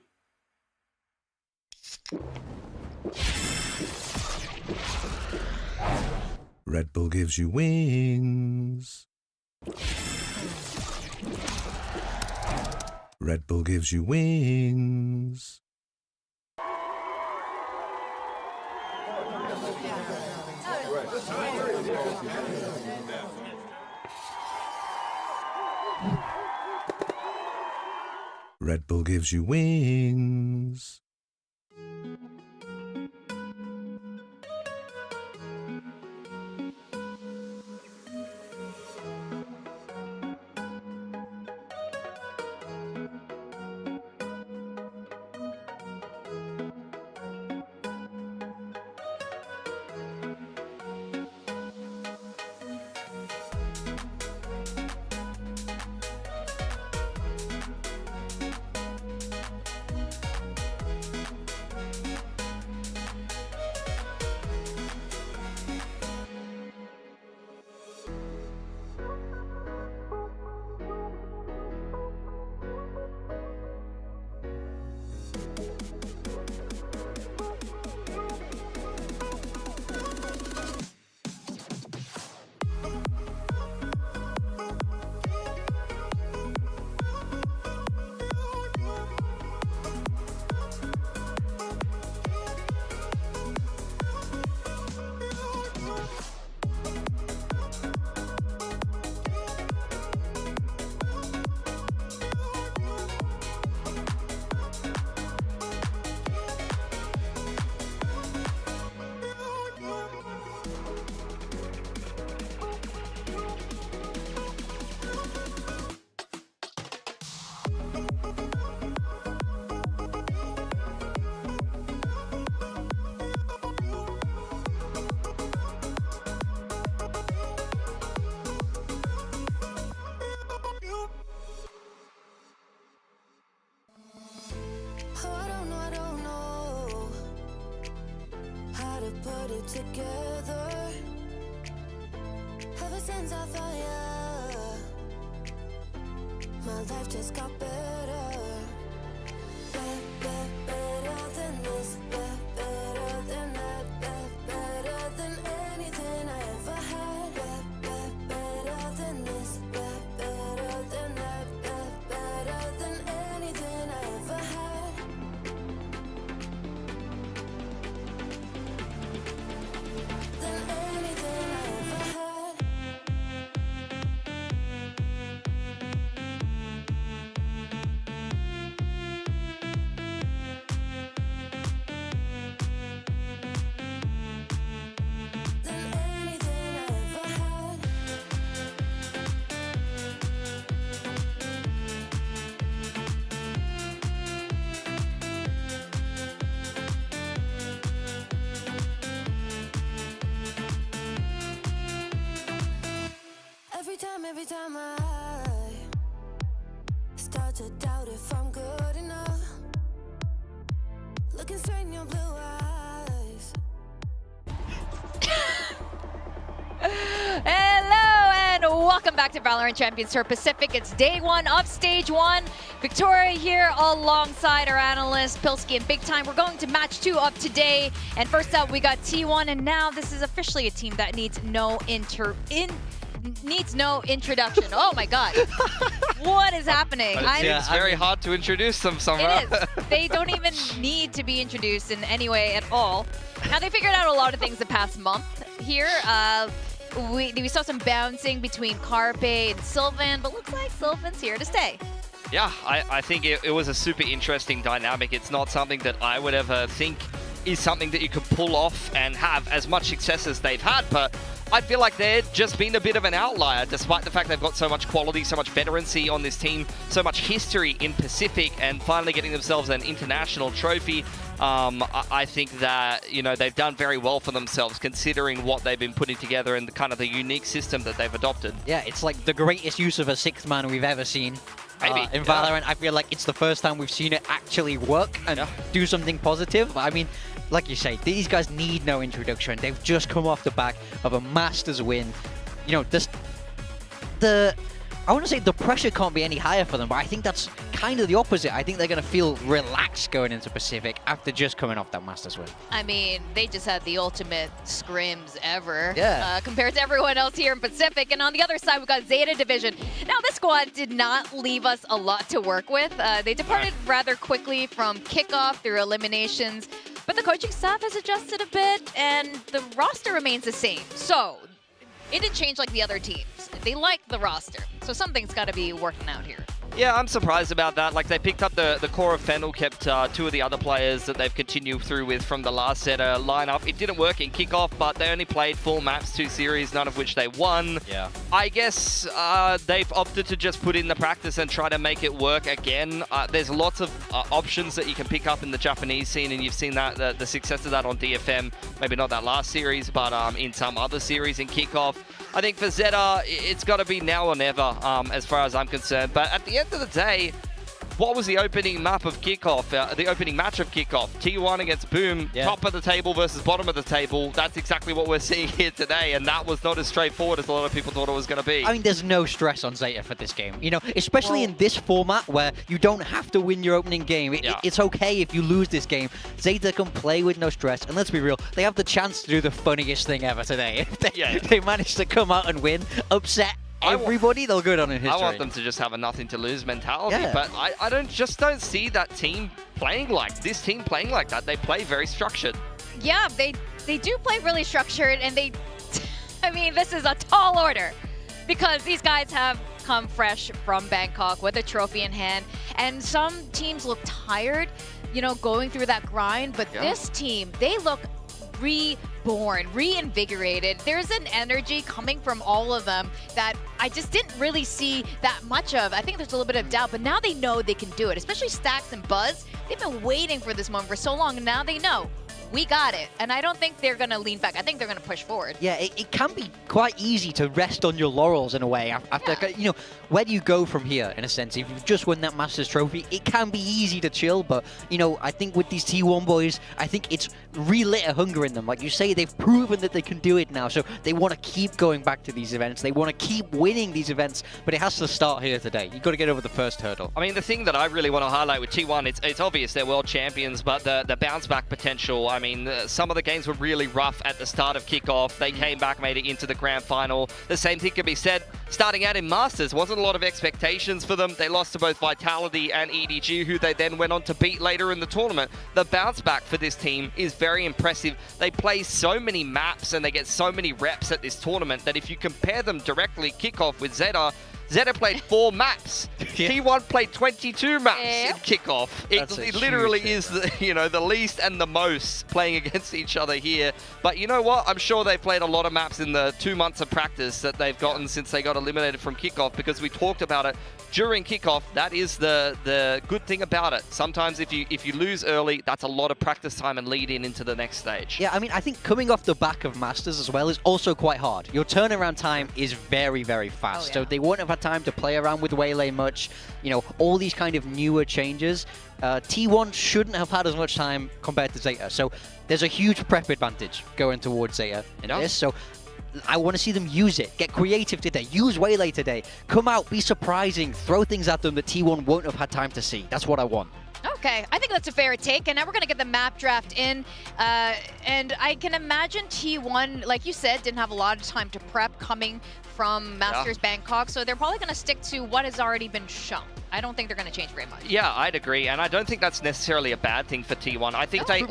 Red Bull gives you wings. Red Bull gives you wings. Red Bull gives you wings. Put it together. Ever since I found you, my life just got better. Better than this, better than that, better than anything I ever had. Better than this, better than that, better than anything I ever had. Than anything I ever had. Than anything I ever had. Every time I start to doubt if I'm good enough, looking straight in your blue eyes. Hello and welcome back to VALORANT Champions Tour Pacific. It's day one of stage one. Victoria here alongside our analyst Pilsky and Big Time. We're going to match 2 of today. And first up we got T1, and now this is officially a team that needs no introduction. Oh my god. What is happening? It's very hard to introduce them somehow. It is. They don't even need to be introduced in any way at all. Now, they figured out a lot of things the past month here. We saw some bouncing between Carpe and Sylvan, but looks like Sylvan's here to stay. Yeah, I think it was a super interesting dynamic. It's not something that I would ever think is something that you could pull off and have as much success as they've had, but I feel like they've just been a bit of an outlier, despite the fact they've got so much quality, so much veterancy on this team, so much history in Pacific, and finally getting themselves an international trophy. I think that, you know, they've done very well for themselves considering what they've been putting together and the kind of the unique system that they've adopted. Yeah, it's like the greatest use of a sixth man we've ever seen. Maybe. In Valorant, I feel like it's the first time we've seen it actually work and do something positive. I mean, like you say, these guys need no introduction. They've just come off the back of a Masters win. You know, I want to say the pressure can't be any higher for them, but I think that's kind of the opposite. I think they're going to feel relaxed going into Pacific after just coming off that Masters win. I mean, they just had the ultimate scrims ever compared to everyone else here in Pacific. And on the other side, we've got ZETA Division. Now, this squad did not leave us a lot to work with. They departed rather quickly from Kickoff through eliminations, but the coaching staff has adjusted a bit, and the roster remains the same. So it didn't change like the other teams. They like the roster, so something's got to be working out here. Yeah, I'm surprised about that. Like, they picked up the core of Fennel, kept two of the other players that they've continued through with from the last ZETA lineup. It didn't work in Kickoff, but they only played 4 maps, 2 series, none of which they won. Yeah. I guess they've opted to just put in the practice and try to make it work again. There's lots of options that you can pick up in the Japanese scene, and you've seen that the success of that on DFM. Maybe not that last series, but in some other series in Kickoff. I think for ZETA, it's got to be now or never, as far as I'm concerned. But at the end of the day, what was the opening map of Kickoff, the opening match of Kickoff? T1 against Boom, top of the table versus bottom of the table. That's exactly what we're seeing here today, and that was not as straightforward as a lot of people thought it was going to be. I mean, there's no stress on ZETA for this game, you know, especially in this format where you don't have to win your opening game. It's okay if you lose this game. ZETA can play with no stress, and let's be real, they have the chance to do the funniest thing ever today. If they manage to come out and win, upset everybody, they'll go down in history. I want them to just have a nothing to lose mentality, but I don't see that team playing like this team playing like that. They play very structured. Yeah, they do play really structured, and I mean, this is a tall order because these guys have come fresh from Bangkok with a trophy in hand, and some teams look tired, you know, going through that grind, but this team, they look reborn, reinvigorated. There's an energy coming from all of them that I just didn't really see that much of. I think there's a little bit of doubt, but now they know they can do it, especially Stax and Buzz. They've been waiting for this moment for so long, and now they know. We got it. And I don't think they're going to lean back. I think they're going to push forward. Yeah, it can be quite easy to rest on your laurels in a way. After, you know, where do you go from here, in a sense? If you've just won that Masters trophy, it can be easy to chill. But, you know, I think with these T1 boys, I think it's relit a hunger in them. Like you say, they've proven that they can do it now. So they want to keep going back to these events. They want to keep winning these events. But it has to start here today. You've got to get over the first hurdle. I mean, the thing that I really want to highlight with T1, it's obvious they're world champions, but the bounce back potential, I mean, some of the games were really rough at the start of Kickoff. They came back, made it into the grand final. The same thing can be said starting out in Masters. Wasn't a lot of expectations for them. They lost to both Vitality and EDG, who they then went on to beat later in the tournament. The bounce back for this team is very impressive. They play so many maps and they get so many reps at this tournament that if you compare them directly, Kickoff with ZETA, ZETA played 4 maps. T1 played 22 maps in Kickoff. It literally is the least and the most playing against each other here. But you know what? I'm sure they played a lot of maps in the 2 months of practice that they've gotten since they got eliminated from Kickoff, because we talked about it during Kickoff. That is the good thing about it. Sometimes if you lose early, that's a lot of practice time and lead into the next stage. Yeah, I mean, I think coming off the back of Masters as well is also quite hard. Your turnaround time is very, very fast. So they won't have had time to play around with Waylay much. You know, all these kind of newer changes. T1 shouldn't have had as much time compared to ZETA. So there's a huge prep advantage going towards ZETA in this. So I want to see them use it. Get creative today. Use Waylay today. Come out, be surprising. Throw things at them that T1 won't have had time to see. That's what I want. Okay, I think that's a fair take, and now we're going to get the map draft in, and I can imagine T1, like you said, didn't have a lot of time to prep coming from Masters Bangkok, so they're probably going to stick to what has already been shown. I don't think they're going to change very much. Yeah, I'd agree, and I don't think that's necessarily a bad thing for T1. I think they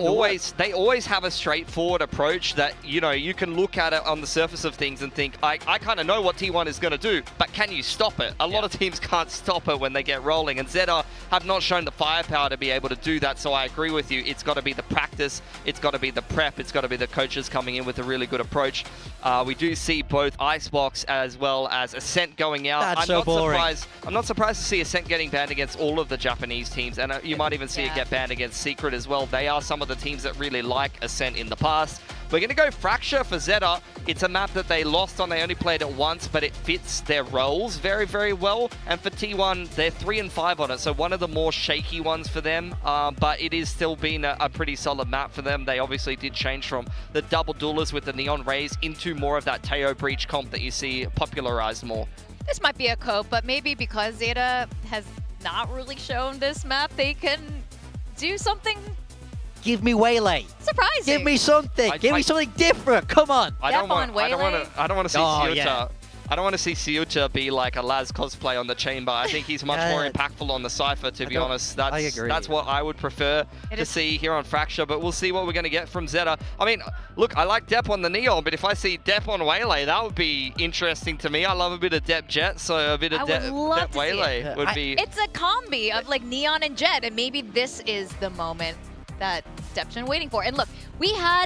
always have a straightforward approach that, you know, you can look at it on the surface of things and think, I kind of know what T1 is going to do, but can you stop it? A lot of teams can't stop it when they get rolling, and ZETA have not shown the firepower to be able to do that, so I agree with you. It's got to be the practice, it's got to be the prep, it's got to be the coaches coming in with a really good approach. We do see both Icebox as well as Ascent going out. That's so boring. I'm not surprised to see Ascent VALORANT getting banned against all of the Japanese teams, and you might even see it get banned against Secret as well. They are some of the teams that really like Ascent in the past. We're going to go Fracture for ZETA. It's a map that they lost on. They only played it once, but it fits their roles very, very well. And for T1, they're 3 and 5 on it, so one of the more shaky ones for them. But it is still been a pretty solid map for them. They obviously did change from the double duelers with the Neon Rays into more of that Teo Breach comp that you see popularized more. This might be a cope, but maybe because ZETA has not really shown this map, they can do something. Give me Waylay. Surprising. Give me something. Give me something different. Come on. I don't want to see Ciuta. Yeah. I don't want to see Ciuta be like a Laz cosplay on the Chamber. I think he's much more impactful on the Cypher, to be honest. I agree. That's what I would prefer to see here on Fracture, but we'll see what we're going to get from ZETA. I mean, look, I like Depp on the Neon, but if I see Depp on Waylay, that would be interesting to me. I love a bit of Depp Jet, so a bit of Depp Waylay would be... It's a combi of like Neon and Jet, and maybe this is the moment that Depp's been waiting for. And look, we had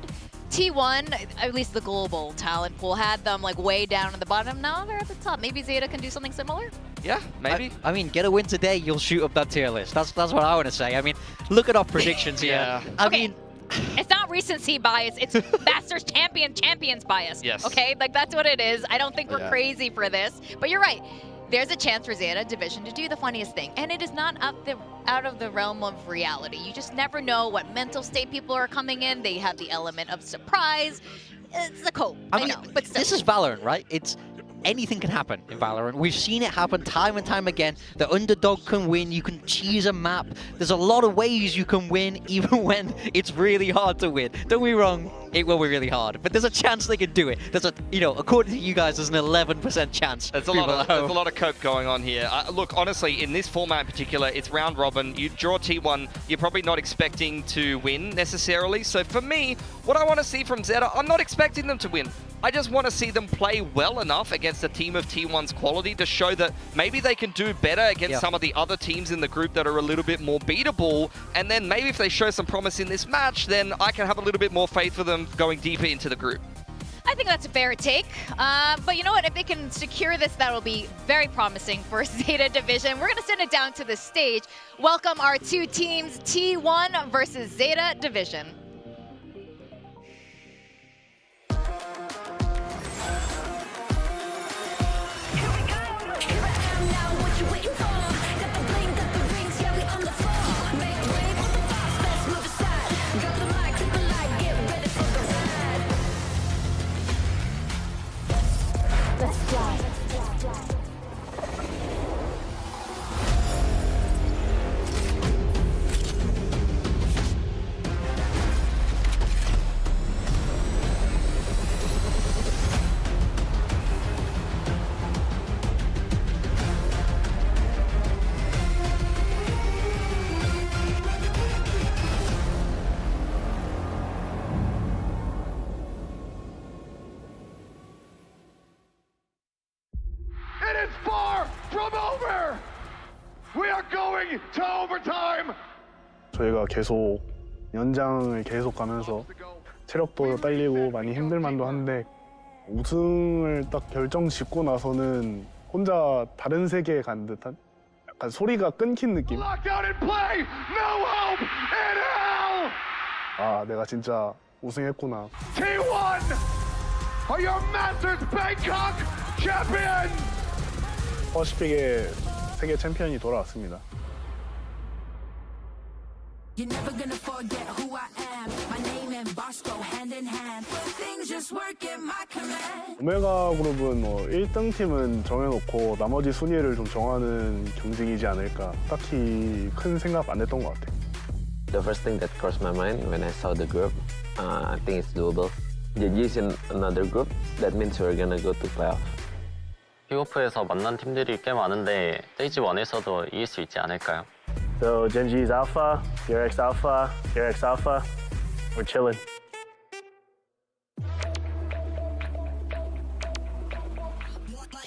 T1, at least the global talent pool, had them like way down at the bottom. Now they're at the top. Maybe ZETA can do something similar? Yeah, maybe. I mean, get a win today, you'll shoot up that tier list. That's what I want to say. I mean, look at our predictions here. I mean... It's not recency bias, it's Masters champions bias. Yes. Okay, like that's what it is. I don't think we're crazy for this. But you're right. There's a chance for ZETA Division to do the funniest thing. And it is not out of the realm of reality. You just never know what mental state people are coming in. They have the element of surprise. It's a cope. I know, but still. This is Valorant, right? Anything can happen in Valorant. We've seen it happen time and time again. The underdog can win. You can cheese a map. There's a lot of ways you can win, even when it's really hard to win. Don't be wrong, it will be really hard. But there's a chance they can do it. There's a, according to you guys, there's an 11% chance. There's a lot of cope going on here. Look, honestly, in this format in particular, it's round robin. You draw T1, you're probably not expecting to win necessarily. So for me, what I want to see from ZETA, I'm not expecting them to win. I just want to see them play well enough against a team of T1's quality to show that maybe they can do better against some of the other teams in the group that are a little bit more beatable. And then maybe if they show some promise in this match, then I can have a little bit more faith for them going deeper into the group. I think that's a fair take. But you know what? If they can secure this, that will be very promising for ZETA Division. We're going to send it down to the stage. Welcome our two teams, T1 versus ZETA Division. It is far from over. We are going to overtime. 저희가 계속 연장을 계속 가면서 체력도 딸리고 많이 힘들만도 한데 우승을 딱 결정 짓고 나서는 혼자 다른 세계에 간 듯한 약간 소리가 끊긴 느낌. Lockdown in play. No hope in hell. 아, 내가 진짜 우승했구나. T1 are your Masters Bangkok champions. 퍼시픽의 세계 챔피언이 돌아왔습니다. You're never gonna forget who I am. My name and boss go hand in hand. Things just work in my command. 오메가 그룹은 뭐 1등 팀은 정해놓고 나머지 순위를 좀 정하는 경쟁이지 않을까. 딱히 큰 생각 안 했던 것 같아요. The first thing that crossed my mind when I saw the group, I think it's doable. GG's in another group, that means we're gonna go to playoff. 킥오프에서 만난 팀들이 꽤 많은데 스테이지 1에서도 이길 수 있지 않을까요? So Genji's Alpha, your X Alpha, your X Alpha, we're chilling.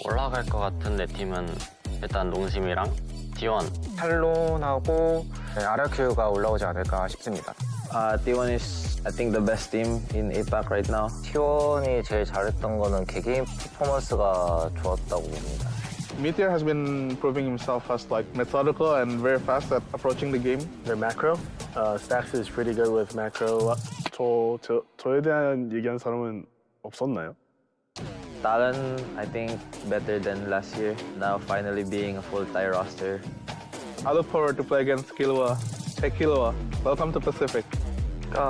올라갈 것 같은 내 팀은 일단 농심이랑 T1. 탈론하고 RRQ가 올라오지 않을까 싶습니다. T1 is, I think, the best team in APAC right now. T1이 제일 잘했던 거는 개개인 퍼포먼스가 좋았다고 봅니다. Meteor has been proving himself as like methodical and very fast at approaching the game. Their macro, Stacks is pretty good with macro. 저에 대한 얘기한 사람은 없었나요? Talon, I think, better than last year. Now finally being a full-time roster. I look forward to play against Killua. Hey Killua, welcome to Pacific. ก็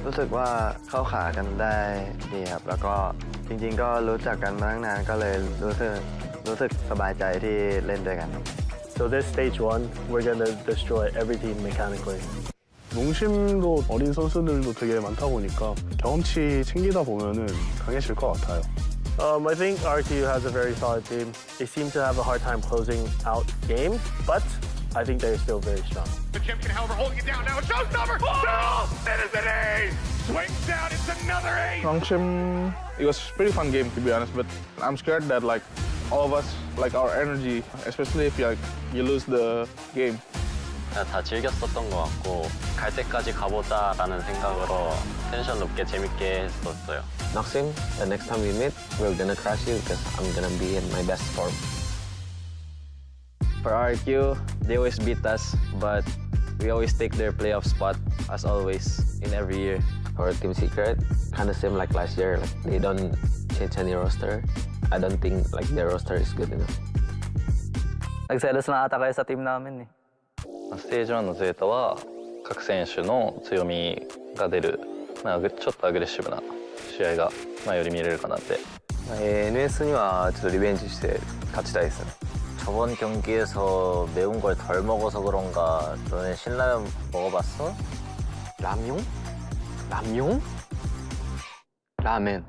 รู้สึกว่าเข้าขากันได้ดีครับแล้วก็จริงๆก็รู้จักกันมาตั้งนานก็เลยรู้สึกสบายใจที่เล่นด้วยกัน So this stage 1, we're gonna destroy every team mechanically. 농심도 어린 선수들도 되게 많다 보니까 경험치 챙기다 보면은 강해질 것 같아요. I think RTU has a very solid team. They seem to have a hard time closing out games, but I think they're still very strong. The champion, however, holding it down now. It shows number. No! That is an ace! Swings down, it's another ace! Nongshim, it was a pretty fun game to be honest, but I'm scared that like all of us, like our energy, especially if you lose the game. 다 즐겼었던 것 같고 갈 때까지 가보자라는 생각으로 텐션 높게 재밌게 했었어요. Noxim, the next time we meet, we're gonna crush you because I'm gonna be in my best form. For RQ, they always beat us, but we always take their playoff spot as always in every year. For Team Secret, kind of same like last year. Like they don't change any roster. I don't think like their roster is good enough. Nagselos na ata kayo sa team namin eh. ステージ1のゼータは各選手の強みが出る、ちょっとアグレッシブな試合がより見れるかなって。NS는 와 저 리벤지して勝ちたいですね. 저번 경기에서 매운 걸 덜 먹어서 그런가 너네 신라면 먹어봤어? 라면? 라면? 라멘.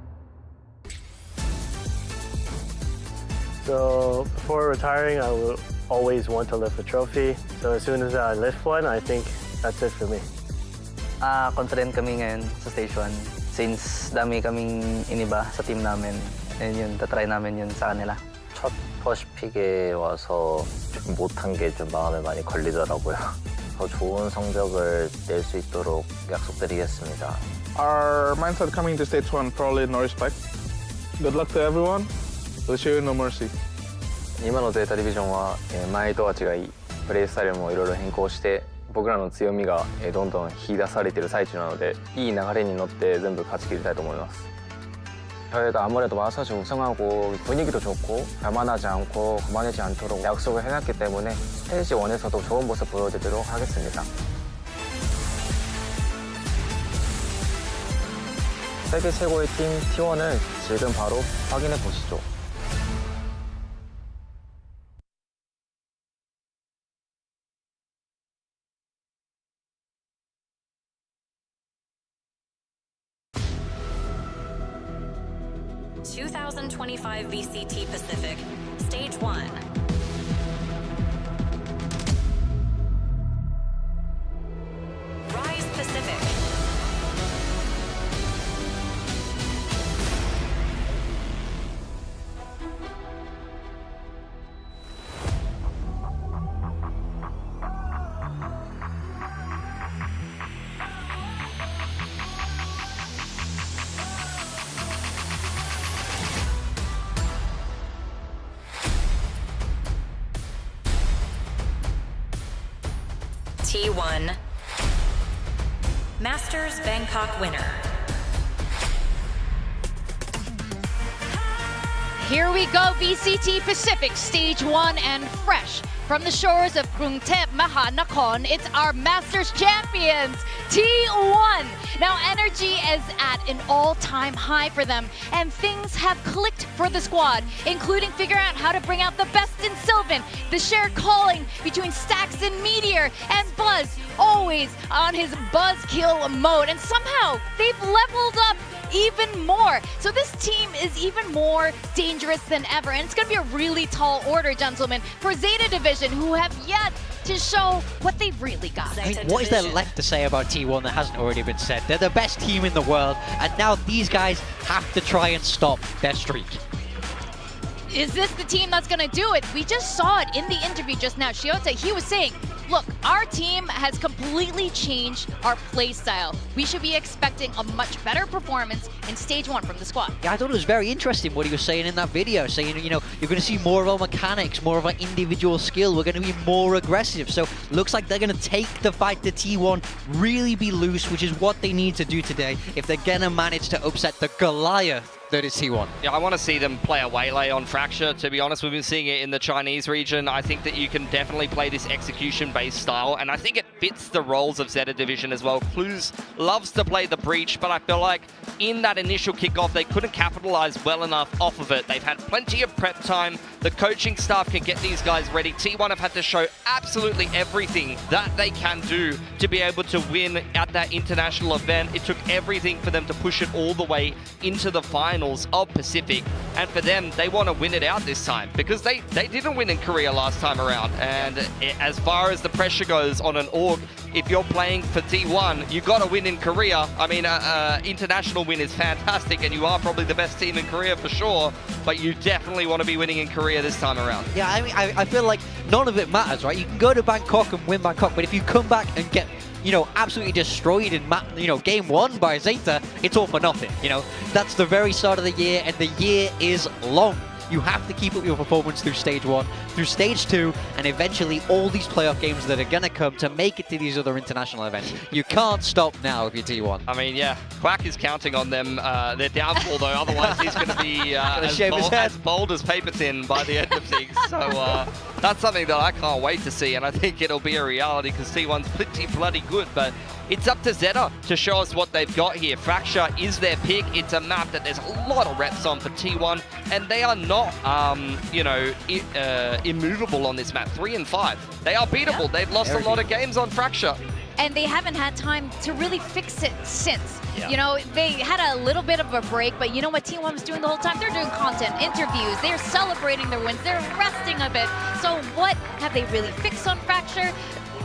So before retiring, I will always want to lift a trophy. So as soon as I lift one, I think that's it for me. Confident kami ngayon sa stage 1 since dami kaming iniba sa team namin. And yun, tatry namin yun sa kanila. 첫 퍼시픽에 와서 좀 못한 게 좀 마음에 많이 걸리더라고요. 더 좋은 성적을 낼 수 있도록 약속드리겠습니다. Our mindset coming to stage 1, probably no respect. Good luck to everyone. We'll show you no mercy. 今のゼータディビジョンは前とは違いプレースタイルもいろいろ変更して僕らの強みがどんどん引き出されている最中なのでいい流れに乗って全部勝ち切りたいと思います. 저희가 아무래도 와서 우승하고 분위기도 좋고 교만하지 않고 거만하지 않도록 약속을 해놨기 때문에 스테이지 1에서도 좋은 모습 보여드리도록 하겠습니다. 세계 최고의 팀 T1을 지금 바로 확인해 보시죠. (2025) VCT Pacific, Stage 1. Rise Pacific. T1 Masters Bangkok winner. Here we go, VCT Pacific, Stage 1 and fresh from the shores of Krungthep Mahanakhon, it's our Masters champions, T1. Now energy is at an all-time high for them, and things have clicked for the squad, including figuring out how to bring out the best in Sylvan, the shared calling between Stacks and Meteor, and Buzz, always on his buzzkill mode, and somehow they've leveled up even more. So this team is even more dangerous than ever, and it's going to be a really tall order, gentlemen, for ZETA Division, who have yet to show what they've really got. I mean, what is there left to say about T1 that hasn't already been said? They're the best team in the world, and now these guys have to try and stop their streak. Is this the team that's going to do it? We just saw it in the interview just now. Shiota, he was saying, look, our team has completely changed our play style. We should be expecting a much better performance in stage 1 from the squad. Yeah, I thought it was very interesting what he was saying in that video, saying, you know, you're going to see more of our mechanics, more of our individual skill. We're going to be more aggressive. So looks like they're going to take the fight to T1, really be loose, which is what they need to do today if they're going to manage to upset the Goliath that is T1. Yeah, I want to see them play a waylay on Fracture, to be honest. We've been seeing it in the Chinese region. I think that you can definitely play this execution-based style, and I think it fits the roles of ZETA Division as well. Clues loves to play the breach, but I feel like in that initial kickoff, they couldn't capitalize well enough off of it. They've had plenty of prep time. The coaching staff can get these guys ready. T1 have had to show absolutely everything that they can do to be able to win at that international event. It took everything for them to push it all the way into the finals of Pacific, and for them, they want to win it out this time because they didn't win in Korea last time around. And as far as the pressure goes on an org, if you're playing for T1, you got to win in Korea. I mean, international win is fantastic, and you are probably the best team in Korea for sure, but you definitely want to be winning in Korea this time around. Yeah, I mean, I feel like none of it matters, right? You can go to Bangkok and win Bangkok, but if you come back and get, you know, absolutely destroyed in, you know, game 1 by ZETA, it's all for nothing. You know, that's the very start of the year, and the year is long. You have to keep up your performance through stage 1, through stage 2, and eventually all these playoff games that are going to come to make it to these other international events. You can't stop now if you're T1. I mean, yeah, Quack is counting on them, their downfall though, otherwise he's going to be as bold as paper thin by the end of things. So that's something that I can't wait to see, and I think it'll be a reality because T1's pretty bloody good, but it's up to ZETA to show us what they've got here. Fracture is their pick. It's a map that there's a lot of reps on for T1, and they are not, you know, immovable on this map. 3 and 5. They are beatable. Yep. They've lost a lot of games on Fracture. And they haven't had time to really fix it since. Yeah. You know, they had a little bit of a break, but you know what T1 was doing the whole time? They're doing content, interviews, they're celebrating their wins, they're resting a bit. So what have they really fixed on Fracture?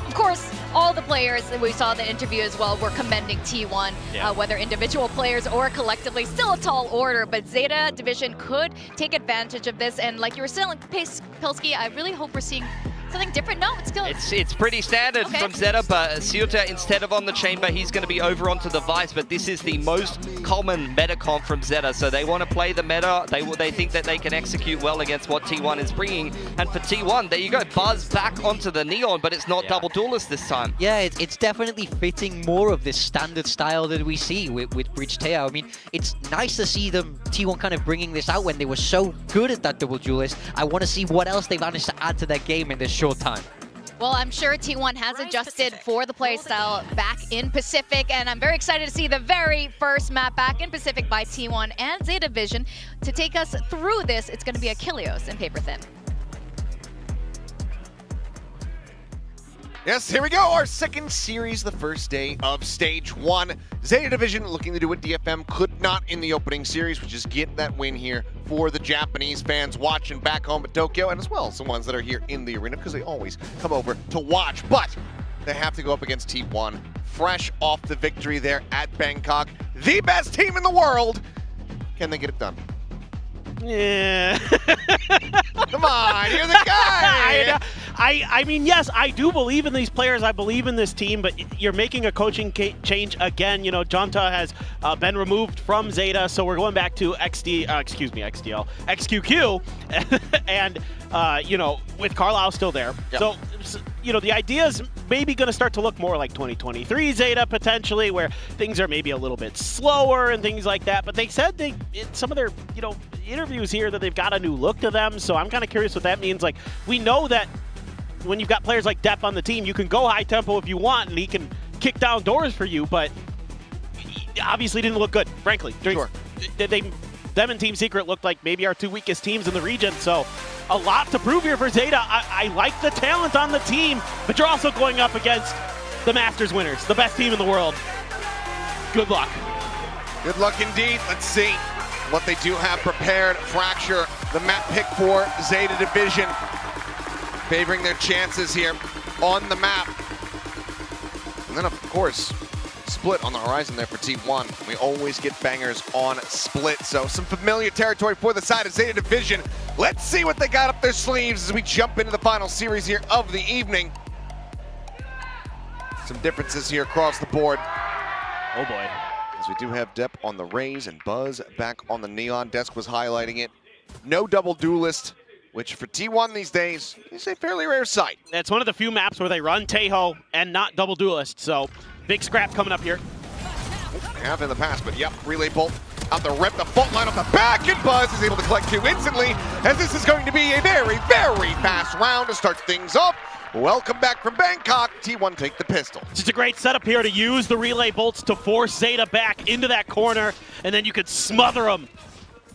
Of course, all the players that we saw in the interview as well were commending T1, whether individual players or collectively. Still a tall order, but ZETA Division could take advantage of this. And like you were saying, Pilsky, I really hope we're seeing something different. No, it's still... It's pretty standard from ZETA, but ZETA, instead of on the chamber, he's going to be over onto the Vice, but this is the most common meta comp from ZETA, so they want to play the meta. They think that they can execute well against what T1 is bringing, and for T1, there you go, Buzz back onto the Neon, but it's not double duelist this time. Yeah, it's definitely fitting more of this standard style that we see with Bridge Teo. I mean, it's nice to see them, T1 kind of bringing this out when they were so good at that double duelist. I want to see what else they've managed to add to their game in this short time. Well, I'm sure T1 has adjusted for the playstyle back in Pacific, and I'm very excited to see the very first map back in Pacific by T1 and ZETA Division. To take us through this, it's going to be Achilleos and Paper Thin. Yes, here we go, our second series, the first day of stage 1. ZETA Division looking to do what DFM could not in the opening series, which is get that win here for the Japanese fans watching back home at Tokyo, and as well as the ones that are here in the arena, because they always come over to watch. But they have to go up against T1, fresh off the victory there at Bangkok. The best team in the world. Can they get it done? Yeah. Come on, you're the guy. I mean, yes, I do believe in these players. I believe in this team, but you're making a coaching change again. You know, Jonta has been removed from ZETA, so we're going back to XQQ, and you know, with Carlisle still there. Yep. So, you know, the idea is maybe going to start to look more like 2023 ZETA potentially, where things are maybe a little bit slower and things like that. But they said in some of their, you know, interviews here that they've got a new look to them. So I'm kind of curious what that means. Like, we know that when you've got players like Depp on the team, you can go high tempo if you want, and he can kick down doors for you. But he obviously didn't look good, frankly. Sure. Them and Team Secret looked like maybe our 2 weakest teams in the region. So a lot to prove here for ZETA. I like the talent on the team, but you're also going up against the Masters winners, the best team in the world. Good luck. Good luck indeed. Let's see what they do have prepared. Fracture, the map pick for ZETA Division, favoring their chances here on the map. And then, of course, Split on the horizon there for Team 1. We always get bangers on Split, so some familiar territory for the side of ZETA Division. Let's see what they got up their sleeves as we jump into the final series here of the evening. Some differences here across the board. Oh boy. As we do have Depp on the Rays and Buzz back on the Neon. Desk was highlighting it. No double duelist, which for T1 these days is a fairly rare sight. It's one of the few maps where they run Taeho and not double duelist, so big scrap coming up here. Have in the past, but yep, relay bolt out the rip, the fault line off the back, and Buzz is able to collect 2 instantly, as this is going to be a very, very fast round to start things off. Welcome back from Bangkok. T1 take the pistol. Just a great setup here to use the relay bolts to force ZETA back into that corner, and then you could smother them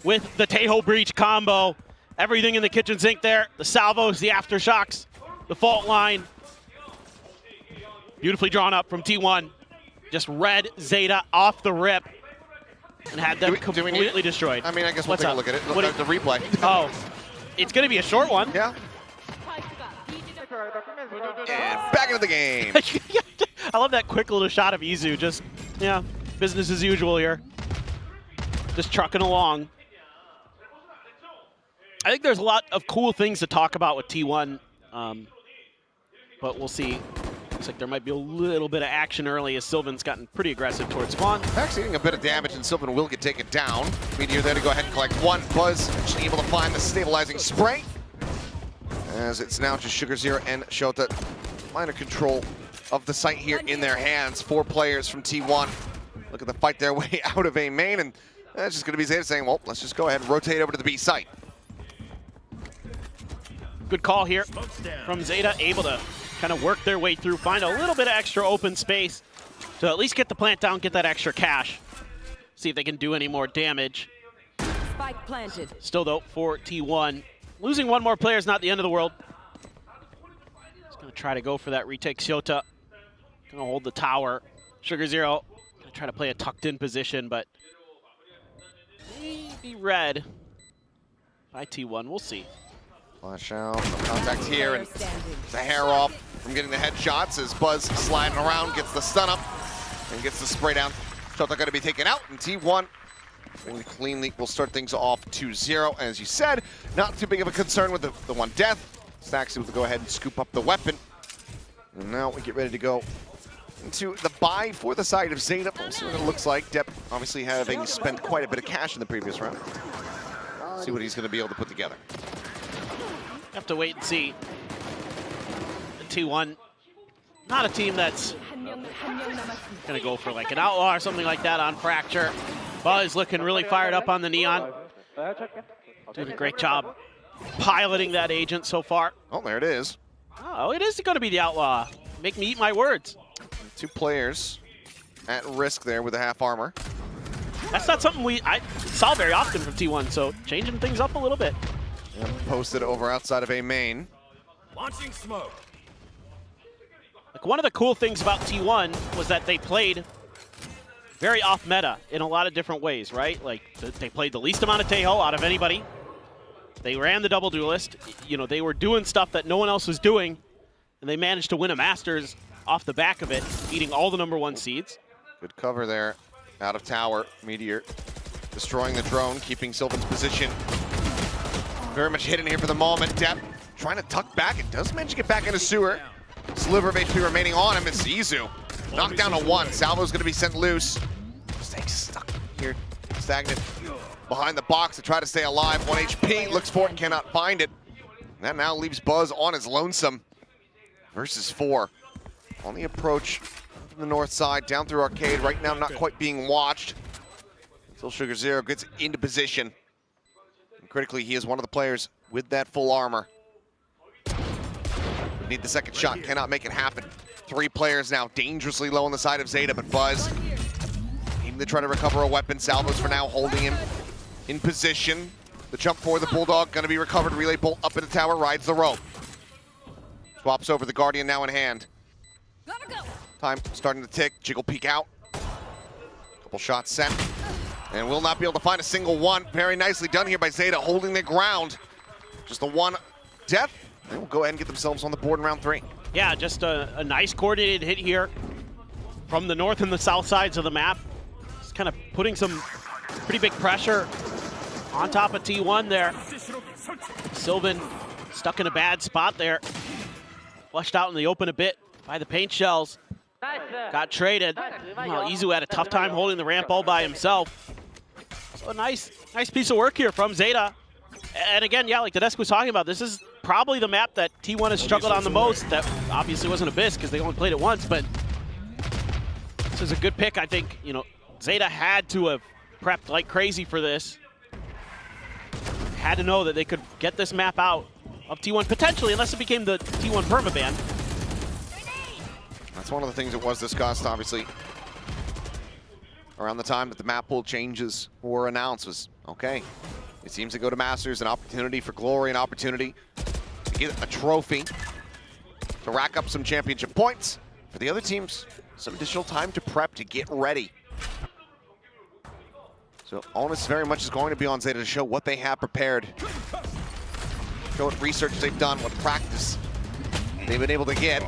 with the Taeho Breach combo. Everything in the kitchen sink there. The salvos, the aftershocks, the fault line. Beautifully drawn up from T1. Just read ZETA off the rip and had them completely destroyed. I mean, I guess we'll take a look at it. The replay. Oh, it's going to be a short one. Yeah. And back into the game. I love that quick little shot of Izu. Just, yeah, business as usual here. Just trucking along. I think there's a lot of cool things to talk about with T1, but we'll see. Looks like there might be a little bit of action early as Sylvan's gotten pretty aggressive towards spawn. Actually eating a bit of damage, and Sylvan will get taken down. Meteor there to go ahead and collect 1. Buzz actually able to find the stabilizing spray. As it's now just Sugar Zero and Shota. Minor control of the site here in their hands. 4 players from T1 look at the fight their way out of A main, and that's just going to be ZETA saying, well, let's just go ahead and rotate over to the B site. Good call here from ZETA, able to kind of work their way through, find a little bit of extra open space to at least get the plant down, get that extra cash. See if they can do any more damage. Spike planted. Still though, for T1. Losing 1 more player is not the end of the world. Just gonna try to go for that retake. Shota gonna hold the tower. Sugar Zero gonna try to play a tucked in position, but maybe read by T1, we'll see. Flash out, no contact here, and the hair off from getting the headshots as Buzz sliding around, gets the stun up, and gets the spray down. Shota gonna be taken out, and T1 cleanly will start things off 2-0. As you said, not too big of a concern with the 1 death. Stax able to go ahead and scoop up the weapon. And now we get ready to go into the buy for the side of ZETA. We'll see what it looks like. Depp obviously having spent quite a bit of cash in the previous round. See what he's going to be able to put together. Have to wait and see. The T1, not a team that's going to go for like an outlaw or something like that on Fracture. Buzz looking really fired up on the Neon. Doing a great job piloting that agent so far. Oh, there it is. Oh, it is going to be the outlaw. Make me eat my words. 2 players at risk there with the half armor. That's not something I saw very often from T1, so changing things up a little bit. And posted over outside of A main. Launching smoke. Like, one of the cool things about T1 was that they played very off meta in a lot of different ways, right? Like, they played the least amount of Taeho out of anybody. They ran the double duelist. You know, they were doing stuff that no one else was doing, and they managed to win a Masters off the back of it, beating all the #1 seeds. Good cover there out of tower. Meteor destroying the drone, keeping Sylvan's position very much hidden here for the moment. Depp trying to tuck back and does manage to get back into sewer. Sliver of HP remaining on him. It's Izu. Knocked down to 1. Salvo's going to be sent loose. Staying stuck here, stagnant behind the box to try to stay alive. 1 HP, looks for it, cannot find it. And that now leaves Buzz on his lonesome. Versus 4. On the approach from the north side, down through arcade. Right now not quite being watched until Sugar Zero gets into position. And critically, he is one of the players with that full armor. Need the second shot, cannot make it happen. 3 players now dangerously low on the side of ZETA, but Buzz aiming to try to recover a weapon. Salvos for now holding him in position. The jump for the Bulldog gonna be recovered. Relay bolt up in the tower, rides the rope. Swaps over the Guardian now in hand. Time starting to tick, Jiggle peek out. Couple shots sent. And will not be able to find a single one. Very nicely done here by ZETA, holding the ground. Just the 1 death. They will go ahead and get themselves on the board in round 3. Yeah, just a nice coordinated hit here from the north and the south sides of the map. Just kind of putting some pretty big pressure on top of T1 there. Sylvan stuck in a bad spot there. Flushed out in the open a bit by the paint shells. got traded. Well, Izu had a tough time holding the ramp all by himself. So a nice piece of work here from ZETA. And again, yeah, like Tedesco was talking about, this is probably the map that T1 has struggled on the most. That obviously wasn't Abyss because they only played it once, but this is a good pick. I think, you know, ZETA had to have prepped like crazy for this. Had to know that they could get this map out of T1 potentially, unless it became the T1 permaban. That's one of the things that was discussed, obviously, around the time that the map pool changes were announced. Was okay, it seems to go to Masters, an opportunity for glory, an opportunity to get a trophy, to rack up some championship points. For the other teams, some additional time to prep, to get ready. So onus very much is going to be on ZETA to show what they have prepared. Show what research they've done, what practice they've been able to get.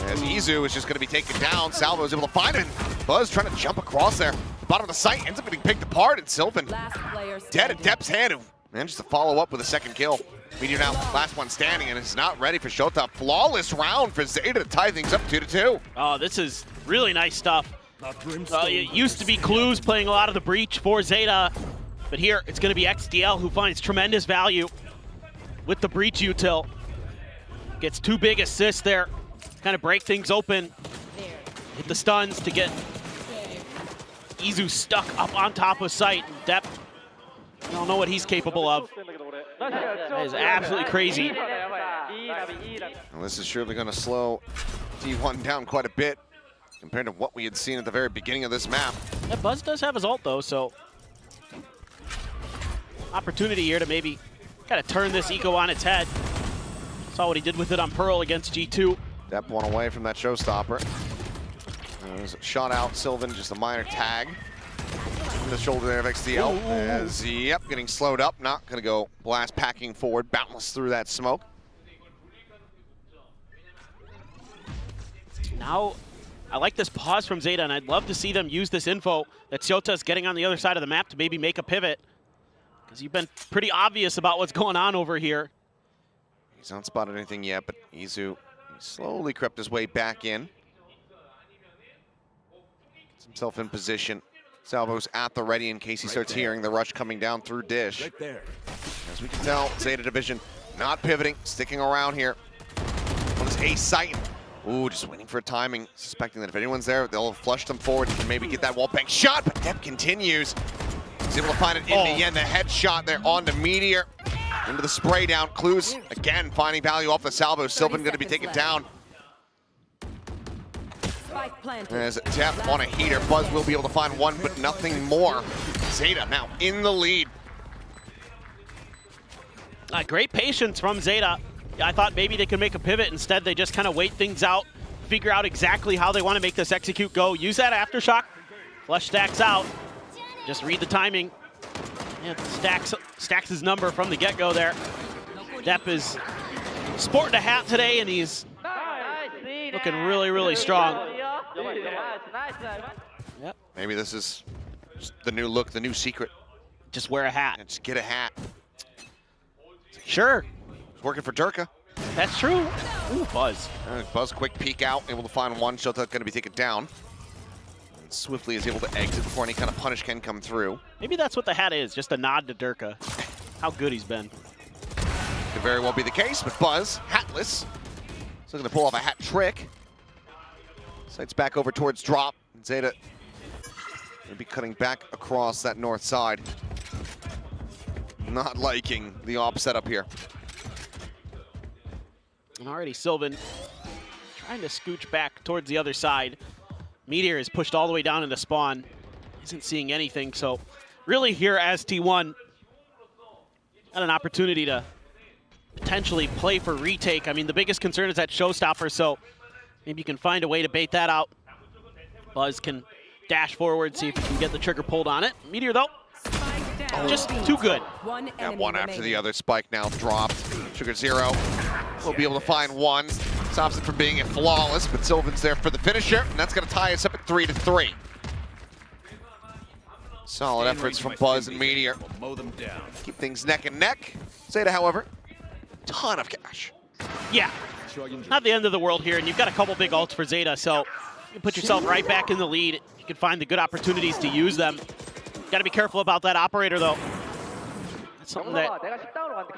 As Izu is just going to be taken down, Salvo is able to find him. Buzz trying to jump across there. The bottom of the site ends up getting picked apart, and Sylvan dead at Depp's hand, who manages to follow up with a second kill. Meteor now last one standing, and is not ready for Shota. Flawless round for ZETA to tie things up 2-2. Oh, this is really nice stuff. It used to be Clues playing a lot of the breach for ZETA, but here it's going to be XDL who finds tremendous value with the breach util. Gets 2 big assists there, kind of break things open. Hit the stuns to get Izu stuck up on top of site. Depp, I don't know what he's capable of. That is absolutely crazy. Well, this is surely going to slow T1 down quite a bit compared to what we had seen at the very beginning of this map. Yeah, Buzz does have his ult though, so opportunity here to maybe kind of turn this eco on its head. Saw what he did with it on Pearl against G2. Depp one away from that showstopper. There's a shot out, Sylvan, just a minor tag. The shoulder there of XDL. As, yep, getting slowed up, not gonna go blast packing forward, bounce through that smoke. Now, I like this pause from ZETA, and I'd love to see them use this info that Shota's getting on the other side of the map to maybe make a pivot. Because you've been pretty obvious about what's going on over here. He's not spotted anything yet, but Izu slowly crept his way back in. Gets himself in position. Salvo's at the ready in case he starts hearing the rush coming down through Dish. Right there. As we can tell, ZETA Division not pivoting, sticking around here on this ace site. Ooh, just waiting for timing, suspecting that if anyone's there, they'll flush them forward and maybe get that wall bang shot, but Depp continues. He's able to find it in the end, the headshot there onto Meteor. Into the spray down. Clues, again, finding value off the salvo. Sylvan going to be taken down. As Depp on a heater. Buzz will be able to find one, but nothing more. ZETA now in the lead. Great patience from ZETA. I thought maybe they could make a pivot. Instead, they just kind of wait things out, figure out exactly how they want to make this execute go. Use that aftershock. Flush stacks out. Just read the timing. Yeah, stacks his number from the get-go there. Depp is sporting a hat today, and he's looking really, really strong. Yep. Maybe this is just the new look, the new secret. Just wear a hat. Just get a hat. Sure. It's working for Durka. That's true. Ooh, Buzz. Buzz, quick peek out, able to find one. Shota going to be taken down. And swiftly is able to exit before any kind of punish can come through. Maybe that's what the hat is, just a nod to Durka. How good he's been. Could very well be the case, but Buzz, hatless. He's looking to pull off a hat trick. Sights back over towards drop. And ZETA will be cutting back across that north side. Not liking the op setup here. And already Sylvan trying to scooch back towards the other side. Meteor is pushed all the way down into spawn. Isn't seeing anything, so really here as T1 got an opportunity to potentially play for retake. I mean, the biggest concern is that showstopper, so maybe you can find a way to bait that out. Buzz can dash forward, see if he can get the trigger pulled on it. Meteor, though, just too good. Yeah, one after the other. Spike now dropped. Sugar Zero will be able to find one. Stops it from being a flawless, but Sylvan's there for the finisher, and that's going to tie us up at 3-3. Solid efforts from Buzz and Meteor. Mow them down. Keep things neck and neck. ZETA, however, ton of cash. Yeah, not the end of the world here, and you've got a couple big ults for ZETA, so You put yourself right back in the lead. You can find the good opportunities to use them. Got to be careful about that operator, though. That's something that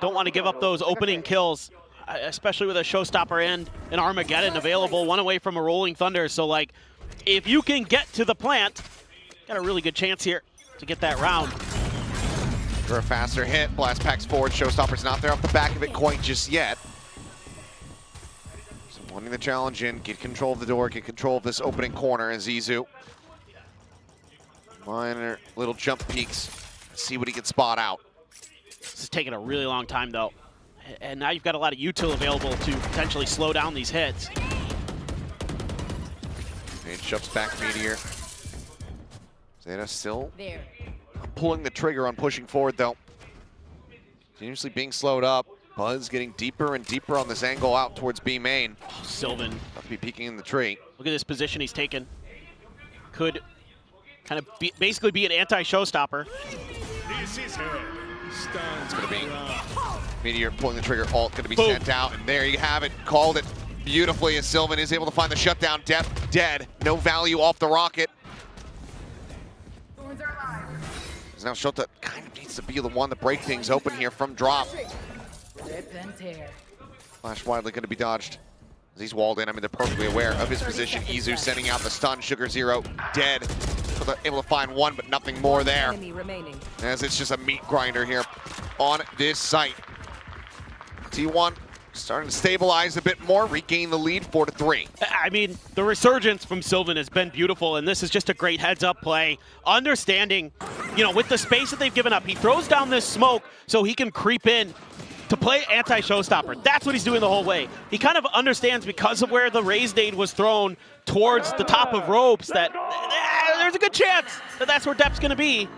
don't want to give up those opening kills, especially with a showstopper and an Armageddon available, one away from a Rolling Thunder. So, like, if you can get to the plant, got a really good chance here to get that round. For a faster hit, Blast Packs forward, showstopper's not there off the back of it quite just yet. So wanting the challenge in, get control of the door, get control of this opening corner, and Zizou. Minor little jump peeks. See what he can spot out. This is taking a really long time, though. And now you've got a lot of util available to potentially slow down these hits. It shoves back Meteor. ZETA still pulling the trigger on pushing forward, though. Continuously being slowed up. Buzz getting deeper and deeper on this angle out towards B main. Oh, Sylvan. Must be peeking in the tree. Look at this position he's taken. Could kind of basically be an anti-showstopper. It's going to be Meteor pulling the trigger, ult going to be sent out, and there you have it. Called it beautifully as Sylvan is able to find the shutdown. Dead, no value off the rocket. Now Shota kind of needs to be the one to break things open here from drop. Flash widely going to be dodged. As he's walled in, I mean, they're perfectly aware of his position. Izu sending out the stun. Sugar Zero dead. So they're able to find one, but nothing more there. As it's just a meat grinder here on this site. T1 starting to stabilize a bit more, regain the lead 4-3. I mean, the resurgence from Sylvan has been beautiful, and this is just a great heads-up play. Understanding, you know, with the space that they've given up, he throws down this smoke so he can creep in to play anti-showstopper. That's what he's doing the whole way. He kind of understands, because of where the raised nade was thrown towards the top of ropes, that there's a good chance that that's where Depp's going to be.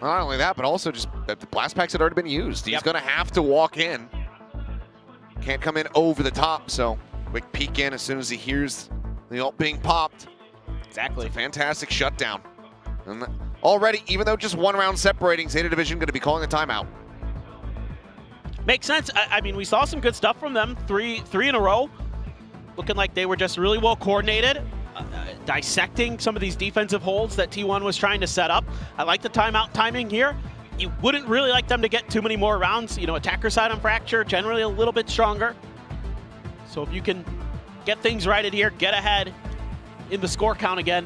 Not only that, but also just the blast packs had already been used. He's going to have to walk in. Can't come in over the top, so quick peek in as soon as he hears the ult being popped. Exactly. It's a fantastic shutdown. And already, even though just one round separating, ZETA Division going to be calling a timeout. Makes sense. I mean, we saw some good stuff from them, three in a row. Looking like they were just really well coordinated, dissecting some of these defensive holds that T1 was trying to set up. I like the timeout timing here. You wouldn't really like them to get too many more rounds. You know, attacker side on Fracture, generally a little bit stronger. So if you can get things righted here, get ahead in the score count again,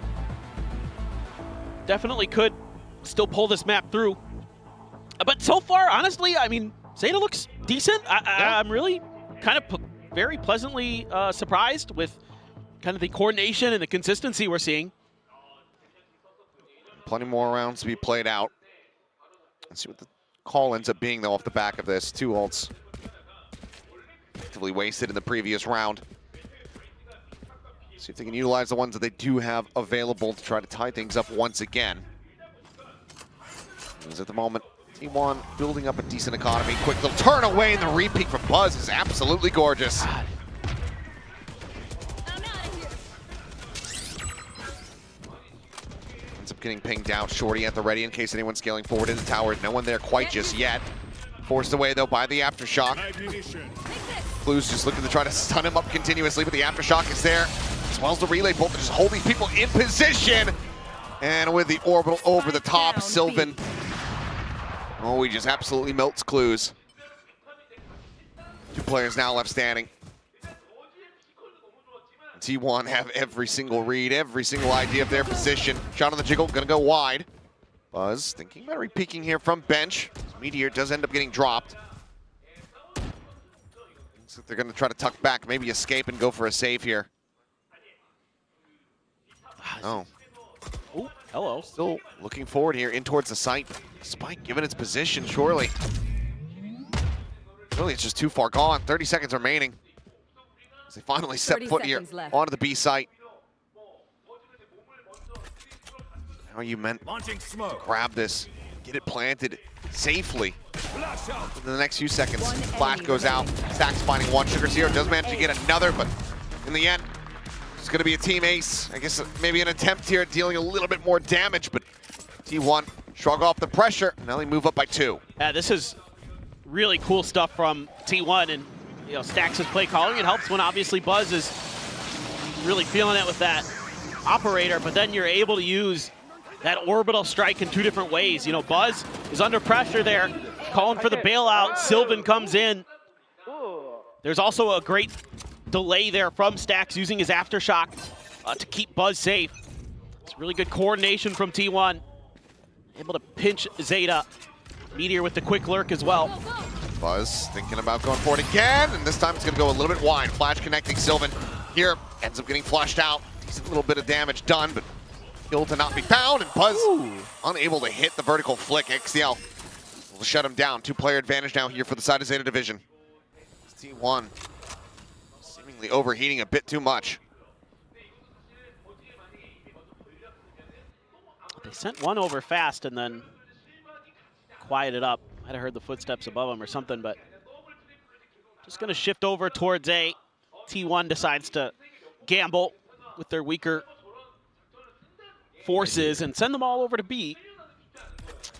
definitely could still pull this map through. But so far, honestly, I mean, ZETA looks decent. I'm really kind of very pleasantly surprised with kind of the coordination and the consistency we're seeing. Plenty more rounds to be played out. Let's see what the call ends up being, though, off the back of this. 2 ults effectively wasted in the previous round. See if they can utilize the ones that they do have available to try to tie things up once again. Because at the moment, T1 building up a decent economy. Quick little turn away, and the repeat from Buzz is absolutely gorgeous. God. Ends up getting pinged out. Shorty at the ready in case anyone's scaling forward in the tower. No one there quite just yet. Forced away, though, by the Aftershock. Clues just looking to try to stun him up continuously, but the Aftershock is there, as well as the relay bolt to just hold these people in position. And with the orbital over the top, Sylvan. Oh, he just absolutely melts Clues. 2 players now left standing. T1 have every single read, every single idea of their position. Shot on the jiggle, gonna go wide. Buzz thinking about re-peeking here from bench. Meteor does end up getting dropped. Looks like they're gonna try to tuck back, maybe escape and go for a save here. Oh. Ooh, hello. Still looking forward here in towards the site. Spike given its position, surely. Really, it's just too far gone. 30 seconds remaining. As they finally step foot here onto the B site. How are you meant to grab this, get it planted safely? In the next few seconds, flash goes out. Stack's finding one. Sugar Zero does manage to get another, but in the end, it's going to be a team ace. I guess maybe an attempt here at dealing a little bit more damage, but T1 shrug off the pressure. Now they move up by 2. This is really cool stuff from T1, and you know, Stax' play calling. It helps when obviously Buzz is really feeling it with that operator, but then you're able to use that orbital strike in 2 different ways. You know, Buzz is under pressure there, calling for the bailout. Sylvan comes in. There's also a great delay there from Stax using his Aftershock to keep Buzz safe. It's really good coordination from T1. Able to pinch ZETA. Meteor with the quick lurk as well. Buzz thinking about going forward again, and this time it's going to go a little bit wide. Flash connecting Sylvan here, ends up getting flushed out. A little bit of damage done, but kill to not be found, and Buzz unable to hit the vertical flick. XCL will shut him down. 2-player advantage now here for the side of ZETA Division. T1 seemingly overheating a bit too much. They sent one over fast and then quieted up. Might have heard the footsteps above him or something, but just going to shift over towards A. T1 decides to gamble with their weaker forces and send them all over to B. I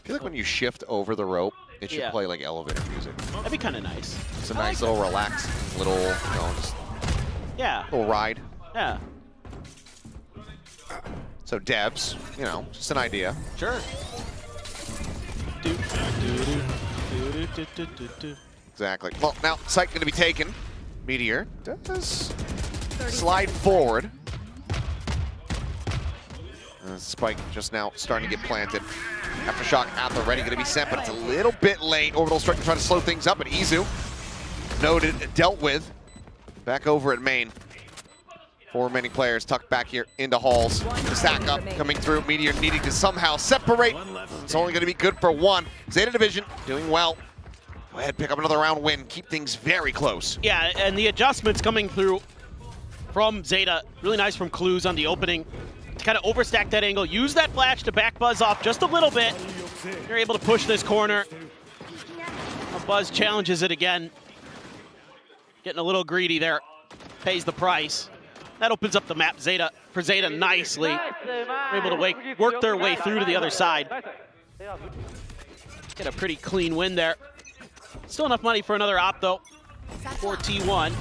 feel like when you shift over the rope, it should play like elevator music. That'd be kind of nice. It's a nice little relaxed little, you know, just little ride. Yeah. So Debs, you know, just an idea. Sure. Exactly. Well, now site going to be taken. Meteor does slide forward. Spike just now starting to get planted. Aftershock at the ready, going to be sent, but it's a little bit late. Orbital Strike to try to slow things up, but Izu noted, dealt with. Back over at main. 4 remaining players tucked back here into halls. The stack up coming through. Meteor needing to somehow separate. It's only going to be good for 1. ZETA Division doing well. Go ahead, pick up another round win. Keep things very close. Yeah, and the adjustments coming through from ZETA. Really nice from Clues on the opening. To kind of overstack that angle. Use that flash to back Buzz off just a little bit. You're able to push this corner. Buzz challenges it again. Getting a little greedy there. Pays the price. That opens up the map for ZETA nicely. They're able to work their way through to the other side. Get a pretty clean win there. Still enough money for another op though. For T1.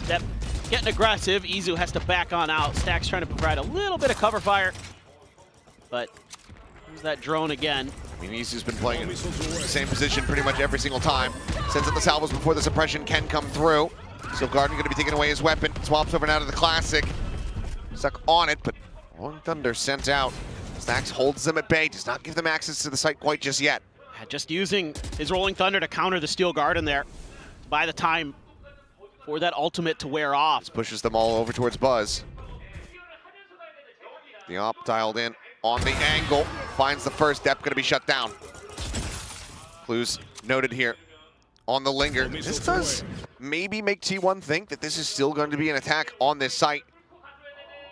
That getting aggressive. Izu has to back on out. Stack's trying to provide a little bit of cover fire. But there's that drone again. I mean, Izu's been playing in the same position pretty much every single time. Sends up the salvos before the suppression can come through. Still Garden going to be taking away his weapon. Swaps over now to the Classic. Stuck on it, but Rolling Thunder sent out. Stax holds them at bay. Does not give them access to the site quite just yet. Just using his Rolling Thunder to counter the Steel Garden there. By the time for that ultimate to wear off. This pushes them all over towards Buzz. The op dialed in on the angle. Finds the first. Dep going to be shut down. Clues noted here on the linger. This does maybe make T1 think that this is still going to be an attack on this site.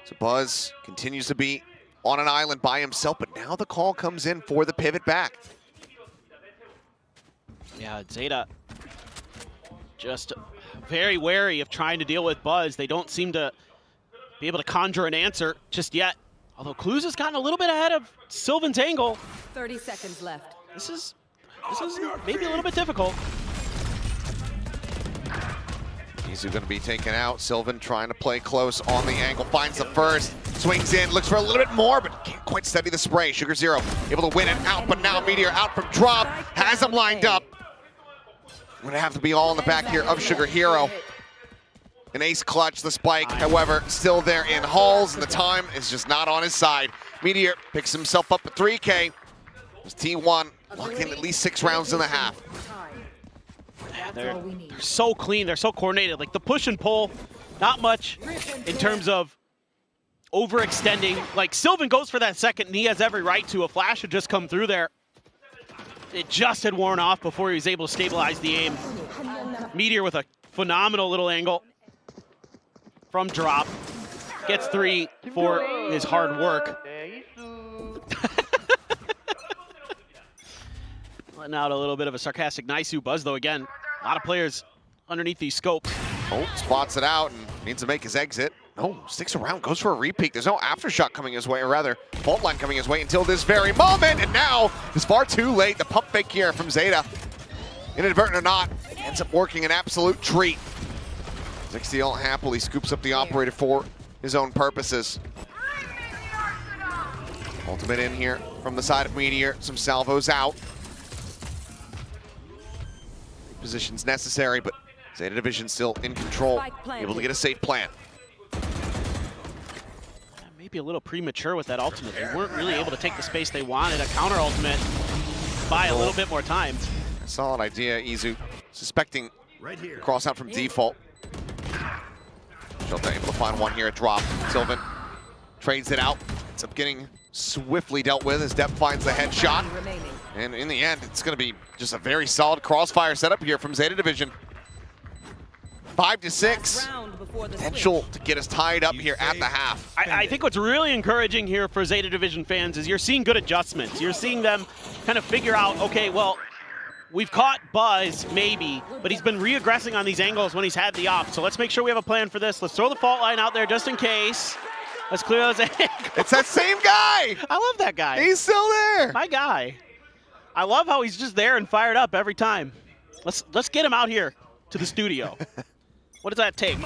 So Buzz continues to be on an island by himself, but now the call comes in for the pivot back. Yeah, ZETA just very wary of trying to deal with Buzz. They don't seem to be able to conjure an answer just yet. Although Clues has gotten a little bit ahead of Sylvan's angle. 30 seconds left. This is maybe a little bit difficult. Izu going to be taken out. Sylvan trying to play close on the angle. Finds the first. Swings in. Looks for a little bit more, but can't quite steady the spray. Sugar Zero able to win it out, but now Meteor out from drop. Has him lined up. Going to have to be all in the back here of Sugar Hero. An ace clutch, the spike, however, still there in halls, and the time is just not on his side. Meteor picks himself up at 3K. As T1 locking in at least 6 rounds and a half. They're so clean, they're so coordinated. Like the push and pull, not much in terms of overextending. Like Sylvan goes for that second, and he has every right to. A flash had just come through there. It just had worn off before he was able to stabilize the aim. Meteor with a phenomenal little angle from drop. Gets 3 for his hard work. Letting out a little bit of a sarcastic Naisu buzz though again. A lot of players underneath these scopes. Oh, spots it out and needs to make his exit. No, sticks around, goes for a repeat. There's no aftershock coming his way, or rather, fault line coming his way until this very moment, and now it's far too late. The pump fake here from ZETA, inadvertent or not, ends up working an absolute treat. ZXTL happily scoops up the operator for his own purposes. Ultimate in here from the side of Meteor. Some salvos out. Positions necessary, but Zeta Division still in control. Able to get a safe plant. Maybe a little premature with that ultimate. They weren't really able to take the space they wanted. A counter ultimate, buy a little bit more time. Solid idea, Izu. Suspecting cross out from default. Shota able to find one here at drop. Sylvan trades it out. Ends up getting swiftly dealt with as Depp finds the headshot. And in the end, it's going to be just a very solid crossfire setup here from Zeta Division. 5-6. Potential to get us tied up here at the half. I think what's really encouraging here for Zeta Division fans is you're seeing good adjustments. You're seeing them kind of figure out, okay, well, we've caught Buzz, maybe, but he's been re-aggressing on these angles when he's had the op. So let's make sure we have a plan for this. Let's throw the fault line out there just in case. Let's clear those angles. It's that same guy! I love that guy. He's still there! My guy. I love how he's just there and fired up every time. Let's get him out here to the studio. What does that take?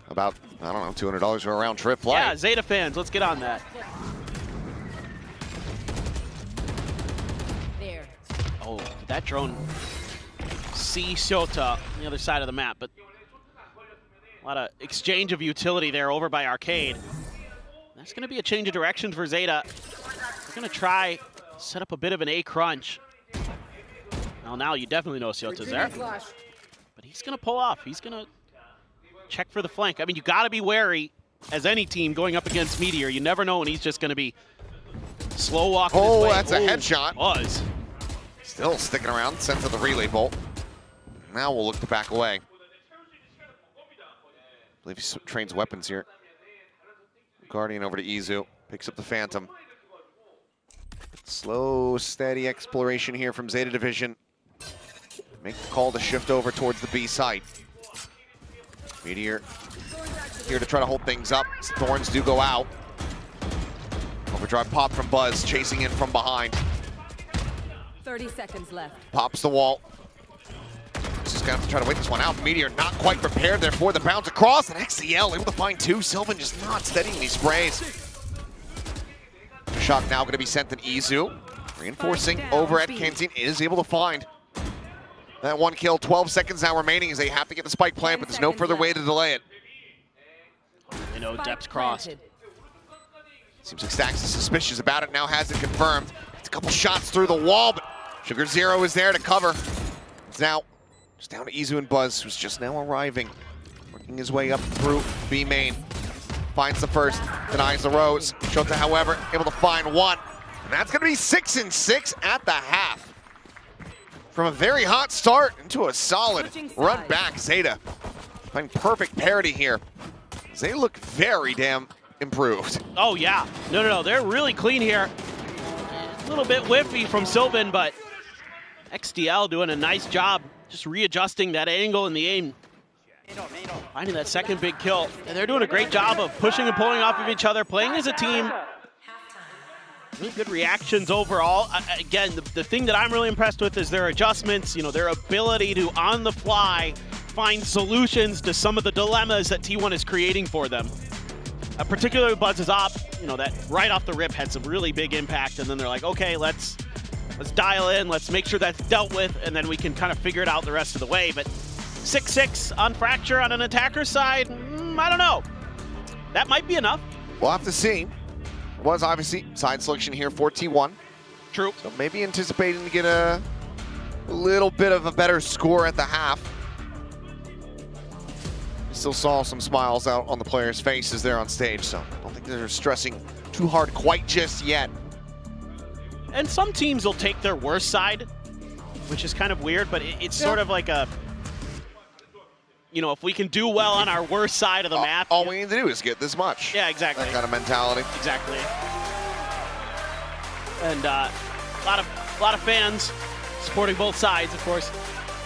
About, I don't know, $200 for a round trip flight. Yeah, Zeta fans, let's get on that. There. Oh, that drone see Shota on the other side of the map, but a lot of exchange of utility there over by Arcade. That's going to be a change of direction for Zeta. We're going to try set up a bit of an A crunch. Well, now you definitely know Shota's there. But he's going to pull off. He's going to check for the flank. I mean, you got to be wary as any team going up against Meteor. You never know when he's just going to be slow walking his way. That's a headshot. Was. Still sticking around, sent to the relay bolt. Now we'll look to back away. I believe he trains weapons here. Guardian over to Izu. Picks up the Phantom. Slow, steady exploration here from Zeta Division. Make the call to shift over towards the B site. Meteor here to try to hold things up. Thorns do go out. Overdrive pop from Buzz, chasing in from behind. 30 seconds left. Pops the wall. Just gonna have to try to wait this one out. Meteor not quite prepared there for the bounce across, and XCL able to find two. Sylvan just not steadying these sprays. Shock now gonna be sent to Izu. Reinforcing over at Kentin, is able to find that one kill. 12 seconds now remaining as they have to get the spike plant, but there's no further way to delay it. You know, Depp's crossed. Seems like Stax is suspicious about it, now has it confirmed. It's a couple shots through the wall, but Sugar Zero is there to cover. It's now just down to Izu and Buzz, who's just now arriving. Working his way up through B main. Finds the first, denies the Rose. Shota, however, able to find one. And that's gonna be 6-6 at the half. From a very hot start into a solid run back, Zeta. Find perfect parity here. They look very damn improved. Oh yeah, no, they're really clean here. A little bit whiffy from Sylvan, but XDL doing a nice job just readjusting that angle and the aim. Finding that second big kill. And they're doing a great job of pushing and pulling off of each other, playing as a team. Really good reactions overall. Again, the thing that I'm really impressed with is their adjustments, you know, their ability to, on the fly, find solutions to some of the dilemmas that T1 is creating for them. Particularly Buzz's op, you know, that right off the rip had some really big impact, and then they're like, okay, let's dial in, let's make sure that's dealt with, and then we can kind of figure it out the rest of the way. But 6-6 on Fracture on an attacker's side, I don't know. That might be enough. We'll have to see. Was obviously side selection here for T1. True. So maybe anticipating to get a little bit of a better score at the half. Still saw some smiles out on the players' faces there on stage, so I don't think they're stressing too hard quite just yet. And some teams will take their worst side, which is kind of weird, but it's sort of like a, you know, if we can do well on our worst side of the map. All we need to do is get this much. Yeah, exactly. That kind of mentality. Exactly. And a lot of fans supporting both sides, of course.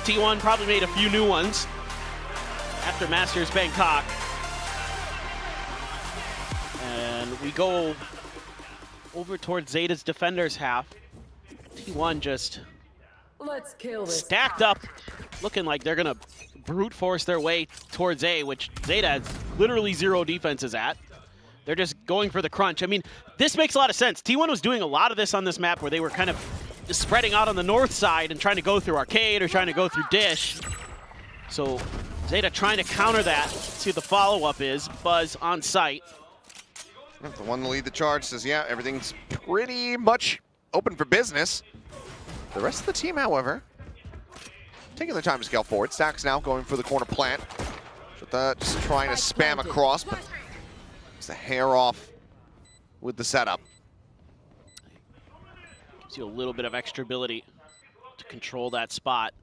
T1 probably made a few new ones after Masters Bangkok. And we go over towards Zeta's defenders half. T1 just Let's kill this. stacked up, looking like they're gonna brute force their way towards A, which Zeta has literally zero defenses at. They're just going for the crunch. I mean, this makes a lot of sense. T1 was doing a lot of this on this map where they were kind of spreading out on the north side and trying to go through arcade or trying to go through dish. So ZETA trying to counter that. See what the follow-up is. Buzz on site. The one to lead the charge says, yeah, everything's pretty much open for business. The rest of the team, however, taking their time to scale forward. Stacks now going for the corner plant. Just trying to spam across, but it's the hair off with the setup. Gives you a little bit of extra ability to control that spot.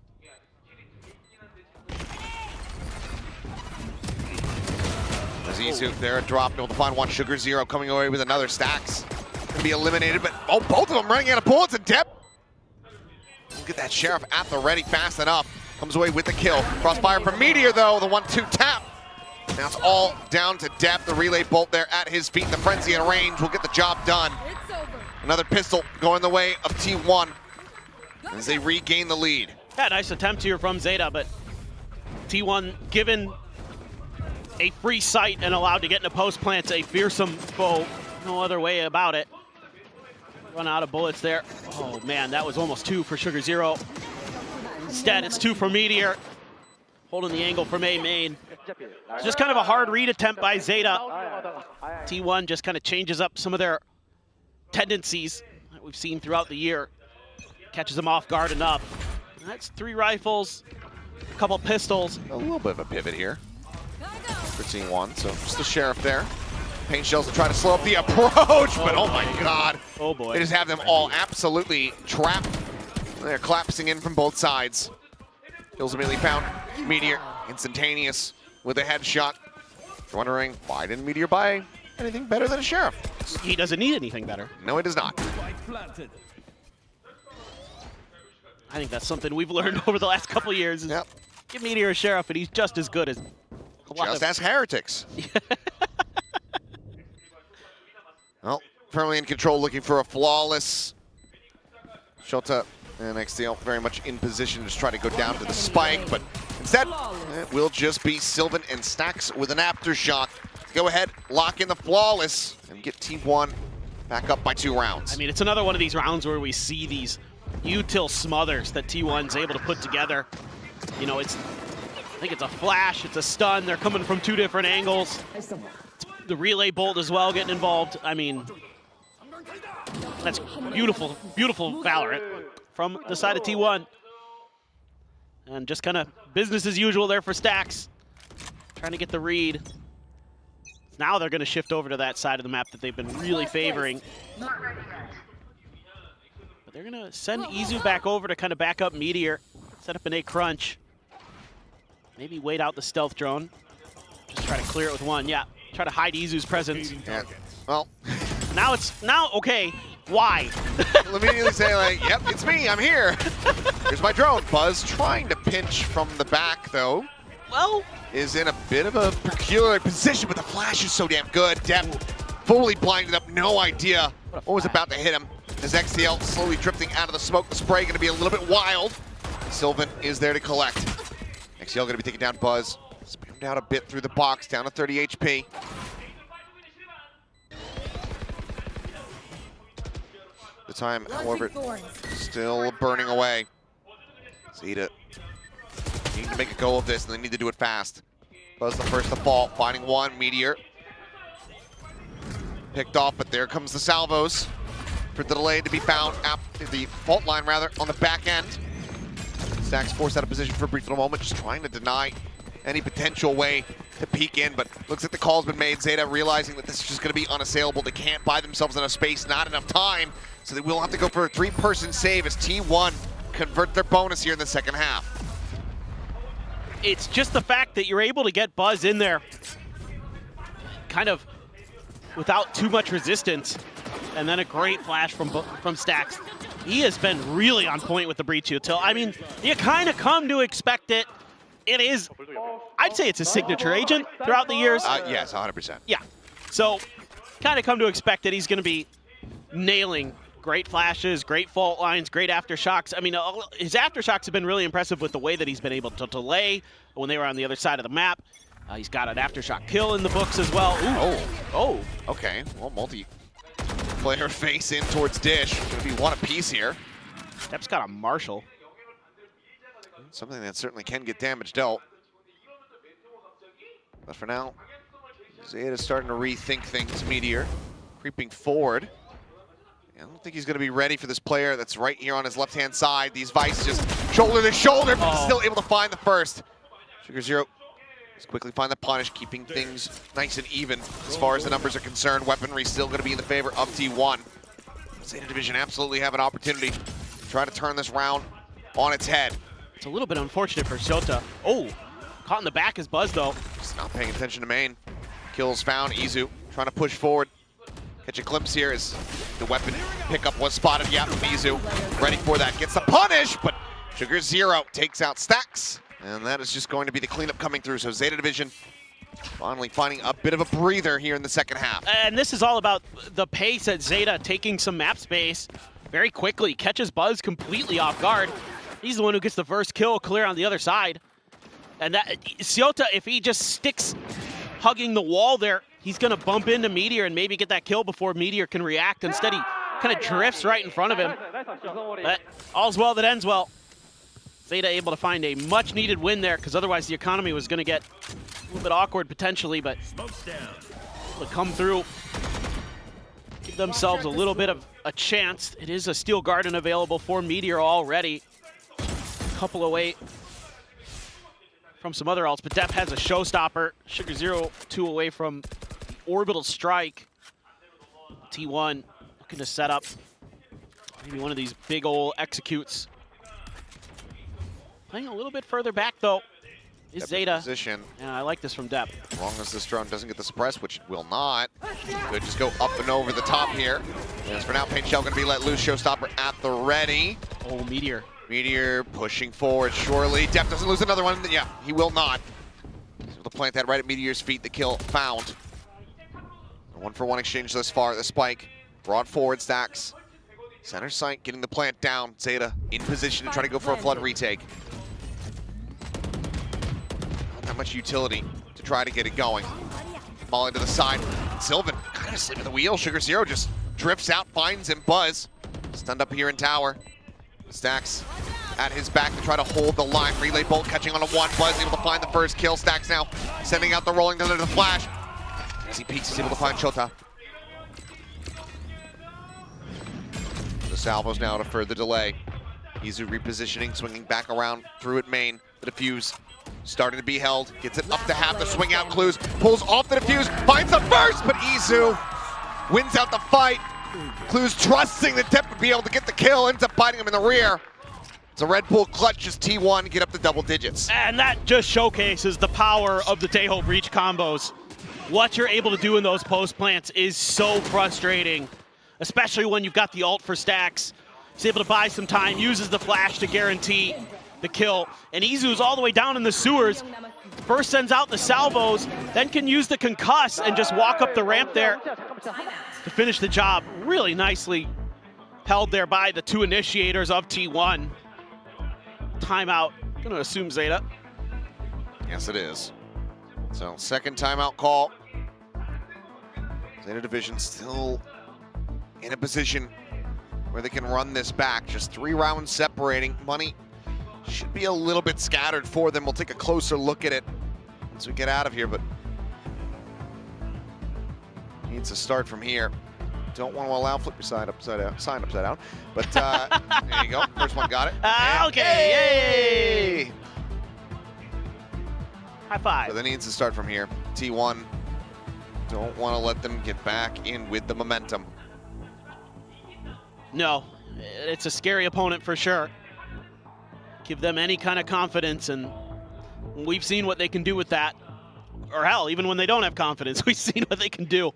Zizu there, a drop, able to find one. Sugar Zero coming away with another. Stacks gonna be eliminated, but oh, both of them running out of bullets and depth. Look at that Sheriff at the ready fast enough. Comes away with the kill. Crossfire from Meteor though, the 1-2 tap. Now it's all down to depth. The relay bolt there at his feet. The frenzy at range will get the job done. Another pistol going the way of T1 as they regain the lead. Yeah, nice attempt here from ZETA, but T1 given a free sight and allowed to get into post plants, a fearsome foe. No other way about it. Run out of bullets there. Oh man, that was almost 2 for Sugar Zero. Instead, it's 2 for Meteor. Holding the angle from A main. It's just kind of a hard read attempt by ZETA. T1 just kind of changes up some of their tendencies that we've seen throughout the year. Catches them off guard enough. That's 3 rifles, a couple pistols. A little bit of a pivot here for T1. So just the Sheriff there. Paint shells to try to slow up the approach, but oh my god. Oh boy. They just have them all absolutely trapped. They're collapsing in from both sides. Kills immediately found. Meteor, instantaneous with a headshot. You're wondering, why didn't Meteor buy anything better than a Sheriff? He doesn't need anything better. No, he does not. I think that's something we've learned over the last couple of years. Is give Meteor a Sheriff and he's just as good as a lot Just as heretics. Well, firmly in control, looking for a flawless. Shota and XTL very much in position to try to go down to the spike, but instead, it will just be Sylvan and Stacks with an aftershock. Go ahead, lock in the flawless, and get T1 back up by 2 rounds. I mean, it's another one of these rounds where we see these util smothers that T1's able to put together. You know, I think it's a flash, it's a stun. They're coming from 2 different angles. The relay bolt as well getting involved. I mean, that's beautiful, beautiful VALORANT from the side of T1. And just kind of business as usual there for Stacks. Trying to get the read. Now they're going to shift over to that side of the map that they've been really favoring. But they're going to send Izu back over to kind of back up Meteor. Set up an A crunch. Maybe wait out the stealth drone. Just try to clear it with 1. Yeah, try to hide Izu's presence. Yeah. Well, now, okay, why? Let me immediately say, like, yep, it's me, I'm here. Here's my drone. Buzz trying to pinch from the back, though. Well, is in a bit of a peculiar position, but the flash is so damn good. Depth fully blinded up, no idea what was about to hit him. As XTL slowly drifting out of the smoke, the spray going to be a little bit wild. Sylvan is there to collect. XTL going to be taking down Buzz. Spammed out a bit through the box, down to 30 HP. The time, however, still burning away. ZETA need to make a go of this, and they need to do it fast. Buzz the first to fall, finding 1. Meteor picked off, but there comes the salvos for the delay to be found at the fault line, rather, on the back end. Stacks forced out of position for a brief little moment, just trying to deny any potential way to peek in, but looks like the call's been made. ZETA realizing that this is just going to be unassailable. They can't buy themselves enough space, not enough time, so they will have to go for a 3-person save as T1 convert their bonus here in the second half. It's just the fact that you're able to get Buzz in there kind of without too much resistance, and then a great flash from Stacks. He has been really on point with the breach util. I mean, you kind of come to expect it. It is, I'd say it's a signature agent throughout the years. Yes, 100%. Yeah, so kind of come to expect that he's going to be nailing great flashes, great fault lines, great aftershocks. I mean, his aftershocks have been really impressive with the way that he's been able to delay when they were on the other side of the map. He's got an aftershock kill in the books as well. Ooh. Oh. Okay, well, multi-player face in towards Dish. Gonna be one apiece here. Depp's got a Marshall. Something that certainly can get damage dealt. But for now, Zeta's starting to rethink things. Meteor creeping forward. I don't think he's going to be ready for this player that's right here on his left-hand side. These Vice just shoulder to shoulder, but he's still able to find the first. Sugar Zero is quickly find the punish, keeping things nice and even as far as the numbers are concerned. Weaponry still going to be in the favor of T1. Zeta Division absolutely have an opportunity to try to turn this round on its head. It's a little bit unfortunate for Shota. Oh, caught in the back is Buzz though. Just not paying attention to main. Kills found. Izu trying to push forward. Catch a glimpse here as the weapon pickup was spotted. Yeah, Izu ready for that. Gets the punish, but Sugar Zero takes out Stacks. And that is just going to be the cleanup coming through. So Zeta Division finally finding a bit of a breather here in the second half. And this is all about the pace at Zeta, taking some map space very quickly. Catches Buzz completely off guard. He's the one who gets the first kill clear on the other side. And that Shota, if he just sticks hugging the wall there, he's going to bump into Meteor and maybe get that kill before Meteor can react. Instead, he kind of drifts right in front of him. But all's well that ends well. Zeta able to find a much-needed win there, because otherwise the economy was going to get a little bit awkward potentially, but able to come through, give themselves a little bit of a chance. It is a Steel Garden available for Meteor already. A couple away from some other ults, but Depp has a showstopper. Sugar Zero 2 away from the orbital strike. T1 looking to set up maybe one of these big ol' executes. Playing a little bit further back though is Zeta. Position. Yeah, I like this from Depp. As long as this drone doesn't get the suppress, which it will not. Could just go up and over the top here. As for now, Paint Shell going to be let loose. Showstopper at the ready. Oh, Meteor. Meteor pushing forward, surely. Depp doesn't lose another one. Yeah, he will not. He's able to plant that right at Meteor's feet. The kill found. A 1-for-1 exchange thus far. The spike brought forward. Stacks. Center sight getting the plant down. Zeta in position to try to go for a flood retake. Not that much utility to try to get it going. Ball into the side. Sylvan kind of asleep at the wheel. Sugar Zero just drifts out, finds him. Buzz stunned up here in tower. Stacks at his back to try to hold the line. Relay bolt catching on a one. Buzz able to find the first kill. Stacks now sending out the rolling under the flash. As he peeks, he's able to find Shota. The salvos now to further delay. Izu repositioning, swinging back around through at main. The defuse starting to be held. Gets it up to half the swing out. Clues pulls off the defuse, finds the first, but Izu wins out the fight. Clues trusting that Depp would be able to get the kill, ends up biting him in the rear. It's a Red Bull clutch as T1 get up to double digits. And that just showcases the power of the Taeho Breach combos. What you're able to do in those post plants is so frustrating, especially when you've got the ult for Stacks. He's able to buy some time, uses the flash to guarantee the kill. And Izu's all the way down in the sewers. First sends out the salvos, then can use the concuss and just walk up the ramp there to finish the job. Really nicely held there by the two initiators of T1. Timeout, gonna assume Zeta. Yes, it is. So second timeout call. Zeta Division still in a position where they can run this back. Just 3 rounds separating. Money should be a little bit scattered for them. We'll take a closer look at it once we get out of here, but needs to start from here. Don't want to allow flip your side upside down, sign upside down. But there you go. First one got it. Okay, yay! High five. So that needs to start from here. T1 don't want to let them get back in with the momentum. No, it's a scary opponent for sure. Give them any kind of confidence, and we've seen what they can do with that. Or hell, even when they don't have confidence, we've seen what they can do.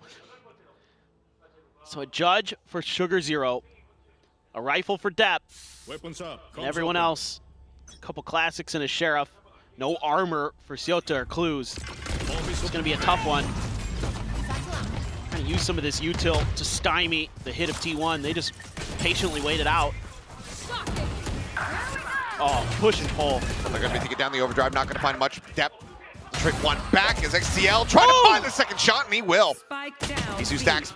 So a judge for Sugar Zero, a rifle for Depp, and everyone else, a couple classics and a sheriff. No armor for Shota or Clues. It's going to be a tough one. Trying to use some of this util to stymie the hit of T1. They just patiently waited out. Oh, push and pull. They're going to be taking down the overdrive, not going to find much. Depp trick one back as XTL trying to find the second shot, and he will. Izu stacks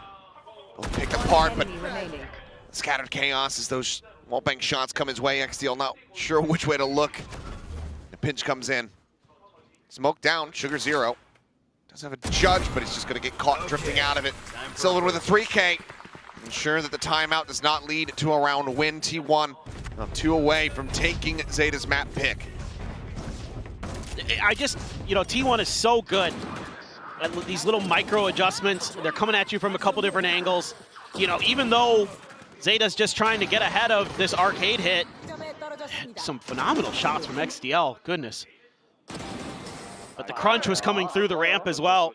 will pick apart, but scattered chaos as those wall-bang shots come his way. XTL not sure which way to look. The pinch comes in. Smoke down, Sugar 0. Doesn't have a judge, but he's just going to get caught drifting out of it. Sylvan with a 3K. Ensure that the timeout does not lead to a round win. T1 on 2 away from taking Zeta's map pick. T1 is so good at these little micro adjustments. They're coming at you from a couple different angles. Even though Zeta's just trying to get ahead of this arcade hit, some phenomenal shots from XTL, goodness. But the crunch was coming through the ramp as well.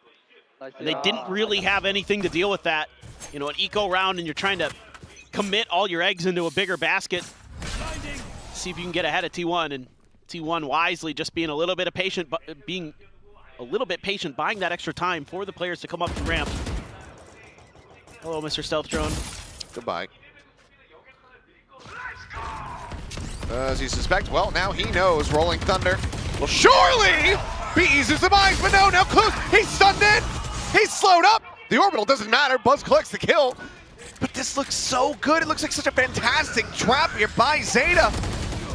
And they didn't really have anything to deal with that. An eco round and you're trying to commit all your eggs into a bigger basket. See if you can get ahead of T1, and T1 wisely just being a little bit patient, buying that extra time for the players to come up the ramp. Hello, Mr. Stealth Drone. Goodbye. Does he suspect? Well, now he knows. Rolling Thunder will surely be Izu's demise, but no, now Clues, he's stunned in, he's slowed up. The orbital doesn't matter, Buzz collects the kill. But this looks so good, it looks like such a fantastic trap here by Zeta.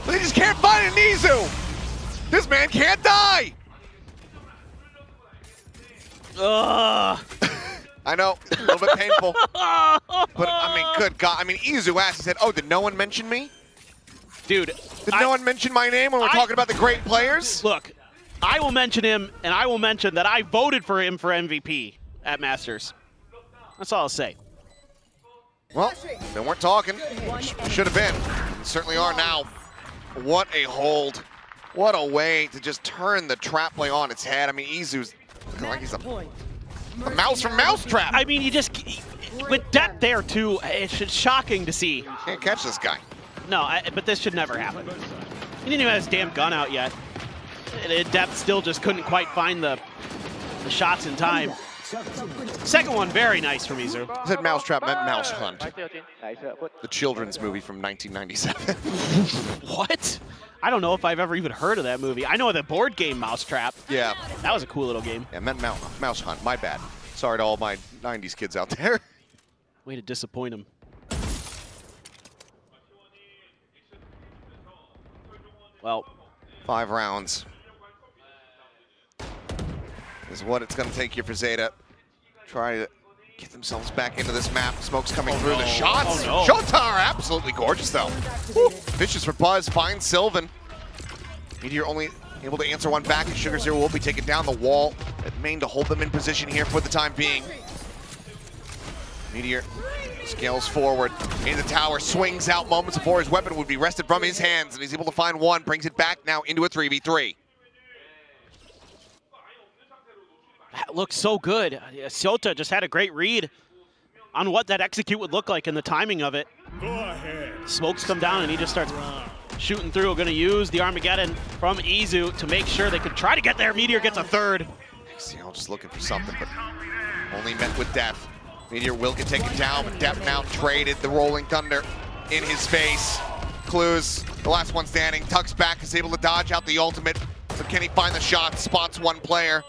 But they just can't find an Izu. This man can't die. Ugh. I know, a little bit painful. But I mean, good God. I mean, Izu asked, he said, oh, did no one mention me? Dude. Did no one mention my name when we're talking about the great players? Look, I will mention him, and I will mention that I voted for him for MVP at Masters. That's all I'll say. Well, they weren't talking. Should have been. Certainly are now. What a hold. What a way to just turn the trap play on its head. I mean, Izu's looking like he's a mouse from Mousetrap. I mean, with depth there, too, it's shocking to see. Can't catch this guy. No, but this should never happen. He didn't even have his damn gun out yet. And depth still just couldn't quite find the shots in time. Second one, very nice from Izu. I said Mousetrap meant Mouse Hunt. The children's movie from 1997. What? I don't know if I've ever even heard of that movie. I know the board game Mousetrap. Yeah. That was a cool little game. Yeah, meant Mouse Hunt. My bad. Sorry to all my 90s kids out there. Way to disappoint them. Well, 5 rounds is what it's going to take here for Zeta. Try to get themselves back into this map. Smoke's coming through. The shots. Oh, no. Shotar, absolutely gorgeous, though. Woo. Vicious for Buzz, finds Sylvan. Meteor only able to answer one back, and Sugar Zero will be taken down the wall at main to hold them in position here for the time being. Meteor scales forward into the tower, swings out moments before his weapon would be wrested from his hands, and he's able to find one, brings it back now into a 3v3. That looks so good. ZETA just had a great read on what that execute would look like and the timing of it. Go ahead. Smokes come down and he just starts shooting through. Going to use the Armageddon from Izu to make sure they could try to get there. Meteor gets a third. XTL just looking for something, but only met with death. Meteor will get taken down, but Death now traded the Rolling Thunder in his face. Clues, the last one standing, tucks back, is able to dodge out the ultimate, but can he find the shot? Spots one player.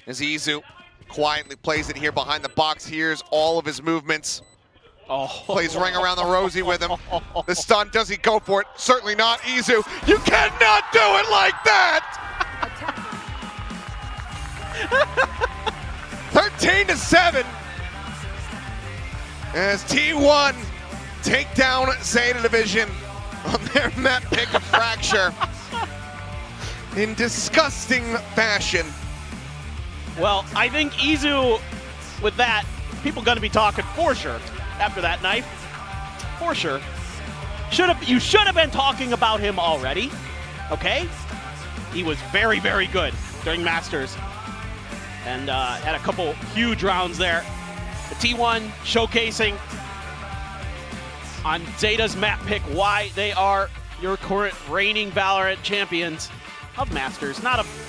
As Izu quietly plays it here behind the box, hears all of his movements. Oh. Plays ring around the rosy with him. The stun, does he go for it? Certainly not. Izu, you cannot do it like that! 13-7 as T1 take down Zeta Division on their map pick of Fracture in disgusting fashion. Well, I think Izu, with that, people going to be talking for sure after that knife. For sure. You should have been talking about him already, okay? He was very, very good during Masters and had a couple huge rounds there. The T1 showcasing on Zeta's map pick why they are your current reigning VALORANT champions of Masters, not of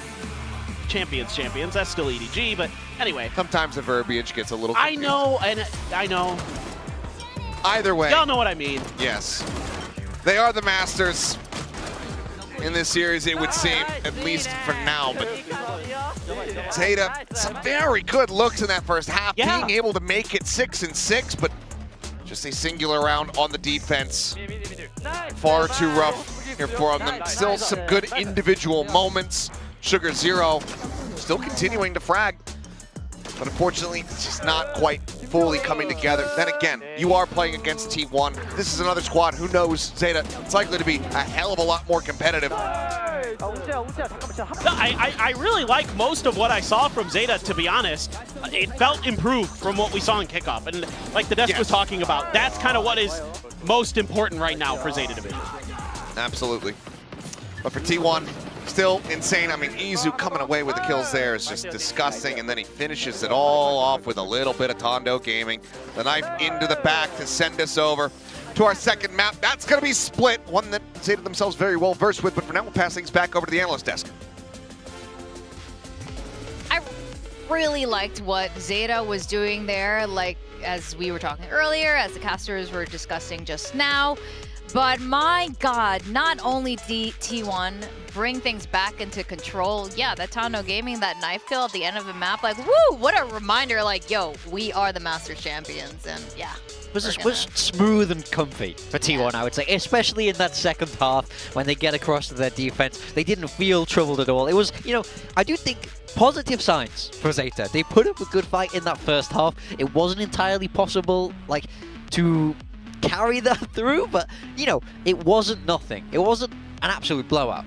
champions, that's still EDG, but anyway. Sometimes the verbiage gets a little confused. I know. Either way. Y'all know what I mean. Yes. They are the Masters. in this series, it would seem, at least for now. But ZETA, some very good looks in that first half, being able to make it 6-6, but just a singular round on the defense. Far too rough here for them. Still some good individual moments. Sugar Zero still continuing to frag, but unfortunately, it's just not quite fully coming together. Then again, you are playing against T1. This is another squad. Who knows? ZETA, it's likely to be a hell of a lot more competitive. I really like most of what I saw from ZETA, to be honest. It felt improved from what we saw in Kickoff. And like the desk was talking about, that's kind of what is most important right now for ZETA Division. Absolutely. But for T1, still insane. I mean, Izu coming away with the kills there is just disgusting, and then he finishes it all off with a little bit of Tondo Gaming. The knife into the back to send us over to our second map. That's going to be Split, one that ZETA themselves very well versed with, but for now we'll pass things back over to the analyst desk. I really liked what ZETA was doing there, like as we were talking earlier, as the casters were discussing just now. But my God, not only did T1 bring things back into control, yeah, that Tondo Gaming, that knife kill at the end of the map, like, woo, what a reminder, like, yo, we are the Masters champions, and yeah. Was smooth and comfy for T1, I would say, especially in that second half when they get across to their defense. They didn't feel troubled at all. It was, you know, I do think positive signs for ZETA. They put up a good fight in that first half. It wasn't entirely possible, like, to carry that through, but, you know, it wasn't nothing. It wasn't an absolute blowout.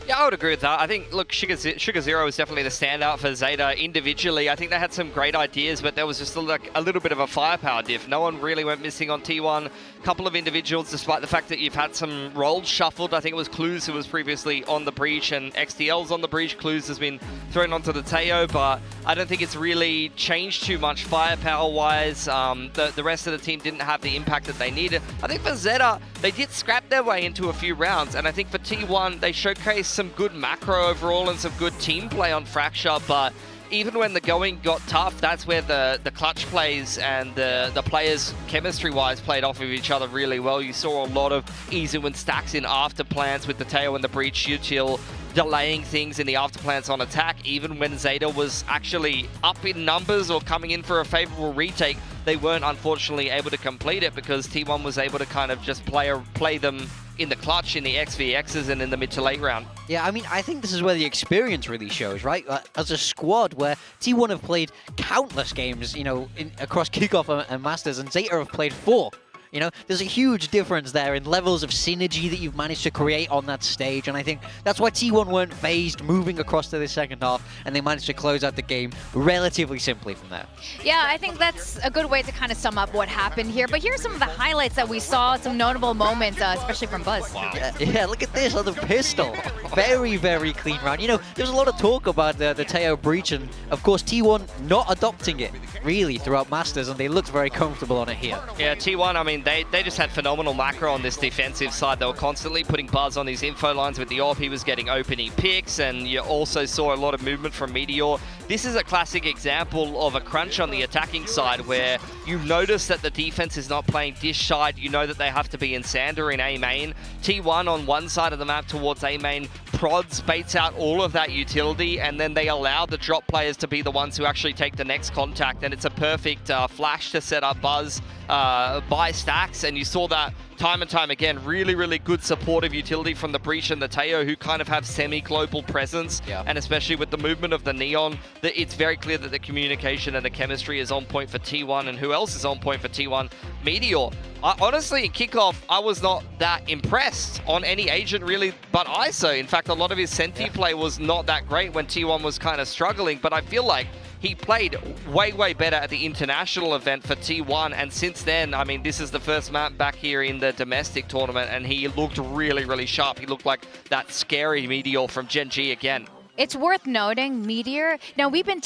Yeah, I would agree with that. I think, look, Sugar Zero was definitely the standout for ZETA individually. I think they had some great ideas, but there was just a little bit of a firepower diff. No one really went missing on T1. A couple of individuals, despite the fact that you've had some roles shuffled. I think it was Clues who was previously on the breach, and XTL's on the breach. Clues has been thrown onto the Teo, but I don't think it's really changed too much firepower-wise. The rest of the team didn't have the impact that they needed. I think for ZETA, they did scrap their way into a few rounds, and I think for T1, they showcased some good macro overall and some good team play on Fracture, but even when the going got tough, that's where the clutch plays and the players chemistry-wise played off of each other really well. You saw a lot of Izu and stacks in after plans with the Teo and the breach util delaying things in the after plans on attack. Even when ZETA was actually up in numbers or coming in for a favorable retake, they weren't unfortunately able to complete it because T1 was able to kind of just play them in the clutch, in the XVXs, and in the mid to late round. Yeah, I mean, I think this is where the experience really shows, right? As a squad where T1 have played countless games, you know, across Kickoff and Masters, and ZETA have played 4. You know, there's a huge difference there in levels of synergy that you've managed to create on that stage, and I think that's why T1 weren't phased moving across to the second half, and they managed to close out the game relatively simply from there. Yeah, I think that's a good way to kind of sum up what happened here, but here's some of the highlights that we saw, some notable moments, especially from Buzz. Wow. Yeah, look at this on the pistol. Very, very clean round. You know, there was a lot of talk about the Teo breach, and of course T1 not adopting it really throughout Masters, and they looked very comfortable on it here. Yeah, T1, I mean, they just had phenomenal macro on this defensive side. They were constantly putting Buzz on these info lines with the AWP. He was getting opening picks, and you also saw a lot of movement from Meteor. This is a classic example of a crunch on the attacking side where you notice that the defense is not playing dish side. You know that they have to be in Sander in A main. T1 on one side of the map towards A main prods, baits out all of that utility, and then they allow the drop players to be the ones who actually take the next contact, and it's a perfect flash to set up Buzz by stacks, and you saw that time and time again. Really, really good supportive utility from the breach and the Teo, who kind of have semi-global presence, and especially with the movement of the Neon, it's very clear that the communication and the chemistry is on point for T1, and who else is on point for T1? Meteor. Honestly, in Kickoff, I was not that impressed on any agent really, but ISO. In fact, a lot of his Senti play was not that great when T1 was kind of struggling, but I feel like he played way, way better at the international event for T1, and since then, I mean, this is the first map back here in the domestic tournament, and he looked really, really sharp. He looked like that scary Meteor from Gen G again. It's worth noting, Meteor, now we've been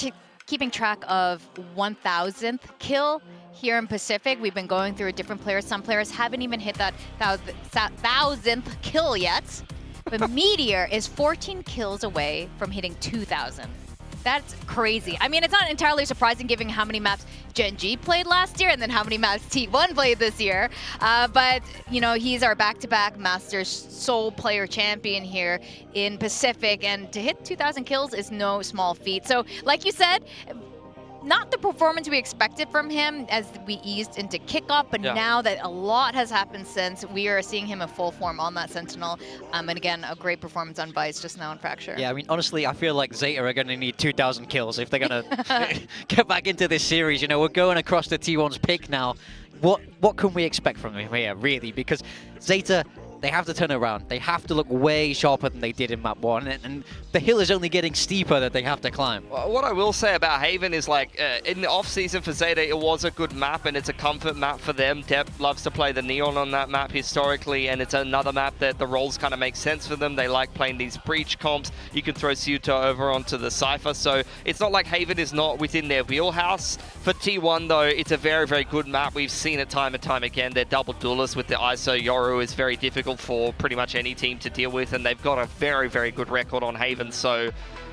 keeping track of 1,000th kill here in Pacific. We've been going through different players. Some players haven't even hit that 1,000th kill yet, but Meteor is 14 kills away from hitting 2,000. That's crazy. I mean, it's not entirely surprising given how many maps Gen G played last year and then how many maps T1 played this year. But, you know, he's our back-to-back Masters sole player champion here in Pacific, and to hit 2,000 kills is no small feat. So, like you said, not the performance we expected from him as we eased into Kickoff, but now that a lot has happened since, we are seeing him in full form on that Sentinel. And again, a great performance on Vice just now in Fracture. Yeah, I mean, honestly, I feel like ZETA are going to need 2,000 kills if they're going to get back into this series. You know, we're going across the T1's pick now. What can we expect from him here, really? Because ZETA, they have to turn around. They have to look way sharper than they did in map 1, and the hill is only getting steeper that they have to climb. Well, what I will say about Haven is, like, in the off-season for ZETA, it was a good map, and it's a comfort map for them. Dep loves to play the Neon on that map historically, and it's another map that the roles kind of make sense for them. They like playing these breach comps. You can throw ZETA over onto the Cypher, so it's not like Haven is not within their wheelhouse. For T1, though, it's a very, very good map. We've seen it time and time again. Their double duelist with the ISO Yoru is very difficult for pretty much any team to deal with, and they've got a very, very good record on Haven. So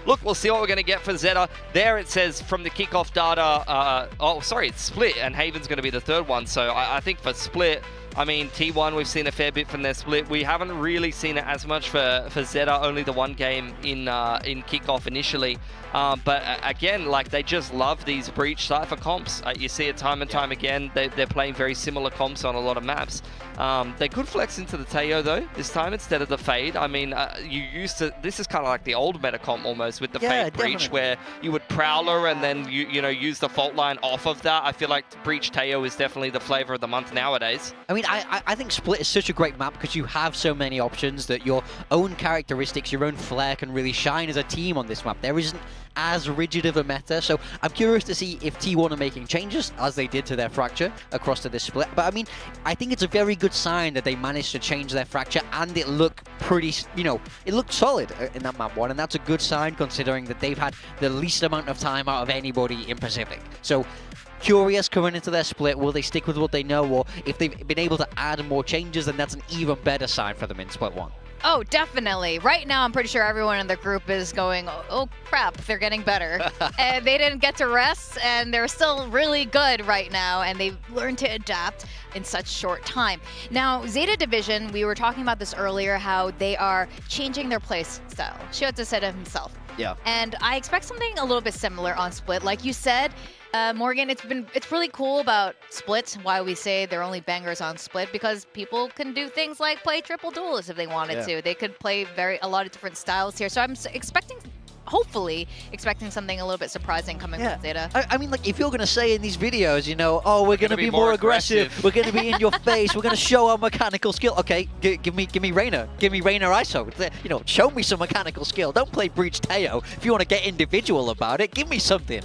look, we'll see what we're going to get for ZETA. There it says from the Kickoff data, oh, sorry, it's Split, and Haven's going to be the third one. So I think for Split, I mean, T1, we've seen a fair bit from their Split. We haven't really seen it as much for ZETA, only the one game in Kickoff initially. But again, like, they just love these Breach Cypher comps. You see it time and time again. They're playing very similar comps on a lot of maps. They could flex into the Teo, though, this time instead of the Fade. I mean, you used to, this is kind of like the old meta comp almost, with the Fade Breach, where you would Prowler and then you know, use the fault line off of that. I feel like Breach Teo is definitely the flavor of the month nowadays. I mean, I think Split is such a great map because you have so many options that your own characteristics, your own flair can really shine as a team on this map. There isn't as rigid of a meta, so I'm curious to see if T1 are making changes, as they did to their Fracture, across to this Split. But I mean, I think it's a very good sign that they managed to change their Fracture, and it looked pretty, you know, it looked solid in that map 1, and that's a good sign considering that they've had the least amount of time out of anybody in Pacific. So curious coming into their Split, will they stick with what they know, or if they've been able to add more changes, then that's an even better sign for them in Split 1. Oh, definitely. Right now, I'm pretty sure everyone in the group is going, oh crap, they're getting better. And they didn't get to rest, and they're still really good right now, and they've learned to adapt in such short time. Now, ZETA Division, we were talking about this earlier, how they are changing their play style. Shiota said it himself. Yeah. And I expect something a little bit similar on Split. Like you said, Morgan, it's really cool about Split, why we say they're only bangers on Split, because people can do things like play triple duelist if they wanted to. They could play a lot of different styles here. So I'm hopefully expecting something a little bit surprising coming from ZETA. I mean, like, if you're going to say in these videos, you know, oh, we're going to be more aggressive, we're going to be in your face, we're going to show our mechanical skill. Okay, give me Reyna. Give me Reyna ISO. You know, show me some mechanical skill. Don't play Breach Teo. If you want to get individual about it, give me something.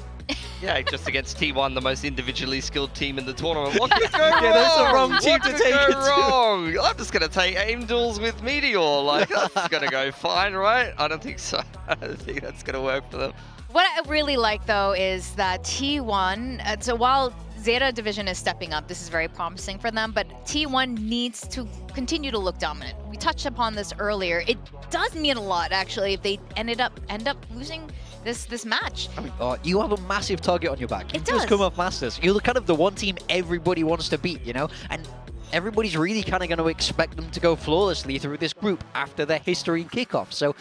Yeah, just against T1, the most individually skilled team in the tournament. What could go wrong? Yeah, that's the wrong team to take it wrong? I'm just going to take aim duels with Meteor. Like, that's going to go fine, right? I don't think so. I don't think that's going to work for them. What I really like, though, is that T1, so while ZETA Division is stepping up, this is very promising for them, but T1 needs to continue to look dominant. We touched upon this earlier. It does mean a lot, actually, if they end up losing this match. I mean, you have a massive target on your back. You It just does. come off Masters. You're kind of the one team everybody wants to beat, you know? And everybody's really kind of going to expect them to go flawlessly through this group after their history in Kickoff. So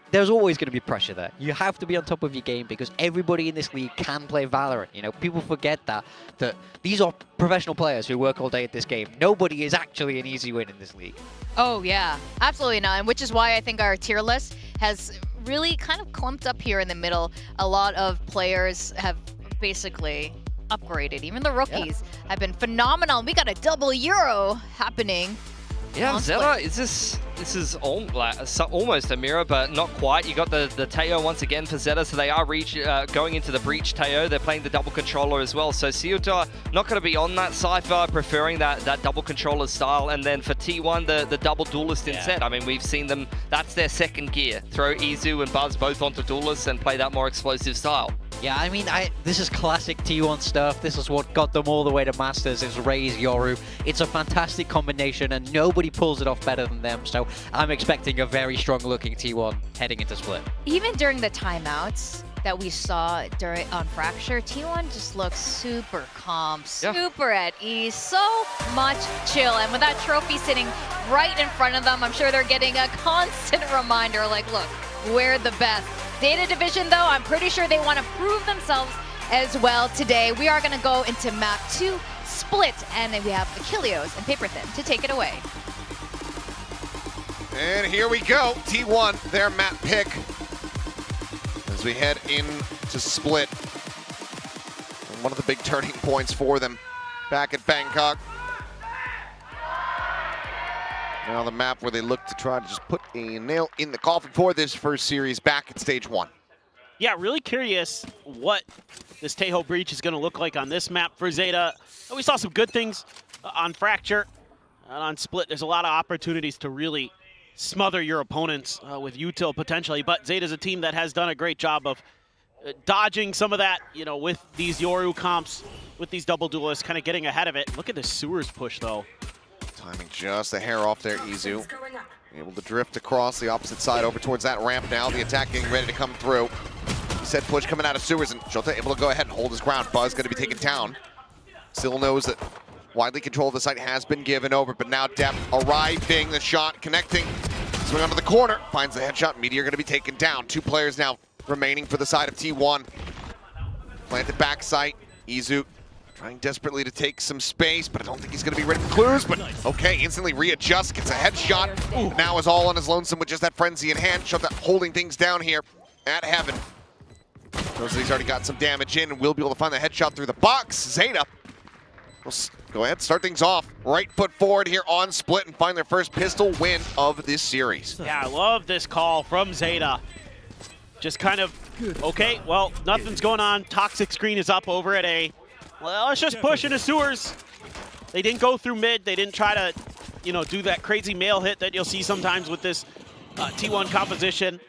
there's always going to be pressure there. You have to be on top of your game because everybody in this league can play Valorant. You know, people forget that these are professional players who work all day at this game. Nobody is actually an easy win in this league. Oh, yeah. Absolutely not. And which is why I think our tier list has really kind of clumped up here in the middle. A lot of players have basically upgraded. Even the rookies have been phenomenal. We got a double Euro happening. Yeah, ZETA, this is almost a mirror, but not quite. You got the Teo once again for ZETA, so they are going into the Breach Teo. They're playing the double controller as well. So ZETA not going to be on that Cypher, preferring that double controller style. And then for T1, the double duelist instead. I mean, we've seen them, that's their second gear. Throw Izu and Buzz both onto duelists and play that more explosive style. Yeah, I mean, this is classic T1 stuff. This is what got them all the way to Masters, is Raze Yoru. It's a fantastic combination, and nobody pulls it off better than them. So I'm expecting a very strong-looking T1 heading into Split. Even during the timeouts, that we saw on Fracture, T1 just looks super calm, super at ease, so much chill. And with that trophy sitting right in front of them, I'm sure they're getting a constant reminder like, look, we're the best. ZETA Division, though, I'm pretty sure they want to prove themselves as well today. We are going to go into map 2, Split, and then we have Achilleos and Paperthin to take it away. And here we go, T1, their map pick. As we head into Split. And one of the big turning points for them back at Bangkok. Now the map where they look to try to just put a nail in the coffin for this first series back at stage 1. Yeah, really curious what this Tahoe Breach is going to look like on this map for ZETA. We saw some good things on Fracture. And on Split, there's a lot of opportunities to really smother your opponents with util potentially. But ZETA's a team that has done a great job of dodging some of that, you know, with these Yoru comps, with these double duelists, kind of getting ahead of it. Look at the sewers push, though. Timing just a hair off there, Izu. Able to drift across the opposite side over towards that ramp now. The attack getting ready to come through. Said push coming out of sewers, and Shota able to go ahead and hold his ground. Buzz going to be taken down. Still knows that widely control of the site has been given over, but now Depp arriving, the shot connecting. Swing onto the corner, finds the headshot. Meteor going to be taken down. 2 players now remaining for the side of T1. Planted back sight. Izu trying desperately to take some space, but I don't think he's going to be ready for clues. But okay, instantly readjusts, gets a headshot. Ooh, now is all on his lonesome with just that frenzy in hand. Shota holding things down here at Heaven. Knows that he's already got some damage in and will be able to find the headshot through the box. ZETA will go ahead, start things off. Right foot forward here on Split and find their first pistol win of this series. Yeah, I love this call from ZETA. Just kind of, okay, well, nothing's going on. Toxic screen is up over at A. Well, let's just push into sewers. They didn't go through mid. They didn't try to, you know, do that crazy mail hit that you'll see sometimes with this T1 composition.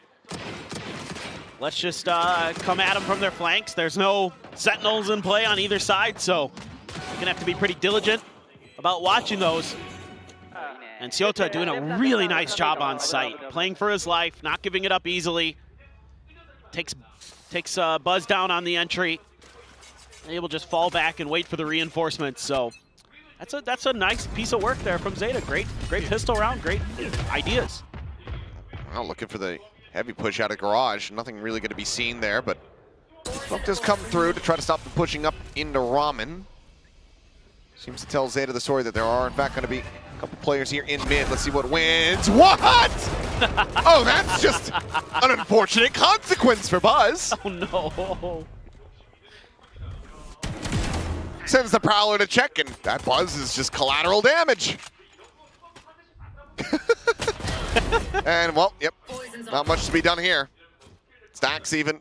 Let's just come at them from their flanks. There's no sentinels in play on either side, so you're gonna have to be pretty diligent about watching those. And Shota doing a really nice job on site, playing for his life, not giving it up easily. Takes Buzz down on the entry. Able to just fall back and wait for the reinforcements. So that's a nice piece of work there from ZETA. Great pistol round, great ideas. Well, looking for the heavy push out of garage. Nothing really going to be seen there, but Smoke does come through to try to stop them pushing up into Ramen. Seems to tell ZETA the story that there are in fact going to be a couple players here in mid. Let's see what wins. What? Oh, that's just an unfortunate consequence for Buzz. Oh no. Sends the Prowler to check, and that Buzz is just collateral damage. And, well, yep, not much to be done here. Stacks even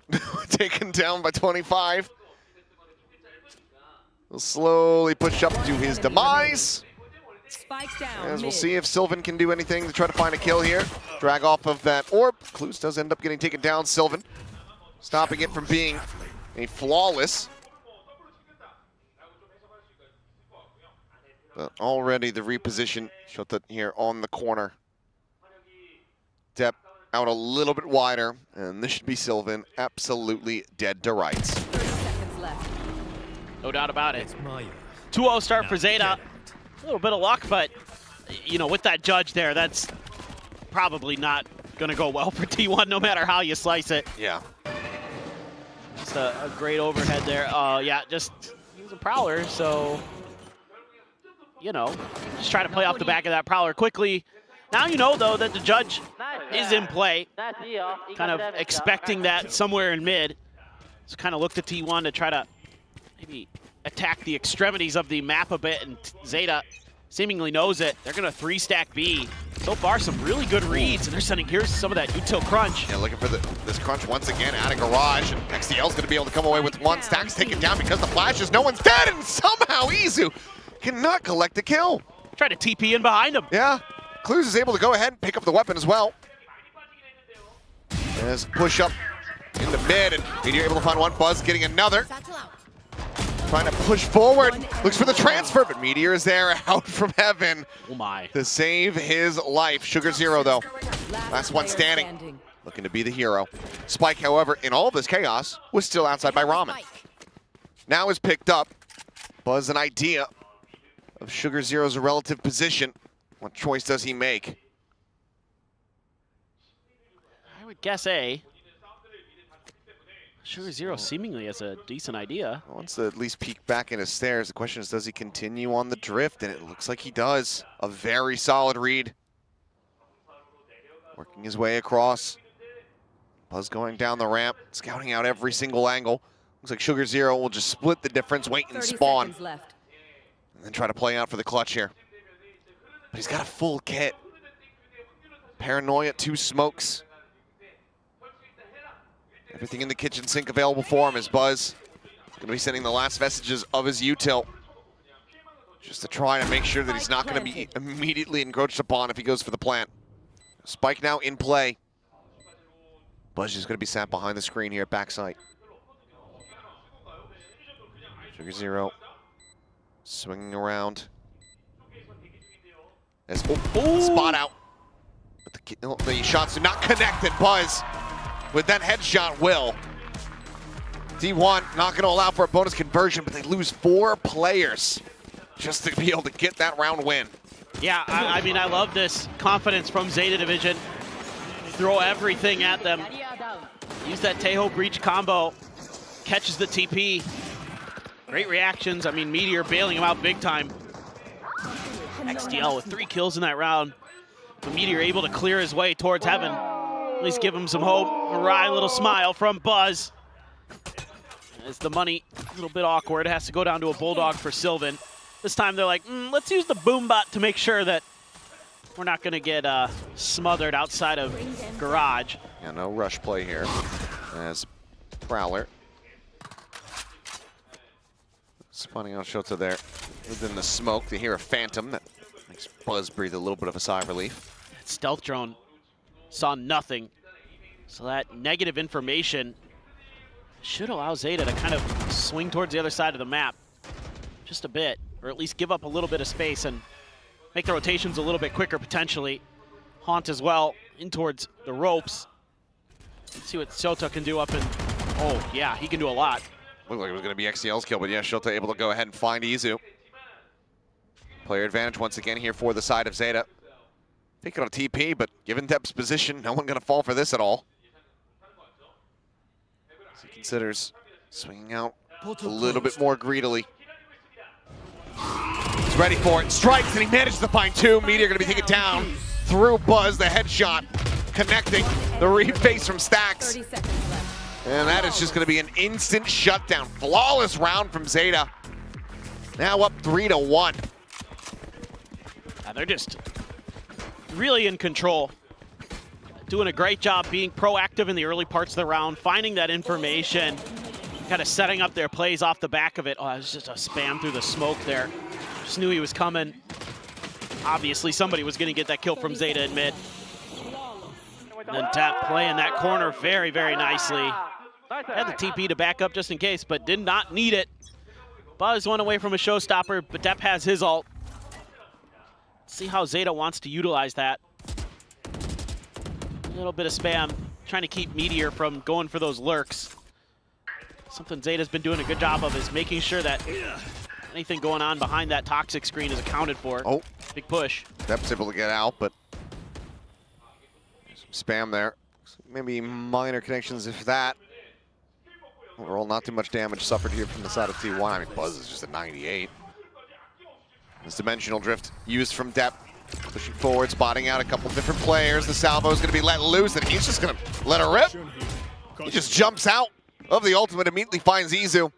taken down by 25. He'll slowly push up to his demise. As we'll see if Sylvan can do anything to try to find a kill here. Drag off of that orb. Clues does end up getting taken down. Sylvan stopping it from being a flawless. But already the reposition, Shota here on the corner. Depp out a little bit wider, and this should be Sylvan absolutely dead to rights. 30 seconds left. No doubt about it. 2-0 start for ZETA. A little bit of luck, but you know, with that judge there, that's probably not gonna go well for T1 no matter how you slice it. Yeah. Just a great overhead there. Yeah, just use a Prowler, so you know, just try to play off the back of that Prowler quickly. Now you know, though, that the judge is in play, kind of expecting that somewhere in mid. So kind of look to T1 to try to maybe attack the extremities of the map a bit, and ZETA seemingly knows it. They're going to 3-stack B. So far, some really good reads, and they're sending, here's some of that util crunch. Yeah, looking for this crunch once again out of garage, and XDL's going to be able to come away with one. Stack's taken down because the flashes, no one's dead, and somehow Izu cannot collect the kill. Try to TP in behind him. Yeah. Clues is able to go ahead and pick up the weapon as well. As push up in the mid, and Meteor able to find one. Buzz getting another. Trying to push forward. Looks for the transfer, but Meteor is there out from Heaven. Oh my. To save his life. Sugar Zero, though. Last one standing. looking to be the hero. Spike, however, in all of this chaos, was still outside by Ramen. Now is picked up. Buzz an idea of Sugar Zero's relative position. What choice does he make? I would guess A. Sugar Zero seemingly has a decent idea. Wants to at least peek back in his stairs. The question is, does he continue on the drift? And it looks like he does. A very solid read. Working his way across. Buzz going down the ramp, scouting out every single angle. Looks like Sugar Zero will just split the difference, wait and spawn. Left. And then try to play out for the clutch here. But he's got a full kit. Paranoia, 2 smokes. Everything in the kitchen sink available for him as Buzz going to be sending the last vestiges of his util. Just to try to make sure that he's not going to be immediately encroached upon if he goes for the plant. Spike now in play. Buzz is going to be sat behind the screen here at backside. Sugar Zero swinging around. As, spot out. But the shots do not connect, and Buzz with that headshot will. T1 not going to allow for a bonus conversion, but they lose 4 players just to be able to get that round win. Yeah, I mean, I love this confidence from Zeta Division. Throw everything at them. Use that Tejo Breach combo. Catches the TP. Great reactions. I mean, Meteor bailing him out big time. XDL with 3 kills in that round. But Meteor able to clear his way towards heaven. At least give him some hope. A wry little smile from Buzz. As the money a little bit awkward. It has to go down to a Bulldog for Sylvan. This time they're like, let's use the Boombot to make sure that we're not going to get smothered outside of Garage. Yeah, no rush play here as Prowler spawning out Shota there within the smoke. They hear a Phantom that makes Buzz breathe a little bit of a sigh of relief. That stealth drone saw nothing. So that negative information should allow Zeta to kind of swing towards the other side of the map just a bit, or at least give up a little bit of space and make the rotations a little bit quicker potentially. Haunt as well in towards the ropes. Let's see what Shota can do up in. Oh yeah, he can do a lot. Looked like it was going to be XCL's kill, but yeah, Shota able to go ahead and find Izu. Player advantage once again here for the side of Zeta. Taking on a TP, but given Dep's position, no one going to fall for this at all. As he considers swinging out a little bit more greedily. He's ready for it, strikes, and he managed to find 2. Meteor going to be taken down through Buzz, the headshot, connecting the reface from Stacks. And that is just going to be an instant shutdown. Flawless round from Zeta. Now up 3-1. They're just really in control. Doing a great job being proactive in the early parts of the round, finding that information, kind of setting up their plays off the back of it. Oh, it was just a spam through the smoke there. Just knew he was coming. Obviously, somebody was going to get that kill from Zeta in mid. And then Tap playing that corner very, very nicely. Had the TP to back up just in case, but did not need it. Buzz went away from a showstopper, but Depp has his ult. Let's see how Zeta wants to utilize that. A little bit of spam, trying to keep Meteor from going for those lurks. Something Zeta's been doing a good job of is making sure that anything going on behind that toxic screen is accounted for. Oh. Big push. Depp's able to get out, but some spam there. Maybe minor connections, if that. Overall, not too much damage suffered here from the side of T1. I mean, Buzz is just at 98. This dimensional drift used from Depp. Pushing forward, spotting out a couple different players. The salvo is going to be let loose, and he's just going to let her rip. He just jumps out of the ultimate, immediately finds Izu.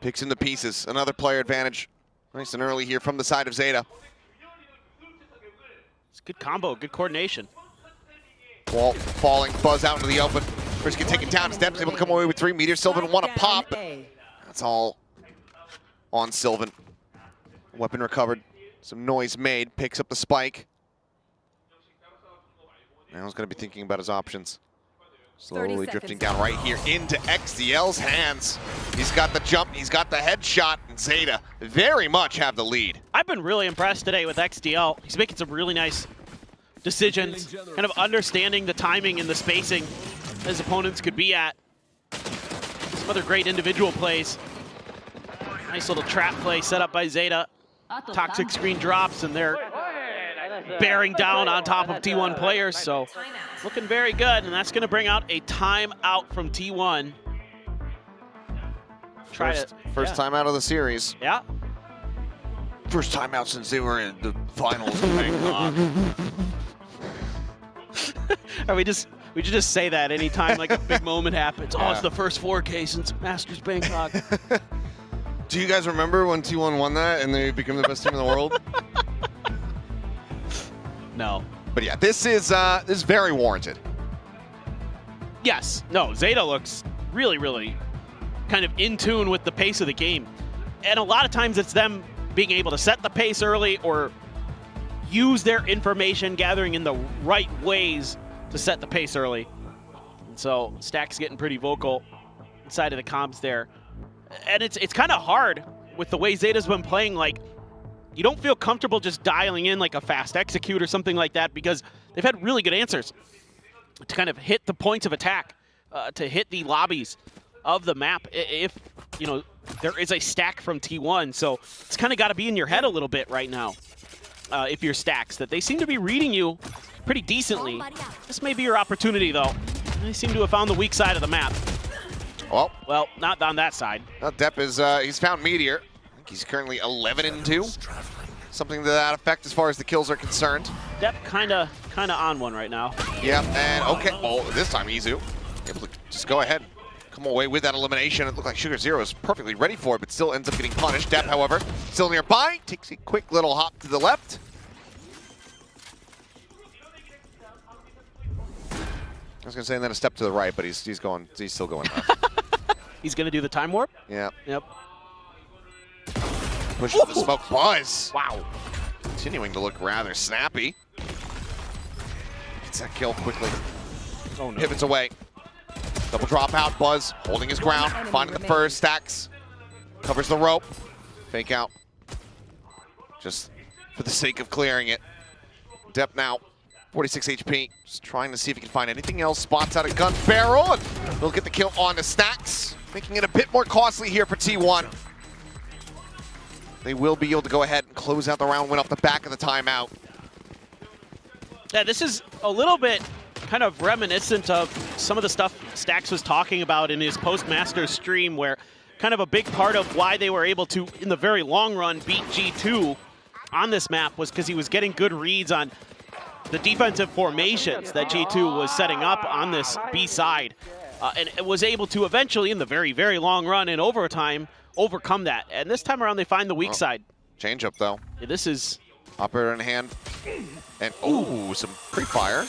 Picks in the pieces. Another player advantage. Nice and early here from the side of Zeta. It's a good combo, good coordination. Wall falling, Buzz out into the open. First get taken down. Steps able to come away with 3. Meteor Sylvan want to pop, but that's all on Sylvan. Weapon recovered. Some noise made. Picks up the spike. Now he's going to be thinking about his options. Slowly drifting down right here into XDL's hands. He's got the jump, he's got the headshot, and Zeta very much have the lead. I've been really impressed today with XDL. He's making some really nice decisions, kind of understanding the timing and the spacing his opponents could be at. Some other great individual plays. Nice little trap play set up by ZETA. Toxic screen drops, and they're bearing down on top of T1 players, so looking very good, and that's going to bring out a timeout from T1. First time out of the series. Yeah. First time out since they were in the finals of Bangkok. Or we should just say that anytime like a big moment happens. Oh, it's the first 4K since Masters Bangkok. Do you guys remember when T1 won that and they became the best team in the world? No. But yeah, this is very warranted. Yes. No, ZETA looks really, really kind of in tune with the pace of the game. And a lot of times it's them being able to set the pace early or use their information gathering in the right ways to set the pace early. And so Stack's getting pretty vocal inside of the comms there. And it's kind of hard with the way ZETA's been playing. Like, you don't feel comfortable just dialing in like a fast execute or something like that because they've had really good answers to kind of hit the points of attack, to hit the lobbies of the map if, you know, there is a stack from T1. So it's kind of got to be in your head a little bit right now if you're Stacks, that they seem to be reading you pretty decently. This may be your opportunity, though. They seem to have found the weak side of the map. Well, not on that side. Depp is, he's found Meteor. I think he's currently 11-2. Something to that effect as far as the kills are concerned. Depp kind of on one right now. Yeah, and okay. Oh, this time Izu able to just go ahead, come away with that elimination. It looked like Sugar Zero is perfectly ready for it, but still ends up getting punished. Depp, however, still nearby. Takes a quick little hop to the left. I was gonna say, and then a step to the right, but he's still going left. He's gonna do the time warp? Yeah. Yep. Pushes the smoke. Buzz. Wow. Continuing to look rather snappy. Gets that kill quickly. Oh, no. Pivots away. Double dropout. Buzz holding his ground. Finding the first. Stacks. Covers the rope. Fake out. Just for the sake of clearing it. Depp now. 46 HP. Just trying to see if he can find anything else. Spots out a gun barrel. And he'll get the kill on the Stacks. Making it a bit more costly here for T1. They will be able to go ahead and close out the round win off the back of the timeout. Yeah, this is a little bit kind of reminiscent of some of the stuff Stacks was talking about in his post-Masters stream, where kind of a big part of why they were able to, in the very long run, beat G2 on this map was because he was getting good reads on the defensive formations that G2 was setting up on this B side. And it was able to eventually, in the very, very long run in overtime, overcome that. And this time around, they find the weak side. Change up, though. Yeah, this is... Operator in hand. And, ooh, some pre-fire.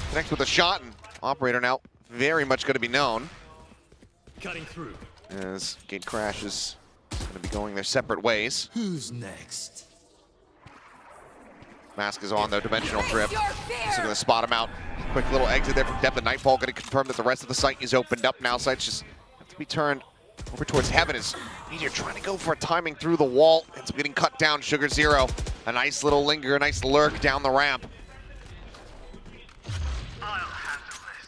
Connects with a shot, and Operator now very much going to be known. Cutting through. As Gate Crash is going to be going their separate ways. Who's next? Mask is on, though. Dimensional Drift. So going to spot him out. Quick little exit there from Depp. The Nightfall going to confirm that the rest of the site is opened up now. Sites just have to be turned over towards Heaven as Meteor trying to go for a timing through the wall. Ends up getting cut down. Sugar Zero. A nice little linger, a nice lurk down the ramp.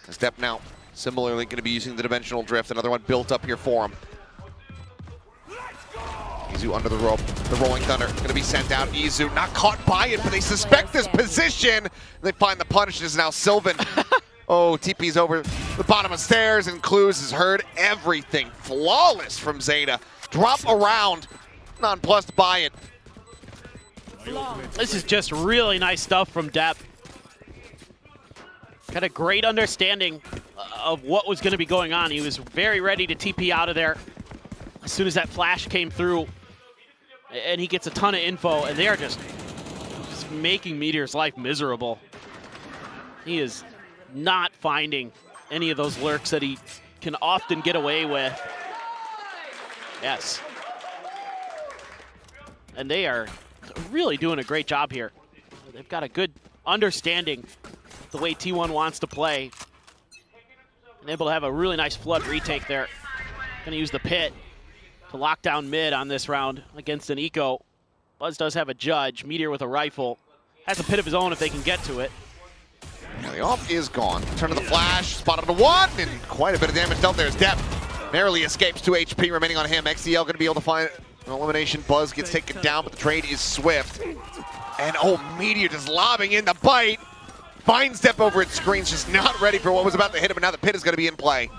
As Depp now similarly going to be using the Dimensional Drift. Another one built up here for him. Izu under the rope. The Rolling Thunder going to be sent out. Izu not caught by it, but they suspect this position. They find the punish is now Sylvan. Oh, TP's over the bottom of stairs, and Clues has heard everything. Flawless from ZETA. Drop around. Nonplussed by it. This is just really nice stuff from Depp. Got a great understanding of what was going to be going on. He was very ready to TP out of there as soon as that flash came through. And he gets a ton of info, and they are just making Meteor's life miserable. He is not finding any of those lurks that he can often get away with. Yes. And they are really doing a great job here. They've got a good understanding of the way T1 wants to play. And able to have a really nice flood retake there. Gonna use the pit to lock down mid on this round against an eco. Buzz does have a judge. Meteor with a rifle. has a pit of his own if they can get to it. Yeah, the off is gone. Turn to the flash, spotted a one, and quite a bit of damage dealt there as Depp narrowly escapes. 2 HP remaining on him. XDL going to be able to find an elimination. Buzz gets taken down, but the trade is swift. And oh, Meteor just lobbing in the bite. Finds Depp over its screens, just not ready for what was about to hit him, and now the pit is going to be in play.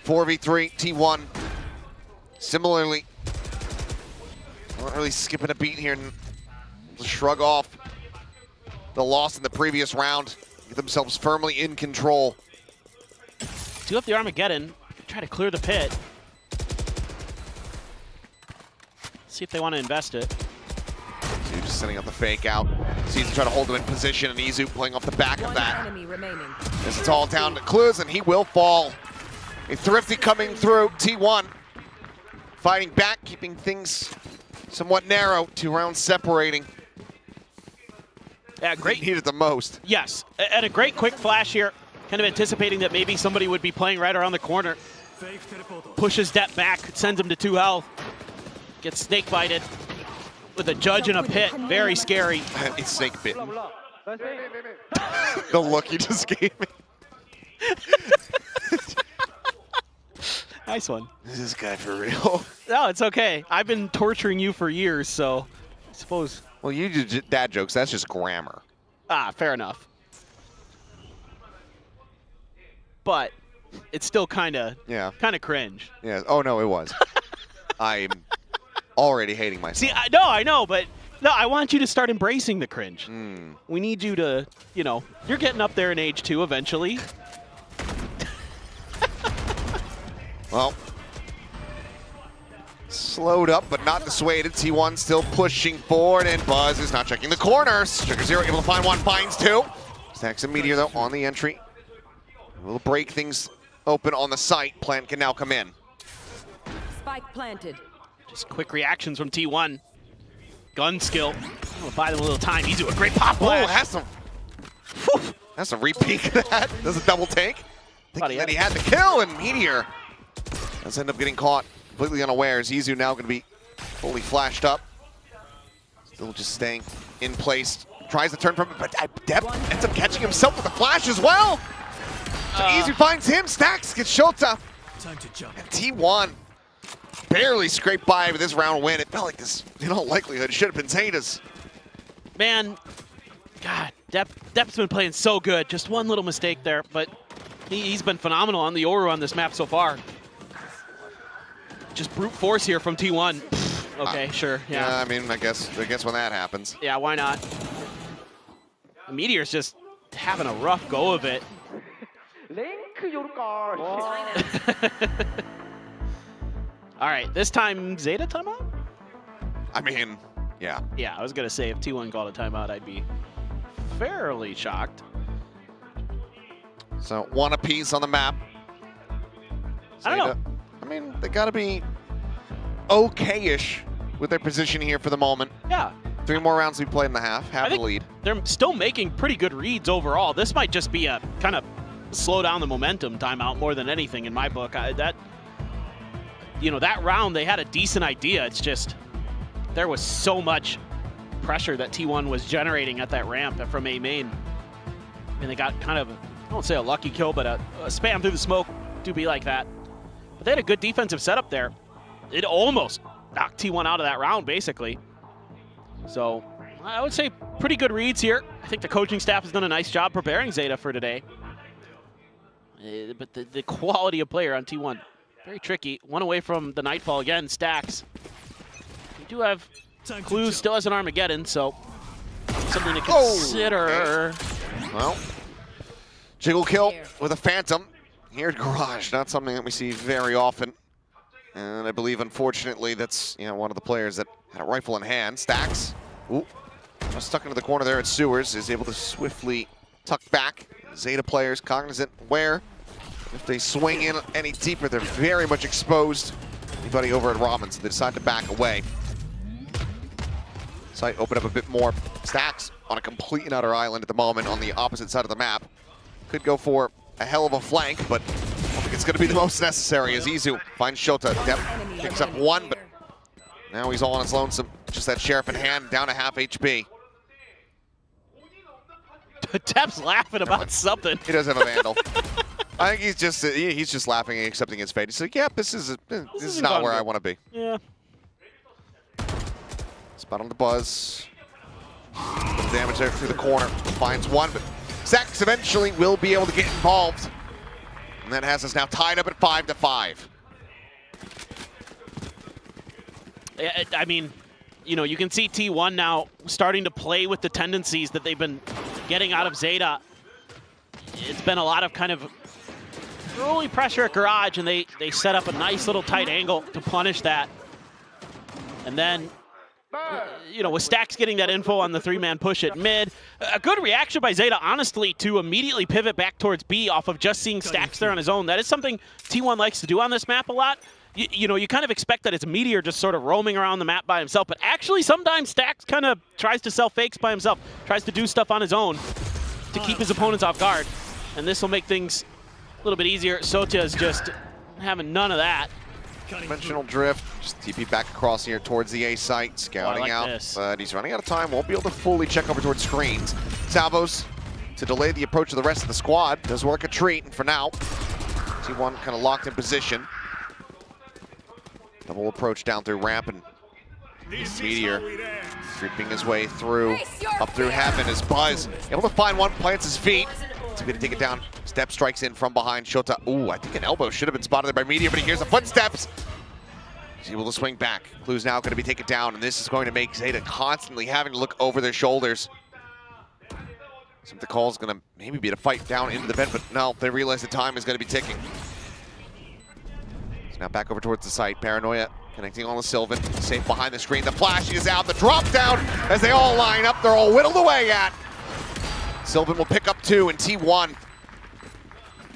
4v3, T1. Similarly, not really skipping a beat here and shrug off the loss in the previous round. Get themselves firmly in control. Do have the Armageddon. Try to clear the pit. See if they want to invest it. Izu just setting up the fake out. Sees trying to hold him in position, and Izu playing off the back of that. As it's all down to Clues, and he will fall. A Thrifty coming through. T1 fighting back, keeping things somewhat narrow. 2 rounds separating. Yeah, great. Needed the most. Yes, and a great quick flash here. Kind of anticipating that maybe somebody would be playing right around the corner. Pushes Depp back, sends him to 2 health. Gets snake bited with a judge in a pit. Very scary. It's snake bitten. The look he just gave me. Nice one. Is this guy for real? No, it's okay. I've been torturing you for years, so I suppose. Well, you do dad jokes. That's just grammar. Ah, fair enough. But it's still kind of cringe. Yeah. Oh no, it was. I'm already hating myself. See, I know, but no, I want you to start embracing the cringe. We need you to, you're getting up there in age 2 eventually. Well, slowed up but not dissuaded. T1 still pushing forward, and Buzz is not checking the corners. Sugar Zero able to find one, finds 2. Stacks and Meteor though on the entry. Will break things open on the site. Plant can now come in. Spike planted. Just quick reactions from T1. Gun skill. We'll buy them a little time. He's doing a great pop flash. Oh, has some repeat of that. Does a double take. Thinking that he had the kill, and Meteor does end up getting caught completely unawares. Izu now going to be fully flashed up. Still just staying in place. Tries to turn from it, but Depp ends up catching himself with a flash as well. So Izu finds him. Stacks gets Shota. Time to jump. And T1 barely scraped by with this round win. It felt like this, in all likelihood, should have been Zeta's. Man, God, Depp's been playing so good. Just one little mistake there, but he's been phenomenal on the Oru on this map so far. Just brute force here from T1. Okay, sure. Yeah. I mean, I guess when that happens. Yeah, why not? The Meteor's just having a rough go of it. All right, this time Zeta timeout? I mean, yeah. Yeah, I was going to say if T1 called a timeout, I'd be fairly shocked. So 1 apiece on the map. Zeta, I don't know. I mean, they got to be okay-ish with their position here for the moment. Yeah. 3 more rounds we played in the half. Have the lead. They're still making pretty good reads overall. This might just be a kind of slow down the momentum timeout more than anything in my book. That round they had a decent idea. It's just there was so much pressure that T1 was generating at that ramp from A main. I mean, they got kind of, I won't say a lucky kill, but a spam through the smoke. Do be like that. But they had a good defensive setup there. It almost knocked T1 out of that round, basically. So I would say pretty good reads here. I think the coaching staff has done a nice job preparing Zeta for today. But the quality of player on T1, very tricky. 1 away from the Nightfall again, Stacks. We do have Clues still has an Armageddon, so something to consider. Okay. Well, jiggle kill with a Phantom here at Garage. Not something that we see very often. And I believe, unfortunately, that's one of the players that had a rifle in hand. Stacks. Ooh. Stuck into the corner there at Sewers. Is able to swiftly tuck back. Zeta players cognizant where if they swing in any deeper, they're very much exposed. Anybody over at Robin, so they decide to back away. Site open up a bit more. Stacks on a complete and utter island at the moment on the opposite side of the map. Could go for a hell of a flank, but I don't think it's going to be the most necessary as Izu finds Shota. Depp picks up 1, but now he's all on his lonesome. Just that Sheriff in hand, down to half HP. Tep's laughing about something. He does have a Vandal. I think he's just laughing and accepting his fate. He's like, "Yep, this is not where I want to be." Yeah. Spot on the buzz. Damage there through the corner. Finds one, but Zax eventually will be able to get involved. And that has us now tied up at 5-5. I mean, you know, you can see T1 now starting to play with the tendencies that they've been getting out of ZETA. It's been a lot of kind of early pressure at Garage, and they set up a nice little tight angle to punish that. And then, you know, with Stacks getting that info on the three-man push at mid, a good reaction by ZETA, honestly, to immediately pivot back towards B off of just seeing Stacks there on his own. That is something T1 likes to do on this map a lot. You know, you kind of expect that it's Meteor just sort of roaming around the map by himself, but actually sometimes Stacks kind of tries to sell fakes by himself, tries to do stuff on his own to keep his opponents off guard. And this will make things a little bit easier. Sotia is just having none of that. Conventional drift, just TP back across here towards the A site, scouting out, but he's running out of time, won't be able to fully check over towards screens. Salvos, to delay the approach of the rest of the squad, does work a treat, and for now, T1 kind of locked in position. Double approach down through ramp, and Meteor creeping his way through, up through heaven as Buzz able to find one, plants his feet. He's going to take it down. Step strikes in from behind Shota. Ooh, I think an elbow should have been spotted there by Meteor, but he hears the footsteps. He's able to swing back. Clue's now going to be taken down, and this is going to make ZETA constantly having to look over their shoulders. Some of the call's going to maybe be to fight down into the vent, but no, they realize the time is going to be ticking. Now back over towards the site. Paranoia connecting on the Sylvan. Safe behind the screen. The flash is out. The drop down as they all line up. They're all whittled away at. Sylvan will pick up 2, and T1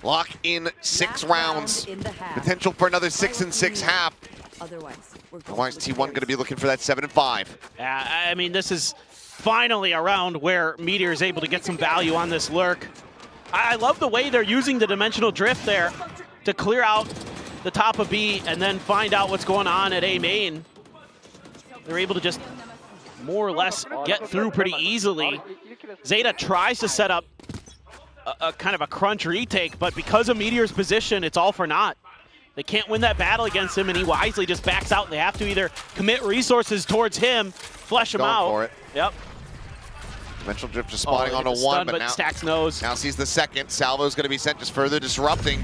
lock in 6 rounds. Potential for another 6-6 half. Otherwise, T1 going to be looking for that 7-5. Yeah, I mean, this is finally a round where Meteor is able to get some value on this lurk. I love the way they're using the dimensional drift there to clear out the top of B and then find out what's going on at A main. They're able to just more or less get through pretty easily. ZETA tries to set up a kind of a crunch retake, but because of Meteor's position, it's all for naught. They can't win that battle against him, and he wisely just backs out. They have to either commit resources towards him, flush him out. For it. Yep. Dimensional drift just spotting onto one, but now Stacks knows. Now sees the second. Salvo's going to be sent, just further disrupting.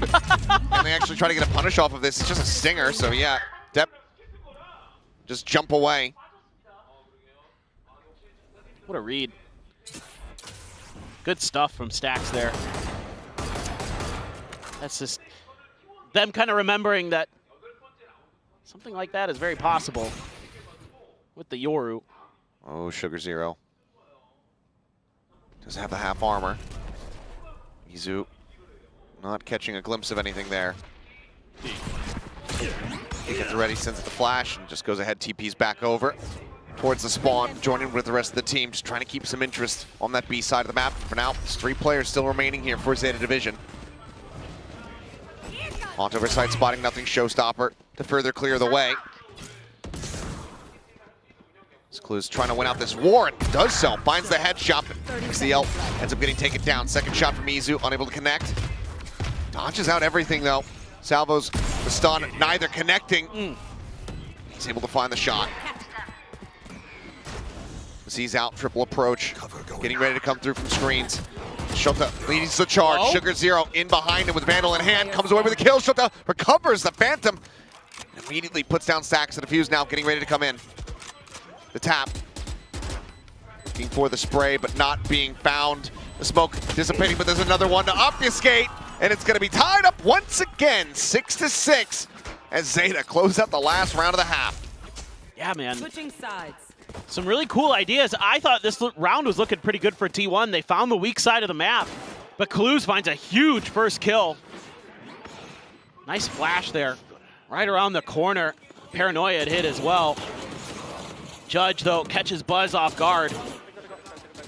And they actually try to get a punish off of this. It's just a stinger, so yeah, Depp just jump away. What a read. Good stuff from Stacks there. That's just them kind of remembering that something like that is very possible with the Yoru. Oh, Sugar Zero. Does have the half armor. Mizu not catching a glimpse of anything there. He gets ready, sends it the flash, and just goes ahead, TP's back over towards the spawn, joining with the rest of the team, just trying to keep some interest on that B side of the map. For now, there's 3 players still remaining here for ZETA Division. Onto over side, spotting nothing, showstopper to further clear the way. Clue's trying to win out this war and does so. Finds the headshot, but XCL ends up getting taken down. Second shot from Mizu, unable to connect. Dodges out everything though. Salvo's the stun, neither connecting. He's able to find the shot. He's out, triple approach, getting ready to come through from screens. Shota leads the charge. Oh. Sugar Zero in behind him with Vandal in hand, comes away with a kill. Shota recovers the Phantom, immediately puts down Stacks. The defuse now getting ready to come in. The tap, looking for the spray, but not being found. The smoke dissipating, but there's another one to obfuscate, and it's going to be tied up once again, 6-6, as ZETA close out the last round of the half. Yeah, man. Switching sides. Some really cool ideas. I thought this round was looking pretty good for T1. They found the weak side of the map, but Clues finds a huge first kill. Nice flash there, right around the corner. Paranoia had hit as well. Judge, though, catches Buzz off guard.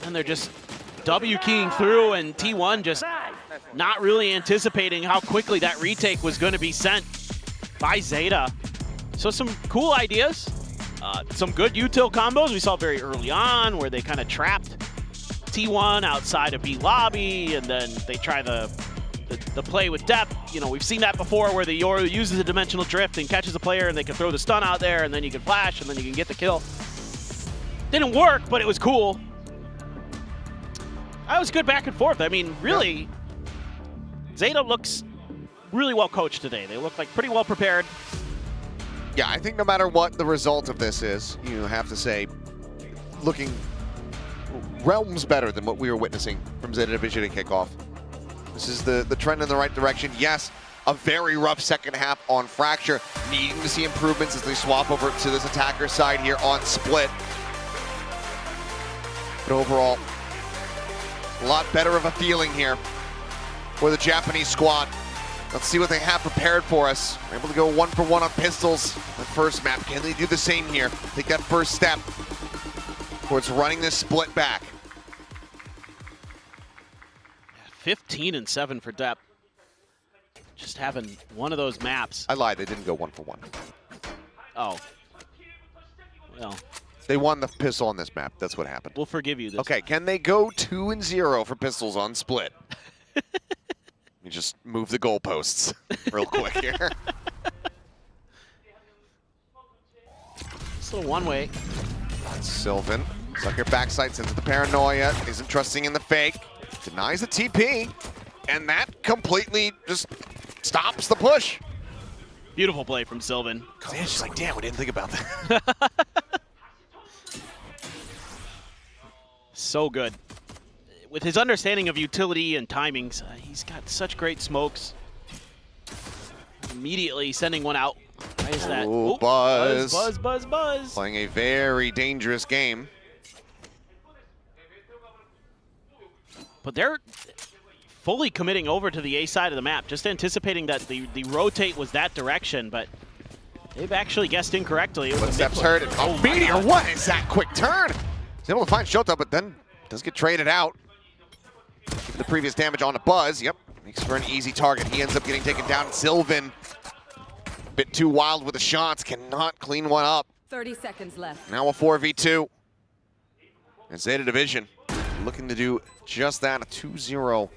And they're just W-keying through, and T1 just not really anticipating how quickly that retake was going to be sent by ZETA. So some cool ideas. Some good util combos we saw very early on where they kind of trapped T1 outside of B lobby, and then they try the play with depth. You know, we've seen that before where the Yoru uses a dimensional drift and catches a player, and they can throw the stun out there, and then you can flash, and then you can get the kill. Didn't work, but it was cool. That was good back and forth. I mean, really, ZETA looks really well coached today. They look like pretty well prepared. Yeah, I think no matter what the result of this is, you have to say, looking realms better than what we were witnessing from ZETA Division and Kickoff. This is the trend in the right direction. Yes, a very rough second half on Fracture, needing to see improvements as they swap over to this attacker side here on Split. But overall, a lot better of a feeling here for the Japanese squad. Let's see what they have prepared for us. We're able to go 1-for-1 on pistols. The first map, can they do the same here? Take that first step towards running this split back. 15-7 for Depp. Just having one of those maps. I lied, they didn't go 1-for-1. Oh. Well. They won the pistol on this map. That's what happened. We'll forgive you this Okay, time. can they go 2-0 for pistols on Split? Let me just move the goalposts real quick here. Just a little one-way. Sylvan, sucker backside, sends the paranoia, isn't trusting in the fake, denies the TP, and that completely just stops the push. Beautiful play from Sylvan. Yeah, she's like, damn, we didn't think about that. So good. With his understanding of utility and timings, he's got such great smokes. Immediately sending one out. Why is that? Ooh, Ooh, Buzz. Buzz, Buzz, Buzz. Playing a very dangerous game. But they're fully committing over to the A side of the map, just anticipating that the rotate was that direction, but they've actually guessed incorrectly. Footsteps heard. Oh, Meteor, what is that quick turn? He's able to find Shota, but then does get traded out. Keep the previous damage on to Buzz. Yep, makes for an easy target. He ends up getting taken down. Sylvan, a bit too wild with the shots, cannot clean one up. 30 seconds left. Now a 4v2. And ZETA Division looking to do just that, a 2-0.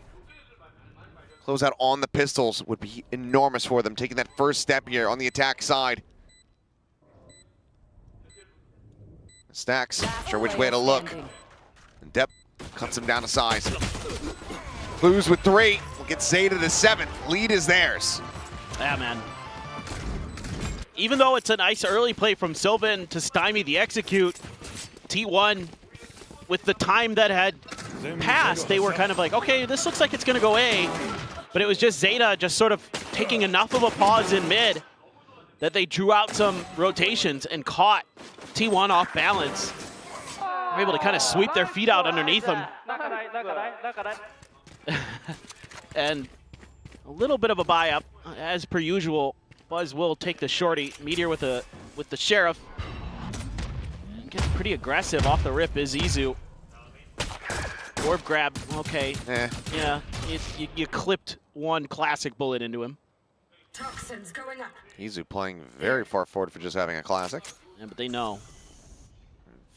Close out on the pistols would be enormous for them, taking that first step here on the attack side. Stacks, not sure which way to look. And Depp cuts him down to size. Clues with 3, will get ZETA to 7. Lead is theirs. Yeah, man. Even though it's a nice early play from Sylvan to stymie the execute, T1, with the time that had passed, they were kind of like, okay, this looks like it's going to go A. But it was just ZETA just sort of taking enough of a pause in mid that they drew out some rotations and caught T1 off balance. Were able to kind of sweep their feet out underneath them. And a little bit of a buy up, as per usual. Buzz will take the shorty. Meteor with the Sheriff. Gets pretty aggressive off the rip is Izu. Orb grab, okay. Yeah, you clipped one classic bullet into him. Toxins going up. Izu playing very far forward for just having a classic. Yeah, but they know.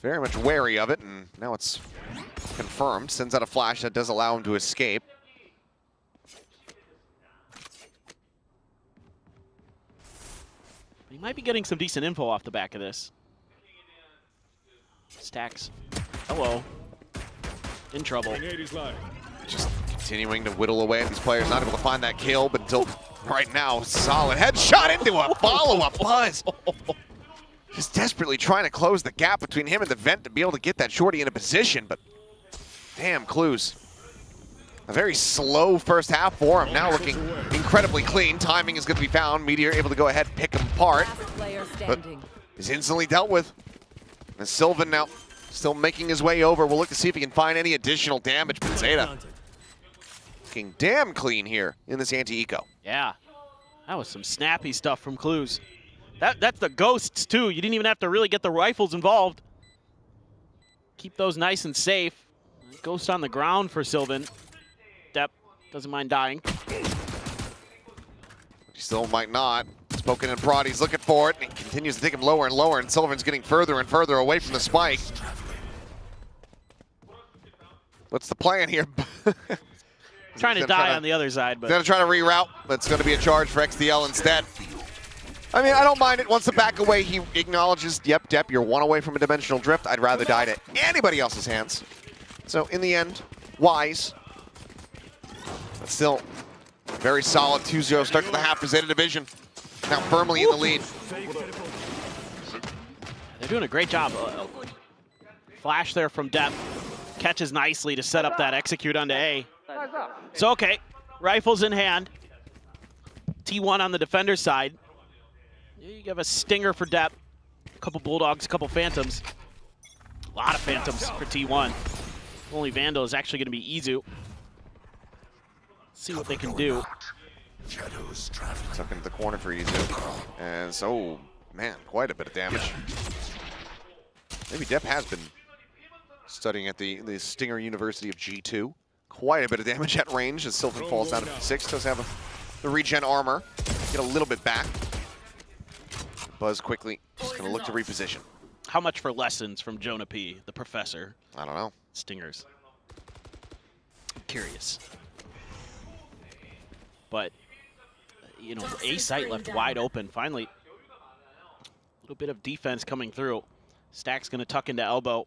Very much wary of it, and now it's confirmed. Sends out a flash that does allow him to escape. He might be getting some decent info off the back of this. Stacks. Hello. In trouble. Just continuing to whittle away at these players, not able to find that kill, but until right now, solid headshot into a follow-up. Buzz just desperately trying to close the gap between him and the vent to be able to get that shorty in a position, but damn, Clues. A very slow first half for him. Now looking incredibly clean. Timing is going to be found. Meteor able to go ahead and pick him apart, but is instantly dealt with. And Sylvan now still making his way over. We'll look to see if he can find any additional damage, but ZETA looking damn clean here in this anti-eco. Yeah, that was some snappy stuff from Clues. That's the ghosts too. You didn't even have to really get the rifles involved. Keep those nice and safe. Ghost on the ground for Sylvan. Depp doesn't mind dying. He still might not. Spoken in prod, he's looking for it. And he continues to take him lower and lower, and Sullivan's getting further and further away from the spike. What's the plan here? Trying to die on the other side, but going to try to reroute, but it's going to be a charge for XDL instead. I mean, I don't mind it. Once the back away, he acknowledges, yep, Depp, you're one away from a dimensional drift. I'd rather die to anybody else's hands. So in the end, wise. But still, very solid 2-0 start to the half for ZETA Division. Now firmly in the lead. They're doing a great job. Flash there from Depp. Catches nicely to set up that execute onto A. So, okay, rifles in hand. T1 on the defender side. You have a stinger for Depp. A couple Bulldogs, a couple Phantoms. A lot of Phantoms for T1. Only Vandal is actually going to be Izu. See what they can do. Tuck into the corner for Izu. And so, man, quite a bit of damage. Maybe Depp has been studying at the Stinger University of G2. Quite a bit of damage at range as Sylvan falls down to 6. Does have the regen armor. Get a little bit back. Buzz quickly just going to look to reposition. How much for lessons from Jonah P., the professor? I don't know. Stingers. I'm curious. But, you know, A site left wide open. Finally, a little bit of defense coming through. Stack's going to tuck into elbow.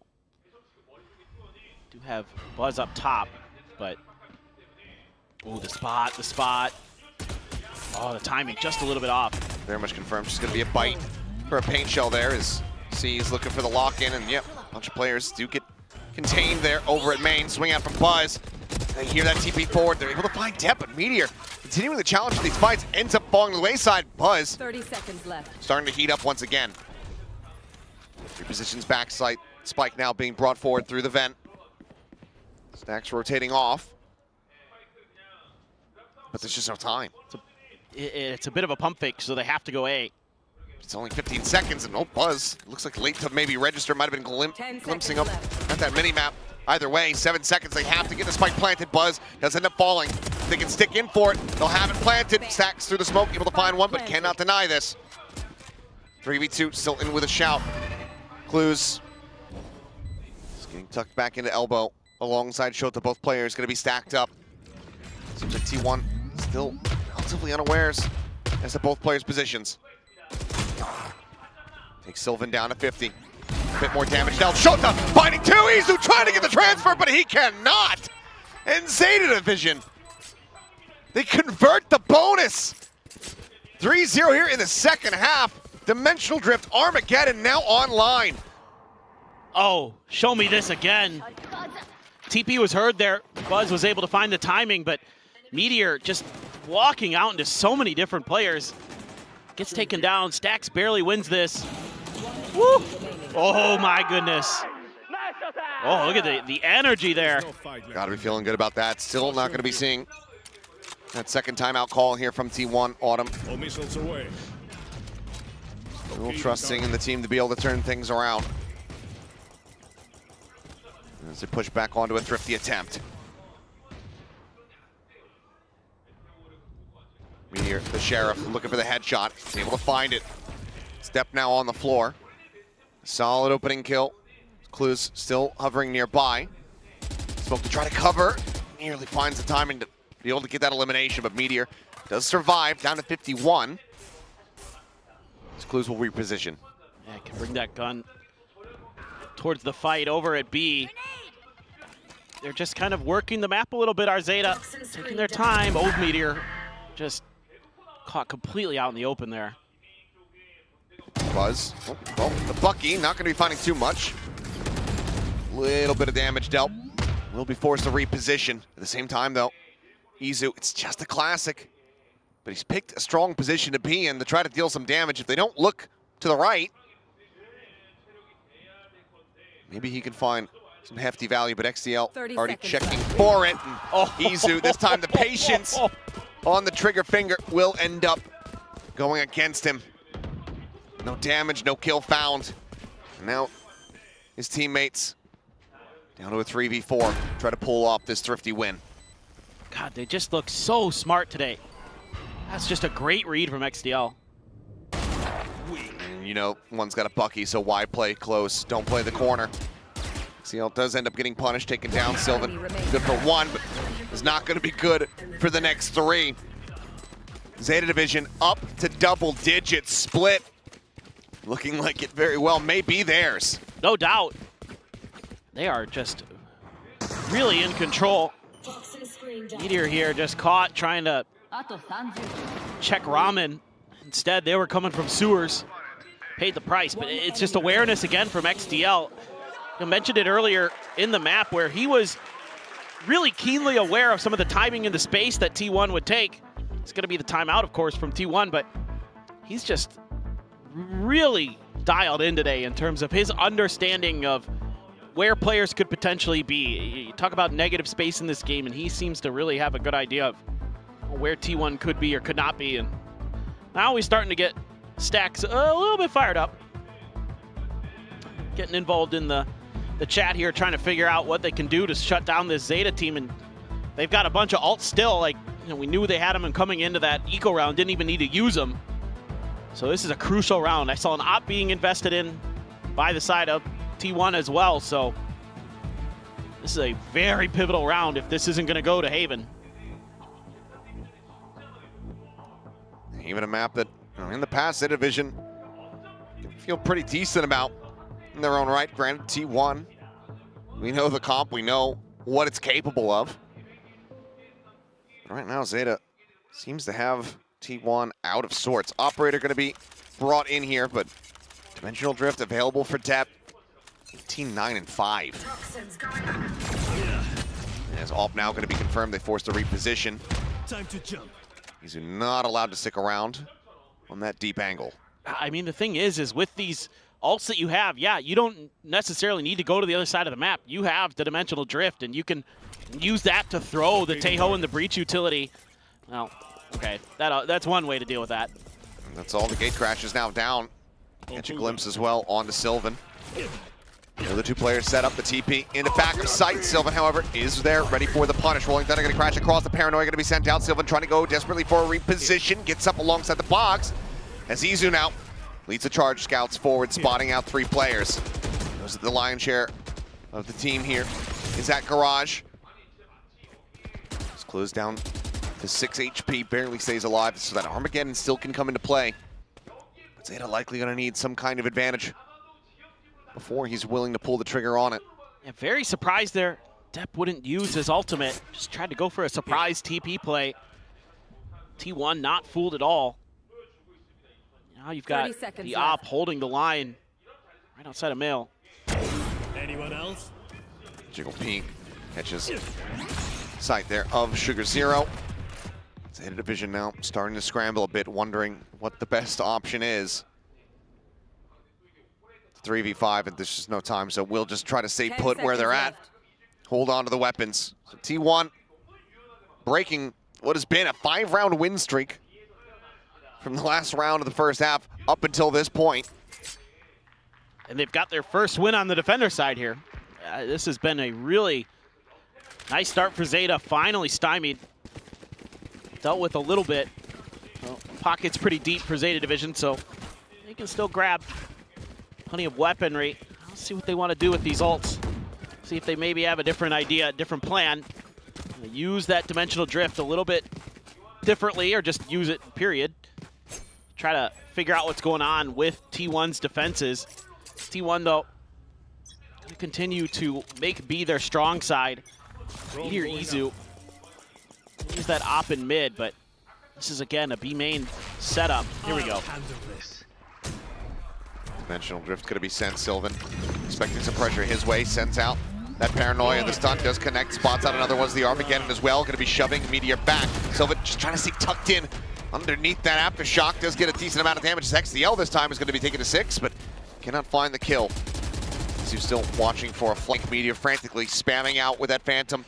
Do have Buzz up top, but oh, the spot. Oh, the timing just a little bit off. Very much confirmed. Just going to be a bite for a paint shell there as C's looking for the lock-in, and yep, a bunch of players do get contained there over at main. Swing out from Buzz. They hear that TP forward. They're able to find Depp, but Meteor, continuing the challenge of these fights, ends up falling to the wayside. Buzz 30 seconds left. Starting to heat up once again. Repositions back sight. Spike now being brought forward through the vent. Stacks rotating off. But there's just no time. It's a bit of a pump fake, so they have to go A. It's only 15 seconds, and no Buzz. Looks like late to maybe register. Might have been glimpsing up at that mini-map. Either way, 7 seconds. They have to get the spike planted. Buzz does end up falling. They can stick in for it. They'll have it planted. Stacks through the smoke, able to find one, but cannot deny this. 3v2, still in with a shout. Clues. Just getting tucked back into elbow alongside Shota. Both players going to be stacked up. Seems like T1 still relatively unawares as to both players' positions. Takes Sylvan down to 50. A bit more damage now. Shota finding 2. Izu trying to get the transfer, but he cannot. And ZETA Division, they convert the bonus. 3-0 here in the second half. Dimensional Drift Armageddon now online. Oh, show me this again. TP was heard there. Buzz was able to find the timing, but Meteor just walking out into so many different players. Gets taken down. Stacks barely wins this. Woo! Oh my goodness. Oh, look at the energy there. Gotta be feeling good about that. Still not gonna be seeing that second timeout call here from T1 Autumn. Still trusting in the team to be able to turn things around. As they push back onto a thrifty attempt. Meteor, the Sheriff, looking for the headshot. Able to find it. Step now on the floor. Solid opening kill. Clues still hovering nearby. Smoke to try to cover. Nearly finds the timing to be able to get that elimination, but Meteor does survive, down to 51. As Clues will reposition. Yeah, can bring that gun towards the fight over at B. They're just kind of working the map a little bit, our ZETA. Taking their time. Old Meteor just caught completely out in the open there. Buzz. Oh, well, the Bucky not going to be finding too much. Little bit of damage dealt. Will be forced to reposition. At the same time, though, Izu, it's just a classic. But he's picked a strong position to be in to try to deal some damage. If they don't look to the right, maybe he can find some hefty value, but XDL already checking for it. And Izu, this time the patience on the trigger finger will end up going against him. No damage, no kill found. And now his teammates down to a 3v4. Try to pull off this thrifty win. God, they just look so smart today. That's just a great read from XDL. And you know, one's got a Bucky, so why play close? Don't play the corner. XCL does end up getting punished, taken down. Sylvan, good for one, but is not going to be good for the next three. Zeta Division up to double digits, split. Looking like it very well may be theirs. No doubt. They are just really in control. Meteor here just caught trying to check Ramen. Instead, they were coming from sewers. Paid the price, but it's just awareness again from XDL. I mentioned it earlier in the map where he was really keenly aware of some of the timing in the space that T1 would take. It's going to be the timeout, of course, from T1, but he's just really dialed in today in terms of his understanding of where players could potentially be. You talk about negative space in this game, and he seems to really have a good idea of where T1 could be or could not be. And now he's starting to get Stacks a little bit fired up. Getting involved in the chat here, trying to figure out what they can do to shut down this Zeta team. And they've got a bunch of ults still. Like, you know, we knew they had them and coming into that eco round, didn't even need to use them. So this is a crucial round. I saw an op being invested in by the side of T1 as well. So this is a very pivotal round if this isn't going to go to Haven. Even a map that, in the past, Zeta Division can feel pretty decent about in their own right. Granted, T1, we know the comp, we know what it's capable of. Right now, Zeta seems to have T1 out of sorts. Operator going to be brought in here, but Dimensional Drift available for Dep. 18-9-5. As AWP now going to be confirmed, they forced a reposition. Time to jump. He's not allowed to stick around on that deep angle. I mean, the thing is with these ults that you have, yeah, you don't necessarily need to go to the other side of the map. You have the Dimensional Drift, and you can use that to throw the Taeho and the Breach utility. Well, okay, that's one way to deal with that. And that's all. The gate crash is now down. Catch a glimpse as well onto Sylvan. The other two players set up the TP into back of sight. Sylvan, however, is there, ready for the punish. Rolling Thunder going to crash across. The Paranoia going to be sent out. Sylvan trying to go desperately for a reposition. Gets up alongside the box. As Izu now leads the charge. Scouts forward, spotting out three players. Those are the lion's share of the team here. Is at Garage. It's closed down to 6 HP. Barely stays alive, so that Armageddon still can come into play. But Zeta likely going to need some kind of advantage before he's willing to pull the trigger on it. Yeah, very surprised there. Dep wouldn't use his ultimate. Just tried to go for a surprise TP play. T1 not fooled at all. Now you've got the op holding the line right outside of Mail. Anyone else? Jiggle Peak catches sight there of Sugar Zero. Zeta Division now starting to scramble a bit, wondering what the best option is. 3v5 and there's just no time, so we'll just try to stay put where they're at. Hold on to the weapons. So T1 breaking what has been a 5-round win streak from the last round of the first half up until this point. And they've got their first win on the defender side here. This has been a really nice start for Zeta, finally stymied. Dealt with a little bit. Well, pocket's pretty deep for Zeta Division, so they can still grab plenty of weaponry. Let's see what they want to do with these ults. See if they maybe have a different idea, a different plan. Use that Dimensional Drift a little bit differently, or just use it, period. Try to figure out what's going on with T1's defenses. T1, though, going to continue to make B their strong side. Here, Izu. Use that op in mid, but this is, again, a B main setup. Here we go. Dimensional Drift going to be sent. Sylvan expecting some pressure his way. Sends out that Paranoia. The stun does connect. Spots out another one's the Armageddon as well. Going to be shoving Meteor back. Sylvan just trying to stay tucked in underneath that Aftershock. Does get a decent amount of damage. XDL this time is going to be taken to 6, but cannot find the kill. He's still watching for a flank. Meteor frantically spamming out with that Phantom.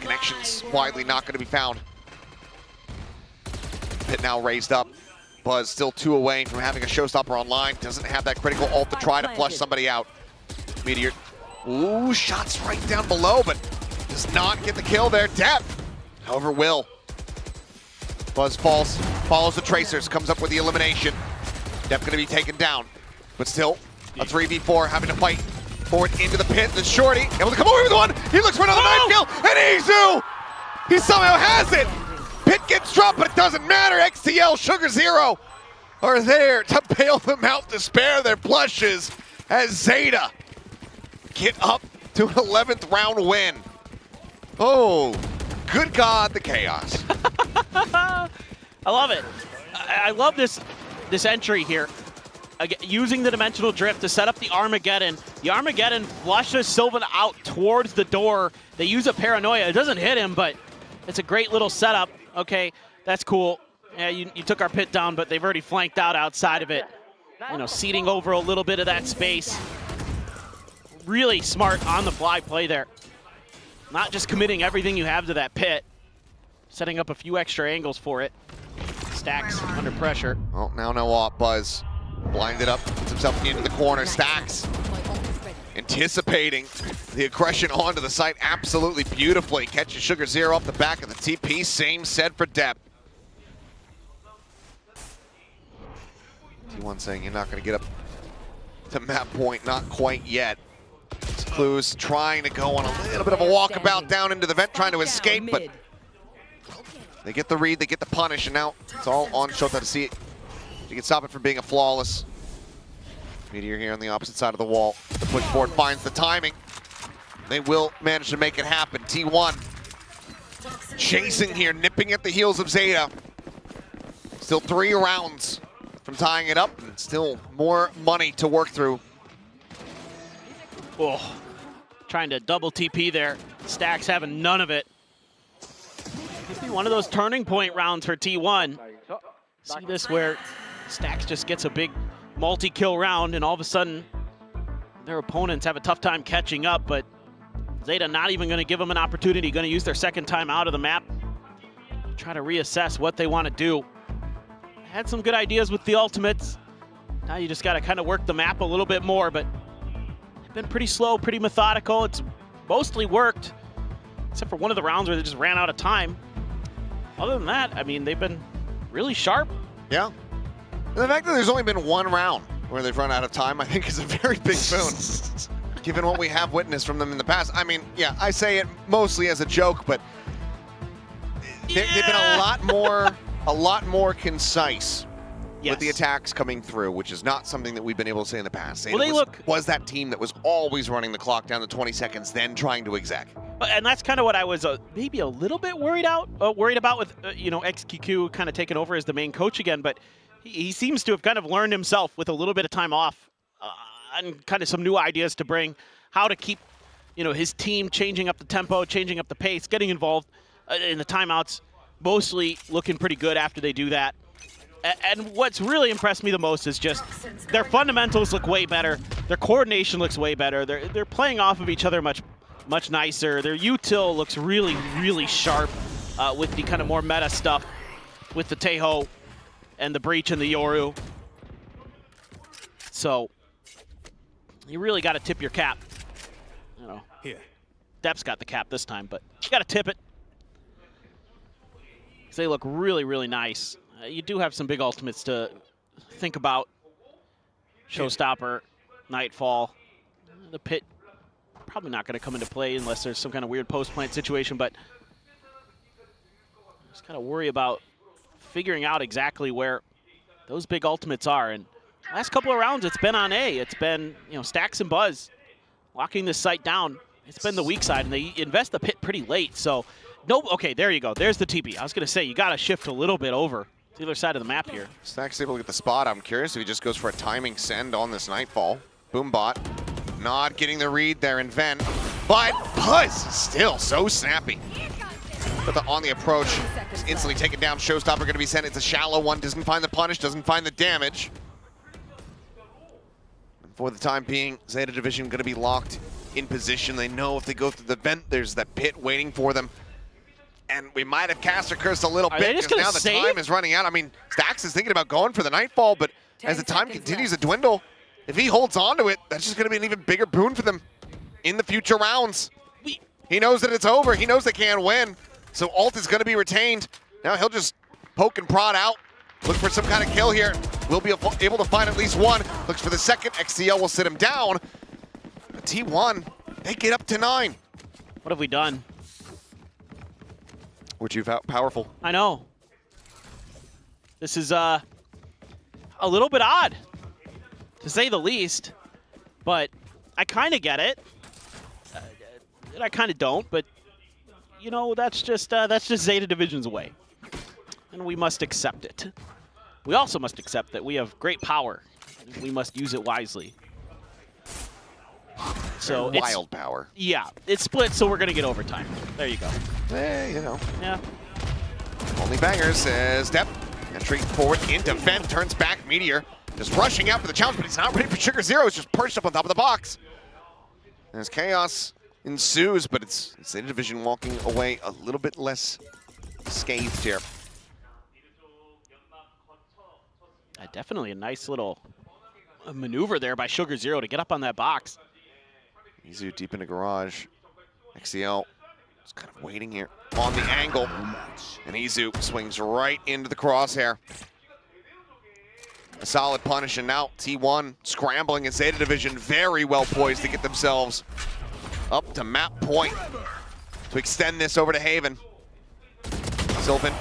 Connections widely not going to be found. Pit now raised up. Buzz still 2 away from having a showstopper online. Doesn't have that critical ult to try to flush somebody out. Meteor, ooh, shots right down below, but does not get the kill there. Dep, however, will. Buzz falls, follows the Tracers, comes up with the elimination. Dep gonna be taken down, but still a 3v4 having to fight Forward into the pit, the shorty, able to come over with one. He looks for another knife kill, and Izu! He somehow has it! Pit gets dropped, but it doesn't matter. XTL, Sugar Zero are there to bail them out to spare their blushes as ZETA get up to an 11th round win. Oh, good God, the chaos. I love it. I love this entry here. Again, using the Dimensional Drift to set up the Armageddon. The Armageddon flushes Sylvan out towards the door. They use a Paranoia. It doesn't hit him, but it's a great little setup. Okay, that's cool. Yeah, you took our pit down, but they've already flanked out outside of it. You know, ceding over a little bit of that space. Really smart on-the-fly play there. Not just committing everything you have to that pit. Setting up a few extra angles for it. Stacks under pressure. Oh, now no op. Buzz blinded up, puts himself into the corner. Stacks anticipating the aggression onto the site absolutely beautifully. Catches Sugar Zero off the back of the TP. Same said for Depp. T1 saying you're not going to get up to map point, not quite yet. Clues trying to go on a little bit of a walkabout down into the vent, trying to escape, but they get the read, they get the punish, and now it's all on Shota to see it. You can stop it from being a flawless. Meteor here on the opposite side of the wall. The push forward finds the timing. They will manage to make it happen. T1 chasing here, nipping at the heels of ZETA. Still 3 rounds from tying it up, and still more money to work through. Oh, trying to double TP there. Stacks having none of it. Could be one of those turning point rounds for T1. See this where Stacks just gets a big multi-kill round, and all of a sudden their opponents have a tough time catching up, but ZETA not even going to give them an opportunity, going to use their second time out of the map. Try to reassess what they want to do. Had some good ideas with the ultimates. Now you just got to kind of work the map a little bit more, but they've been pretty slow, pretty methodical. It's mostly worked, except for one of the rounds where they just ran out of time. Other than that, I mean, they've been really sharp. Yeah. And the fact that there's only been 1 round where they've run out of time, I think is a very big boon, given what we have witnessed from them in the past. I mean, yeah, I say it mostly as a joke, but they've been a lot more concise with the attacks coming through, which is not something that we've been able to say in the past. Well, was that team that was always running the clock down to 20 seconds, then trying to exec. And that's kind of what I was maybe a little bit worried about with you know, XQQ kind of taking over as the main coach again, but he seems to have kind of learned himself with a little bit of time off and kind of some new ideas to bring, how to keep, you know, his team changing up the tempo, changing up the pace, getting involved in the timeouts, mostly looking pretty good after they do that. And what's really impressed me the most is just their fundamentals look way better. Their coordination looks way better. They're playing off of each other much nicer. Their util looks really, really sharp with the kind of more meta stuff with the Teho and the Breach and the Yoru. So you really got to tip your cap. You know, here. Depp's got the cap this time, but you got to tip it. They look really, really nice. You do have some big ultimates to think about. Showstopper, Nightfall, the pit probably not going to come into play unless there's some kind of weird post-plant situation, but just kind of worry about figuring out exactly where those big ultimates are. And last couple of rounds, it's been on A. It's been, you know, Stacks and Buzz locking this site down. It's been the weak side, and they invest the pit pretty late. So, no, okay, there you go. There's the TP. I was going to say, you got to shift a little bit over to the other side of the map here. Stacks able to get the spot. I'm curious if he just goes for a timing send on this Nightfall. Boombot not getting the read there in Ven, but Buzz still so snappy. But on the approach, just instantly taken down. Showstopper going to be sent. It's a shallow one. Doesn't find the punish, doesn't find the damage. And for the time being, ZETA Division going to be locked in position. They know if they go through the vent, there's that pit waiting for them. And we might have cast or cursed a little bit because now the time is running out. I mean, Stacks is thinking about going for the Nightfall, but as the time continues to dwindle, if he holds on to it, that's just going to be an even bigger boon for them in the future rounds. He knows that it's over. He knows they can't win. So ult is going to be retained. Now he'll just poke and prod out. Look for some kind of kill here. We'll be able to find at least one. Looks for the second. XCL will sit him down. T1, they get up to 9. What have we done? We're too powerful. I know. This is a little bit odd, to say the least, but I kind of get it. I kind of don't, but you know, that's just Zeta Division's way, and we must accept it. We also must accept that we have great power, and we must use it wisely. So wild power. Yeah, it's split, so we're gonna get overtime. There you go. You know. Yeah. Only bangers, says Depp. Entry forward into vent, turns back. Meteor just rushing out for the challenge, but he's not ready for Sugar Zero. He's just perched up on top of the box. As chaos ensues, but it's Zeta Division walking away a little bit less scathed here. Definitely a nice little maneuver there by Sugar Zero to get up on that box. Izu deep into garage. XCL is kind of waiting here on the angle. And Izu swings right into the crosshair. A solid punish, and now T1 scrambling as Zeta Division very well poised to get themselves up to map point to extend this over to Haven. Sylvan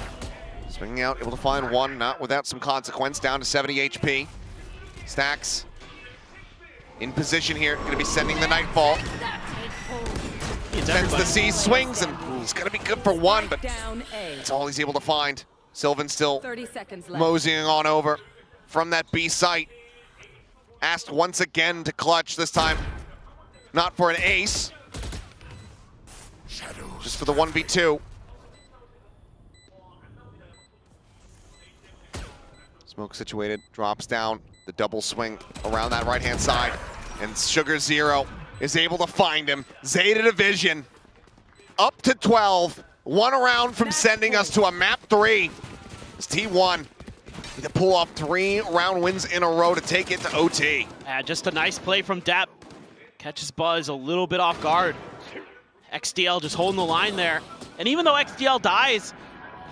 swinging out, able to find one, not without some consequence, down to 70 HP. Stacks in position here, going to be sending the Nightfall. Sends the C, swings, and he's going to be good for one, but that's all he's able to find. Sylvan still 30 seconds left. moseying on over from that B site. Asked once again to clutch, this time not for an ace, just for the 1v2. Smoke situated, drops down, the double swing around that right-hand side, and Sugar Zero is able to find him. Zeta Division up to 12, one round from sending us to a map 3. It's T1 to pull off 3 round wins in a row to take it to OT. Just a nice play from Depp. Catches Buzz a little bit off guard. XDL just holding the line there. And even though XDL dies,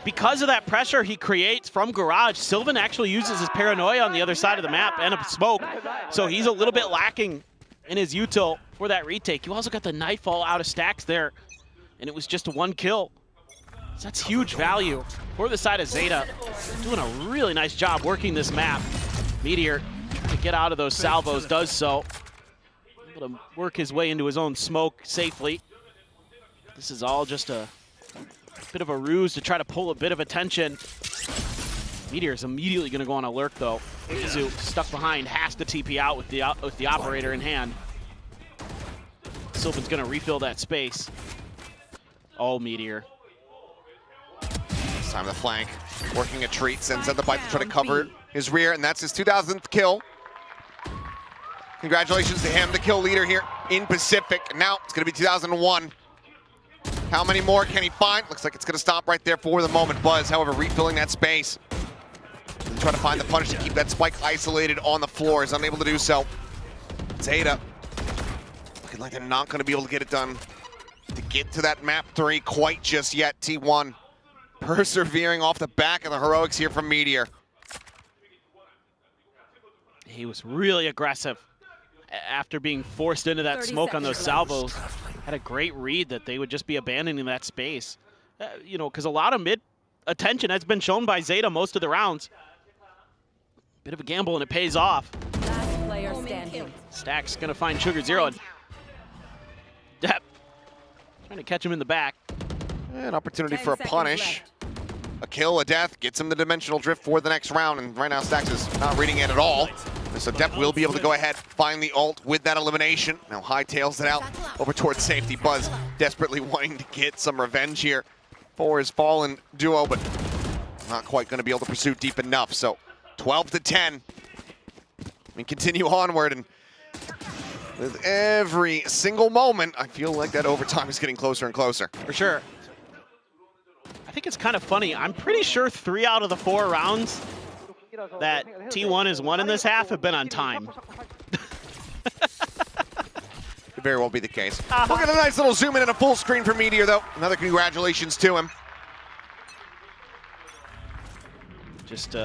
because of that pressure he creates from garage, Sylvan actually uses his paranoia on the other side of the map and a smoke. So he's a little bit lacking in his util for that retake. You also got the Nightfall out of stacks there, and it was just a 1 kill. So that's huge value for the side of Zeta. Doing a really nice job working this map. Meteor, to get out of those salvos, does so. Able to work his way into his own smoke safely. This is all just a bit of a ruse to try to pull a bit of attention. Meteor is immediately going to go on alert, though. Izu, stuck behind, has to TP out with the operator in hand. Sylvan's going to refill that space. Oh, Meteor. This time the flank, working a treat, sends out the bite to try to cover his rear, and that's his 2000th kill. Congratulations to him, the kill leader here in Pacific. Now it's going to be 2001. How many more can he find? Looks like it's going to stop right there for the moment. Buzz, however, refilling that space. And try to find the punish to keep that spike isolated on the floor. Is unable to do so. Zeta looking like they're not going to be able to get it done to get to that map 3 quite just yet. T1 persevering off the back of the heroics here from Meteor. He was really aggressive after being forced into that smoke on those salvos. Had a great read that they would just be abandoning that space. You know, because a lot of mid attention has been shown by Zeta most of the rounds. Bit of a gamble, and it pays off. Last player standing. Stack's going to find Sugar Zero. And Depp trying to catch him in the back. An opportunity for a punish. A kill, a death, gets him the dimensional drift for the next round, and right now Stacks is not reading it at all. So Depp will be able to go ahead, find the ult with that elimination. Now hightails it out over towards safety. Buzz desperately wanting to get some revenge here for his fallen duo, but not quite going to be able to pursue deep enough. So 12 to 10. We continue onward, and with every single moment, I feel like that overtime is getting closer and closer. For sure. I think it's kind of funny. I'm pretty sure 3 out of the 4 rounds that T1 has won in this half have been on time. Could very well be the case. Look at a nice little zoom in and a full screen for Meteor, though. Another congratulations to him. Just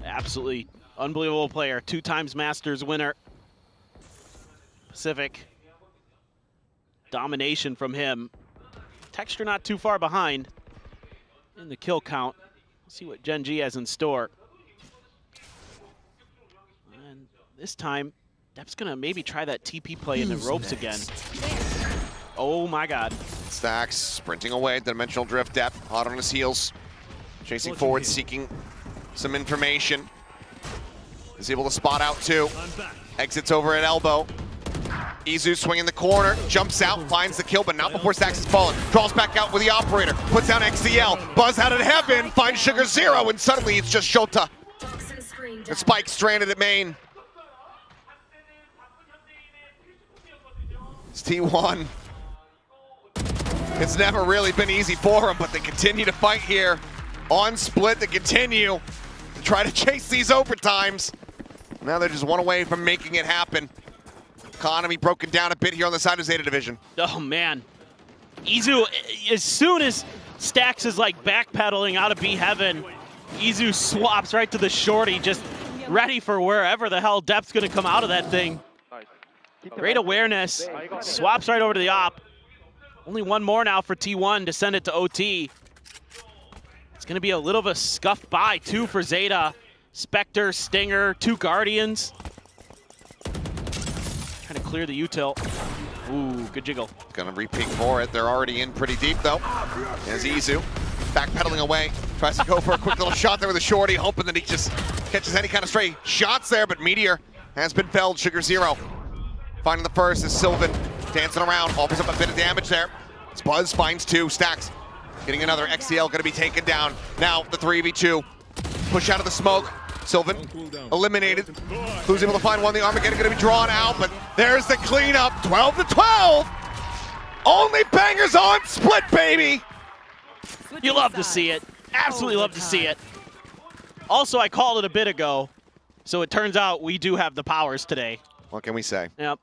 absolutely unbelievable player. 2 times Masters winner. Pacific Domination from him. Texture not too far behind in the kill count. Let's see what Gen G has in store. And this time, Depp's gonna maybe try that TP play in the ropes again. Oh my God. Stacks sprinting away, dimensional drift. Depp hot on his heels. Chasing forward, seeking some information. Is able to spot out two. Exits over at elbow. Izu swinging the corner, jumps out, finds the kill, but not before Stacks has fallen. Draws back out with the operator, puts down XCL. Buzz out of heaven, finds Sugar Zero, and suddenly it's just Shota. The Spike stranded at main. It's T1. It's never really been easy for them, but they continue to fight here. On split, they continue to try to chase these overtimes. Now they're just one away from making it happen. Economy broken down a bit here on the side of Zeta Division. Oh man. Izu, as soon as Stacks is like backpedaling out of B Heaven, Izu swaps right to the shorty, just ready for wherever the hell Depp's gonna come out of that thing. Great awareness, swaps right over to the op. Only one more now for T1 to send it to OT. It's gonna be a little of a scuffed by too for Zeta. Spectre, Stinger, two Guardians. Trying to clear the util. Ooh, good jiggle. Gonna re-peek for it. They're already in pretty deep though. As Izu backpedaling away, tries to go for a quick little shot there with a shorty, hoping that he just catches any kind of stray shots there, but Meteor has been felled. Sugar Zero finding the first as Sylvan dancing around, offers up a bit of damage there. As Buzz finds two. Stacks getting another. XCL gonna be taken down. Now the 3v2. Push out of the smoke. Sylvan eliminated. Who's able to find one? The Armageddon gonna be drawn out, but there's the cleanup. 12-12. Only bangers on split, baby. You love to see it. Absolutely love to see it. Also, I called it a bit ago, so it turns out we do have the powers today. What can we say? Yep.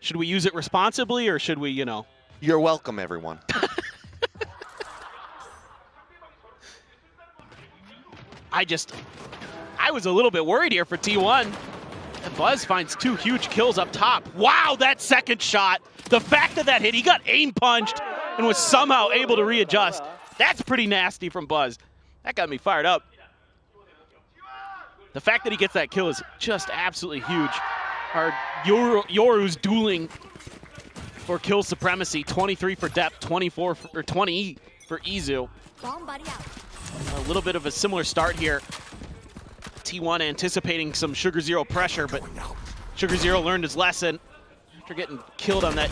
Should we use it responsibly, or should we, you know? You're welcome, everyone. I was a little bit worried here for T1. And Buzz finds two huge kills up top. Wow, that second shot. The fact that hit, he got aim punched and was somehow able to readjust. That's pretty nasty from Buzz. That got me fired up. The fact that he gets that kill is just absolutely huge. Our Yoru's dueling for kill supremacy. 23 for Depp, 20 for Izu. A little bit of a similar start here. T1 anticipating some Sugar Zero pressure, but Sugar Zero learned his lesson after getting killed on that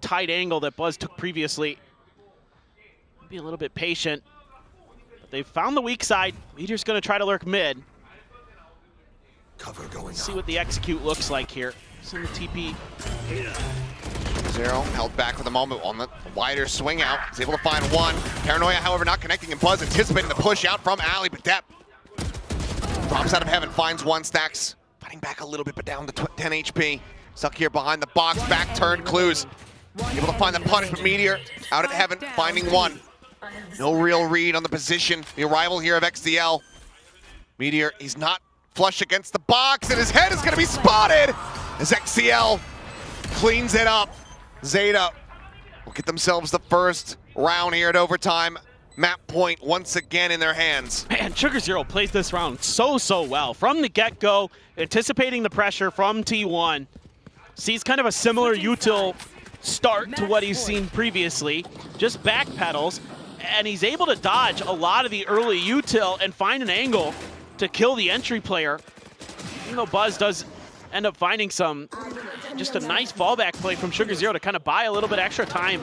tight angle that Buzz took previously. Be a little bit patient. But they've found the weak side. Meteor's gonna try to lurk mid. See what the execute looks like here. Send the TP. Zero held back for the moment on the wider swing out. He's able to find one. Paranoia, however, not connecting, and Buzz anticipating the push out from Ali, but Depp drops out of heaven, finds one. Stacks fighting back a little bit, but down to 10 HP. Stuck here behind the box, back turned. Clues able to find the punish, but Meteor out at heaven, finding one. No real read on the position. The arrival here of XDL. Meteor, he's not flush against the box, and his head is going to be spotted as XCL cleans it up. Zeta will get themselves the first round here at overtime. Map point once again in their hands. Man, Sugar Zero plays this round so well. From the get-go, anticipating the pressure from T1. Sees kind of a similar util start to what he's seen previously. Just backpedals, and he's able to dodge a lot of the early util and find an angle to kill the entry player. Even though Buzz does end up finding just a nice fallback play from Sugar Zero to kind of buy a little bit extra time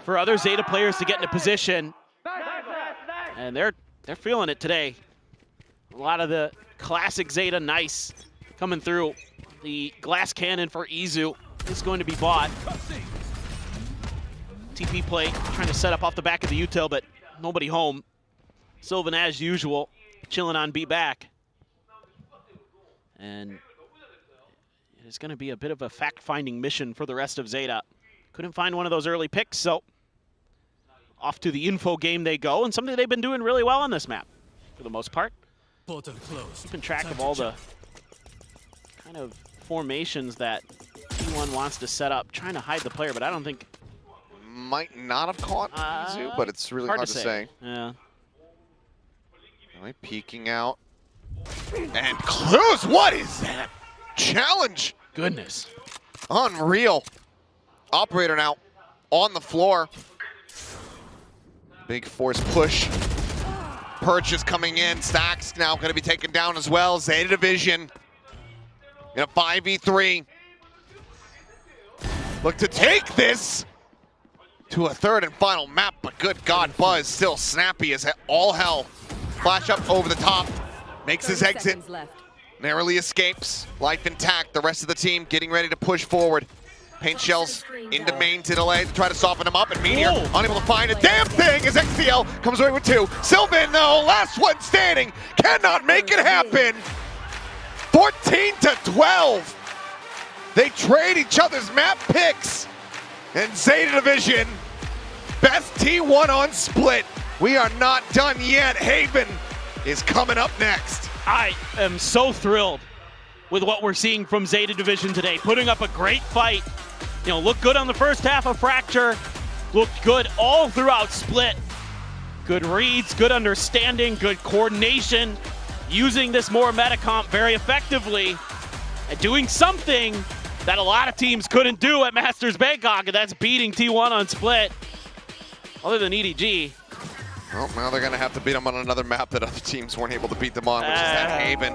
for other Zeta players to get into position. And they're feeling it today. A lot of the classic Zeta nice coming through. The glass cannon for Izu is going to be bought. TP play trying to set up off the back of the util, but nobody home. Sylvan, as usual, chilling on B back. And it's going to be a bit of a fact-finding mission for the rest of Zeta. Couldn't find one of those early picks, so off to the info game they go, and something they've been doing really well on this map, for the most part. Keeping track of all the kind of formations that T1 wants to set up, trying to hide the player, but I don't think... Might not have caught Mizu, but it's really hard to say. Yeah. Really peeking out. And close! What is that? Challenge! Goodness. Unreal. Operator now on the floor. Big force push. Purchase coming in. Stacks now going to be taken down as well. Zeta Division in a 5v3. Look to take this to a third and final map, but good God, Buzz still snappy as all hell. Flash up over the top. Makes his exit. Narrowly escapes. Life intact. The rest of the team getting ready to push forward. Paint shells into main to delay to try to soften him up, and Meteor unable to find a damn thing as XTL comes away with 2. Sylvan, though, last one standing, cannot make it happen. 14-12. They trade each other's map picks. And Zeta Division, best T1 on split. We are not done yet. Haven is coming up next. I am so thrilled with what we're seeing from Zeta Division today, putting up a great fight. You know, looked good on the first half of Fracture, looked good all throughout Split. Good reads, good understanding, good coordination, using this more meta comp very effectively, and doing something that a lot of teams couldn't do at Masters Bangkok, and that's beating T1 on Split, other than EDG. Well, now they're going to have to beat them on another map that other teams weren't able to beat them on, which is that Haven.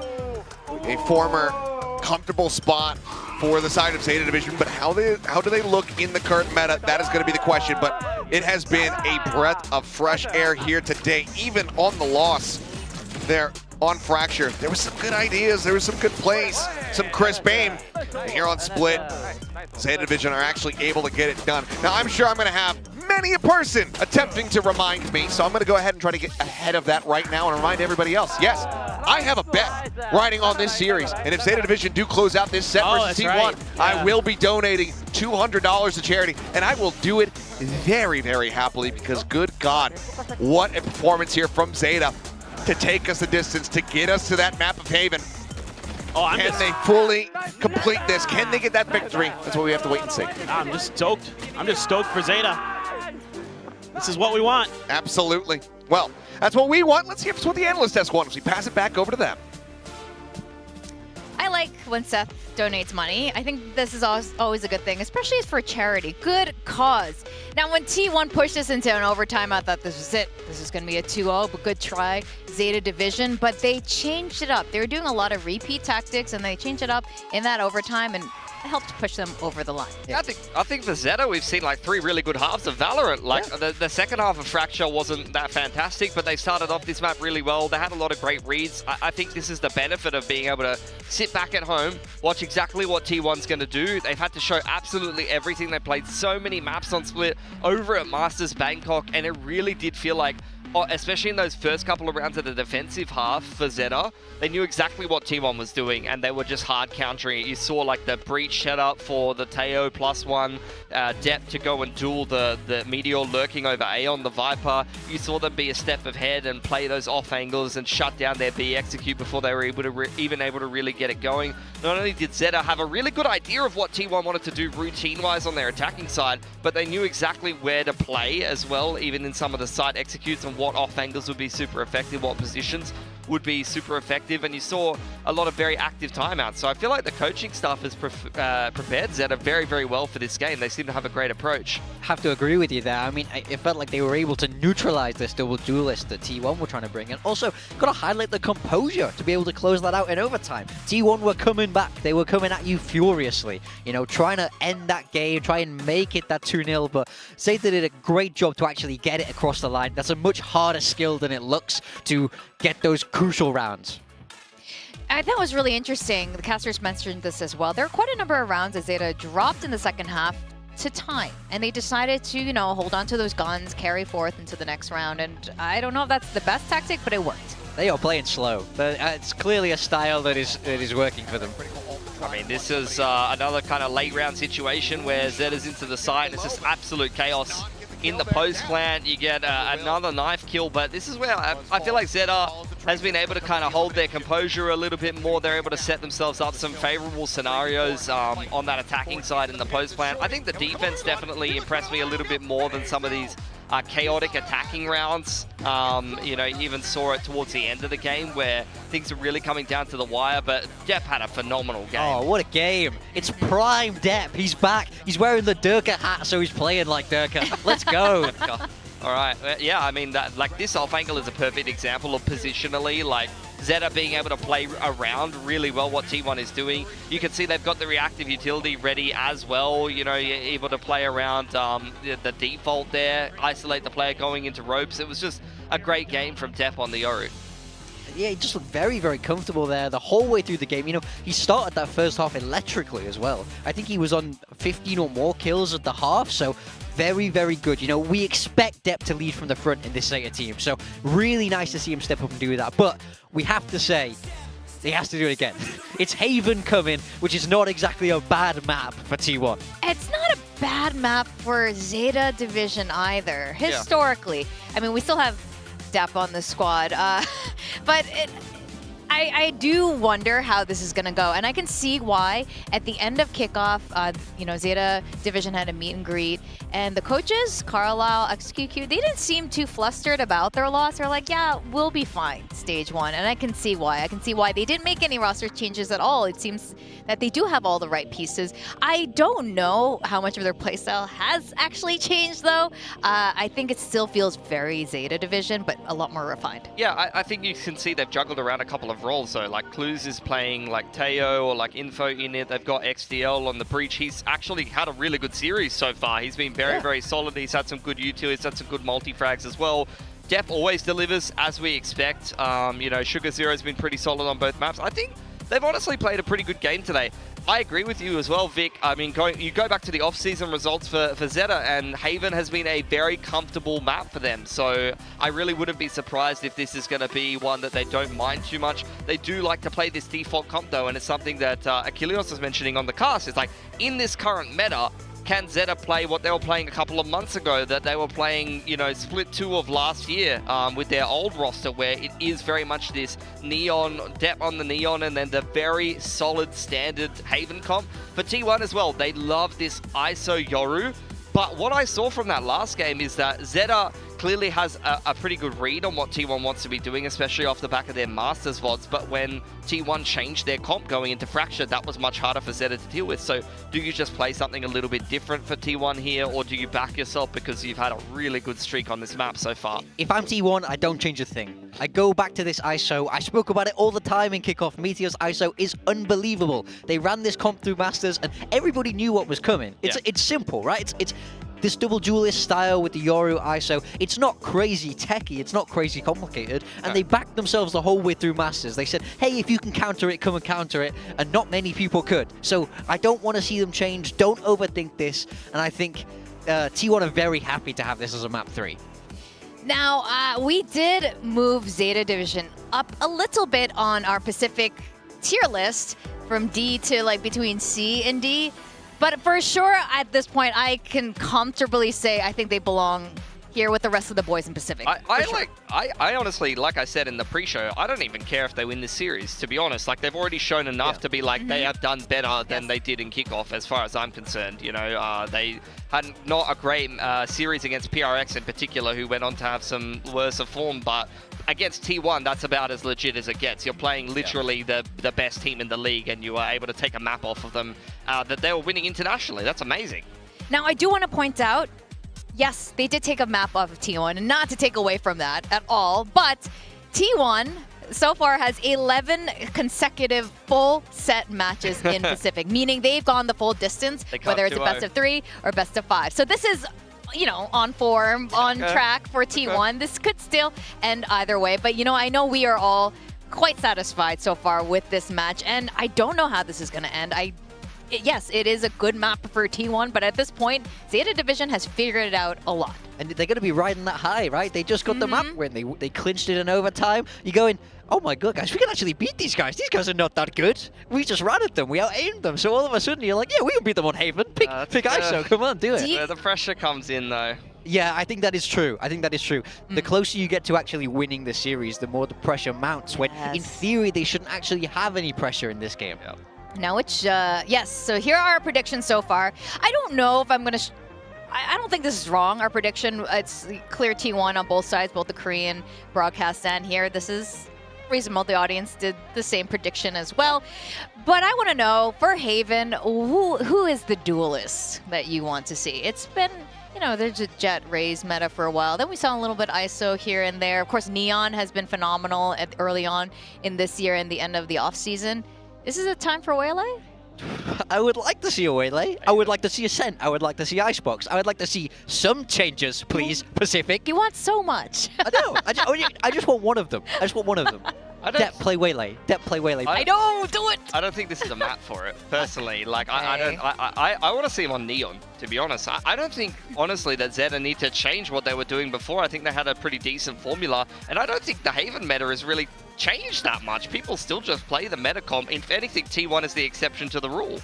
A former comfortable spot for the side of Zeta Division, but how do they look in the current meta? That is going to be the question, but it has been a breath of fresh air here today, even on the loss there on Fracture. There was some good ideas, there was some good plays, some crisp aim. And here on Split, Zeta Division are actually able to get it done. Now, I'm sure I'm going to have many a person attempting to remind me, so I'm going to go ahead and try to get ahead of that right now and remind everybody else. Yes, I have a bet riding on this series, and if Zeta Division do close out this set versus T1, right. I will be donating $200 to charity, and I will do it very, very happily because good God, what a performance here from Zeta to take us the distance, to get us to that map of Haven. Can they fully complete this? Can they get that victory? That's what we have to wait and see. I'm just stoked. I'm just stoked for Zeta. This is what we want. Absolutely. Well, that's what we want. Let's see if it's what the Analyst desk wants. We pass it back over to them. I like when Seth donates money. I think this is always a good thing, especially for a charity. Good cause. Now, when T1 pushed us into an overtime, I thought this was it. This is going to be a 2-0, but good try, Zeta Division. But they changed it up. They were doing a lot of repeat tactics, and they changed it up in that overtime and helped push them over the line. Yeah. I think for Zeta, we've seen like 3 really good halves of Valorant. Like the second half of Fracture wasn't that fantastic, but they started off this map really well. They had a lot of great reads. I think this is the benefit of being able to sit back at home, watch exactly what T1's going to do. They've had to show absolutely everything. They played so many maps on Split over at Masters Bangkok, and it really did feel like, especially in those first couple of rounds of the defensive half for Zeta, they knew exactly what T1 was doing, and they were just hard countering it. You saw like the breach set up for the Teo +1, depth to go and duel the Meteor lurking over A on the Viper. You saw them be a step ahead and play those off angles and shut down their B execute before they were able to even able to really get it going. Not only did Zeta have a really good idea of what T1 wanted to do routine-wise on their attacking side, but they knew exactly where to play as well, even in some of the side executes and what off angles would be super effective, what positions would be super effective, and you saw a lot of very active timeouts. So I feel like the coaching staff has prepared Zeta very, very well for this game. They seem to have a great approach. Have to agree with you there. I mean, it felt like they were able to neutralize this double duelist that T1 were trying to bring in. Also, got to highlight the composure to be able to close that out in overtime. T1 were coming back. They were coming at you furiously, you know, trying to end that game, try and make it that 2-0, but Zeta did a great job to actually get it across the line. That's a much harder skill than it looks to get those crucial rounds. I thought it was really interesting. The casters mentioned this as well. There are quite a number of rounds that Zeta dropped in the second half to time, and they decided to, you know, hold on to those guns, carry forth into the next round, and I don't know if that's the best tactic, but it worked. They are playing slow. It's clearly a style that is working for them. I mean, this is another kind of late round situation where Zeta's into the side. It's just absolute chaos in the post plant. You get another knife kill, but this is where I feel like ZETA has been able to kind of hold their composure a little bit more. They're able to set themselves up some favorable scenarios on that attacking side in the post plant. I think the defense definitely impressed me a little bit more than some of these chaotic attacking rounds. You know, you even saw it towards the end of the game where things are really coming down to the wire, but Depp had a phenomenal game. Oh, what a game. It's prime Depp. He's back. He's wearing the Durka hat, so he's playing like Durka. Let's go. All right, yeah, I mean, like this off angle is a perfect example of positionally, like ZETA being able to play around really well what T1 is doing. You can see they've got the reactive utility ready as well, you know, you're able to play around the default there, isolate the player going into ropes. It was just a great game from Depp on the Yoru. Yeah, he just looked very, very comfortable there the whole way through the game. You know, he started that first half electrically as well. I think he was on 15 or more kills at the half, so very, very good. You know, we expect Depp to lead from the front in this ZETA team, so really nice to see him step up and do that. But we have to say, he has to do it again. It's Haven coming, which is not exactly a bad map for T1. It's not a bad map for ZETA Division either, historically. I mean, we still have Depp on the squad, but I do wonder how this is going to go, and I can see why. At the end of Kickoff, you know, ZETA Division had a meet and greet, and the coaches, Carlisle, XQQ, they didn't seem too flustered about their loss. They're like, yeah, we'll be fine, stage 1, and I can see why. I can see why they didn't make any roster changes at all. It seems that they do have all the right pieces. I don't know how much of their playstyle has actually changed, though. I think it still feels very ZETA Division, but a lot more refined. Yeah, I think you can see they've juggled around a couple of roles. So like Clues is playing like Teo or like Info in it. They've got XDL on the breach. He's actually had a really good series so far. He's been very, very solid. He's had some good util. He's had some good multi-frags as well. Depp always delivers as we expect. You know, Sugar Zero's been pretty solid on both maps. I think they've honestly played a pretty good game today. I agree with you as well, Vic. I mean, you go back to the off-season results for ZETA, and Haven has been a very comfortable map for them. So I really wouldn't be surprised if this is going to be one that they don't mind too much. They do like to play this default comp, though, and it's something that Achilles was mentioning on the cast. It's like, in this current meta, can ZETA play what they were playing a couple of months ago, that they were playing, you know, split 2 of last year with their old roster, where it is very much this Neon, Depp on the Neon, and then the very solid standard Haven comp. For T1 as well, they love this ISO Yoru, but what I saw from that last game is that ZETA clearly has a pretty good read on what T1 wants to be doing, especially off the back of their Masters VODs, but when T1 changed their comp going into Fracture, that was much harder for ZETA to deal with. So do you just play something a little bit different for T1 here, or do you back yourself because you've had a really good streak on this map so far? If I'm T1, I don't change a thing. I go back to this ISO. I spoke about it all the time in Kickoff. Meteor's ISO is unbelievable. They ran this comp through Masters, and everybody knew what was coming. It's simple, right? It's this double duelist style with the Yoru ISO. It's not crazy techy, it's not crazy complicated, and they backed themselves the whole way through Masters. They said, hey, if you can counter it, come and counter it, and not many people could. So I don't want to see them change, don't overthink this, and I think T1 are very happy to have this as a map 3. Now, we did move ZETA Division up a little bit on our Pacific tier list from D to like between C and D. But for sure, at this point, I can comfortably say I think they belong here with the rest of the boys in Pacific. I honestly, like I said in the pre-show, I don't even care if they win this series, to be honest. Like, they've already shown enough to be like, they have done better than they did in Kickoff, as far as I'm concerned. You know, they had not a great series against PRX in particular, who went on to have some worse of form, but against T1, that's about as legit as it gets. You're playing literally the best team in the league, and you are able to take a map off of them that they were winning internationally. That's amazing. Now, I do want to point out, yes, they did take a map off of T1, and not to take away from that at all, but T1 so far has 11 consecutive full set matches in Pacific, meaning they've gone the full distance, whether it's a best of 3 or best of 5. So this is, you know, on form, on track for T1. This could still end either way, but, you know, I know we are all quite satisfied so far with this match, and I don't know how this is going to end. Yes, it is a good map for T1, but at this point, ZETA Division has figured it out a lot. And they're going to be riding that high, right? They just got the map win. They clinched it in overtime. You're going, oh my god, guys, we can actually beat these guys. These guys are not that good. We just ran at them. We out-aimed them. So all of a sudden, you're like, yeah, we can beat them on Haven. Pick ISO. Come on, do it. Where the pressure comes in, though. Yeah, I think that is true. I think that is true. The closer you get to actually winning the series, the more the pressure mounts, when in theory they shouldn't actually have any pressure in this game. Now, yes, so here are our predictions so far. I don't know if I'm going to... I don't think this is wrong, our prediction. It's clear T1 on both sides, both the Korean broadcast and here. This is reasonable. The audience did the same prediction as well. But I want to know, for Haven, who is the duelist that you want to see? It's been... You know, there's a Jet Raze meta for a while. Then we saw a little bit ISO here and there. Of course, Neon has been phenomenal early on in this year and the end of the off-season. Is this a time for Waylay? I would like to see a Waylay. I would like to see Ascent. I would like to see Icebox. I would like to see some changes, please, Pacific. You want so much. I know. I just want one of them. I just want one of them. Dep play Waylay. Dep play Waylay. I don't do it. I don't think this is a map for it, personally. Like, I want to see him on Neon, to be honest. I don't think, honestly, that ZETA need to change what they were doing before. I think they had a pretty decent formula, and I don't think the Haven meta has really changed that much. People still just play the meta comp. If anything, T1 is the exception to the rule.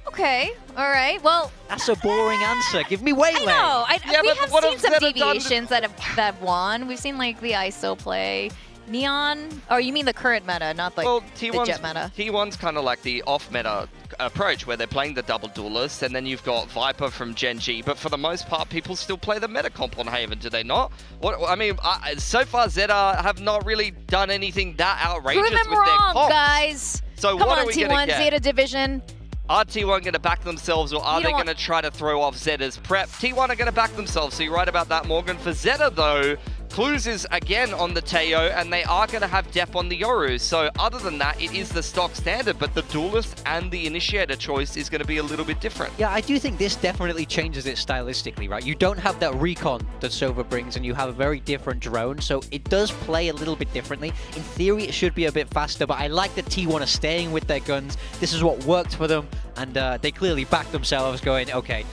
Okay, all right. Well, that's a boring answer. Give me Waylay. I know. We have seen some deviations that have won. We've seen like the ISO play. Neon, or you mean the current meta, not like the Jet meta? T1's kind of like the off-meta approach, where they're playing the double duelist, and then you've got Viper from Gen G, but for the most part, people still play the meta comp on Haven, do they not? I mean, so far, ZETA have not really done anything that outrageous with their comps. Guys. So Come what on, are we T1, going to get? ZETA Division. Are T1 going to back themselves, or are they going to try to throw off ZETA's prep? T1 are going to back themselves, so you're right about that, Morgan. For ZETA, though, Clues is again on the Teo, and they are going to have Dep on the Yoru. So other than that, it is the stock standard, but the Duelist and the Initiator choice is going to be a little bit different. Yeah, I do think this definitely changes it stylistically, right? You don't have that recon that Sova brings, and you have a very different drone, so it does play a little bit differently. In theory, it should be a bit faster, but I like that T1 are staying with their guns. This is what worked for them, and they clearly backed themselves going, okay,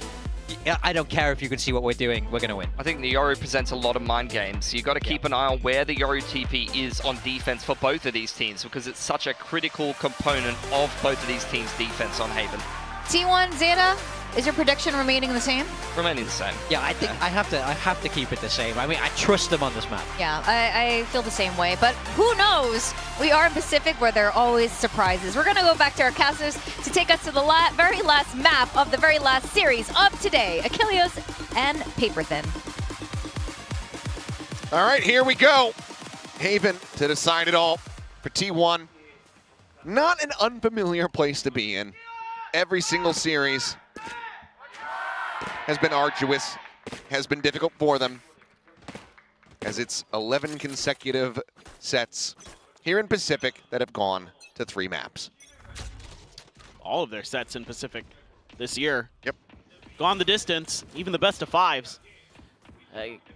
I don't care if you can see what we're doing, we're going to win. I think the Yoru presents a lot of mind games. So you've got to keep an eye on where the Yoru TP is on defense for both of these teams, because it's such a critical component of both of these teams' defense on Haven. T1, ZETA, is your prediction remaining the same? Remaining the same. Yeah, I think I have to keep it the same. I mean, I trust them on this map. Yeah, I feel the same way. But who knows? We are in Pacific, where there are always surprises. We're going to go back to our casters to take us to the very last map of the very last series of today. Achilles and Paperthin. All right, here we go. Haven to decide it all for T1. Not an unfamiliar place to be in. Every single series has been arduous, has been difficult for them, as it's 11 consecutive sets here in Pacific that have gone to 3 maps. All of their sets in Pacific this year. Yep. Gone the distance, even the best of 5s.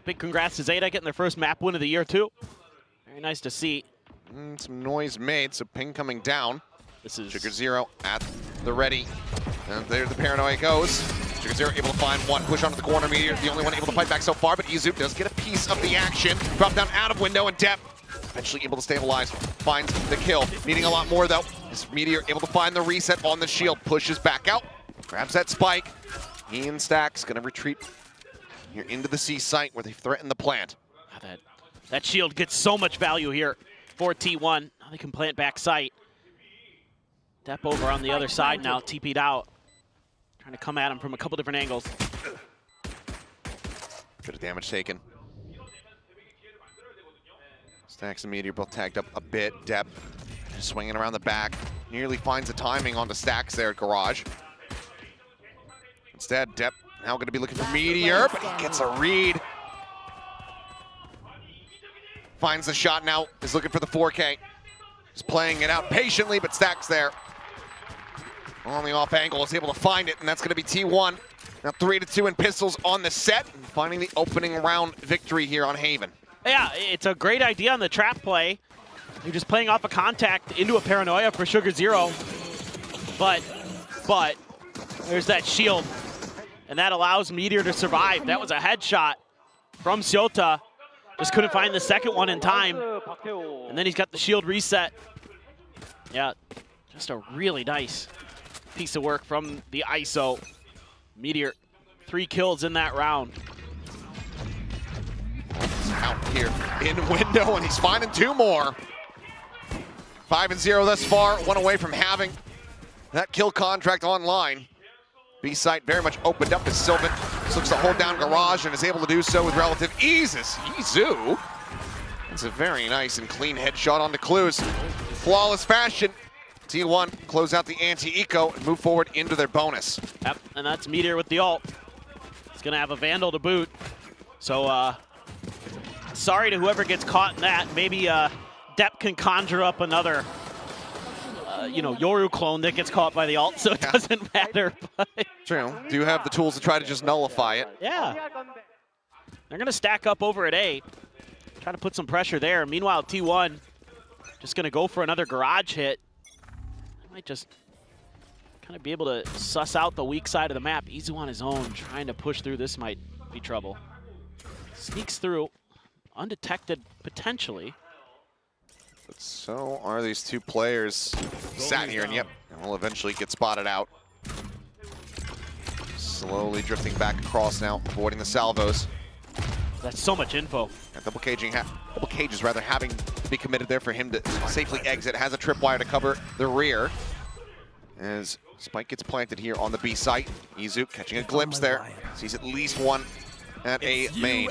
Big congrats to ZETA getting their first map win of the year, too. Very nice to see. Some noise made, so ping coming down. This is Sugar Zero at the ready. And there the paranoia goes. Sugar Zero able to find one, push onto the corner. Meteor, the only one able to fight back so far, but Izu does get a piece of the action. Drop down out of window, and Dep eventually able to stabilize, finds the kill. Needing a lot more though. Is Meteor able to find the reset on the shield, pushes back out, grabs that spike. He and Stacks gonna retreat here into the C site where they threaten the plant. That shield gets so much value here for T1. Now they can plant back sight. Dep over on the other side now, TP'd out. Trying to come at him from a couple different angles. Bit of damage taken. Stacks and Meteor both tagged up a bit. Dep just swinging around the back. Nearly finds the timing onto Stacks there at Garage. Instead, Dep now going to be looking for Meteor, but he gets a read. Finds the shot now, is looking for the 4K. Just playing it out patiently, but Stacks there. On the off angle, is able to find it, and that's going to be T1. Now 3-2 in pistols on the set, and finding the opening round victory here on Haven. Yeah, it's a great idea on the trap play. You're just playing off a contact into a paranoia for Sugar Zero. But there's that shield, and that allows Meteor to survive. That was a headshot from ZETA. Just couldn't find the second one in time. And then he's got the shield reset. Yeah, just a really nice piece of work from the ISO. Meteor, 3 kills in that round. here in window, and he's finding 2 more. 5-0 thus far, 1 away from having that kill contract online. B site very much opened up as Sylvan looks to hold down Garage and is able to do so with relative ease as Izu. It's a very nice and clean headshot onto Clues. Flawless fashion. T1 close out the anti-eco and move forward into their bonus. Yep, and that's Meteor with the ult. He's gonna have a Vandal to boot. So, sorry to whoever gets caught in that. Maybe Depp can conjure up another, Yoru clone that gets caught by the ult, so it doesn't matter. But true. Do you have the tools to try to just nullify it? Yeah. They're gonna stack up over at A. Try to put some pressure there. Meanwhile, T1 just gonna go for another garage hit. Might just kind of be able to suss out the weak side of the map. Izu on his own, trying to push through. This might be trouble. Sneaks through, undetected potentially. But so are these 2 players sat here, and yep, will eventually get spotted out. Slowly drifting back across now, avoiding the salvos. That's so much info. And double cages rather having to be committed there for him to safely exit. Has a tripwire to cover the rear. As Spike gets planted here on the B site. Izu catching a glimpse there. Sees at least one at A main.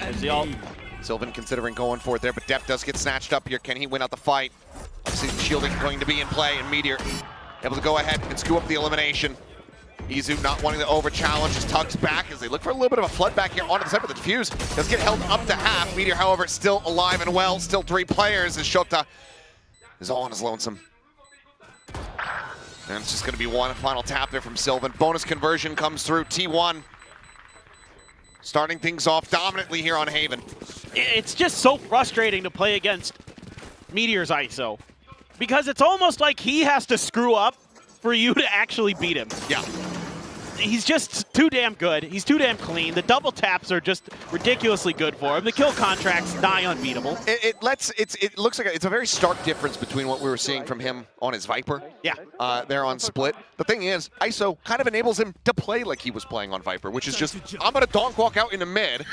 Sylvan considering going for it there, but Depp does get snatched up here. Can he win out the fight? Obviously shielding going to be in play, and Meteor able to go ahead and scoop up the elimination. Izu not wanting to over-challenge, just tugs back as they look for a little bit of a flood back here onto the side, but the defuse does get held up to half. Meteor, however, still alive and well, still 3 players as Shota is all on his lonesome. And it's just going to be one final tap there from Sylvan. Bonus conversion comes through. T1 starting things off dominantly here on Haven. It's just so frustrating to play against Meteor's ISO, because it's almost like he has to screw up for you to actually beat him. Yeah. He's just too damn good. He's too damn clean. The double taps are just ridiculously good for him. The kill contract's nigh unbeatable. It looks like it's a very stark difference between what we were seeing from him on his Viper. Yeah. There on Split. The thing is, ISO kind of enables him to play like he was playing on Viper, which is just, I'm going to donk walk out into mid,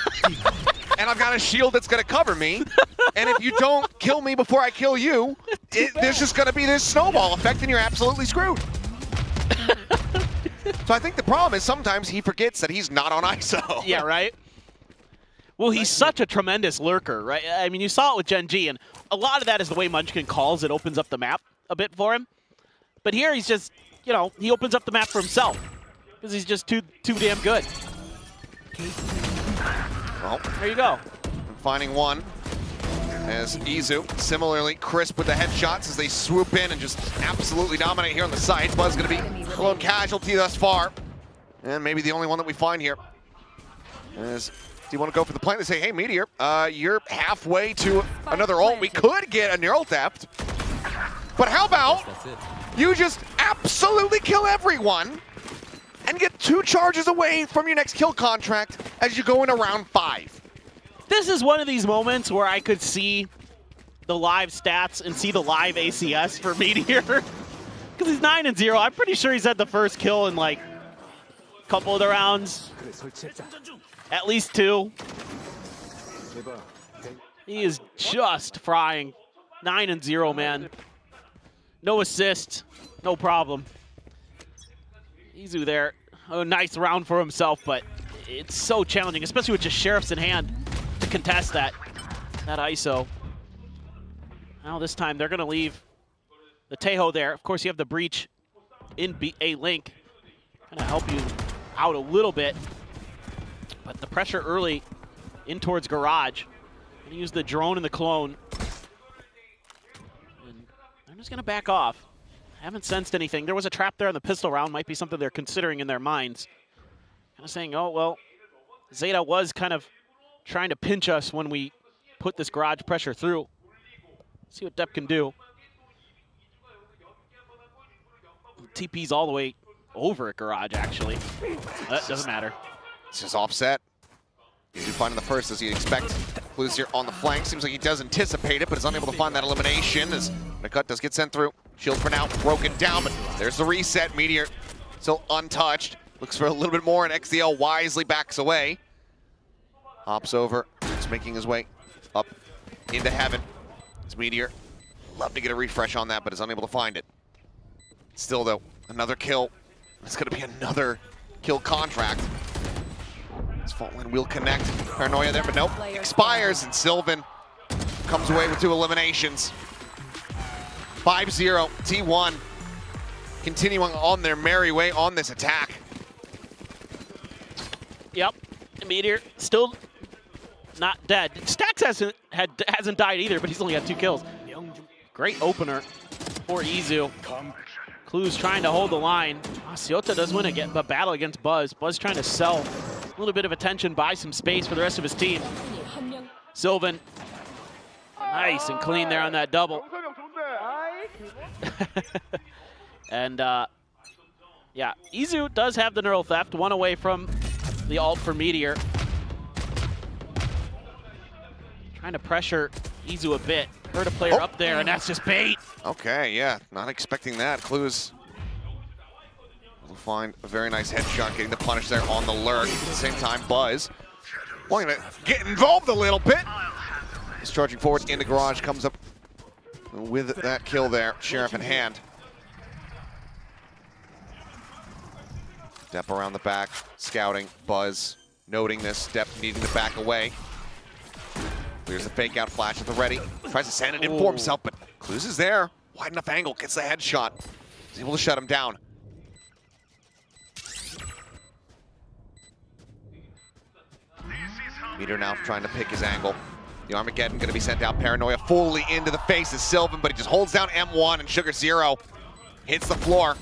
and I've got a shield that's going to cover me, and if you don't kill me before I kill you, there's just going to be this snowball effect, and you're absolutely screwed. So I think the problem is sometimes he forgets that he's not on ISO. Yeah, right? Well, he's such a tremendous lurker, right? I mean, you saw it with Gen G, and a lot of that is the way Munchkin calls it opens up the map a bit for him. But here he's just, he opens up the map for himself because he's just too damn good. Well, there you go. Finding one as Izu, similarly crisp with the headshots as they swoop in and just absolutely dominate here on the site. Buzz going to be a lone casualty thus far, and maybe the only one that we find here. As do you want to go for the plant? They say, hey, Meteor, you're halfway to another ult. We could get a neural theft, but how about you just absolutely kill everyone and get 2 charges away from your next kill contract as you go into round 5. This is one of these moments where I could see the live stats and see the live ACS for Meteor. Because he's 9-0. I'm pretty sure he's had the first kill in like a couple of the rounds. At least 2. He is just frying. 9-0, man. No assist. No problem. Izu there. A nice round for himself, but it's so challenging, especially with just Sheriffs in hand, to contest that ISO. Now this time they're going to leave the Tejo there. Of course, you have the breach in A link. Kind of help you out a little bit. But the pressure early in towards Garage. Going to use the drone and the clone. And they're just going to back off. Haven't sensed anything. There was a trap there on the pistol round. Might be something they're considering in their minds. Kind of saying, oh, well, Zeta was kind of trying to pinch us when we put this Garage pressure through. See what Depp can do. TP's all the way over at Garage, actually. That doesn't matter. It's just offset. He's finding the first as you'd expect. Blues here on the flank. Seems like he does anticipate it, but is unable to find that elimination as Nakut does get sent through. Shield for now broken down, but there's the reset. Meteor still untouched. Looks for a little bit more, and XDL wisely backs away. Hops over. He's making his way up into heaven. It's Meteor. Love to get a refresh on that, but is unable to find it. Still, though, another kill. It's going to be another kill contract. This fault line will connect. Paranoia there, but nope. Expires, and Sylvan comes away with 2 eliminations. 5-0, T1 continuing on their merry way on this attack. Yep, Meteor still not dead. Stax hasn't died either, but he's only got 2 kills. Great opener for Izu. Clues trying to hold the line. ZETA does win a battle against Buzz. Buzz trying to sell a little bit of attention, buy some space for the rest of his team. Sylvan, nice and clean there on that double. And yeah, Izu does have the neural theft, 1 away from the ult for Meteor. Trying to pressure Izu a bit. Heard a player up there, and that's just bait. Okay, yeah, not expecting that. Clues will find a very nice headshot, getting the punish there on the lurk. At the same time, Buzz wanting to get involved a little bit. He's charging forward into garage, comes up with that kill there, Sheriff in hand. Depp around the back, scouting, Buzz noting this, Depp needing to back away. Clears the fake out flash at the ready. Tries to send it in for himself, but Clues is there. Wide enough angle, gets the headshot. He's able to shut him down. Meteor now trying to pick his angle. The Armageddon going to be sent out. Paranoia fully into the face of Sylvan, but he just holds down M1 and Sugar Zero hits the floor.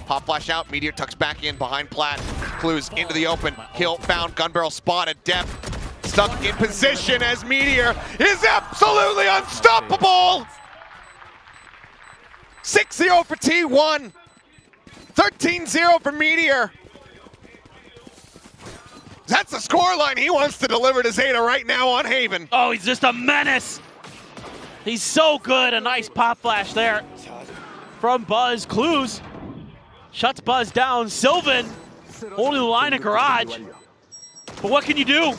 Pop flash out, Meteor tucks back in behind Platt. Clues into the open, kill found, gun barrel spotted, Depth stuck in position as Meteor is absolutely unstoppable! 6-0 for T1, 13-0 for Meteor. That's the scoreline he wants to deliver to ZETA right now on Haven. Oh, he's just a menace. He's so good. A nice pop flash there from Buzz. Clues shuts Buzz down. Sylvan holding the line of garage. But what can you do?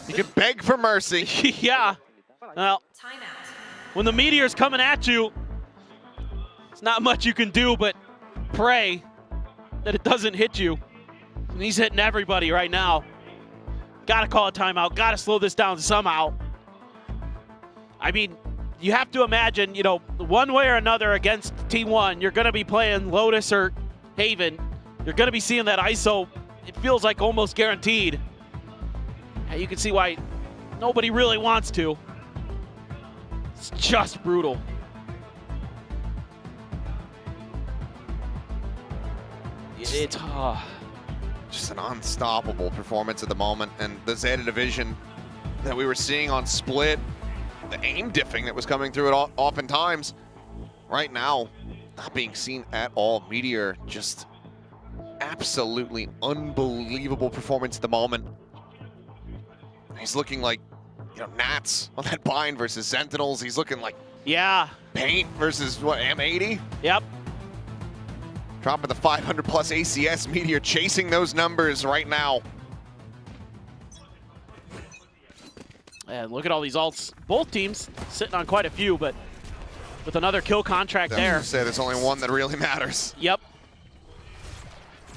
You can beg for mercy. Yeah. Well, when the Meteor's coming at you, it's not much you can do but pray that it doesn't hit you. And he's hitting everybody right now. Gotta call a timeout. Gotta slow this down somehow. I mean, you have to imagine, you know, one way or another against T1, you're gonna be playing Lotus or Haven. You're gonna be seeing that ISO. It feels like almost guaranteed. And you can see why nobody really wants to. It's just brutal. It's just an unstoppable performance at the moment, and the ZETA division that we were seeing on Split, the aim diffing that was coming through it oftentimes, right now not being seen at all. Meteor just absolutely unbelievable performance at the moment. He's looking like, you know, Nats on that bind versus Sentinels. He's looking like Paint versus what, M80? Yep. Dropping the 500 plus ACS. Meteor chasing those numbers right now. And look at all these ults. Both teams sitting on quite a few, but with another kill contract there. Say there's only one that really matters. Yep.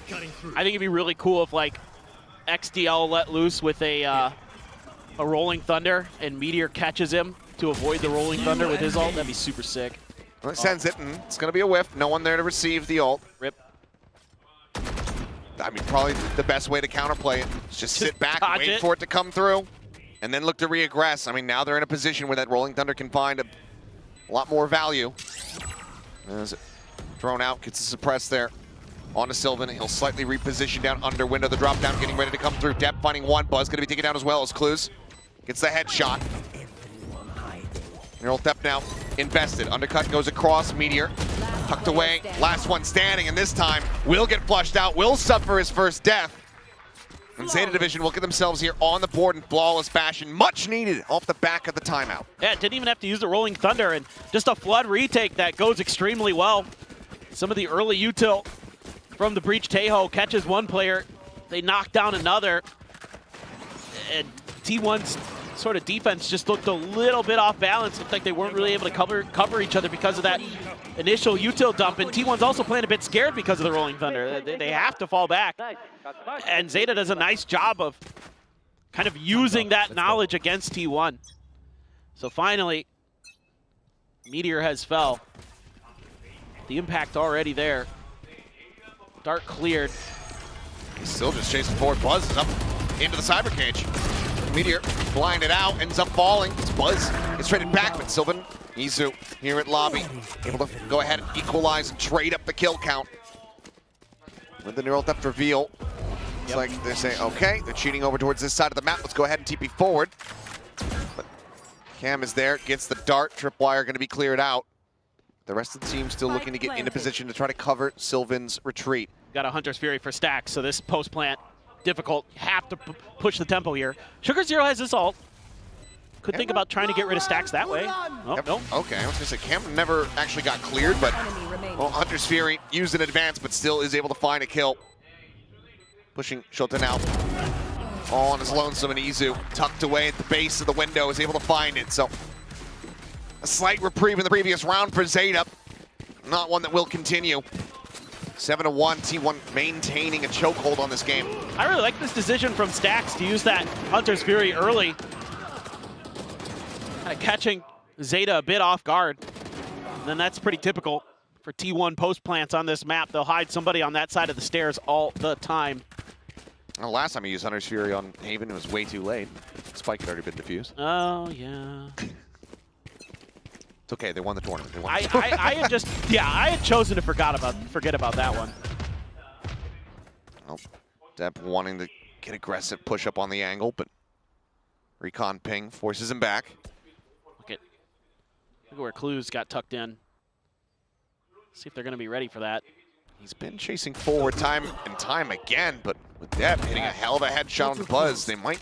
I think it'd be really cool if like XDL let loose with a Rolling Thunder and Meteor catches him to avoid the Rolling Thunder with his ult. That'd be super sick. Well, it sends it, and it's going to be a whiff. No one there to receive the ult. Rip. I mean, probably the best way to counterplay it is just sit back and wait for it to come through, and then look to reaggress. I mean, now they're in a position where that Rolling Thunder can find a lot more value. As it thrown out, gets the suppress there. On to Sylvan. He'll slightly reposition down under window. The drop down getting ready to come through. Depp finding one. Buzz going to be taken down as well as Clues. Gets the headshot. Neural Depp now invested. Undercut goes across. Meteor tucked away. Last one standing, and this time will get flushed out. Will suffer his first death. And ZETA Division will get themselves here on the board in flawless fashion. Much needed off the back of the timeout. Yeah, didn't even have to use the Rolling Thunder, and just a flood retake that goes extremely well. Some of the early util from the Breach Tejo catches one player. They knock down another. And T1's sort of defense just looked a little bit off balance. Looked like they weren't really able to cover each other because of that initial util dump. And T1's also playing a bit scared because of the Rolling Thunder. They have to fall back. And ZETA does a nice job of kind of using that knowledge against T1. So finally, Meteor has fell. The impact already there. Dart cleared. He's still just chasing forward. Buzz is up into the cyber cage. Meteor blinded out, ends up falling. It's Buzz. It's traded back, but Sylvan, Izu here at lobby, able to go ahead and equalize and trade up the kill count. With the neural theft reveal, it's like they're saying, okay, they're cheating over towards this side of the map. Let's go ahead and TP forward. But Cam is there, gets the dart. Tripwire going to be cleared out. The rest of the team still looking to get into position to try to cover Sylvan's retreat. Got a Hunter's Fury for stacks, so this post plant difficult. Have to push the tempo here. Sugar Zero has this ult. Could think about trying to get rid of stacks that way. Oh, no. Okay, I was gonna say Cam never actually got cleared, but well, Hunter's Fury used in advance, but still is able to find a kill. Pushing Shota now. All on his lonesome, and Izu tucked away at the base of the window is able to find it. So a slight reprieve in the previous round for ZETA. Not one that will continue. 7-1, T1 maintaining a chokehold on this game. I really like this decision from Stax to use that Hunter's Fury early. Kind of catching ZETA a bit off guard. And then that's pretty typical for T1 post plants on this map. They'll hide somebody on that side of the stairs all the time. Well, last time he used Hunter's Fury on Haven, it was way too late. Spike had already been defused. Oh, yeah. It's okay, they won the tournament. I had just, I had chosen to forget about that one. Well, Depp wanting to get aggressive, push up on the angle, but Recon ping forces him back. Look at where Clues got tucked in. See if they're going to be ready for that. He's been chasing forward time and time again, but with Depp hitting a hell of a headshot on the Buzz, they might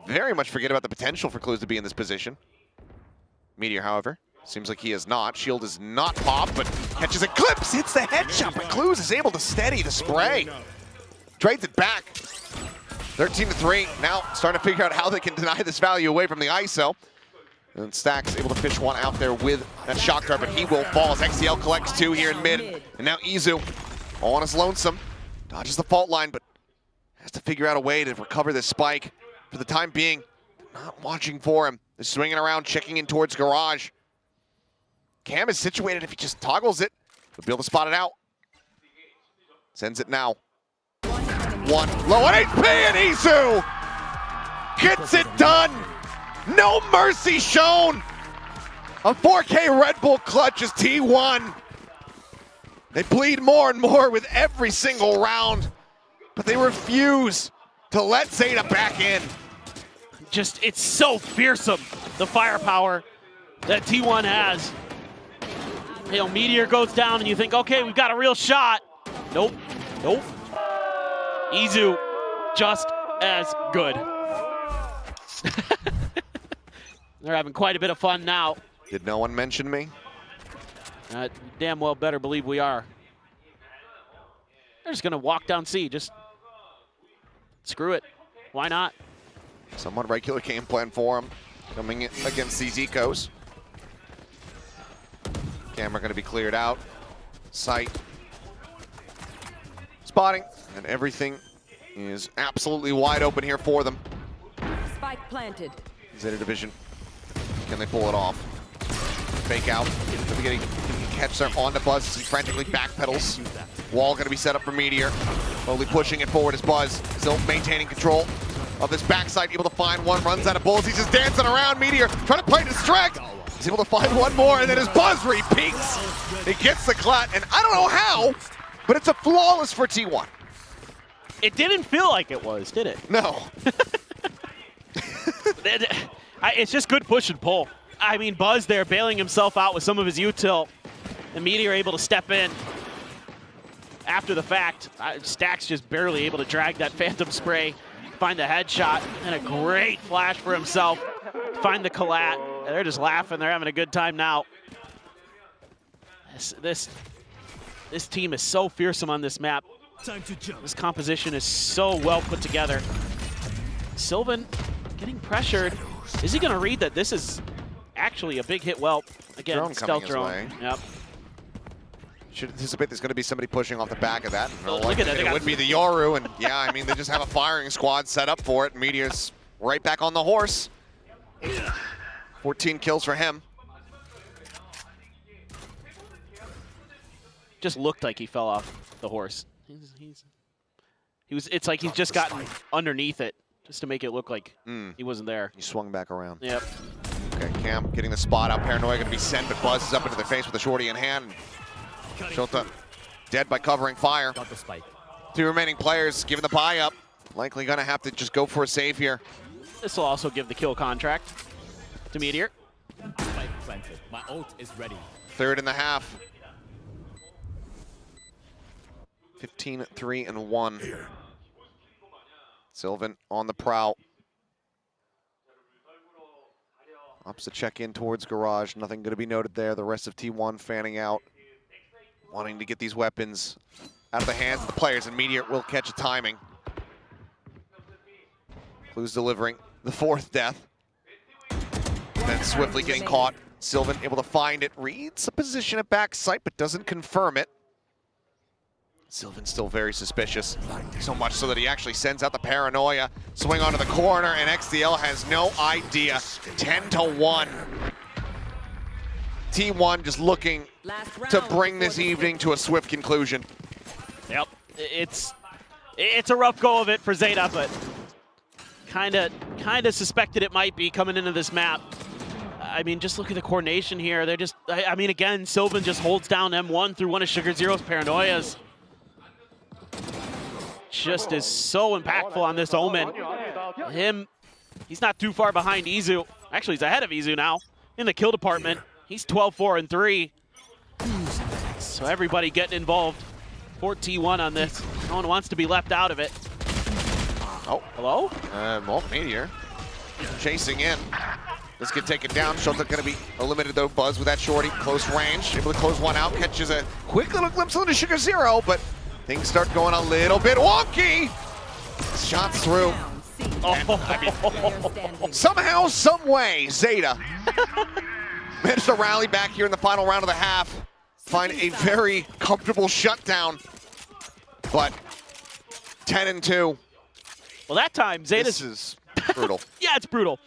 very much forget about the potential for Clues to be in this position. Meteor, however, seems like he is not. Shield is not popped, but catches a glimpse, hits the headshot, but Clues is able to steady the spray. Trades it back. 13-3, now starting to figure out how they can deny this value away from the ISO. And Stax able to fish one out there with that shock dart, but he will fall as XCL collects two here in mid. And now Izu, all on his lonesome, dodges the fault line, but has to figure out a way to recover this spike. For the time being, not watching for him. They're swinging around, checking in towards garage. Cam is situated if he just toggles it. He'll be able to spot it out. Sends it now. One low on HP, and Izu gets it done. No mercy shown. A 4K Red Bull clutch is T1. They bleed more and more with every single round, but they refuse to let ZETA back in. Just, it's so fearsome, the firepower that T1 has. You know, Meteor goes down and you think, okay, we've got a real shot. Nope, nope. Izu, just as good. They're having quite a bit of fun now. Did no one mention me? Damn well better believe we are. They're just gonna walk down C, just screw it. Why not? Somewhat regular game plan for him, coming in against these ecos. Camera gonna be cleared out. Sight. Spotting, and everything is absolutely wide open here for them. Spike planted. ZETA Division. Can they pull it off? Fake out. Getting catch there on the Buzz as he frantically backpedals. Wall going to be set up for Meteor. Slowly pushing it forward as Buzz. Still maintaining control of this backside. Able to find one. Runs out of bullets. He's just dancing around. Meteor trying to play distract. He's able to find one more, and then his Buzz repeats. He gets the clat, and I don't know how, but it's a flawless for T1. It didn't feel like it was, did it? No. It's just good push and pull. I mean, Buzz there bailing himself out with some of his util. The Meteor able to step in after the fact. Stax just barely able to drag that Phantom Spray, find the headshot, and a great flash for himself. Find the collat. They're just laughing. They're having a good time now. This team is so fearsome on this map. Time to jump. This composition is so well put together. Sylvan getting pressured. Is he going to read that this is actually a big hit? Well, again, Drone stealth coming his drone. way. Yep. Should anticipate there's going to be somebody pushing off the back of that. Oh, look at that. It would be the Yoru, and yeah, I mean, they just have a firing squad set up for it. Meteor's right back on the horse. 14 kills for him. Just looked like he fell off the horse. It's like he's just gotten underneath it just to make it look like he wasn't there. He swung back around. Yep. Okay, Cam getting the spot out. Paranoia going to be sent, but Buzz is up into the face with a shorty in hand. Shota dead by covering fire. Two remaining players giving the buy up. Likely going to have to just go for a save here. This will also give the kill contract to Meteor. My ult is ready. Third in the half. 15-3-1. Sylvan on the prowl. Opposite check in towards garage. Nothing going to be noted there. The rest of T1 fanning out, wanting to get these weapons out of the hands of the players, and Meteor will catch a timing. Clues delivering the fourth death. Then swiftly getting caught. Sylvan able to find it, reads a position at backside, but doesn't confirm it. Sylvan's still very suspicious, so much so that he actually sends out the Paranoia. Swing onto the corner, and XDL has no idea. 10-1. T1 just looking to bring this evening to a swift conclusion. Yep, it's a rough go of it for ZETA, but kind of suspected it might be coming into this map. I mean, just look at the coordination here. They're just, I mean, again, Sylvan just holds down M1 through one of Sugar Zero's Paranoias. Just is so impactful on this Omen. He's not too far behind Izu. Actually, he's ahead of Izu now in the kill department. He's 12-4-3. So everybody getting involved. 4T1 on this. No one wants to be left out of it. Oh, hello? Well, Meteor chasing in. This get taken down. Shota going to be eliminated though. Buzz with that shorty, close range, able to close one out. Catches a quick little glimpse into Sugar Zero, but things start going a little bit wonky. Shots through. I mean, somehow, some way, ZETA managed to rally back here in the final round of the half. Find a very comfortable shutdown, but 10-2. Well, that time, ZETA's... This is brutal. Yeah, it's brutal.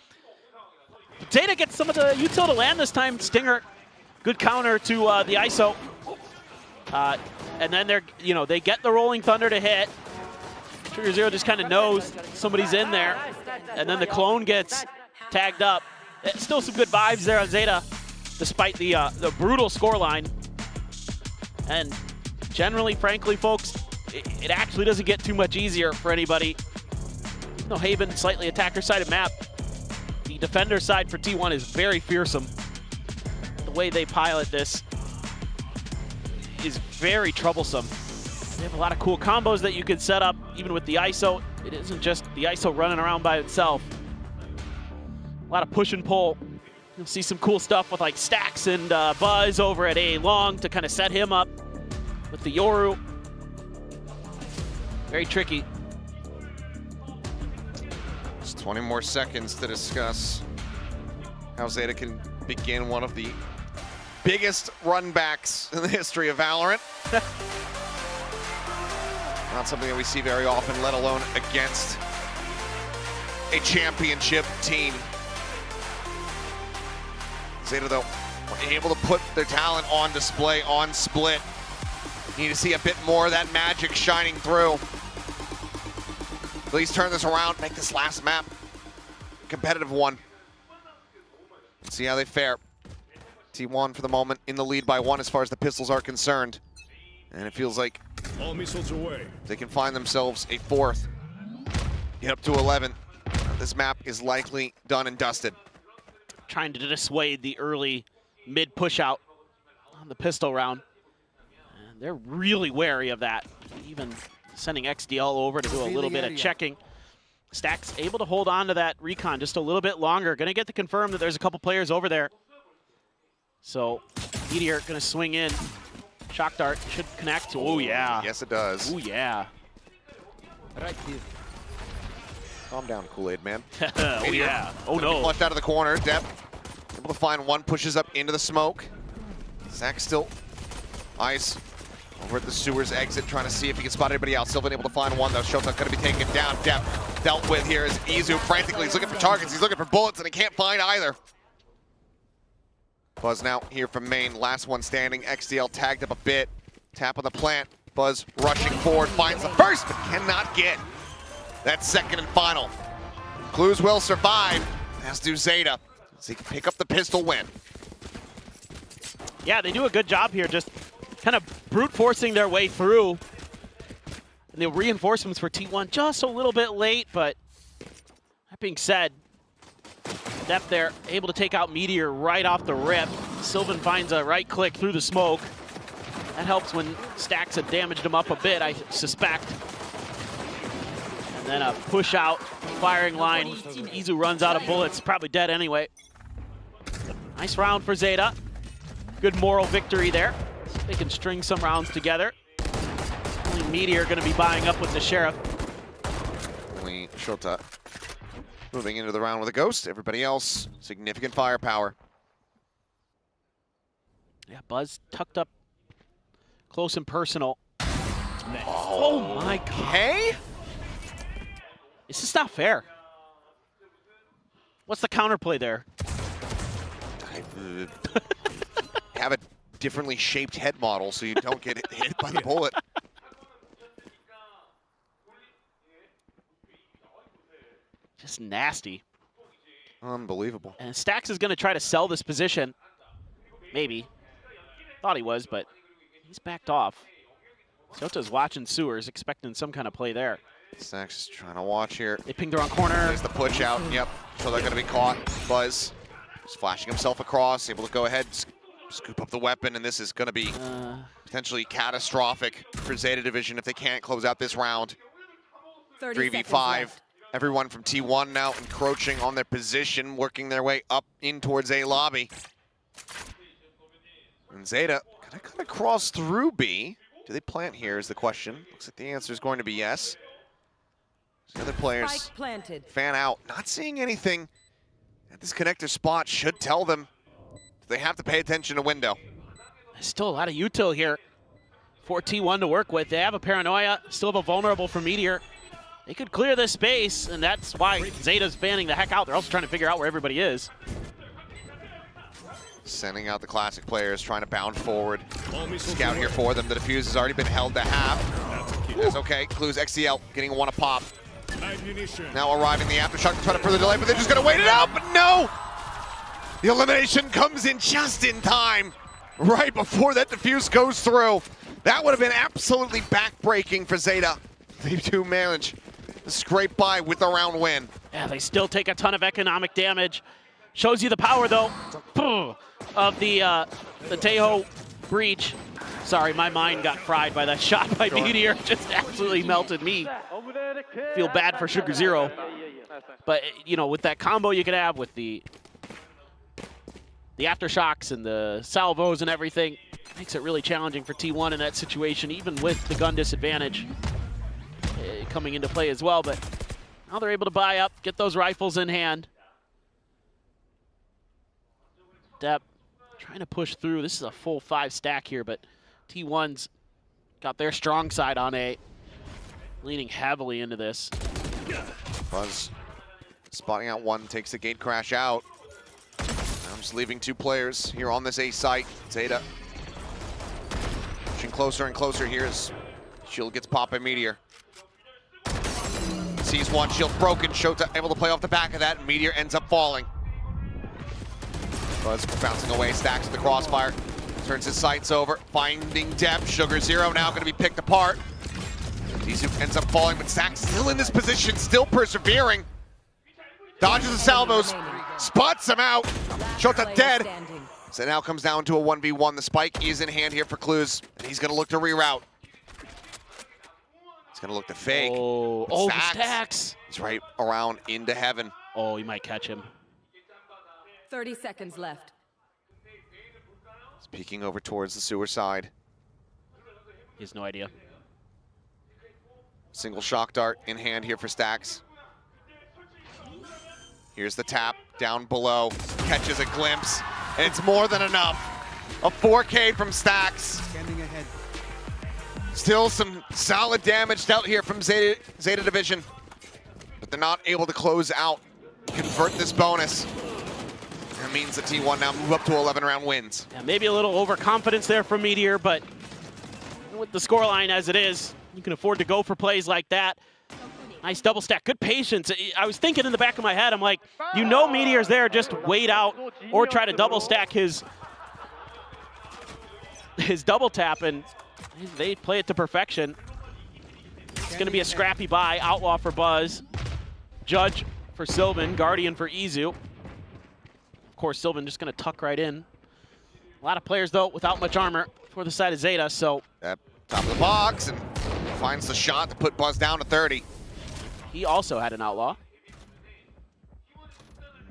ZETA gets some of the util to land this time. Stinger, good counter to the ISO. And then they get the Rolling Thunder to hit. Sugar Zero just kind of knows somebody's in there. And then the clone gets tagged up. Still some good vibes there on ZETA, despite the brutal scoreline. And generally, frankly, folks, it actually doesn't get too much easier for anybody. No, Haven, slightly attacker-sided map. The defender side for T1 is very fearsome. The way they pilot this is very troublesome. They have a lot of cool combos that you can set up, even with the ISO. It isn't just the ISO running around by itself. A lot of push and pull. You'll see some cool stuff with like Stacks and Buzz over at A Long to kind of set him up with the Yoru. Very tricky. Just 20 more seconds to discuss how ZETA can begin one of the biggest run backs in the history of Valorant. Not something that we see very often, let alone against a championship team. ZETA, though, were able to put their talent on display on Split. Need to see a bit more of that magic shining through. Please turn this around, make this last map a competitive one. Let's see how they fare. T1 for the moment in the lead by 1 as far as the pistols are concerned. And it feels like all missiles away. They can find themselves a 4th. Get up to 11. This map is likely done and dusted. Trying to dissuade the early mid push out on the pistol round. And they're really wary of that. Even sending XDL over to do a little bit of checking. Stacks able to hold on to that recon just a little bit longer. Gonna get to confirm that there's a couple players over there. So Meteor gonna swing in. Shock dart should connect. Oh yeah. Yes, it does. Oh yeah. Right here. Calm down, Kool-Aid man. Oh yeah. Oh no. Flushed out of the corner. Depp able to find one, pushes up into the smoke. Zach still eyes over at the sewers exit, trying to see if he can spot anybody else. Still been able to find one though. Shota going to be taken down. Depp dealt with here as Izu frantically. He's looking for targets. He's looking for bullets, and he can't find either. Buzz now here from main. Last one standing. XDL tagged up a bit. Tap on the plant. Buzz rushing forward. Finds the first, but cannot get that second and final. Clues will survive, as do ZETA. So he can pick up the pistol win. Yeah, they do a good job here, just kind of brute forcing their way through. And the reinforcements for T1 just a little bit late, but that being said, Depp there able to take out Meteor right off the rip. Sylvan finds a right click through the smoke. That helps when Stacks had damaged him up a bit, I suspect. And then a push out, firing line. Izu runs out of bullets, probably dead anyway. Nice round for ZETA. Good moral victory there. They can string some rounds together. Only Meteor going to be buying up with the Sheriff. Only Shota moving into the round with a Ghost. Everybody else, significant firepower. Yeah, Buzz tucked up close and personal. Oh my God. Hey? This is not fair. What's the counterplay there? Have a differently shaped head model so you don't get hit by the bullet. Just nasty. Unbelievable. And Stacks is going to try to sell this position. Maybe. Thought he was, but he's backed off. Sota's watching sewers, expecting some kind of play there. Stacks is trying to watch here. They pinged the wrong corner. There's the push out. Yep. So they're going to be caught. Buzz is flashing himself across, able to go ahead, scoop up the weapon, and this is going to be potentially catastrophic for ZETA Division if they can't close out this round. 3v5. Everyone from T1 now encroaching on their position, working their way up in towards A lobby. And ZETA gonna cut across through B. Do they plant here is the question. Looks like the answer is going to be yes. The other players fan out. Not seeing anything at this connector spot should tell them they have to pay attention to window. There's still a lot of util here for T1 to work with. They have a Paranoia, still have a vulnerable for Meteor. They could clear this space, and that's why ZETA's banning the heck out. They're also trying to figure out where everybody is. Sending out the classic players, trying to bound forward. Scout here for them. The defuse has already been held to half. That's okay. Clues XCL getting one a pop. Now arriving the aftershock to try to further delay, but they're just going to wait it out, but no! The elimination comes in just in time, right before that defuse goes through. That would have been absolutely backbreaking for ZETA. They do manage to scrape by with a round win. Yeah, they still take a ton of economic damage. Shows you the power, though, of the Tejo breach. Sorry, my mind got fried by that shot by Meteor. Just absolutely melted me. Feel bad for Sugar Zero. But, you know, with that combo you could have with the aftershocks and the salvos and everything, makes it really challenging for T1 in that situation, even with the gun disadvantage coming into play as well. But now they're able to buy up, get those rifles in hand. Depp trying to push through. This is a full 5 stack here, but T1's got their strong side on A, leaning heavily into this. Buzz spotting out one, takes the gate crash out. Now just leaving 2 players here on this A site. ZETA pushing closer and closer here as shield gets popped by Meteor. Sees one, shield broken. Shota able to play off the back of that, and Meteor ends up falling. Buzz bouncing away, Stacks at the crossfire. Turns his sights over, finding Depp. Sugar Zero now going to be picked apart. Izu ends up falling, but Stacks still in this position, still persevering. Dodges the salvos, spots him out. Shota dead. So now comes down to a 1v1. The spike is in hand here for Clues, and he's going to look to reroute. He's going to look to fake. Oh, Stacks. He's right around into heaven. Oh, he might catch him. 30 seconds left. He's peeking over towards the sewer side. He has no idea. Single shock dart in hand here for Stacks. Here's the tap down below, catches a glimpse, and it's more than enough. A 4K from Stacks. Still some solid damage dealt here from Zeta Division, but they're not able to close out, convert this bonus. That means the T1 now move up to 11-round wins. Yeah, maybe a little overconfidence there from Meteor, but with the scoreline as it is, you can afford to go for plays like that. Nice double stack, good patience. I was thinking in the back of my head, I'm like, you know Meteor's there, just wait out or try to double stack his double tap, and they play it to perfection. It's gonna be a scrappy buy, Outlaw for Buzz, Judge for Sylvan, Guardian for Izu. Of course, Sylvan just gonna tuck right in. A lot of players though without much armor for the side of Zeta, so. Top of the box and finds the shot to put Buzz down to 30. He also had an Outlaw.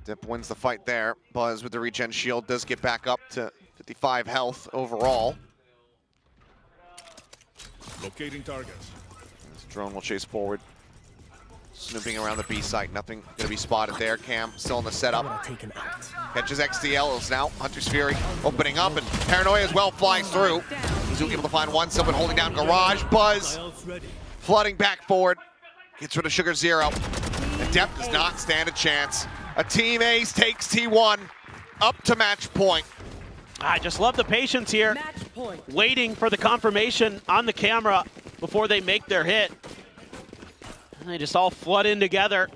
Dip wins the fight there. Buzz with the regen shield does get back up to 55 health overall. Locating targets. This drone will chase forward. Snooping around the B site. Nothing going to be spotted there. Cam still in the setup. Catches XDL. It's now Hunter's Fury opening up, and Paranoia as well flies through. He's able to find one. Sylvan holding down Garage. Buzz flooding back forward. Gets rid of Sugar Zero. Adept does not stand a chance. A team ace takes T1 up to match point. I just love the patience here. Waiting for the confirmation on the camera before they make their hit. And they just all flood in together.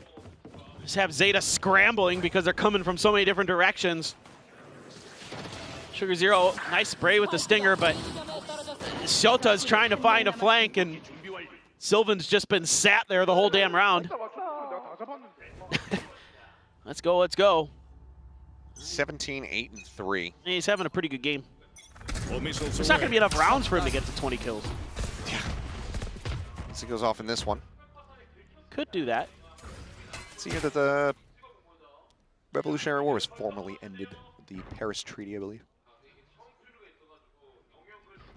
Just have Zeta scrambling because they're coming from so many different directions. Sugar Zero, nice spray with the stinger, but Shota's trying to find a flank, and Sylvan's just been sat there the whole damn round. Let's go, let's go. 17-8-3. He's having a pretty good game. There's not going to be enough rounds for him to get to 20 kills. Yeah. Once he goes off in this one. Could do that. See here that the Revolutionary War was formally ended. The Paris Treaty, I believe.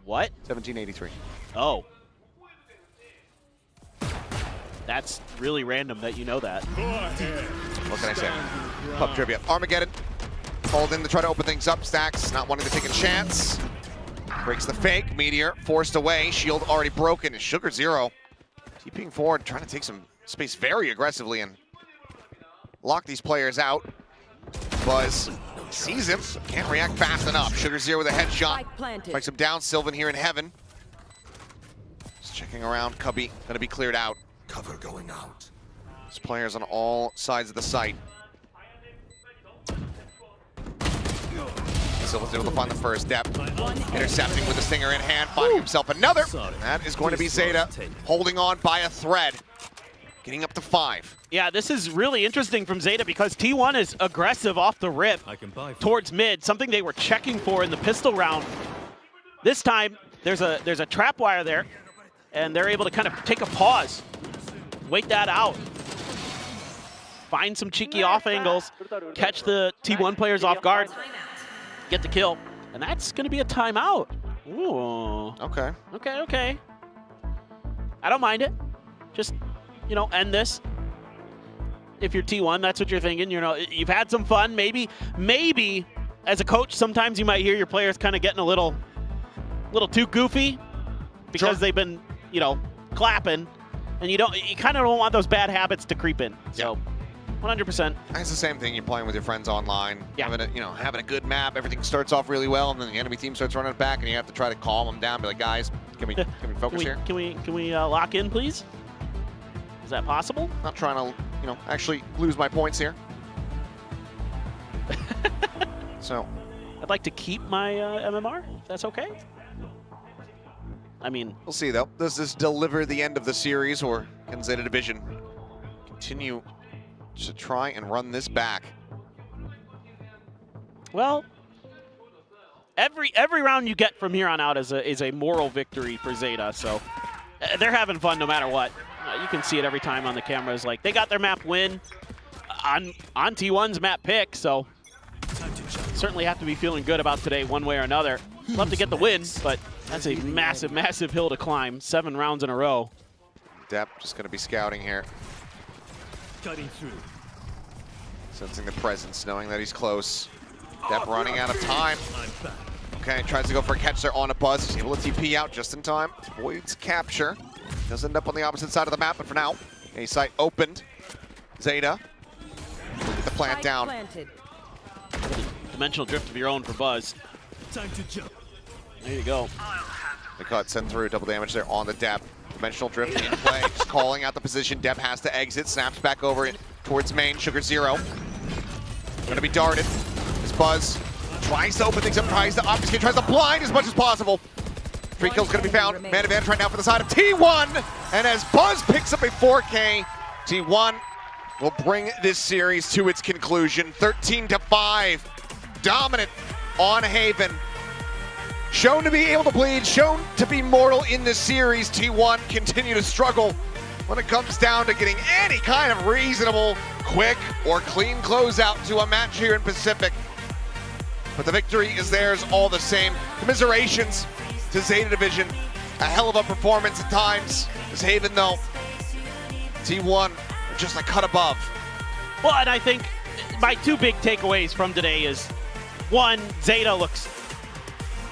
What? 1783. Oh. That's really random that you know that. What can I say? Pub trivia. Armageddon. Called in to try to open things up. Stacks not wanting to take a chance. Breaks the fake. Meteor forced away. Shield already broken. And Sugar Zero keeping forward, trying to take some space very aggressively and lock these players out. Buzz sees him. Can't react fast enough. Sugar Zero with a headshot. Spikes him down. Sylvan here in heaven. Just checking around. Cubby going to be cleared out. Cover going out. There's players on all sides of the site. Sylvan's able to find the first depth. Intercepting with the stinger in hand, finding himself another. That is going to be Zeta holding on by a thread. Getting up to 5. Yeah, this is really interesting from Zeta because T1 is aggressive off the rip towards mid, something they were checking for in the pistol round. This time, there's a trap wire there, and they're able to kind of take a pause, wait that out, find some cheeky off angles, catch the T1 players off guard, get the kill, and that's going to be a timeout. Ooh. Okay. Okay. I don't mind it. Just, end this. If you're T1, that's what you're thinking. You've had some fun. Maybe as a coach, sometimes you might hear your players kind of getting a little too goofy because they've been, clapping, and you kind of don't want those bad habits to creep in. So, 100%. It's the same thing. You're playing with your friends online, having a good map. Everything starts off really well, and then the enemy team starts running it back, and you have to try to calm them down. Be like, guys, can we focus here? Can we lock in, please? Is that possible? Not trying to, actually lose my points here. So, I'd like to keep my MMR, if that's okay. I mean, we'll see though. Does this deliver the end of the series, or can Zeta Division continue to try and run this back? Well, every round you get from here on out is a moral victory for Zeta. So they're having fun no matter what. You can see it every time on the cameras. Like, they got their map win on T1's map pick. So certainly have to be feeling good about today one way or another. Love to get the win, but that's a massive, massive hill to climb. 7 rounds in a row. Depp just going to be scouting here. Cutting through. Sensing the presence, knowing that he's close. Depp running out of time. Okay, tries to go for a catch there on a buzz. He's able to TP out just in time. Avoids capture. Does end up on the opposite side of the map, but for now, A site opened. ZETA get the plant down. Dimensional drift of your own for Buzz. Time to jump. There you go. The cut sent through, double damage there on the Depp. Dimensional drift in play, just calling out the position. Depp has to exit, snaps back over it towards main. Sugar Zero. Gonna be darted. This Buzz tries to open things up, tries to obfuscate, tries to blind as much as possible. 3 kills gonna be found. Man advantage right now for the side of T1. And as Buzz picks up a 4K, T1 will bring this series to its conclusion. 13-5. Dominant on Haven. Shown to be able to bleed, shown to be mortal in this series. T1 continue to struggle when it comes down to getting any kind of reasonable, quick, or clean closeout to a match here in Pacific. But the victory is theirs all the same. Commiserations to Zeta Division. A hell of a performance at times. As Haven, though, T1 are just like cut above. Well, and I think my 2 big takeaways from today is, 1, Zeta looks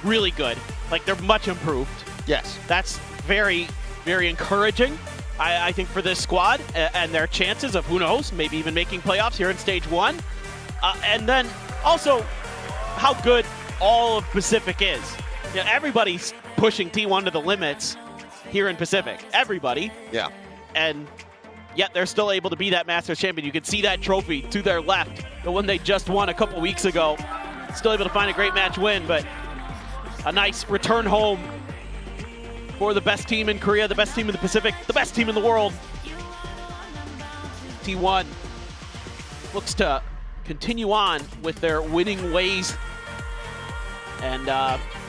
really good. Like, they're much improved. Yes. That's very, very encouraging, I think, for this squad and their chances of, who knows, maybe even making playoffs here in Stage 1. And then also how good all of Pacific is. You know, everybody's pushing T1 to the limits here in Pacific. Everybody. Yeah. And yet they're still able to be that Masters champion. You can see that trophy to their left, the one they just won a couple weeks ago. Still able to find a great match win, but a nice return home for the best team in Korea, the best team in the Pacific, the best team in the world. T1 looks to continue on with their winning ways, and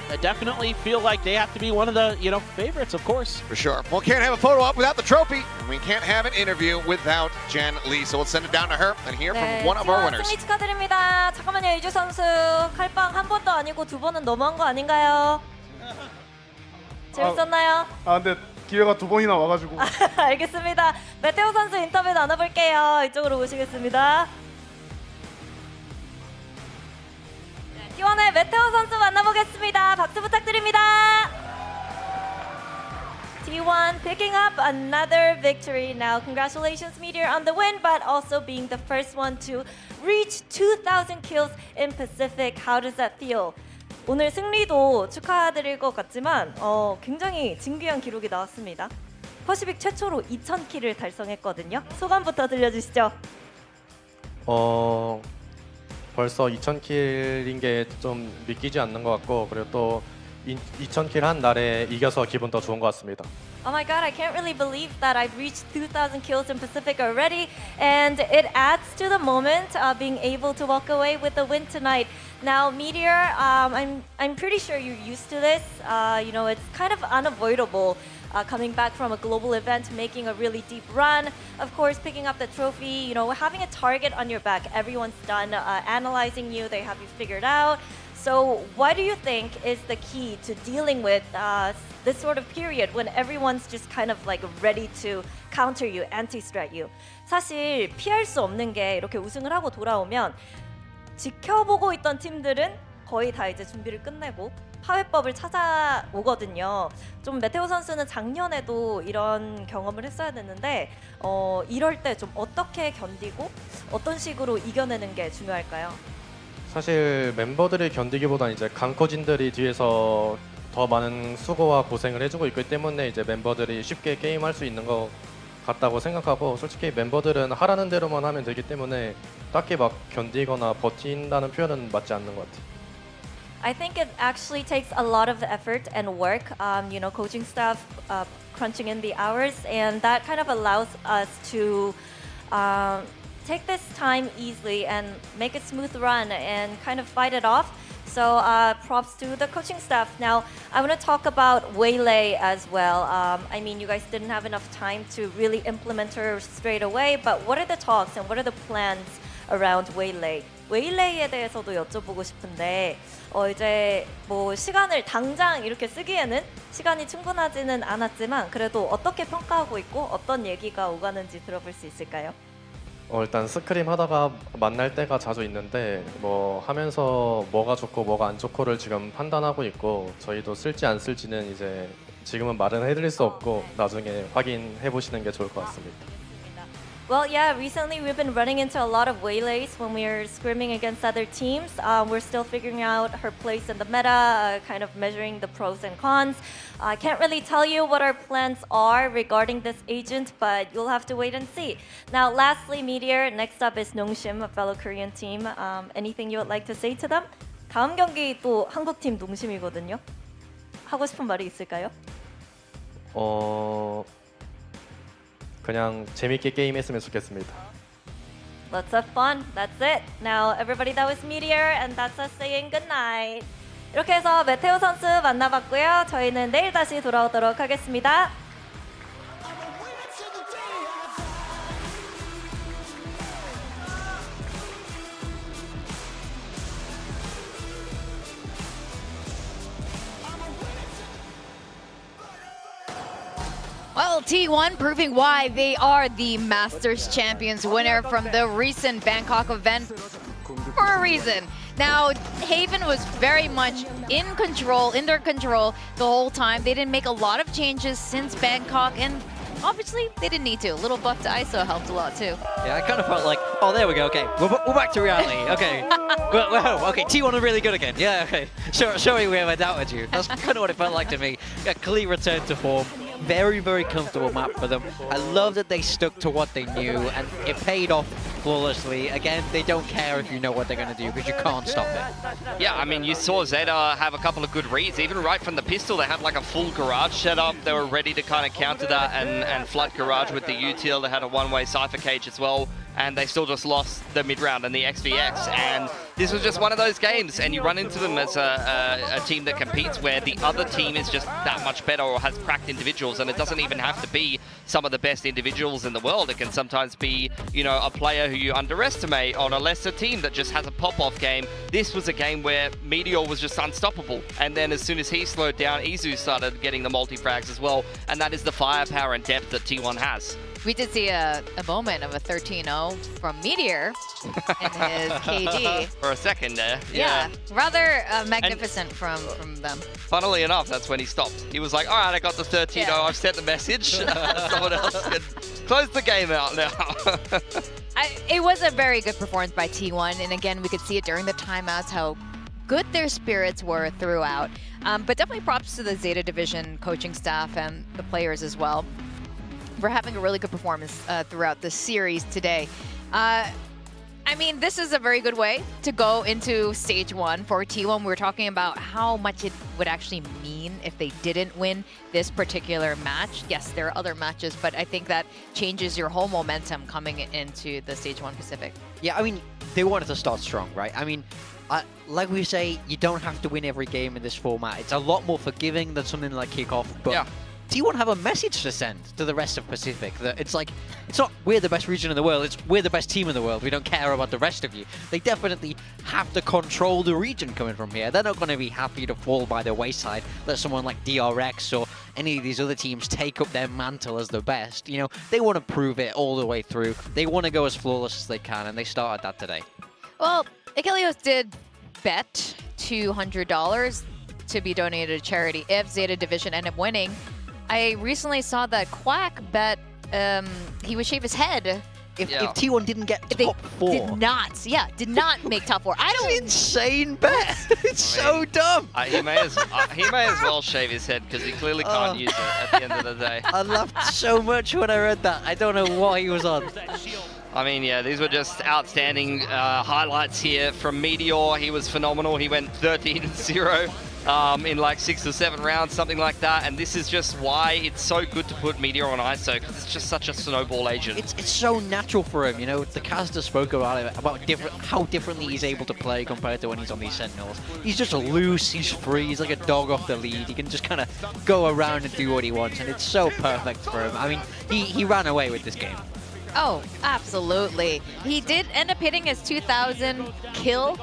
I definitely feel like they have to be one of the, favorites, of course. For sure. Well, can't have a photo op without the trophy, and we can't have an interview without Jen Lee. So we'll send it down to her and hear from one of our winners. 승리 축하드립니다. 잠깐만요, 이주 선수. 칼빵 한 번도 아니고 2번은 너무한 거 아닌가요? 재밌었나요? 근데 기회가 2번이나 와가지고. 알겠습니다. 메테오 선수 인터뷰 나눠볼게요. 이쪽으로 오시겠습니다. T1의 메테오 선수 만나보겠습니다. 박수 부탁드립니다. T1 picking up another victory now. Congratulations, Meteor, on the win, but also being the first one to reach 2,000 kills in Pacific. How does that feel? 오늘 승리도 축하드릴 것 같지만 굉장히 진귀한 기록이 나왔습니다. 퍼시픽 최초로 2,000킬을 달성했거든요. 소감부터 들려주시죠. 벌써 2,000킬인 게 좀 믿기지 않는 것 같고, 그리고 또 2,000킬 한 날에 이겨서 기분 더 좋은 것 같습니다. Oh my god, I can't really believe that I've reached 2,000 kills in Pacific already, and it adds to the moment being able to walk away with the win tonight. Now, Meteor, I'm pretty sure you're used to this. It's kind of unavoidable coming back from a global event, making a really deep run. Of course, picking up the trophy, having a target on your back. Everyone's done analyzing you, they have you figured out. So what do you think is the key to dealing with this sort of period when everyone's just kind of like ready to counter you, anti-strat you? 사실 피할 수 없는 게 이렇게 우승을 하고 돌아오면 지켜보고 있던 팀들은 거의 다 이제 준비를 끝내고 파회법을 찾아오거든요. 좀 메테오 선수는 작년에도 이런 경험을 했어야 됐는데 이럴 때 좀 어떻게 견디고 어떤 식으로 이겨내는 게 중요할까요? 사실 멤버들이 견디기보다는 이제 강코진들이 뒤에서 더 많은 수고와 고생을 해주고 있기 때문에 이제 멤버들이 쉽게 게임할 수 있는 것 같다고 생각하고, 솔직히 멤버들은 하라는 대로만 하면 되기 때문에 딱히 막 견디거나 버틴다는 표현은 맞지 않는 것 같아요. I think it actually takes a lot of effort and work, coaching staff crunching in the hours, and that kind of allows us to take this time easily and make a smooth run and kind of fight it off. So props to the coaching staff. Now, I want to talk about Waylay as well. You guys didn't have enough time to really implement her straight away, but what are the talks and what are the plans around Waylay? 웨일레이에 대해서도 여쭤보고 싶은데 이제 뭐 시간을 당장 이렇게 쓰기에는 시간이 충분하지는 않았지만 그래도 어떻게 평가하고 있고 어떤 얘기가 오가는지 들어볼 수 있을까요? 일단 스크림 하다가 만날 때가 자주 있는데 뭐 하면서 뭐가 좋고 뭐가 안 좋고를 지금 판단하고 있고 저희도 쓸지 안 쓸지는 이제 지금은 말은 해드릴 수 없고 나중에 확인해 보시는 게 좋을 것 같습니다. Well, yeah, recently we've been running into a lot of waylays when we're scrimming against other teams. We're still figuring out her place in the meta, kind of measuring the pros and cons. I can't really tell you what our plans are regarding this agent, but you'll have to wait and see. Now, lastly, Meteor, next up is 농심, a fellow Korean team. Anything you would like to say to them? 다음 경기 또 한국 팀 농심이거든요. 하고 싶은 말이 있을까요? 그냥 재밌게 게임했으면 좋겠습니다. Let's have fun. That's it. Now, everybody, that was Meteor, and that's us saying goodnight. 이렇게 해서 메테오 선수 만나봤고요. 저희는 내일 다시 돌아오도록 하겠습니다. Well, T1 proving why they are the Masters Champions winner from the recent Bangkok event for a reason. Now, Haven was very much in their control the whole time. They didn't make a lot of changes since Bangkok, and obviously they didn't need to. A little buff to ISO helped a lot too. Yeah, I kind of felt like, oh, there we go. Okay, we're back to reality. Okay, well, okay, T1 are really good again. Yeah, okay. Showing we ever doubted you. That's kind of what it felt like to me. A clear return to form. Very, very comfortable map for them. I love that they stuck to what they knew, and it paid off flawlessly. Again, they don't care if you know what they're going to do because you can't stop it. Yeah, I mean, you saw ZETA have a couple of good reads. Even right from the pistol, they had like a full garage set up. They were ready to kind of counter that and flood garage with the util. They had a one-way Cypher cage as well, and they still just lost the mid-round and the XVX. And this was just one of those games, and you run into them as a team that competes where the other team is just that much better or has cracked individuals, and it doesn't even have to be some of the best individuals in the world. It can sometimes be, you know, a player who you underestimate on a lesser team that just has a pop-off game. This was a game where Meteor was just unstoppable, and then as soon as he slowed down, Izu started getting the multi-frags as well, and that is the firepower and depth that T1 has. We did see a moment of a 13-0 from Meteor in his KD. For a second there. Yeah, rather magnificent from them. Funnily enough, that's when he stopped. He was like, all right, I got the 13-0, I've sent the message. Someone else can close the game out now. It was a very good performance by T1, and again, we could see it during the timeouts how good their spirits were throughout. But definitely props to the ZETA division coaching staff and the players as well for having a really good performance throughout the series today. I mean, this is a very good way to go into stage one for T1. We were talking about how much it would actually mean if they didn't win this particular match. Yes, there are other matches, but I think that changes your whole momentum coming into the stage one Pacific. Yeah, I mean, they wanted to start strong, right? I mean, like we say, you don't have to win every game in this format. It's a lot more forgiving than something like Kickoff, but yeah. T1 have a message to send to the rest of Pacific that it's like, it's not we're the best region in the world, it's we're the best team in the world. We don't care about the rest of you. They definitely have to control the region coming from here. They're not going to be happy to fall by the wayside, let someone like DRX or any of these other teams take up their mantle as the best. You know, they want to prove it all the way through. They want to go as flawless as they can, and they started that today. Well, Achilles did bet $200 to be donated to charity if ZETA Division ended up winning. I recently saw that Quack bet he would shave his head if T1 didn't get top 4. Did not make top 4. I don't. It's an insane bet. It's so dumb. He may as well shave his head because he clearly can't use it at the end of the day. I laughed so much when I read that. I don't know what he was on. I mean, yeah, these were just outstanding highlights here from Meteor. He was phenomenal. He went 13-0. In like 6 or 7 rounds, something like that, and this is just why it's so good to put Meteor on ISO, because it's just such a snowball agent. It's so natural for him, you know. The caster spoke about it, about how differently he's able to play compared to when he's on these Sentinels. He's just loose, he's free, he's like a dog off the lead. He can just kind of go around and do what he wants, and it's so perfect for him. I mean, he ran away with this game. Oh, absolutely. He did end up hitting his 2,000 kill,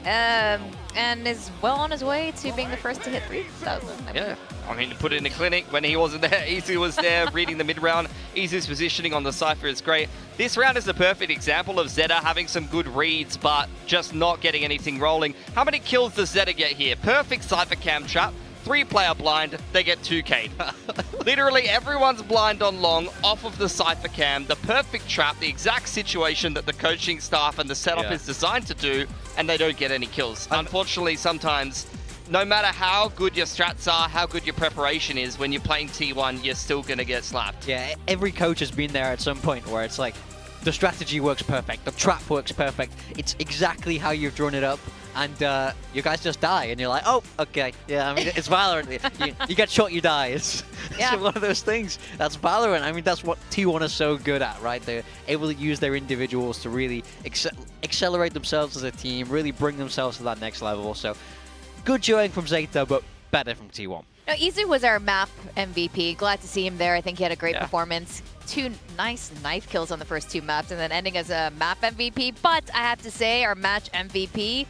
and is well on his way to being the first to hit 3,000. Yeah, I mean, to put it in a clinic, when he wasn't there, Izu was there reading the mid-round. Izu's positioning on the Cypher is great. This round is a perfect example of ZETA having some good reads, but just not getting anything rolling. How many kills does ZETA get here? Perfect Cypher cam trap. 3-player blind, they get 2K'd. Literally everyone's blind on long, off of the Cypher cam, the perfect trap, the exact situation that the coaching staff and the setup is designed to do, and they don't get any kills. Unfortunately, sometimes, no matter how good your strats are, how good your preparation is, when you're playing T1, you're still going to get slapped. Yeah, every coach has been there at some point where it's like, the strategy works perfect, the trap works perfect, it's exactly how you've drawn it up, and you guys just die, and you're like, oh, okay, yeah, I mean, it's Valorant. you get shot, you die. It's one of those things. That's Valorant. I mean, that's what T1 is so good at, right? They're able to use their individuals to really accelerate themselves as a team, really bring themselves to that next level. So, good showing from ZETA, but better from T1. Now, Izu was our map MVP. Glad to see him there. I think he had a great performance. 2 nice knife kills on the first 2 maps, and then ending as a map MVP. But I have to say, our match MVP,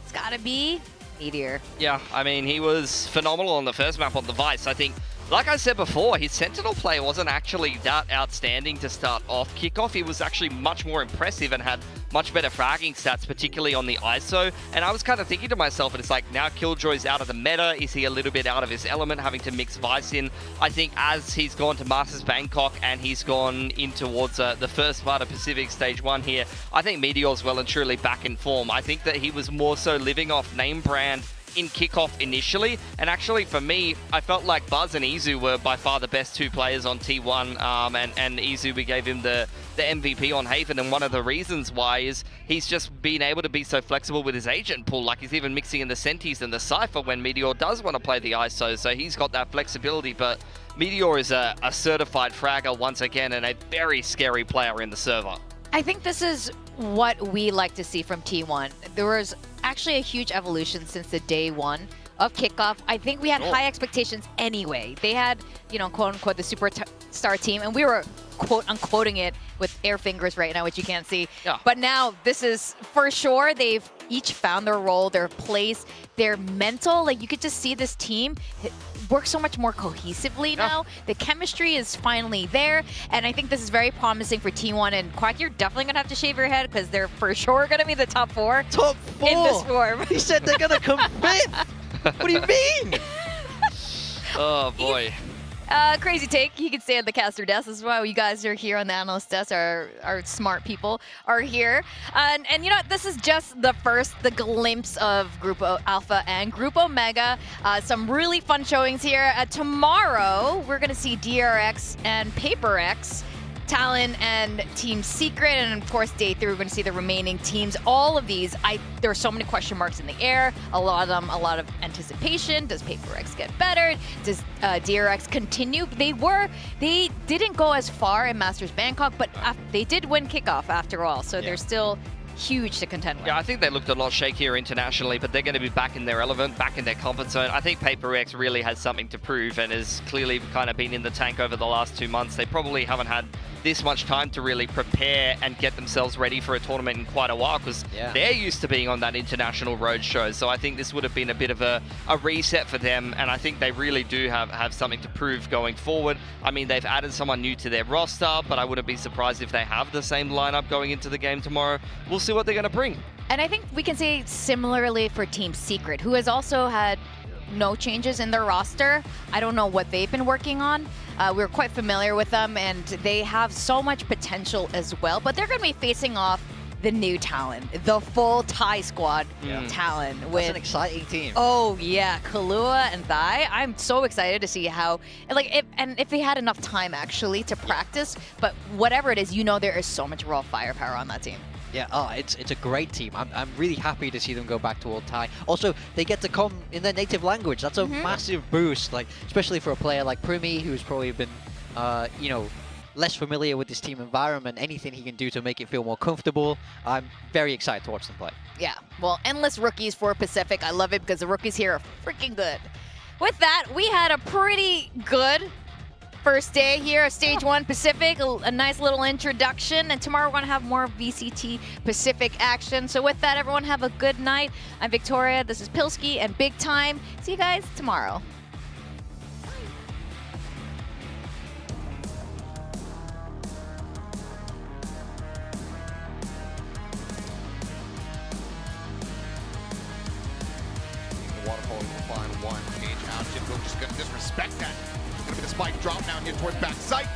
it's got to be Meteor. Yeah, I mean, he was phenomenal on the first map on the Vice. I think, like I said before, his Sentinel play wasn't actually that outstanding to start off Kickoff. He was actually much more impressive and had much better fragging stats, particularly on the ISO. And I was kind of thinking to myself, it's like, now Killjoy's out of the meta. Is he a little bit out of his element, having to mix Vice in? I think as he's gone to Masters Bangkok and he's gone in towards the first part of Pacific Stage 1 here, I think Meteor's well and truly back in form. I think that he was more so living off name brand in Kickoff initially, and actually for me, I felt like Buzz and Izu were by far the best 2 players on T1, and Izu, we gave him the MVP on Haven, and one of the reasons why is he's just been able to be so flexible with his agent pool. Like, he's even mixing in the Sentis and the Cypher when Meteor does want to play the ISO, so he's got that flexibility. But Meteor is a certified fragger once again, and a very scary player in the server. I think this is what we like to see from T1. There was actually a huge evolution since the day 1 of Kickoff. I think we had high expectations anyway. They had, you know, quote unquote, the superstar team, and we were quote unquoting it with air fingers right now, which you can't see. Yeah. But now this is for sure. They've each found their role, their place, their mental. Like, you could just see this team work so much more cohesively now. The chemistry is finally there, and I think this is very promising for T1. And Quack, you're definitely gonna have to shave your head because they're for sure gonna be the top 4. Top 4 in this form. He said they're gonna come 5th. What do you mean? Oh boy. Crazy take. He could stay at the caster desk. This is why you guys are here on the analyst desk. Our smart people are here. And you know what? This is just the glimpse of Group Alpha and Group Omega. Some really fun showings here. Tomorrow, we're going to see DRX and PaperX, Talon and Team Secret, and of course day 3 we're going to see the remaining teams. All of these, there are so many question marks in the air. A lot of them, a lot of anticipation. Does PaperX get better? Does DRX continue? They didn't go as far in Masters Bangkok, but they did win Kickoff after all, so they're still huge to contend with. Yeah, I think they looked a lot shakier internationally, but they're going to be back in their element, back in their comfort zone. I think PaperX really has something to prove and has clearly kind of been in the tank over the last 2 months. They probably haven't had this much time to really prepare and get themselves ready for a tournament in quite a while, because they're used to being on that international road show. So I think this would have been a bit of a reset for them, and I think they really do have something to prove going forward. I mean, they've added someone new to their roster, but I wouldn't be surprised if they have the same lineup going into the game tomorrow. We'll see what they're going to bring. And I think we can say similarly for Team Secret, who has also had no changes in their roster. I don't know what they've been working on. We're quite familiar with them, and they have so much potential as well. But they're going to be facing off the new Talon, the full Thai squad Talon. That's an exciting team. Oh yeah, Kahlua and Thai. I'm so excited to see how, like, if they had enough time actually to practice. But whatever it is, you know, there is so much raw firepower on that team. Yeah, it's a great team. I'm really happy to see them go back to Old Thai. Also, they get to come in their native language. That's a massive boost, like especially for a player like Primi, who's probably been, you know, less familiar with this team environment. Anything he can do to make it feel more comfortable. I'm very excited to watch them play. Yeah, well, endless rookies for Pacific. I love it because the rookies here are freaking good. With that, we had a pretty good first day here at Stage 1 Pacific, a nice little introduction, and tomorrow we're going to have more VCT Pacific action. So with that, everyone have a good night. I'm Victoria, this is Pilski, and Big Time. See you guys tomorrow. Waterfall will find one. Cage out. Jinbo just going to disrespect that. Going to be the spike drop now here towards back sight.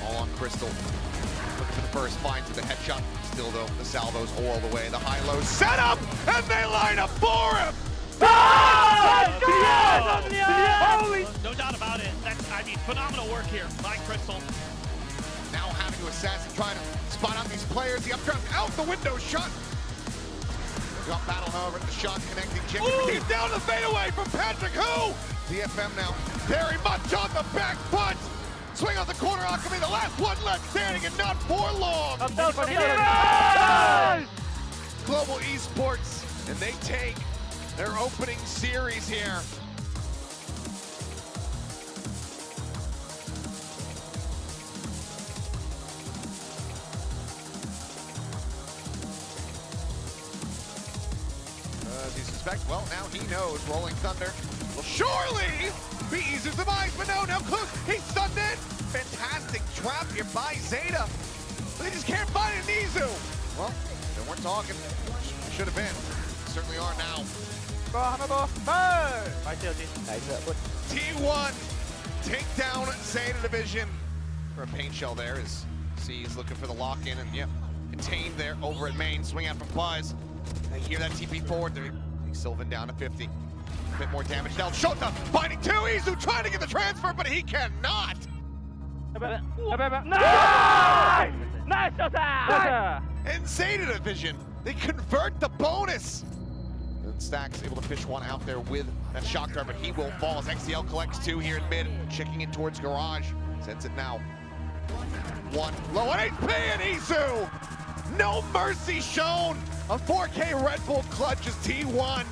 All on Crystal. Looking for the first, finds the headshot. Still though, the salvos all the way. The high-low set up, and they line up for him. No doubt about it. That's, I mean, phenomenal work here by Crystal. Now having to assassin, trying to spot out these players. The updraft out the window shot. Drop battle, however, the shot connecting Chicken. He's down the fadeaway from Patrick Hu. DFM now very much on the back foot. Swing on the corner, Alchemy, the last one left standing, and not for long. Global Esports, and they take their opening series here. Does he suspect? Well, now he knows. Rolling Thunder will surely be Izu's demise, but no clues. He's stunned in. Fantastic trap here by ZETA. They just can't find it in Izu. Well, they weren't talking. Should have been. Certainly are now. T1 take down ZETA Division. For a paint shell there as C is looking for the lock-in, and yep, contained there over at main. Swing out from Buzz. They hear that TP forward. They're Sylvan down to 50. A bit more damage now. Shota finding two. Izu trying to get the transfer, but he cannot. Nice Shota! And ZETA Division, they convert the bonus. And Stack's able to fish one out there with that shock dart, but he will fall as XCL collects two here in mid, checking in towards Garage. Sends it now. One low on HP, and Izu! No mercy shown! A 4K Red Bull clutches T1.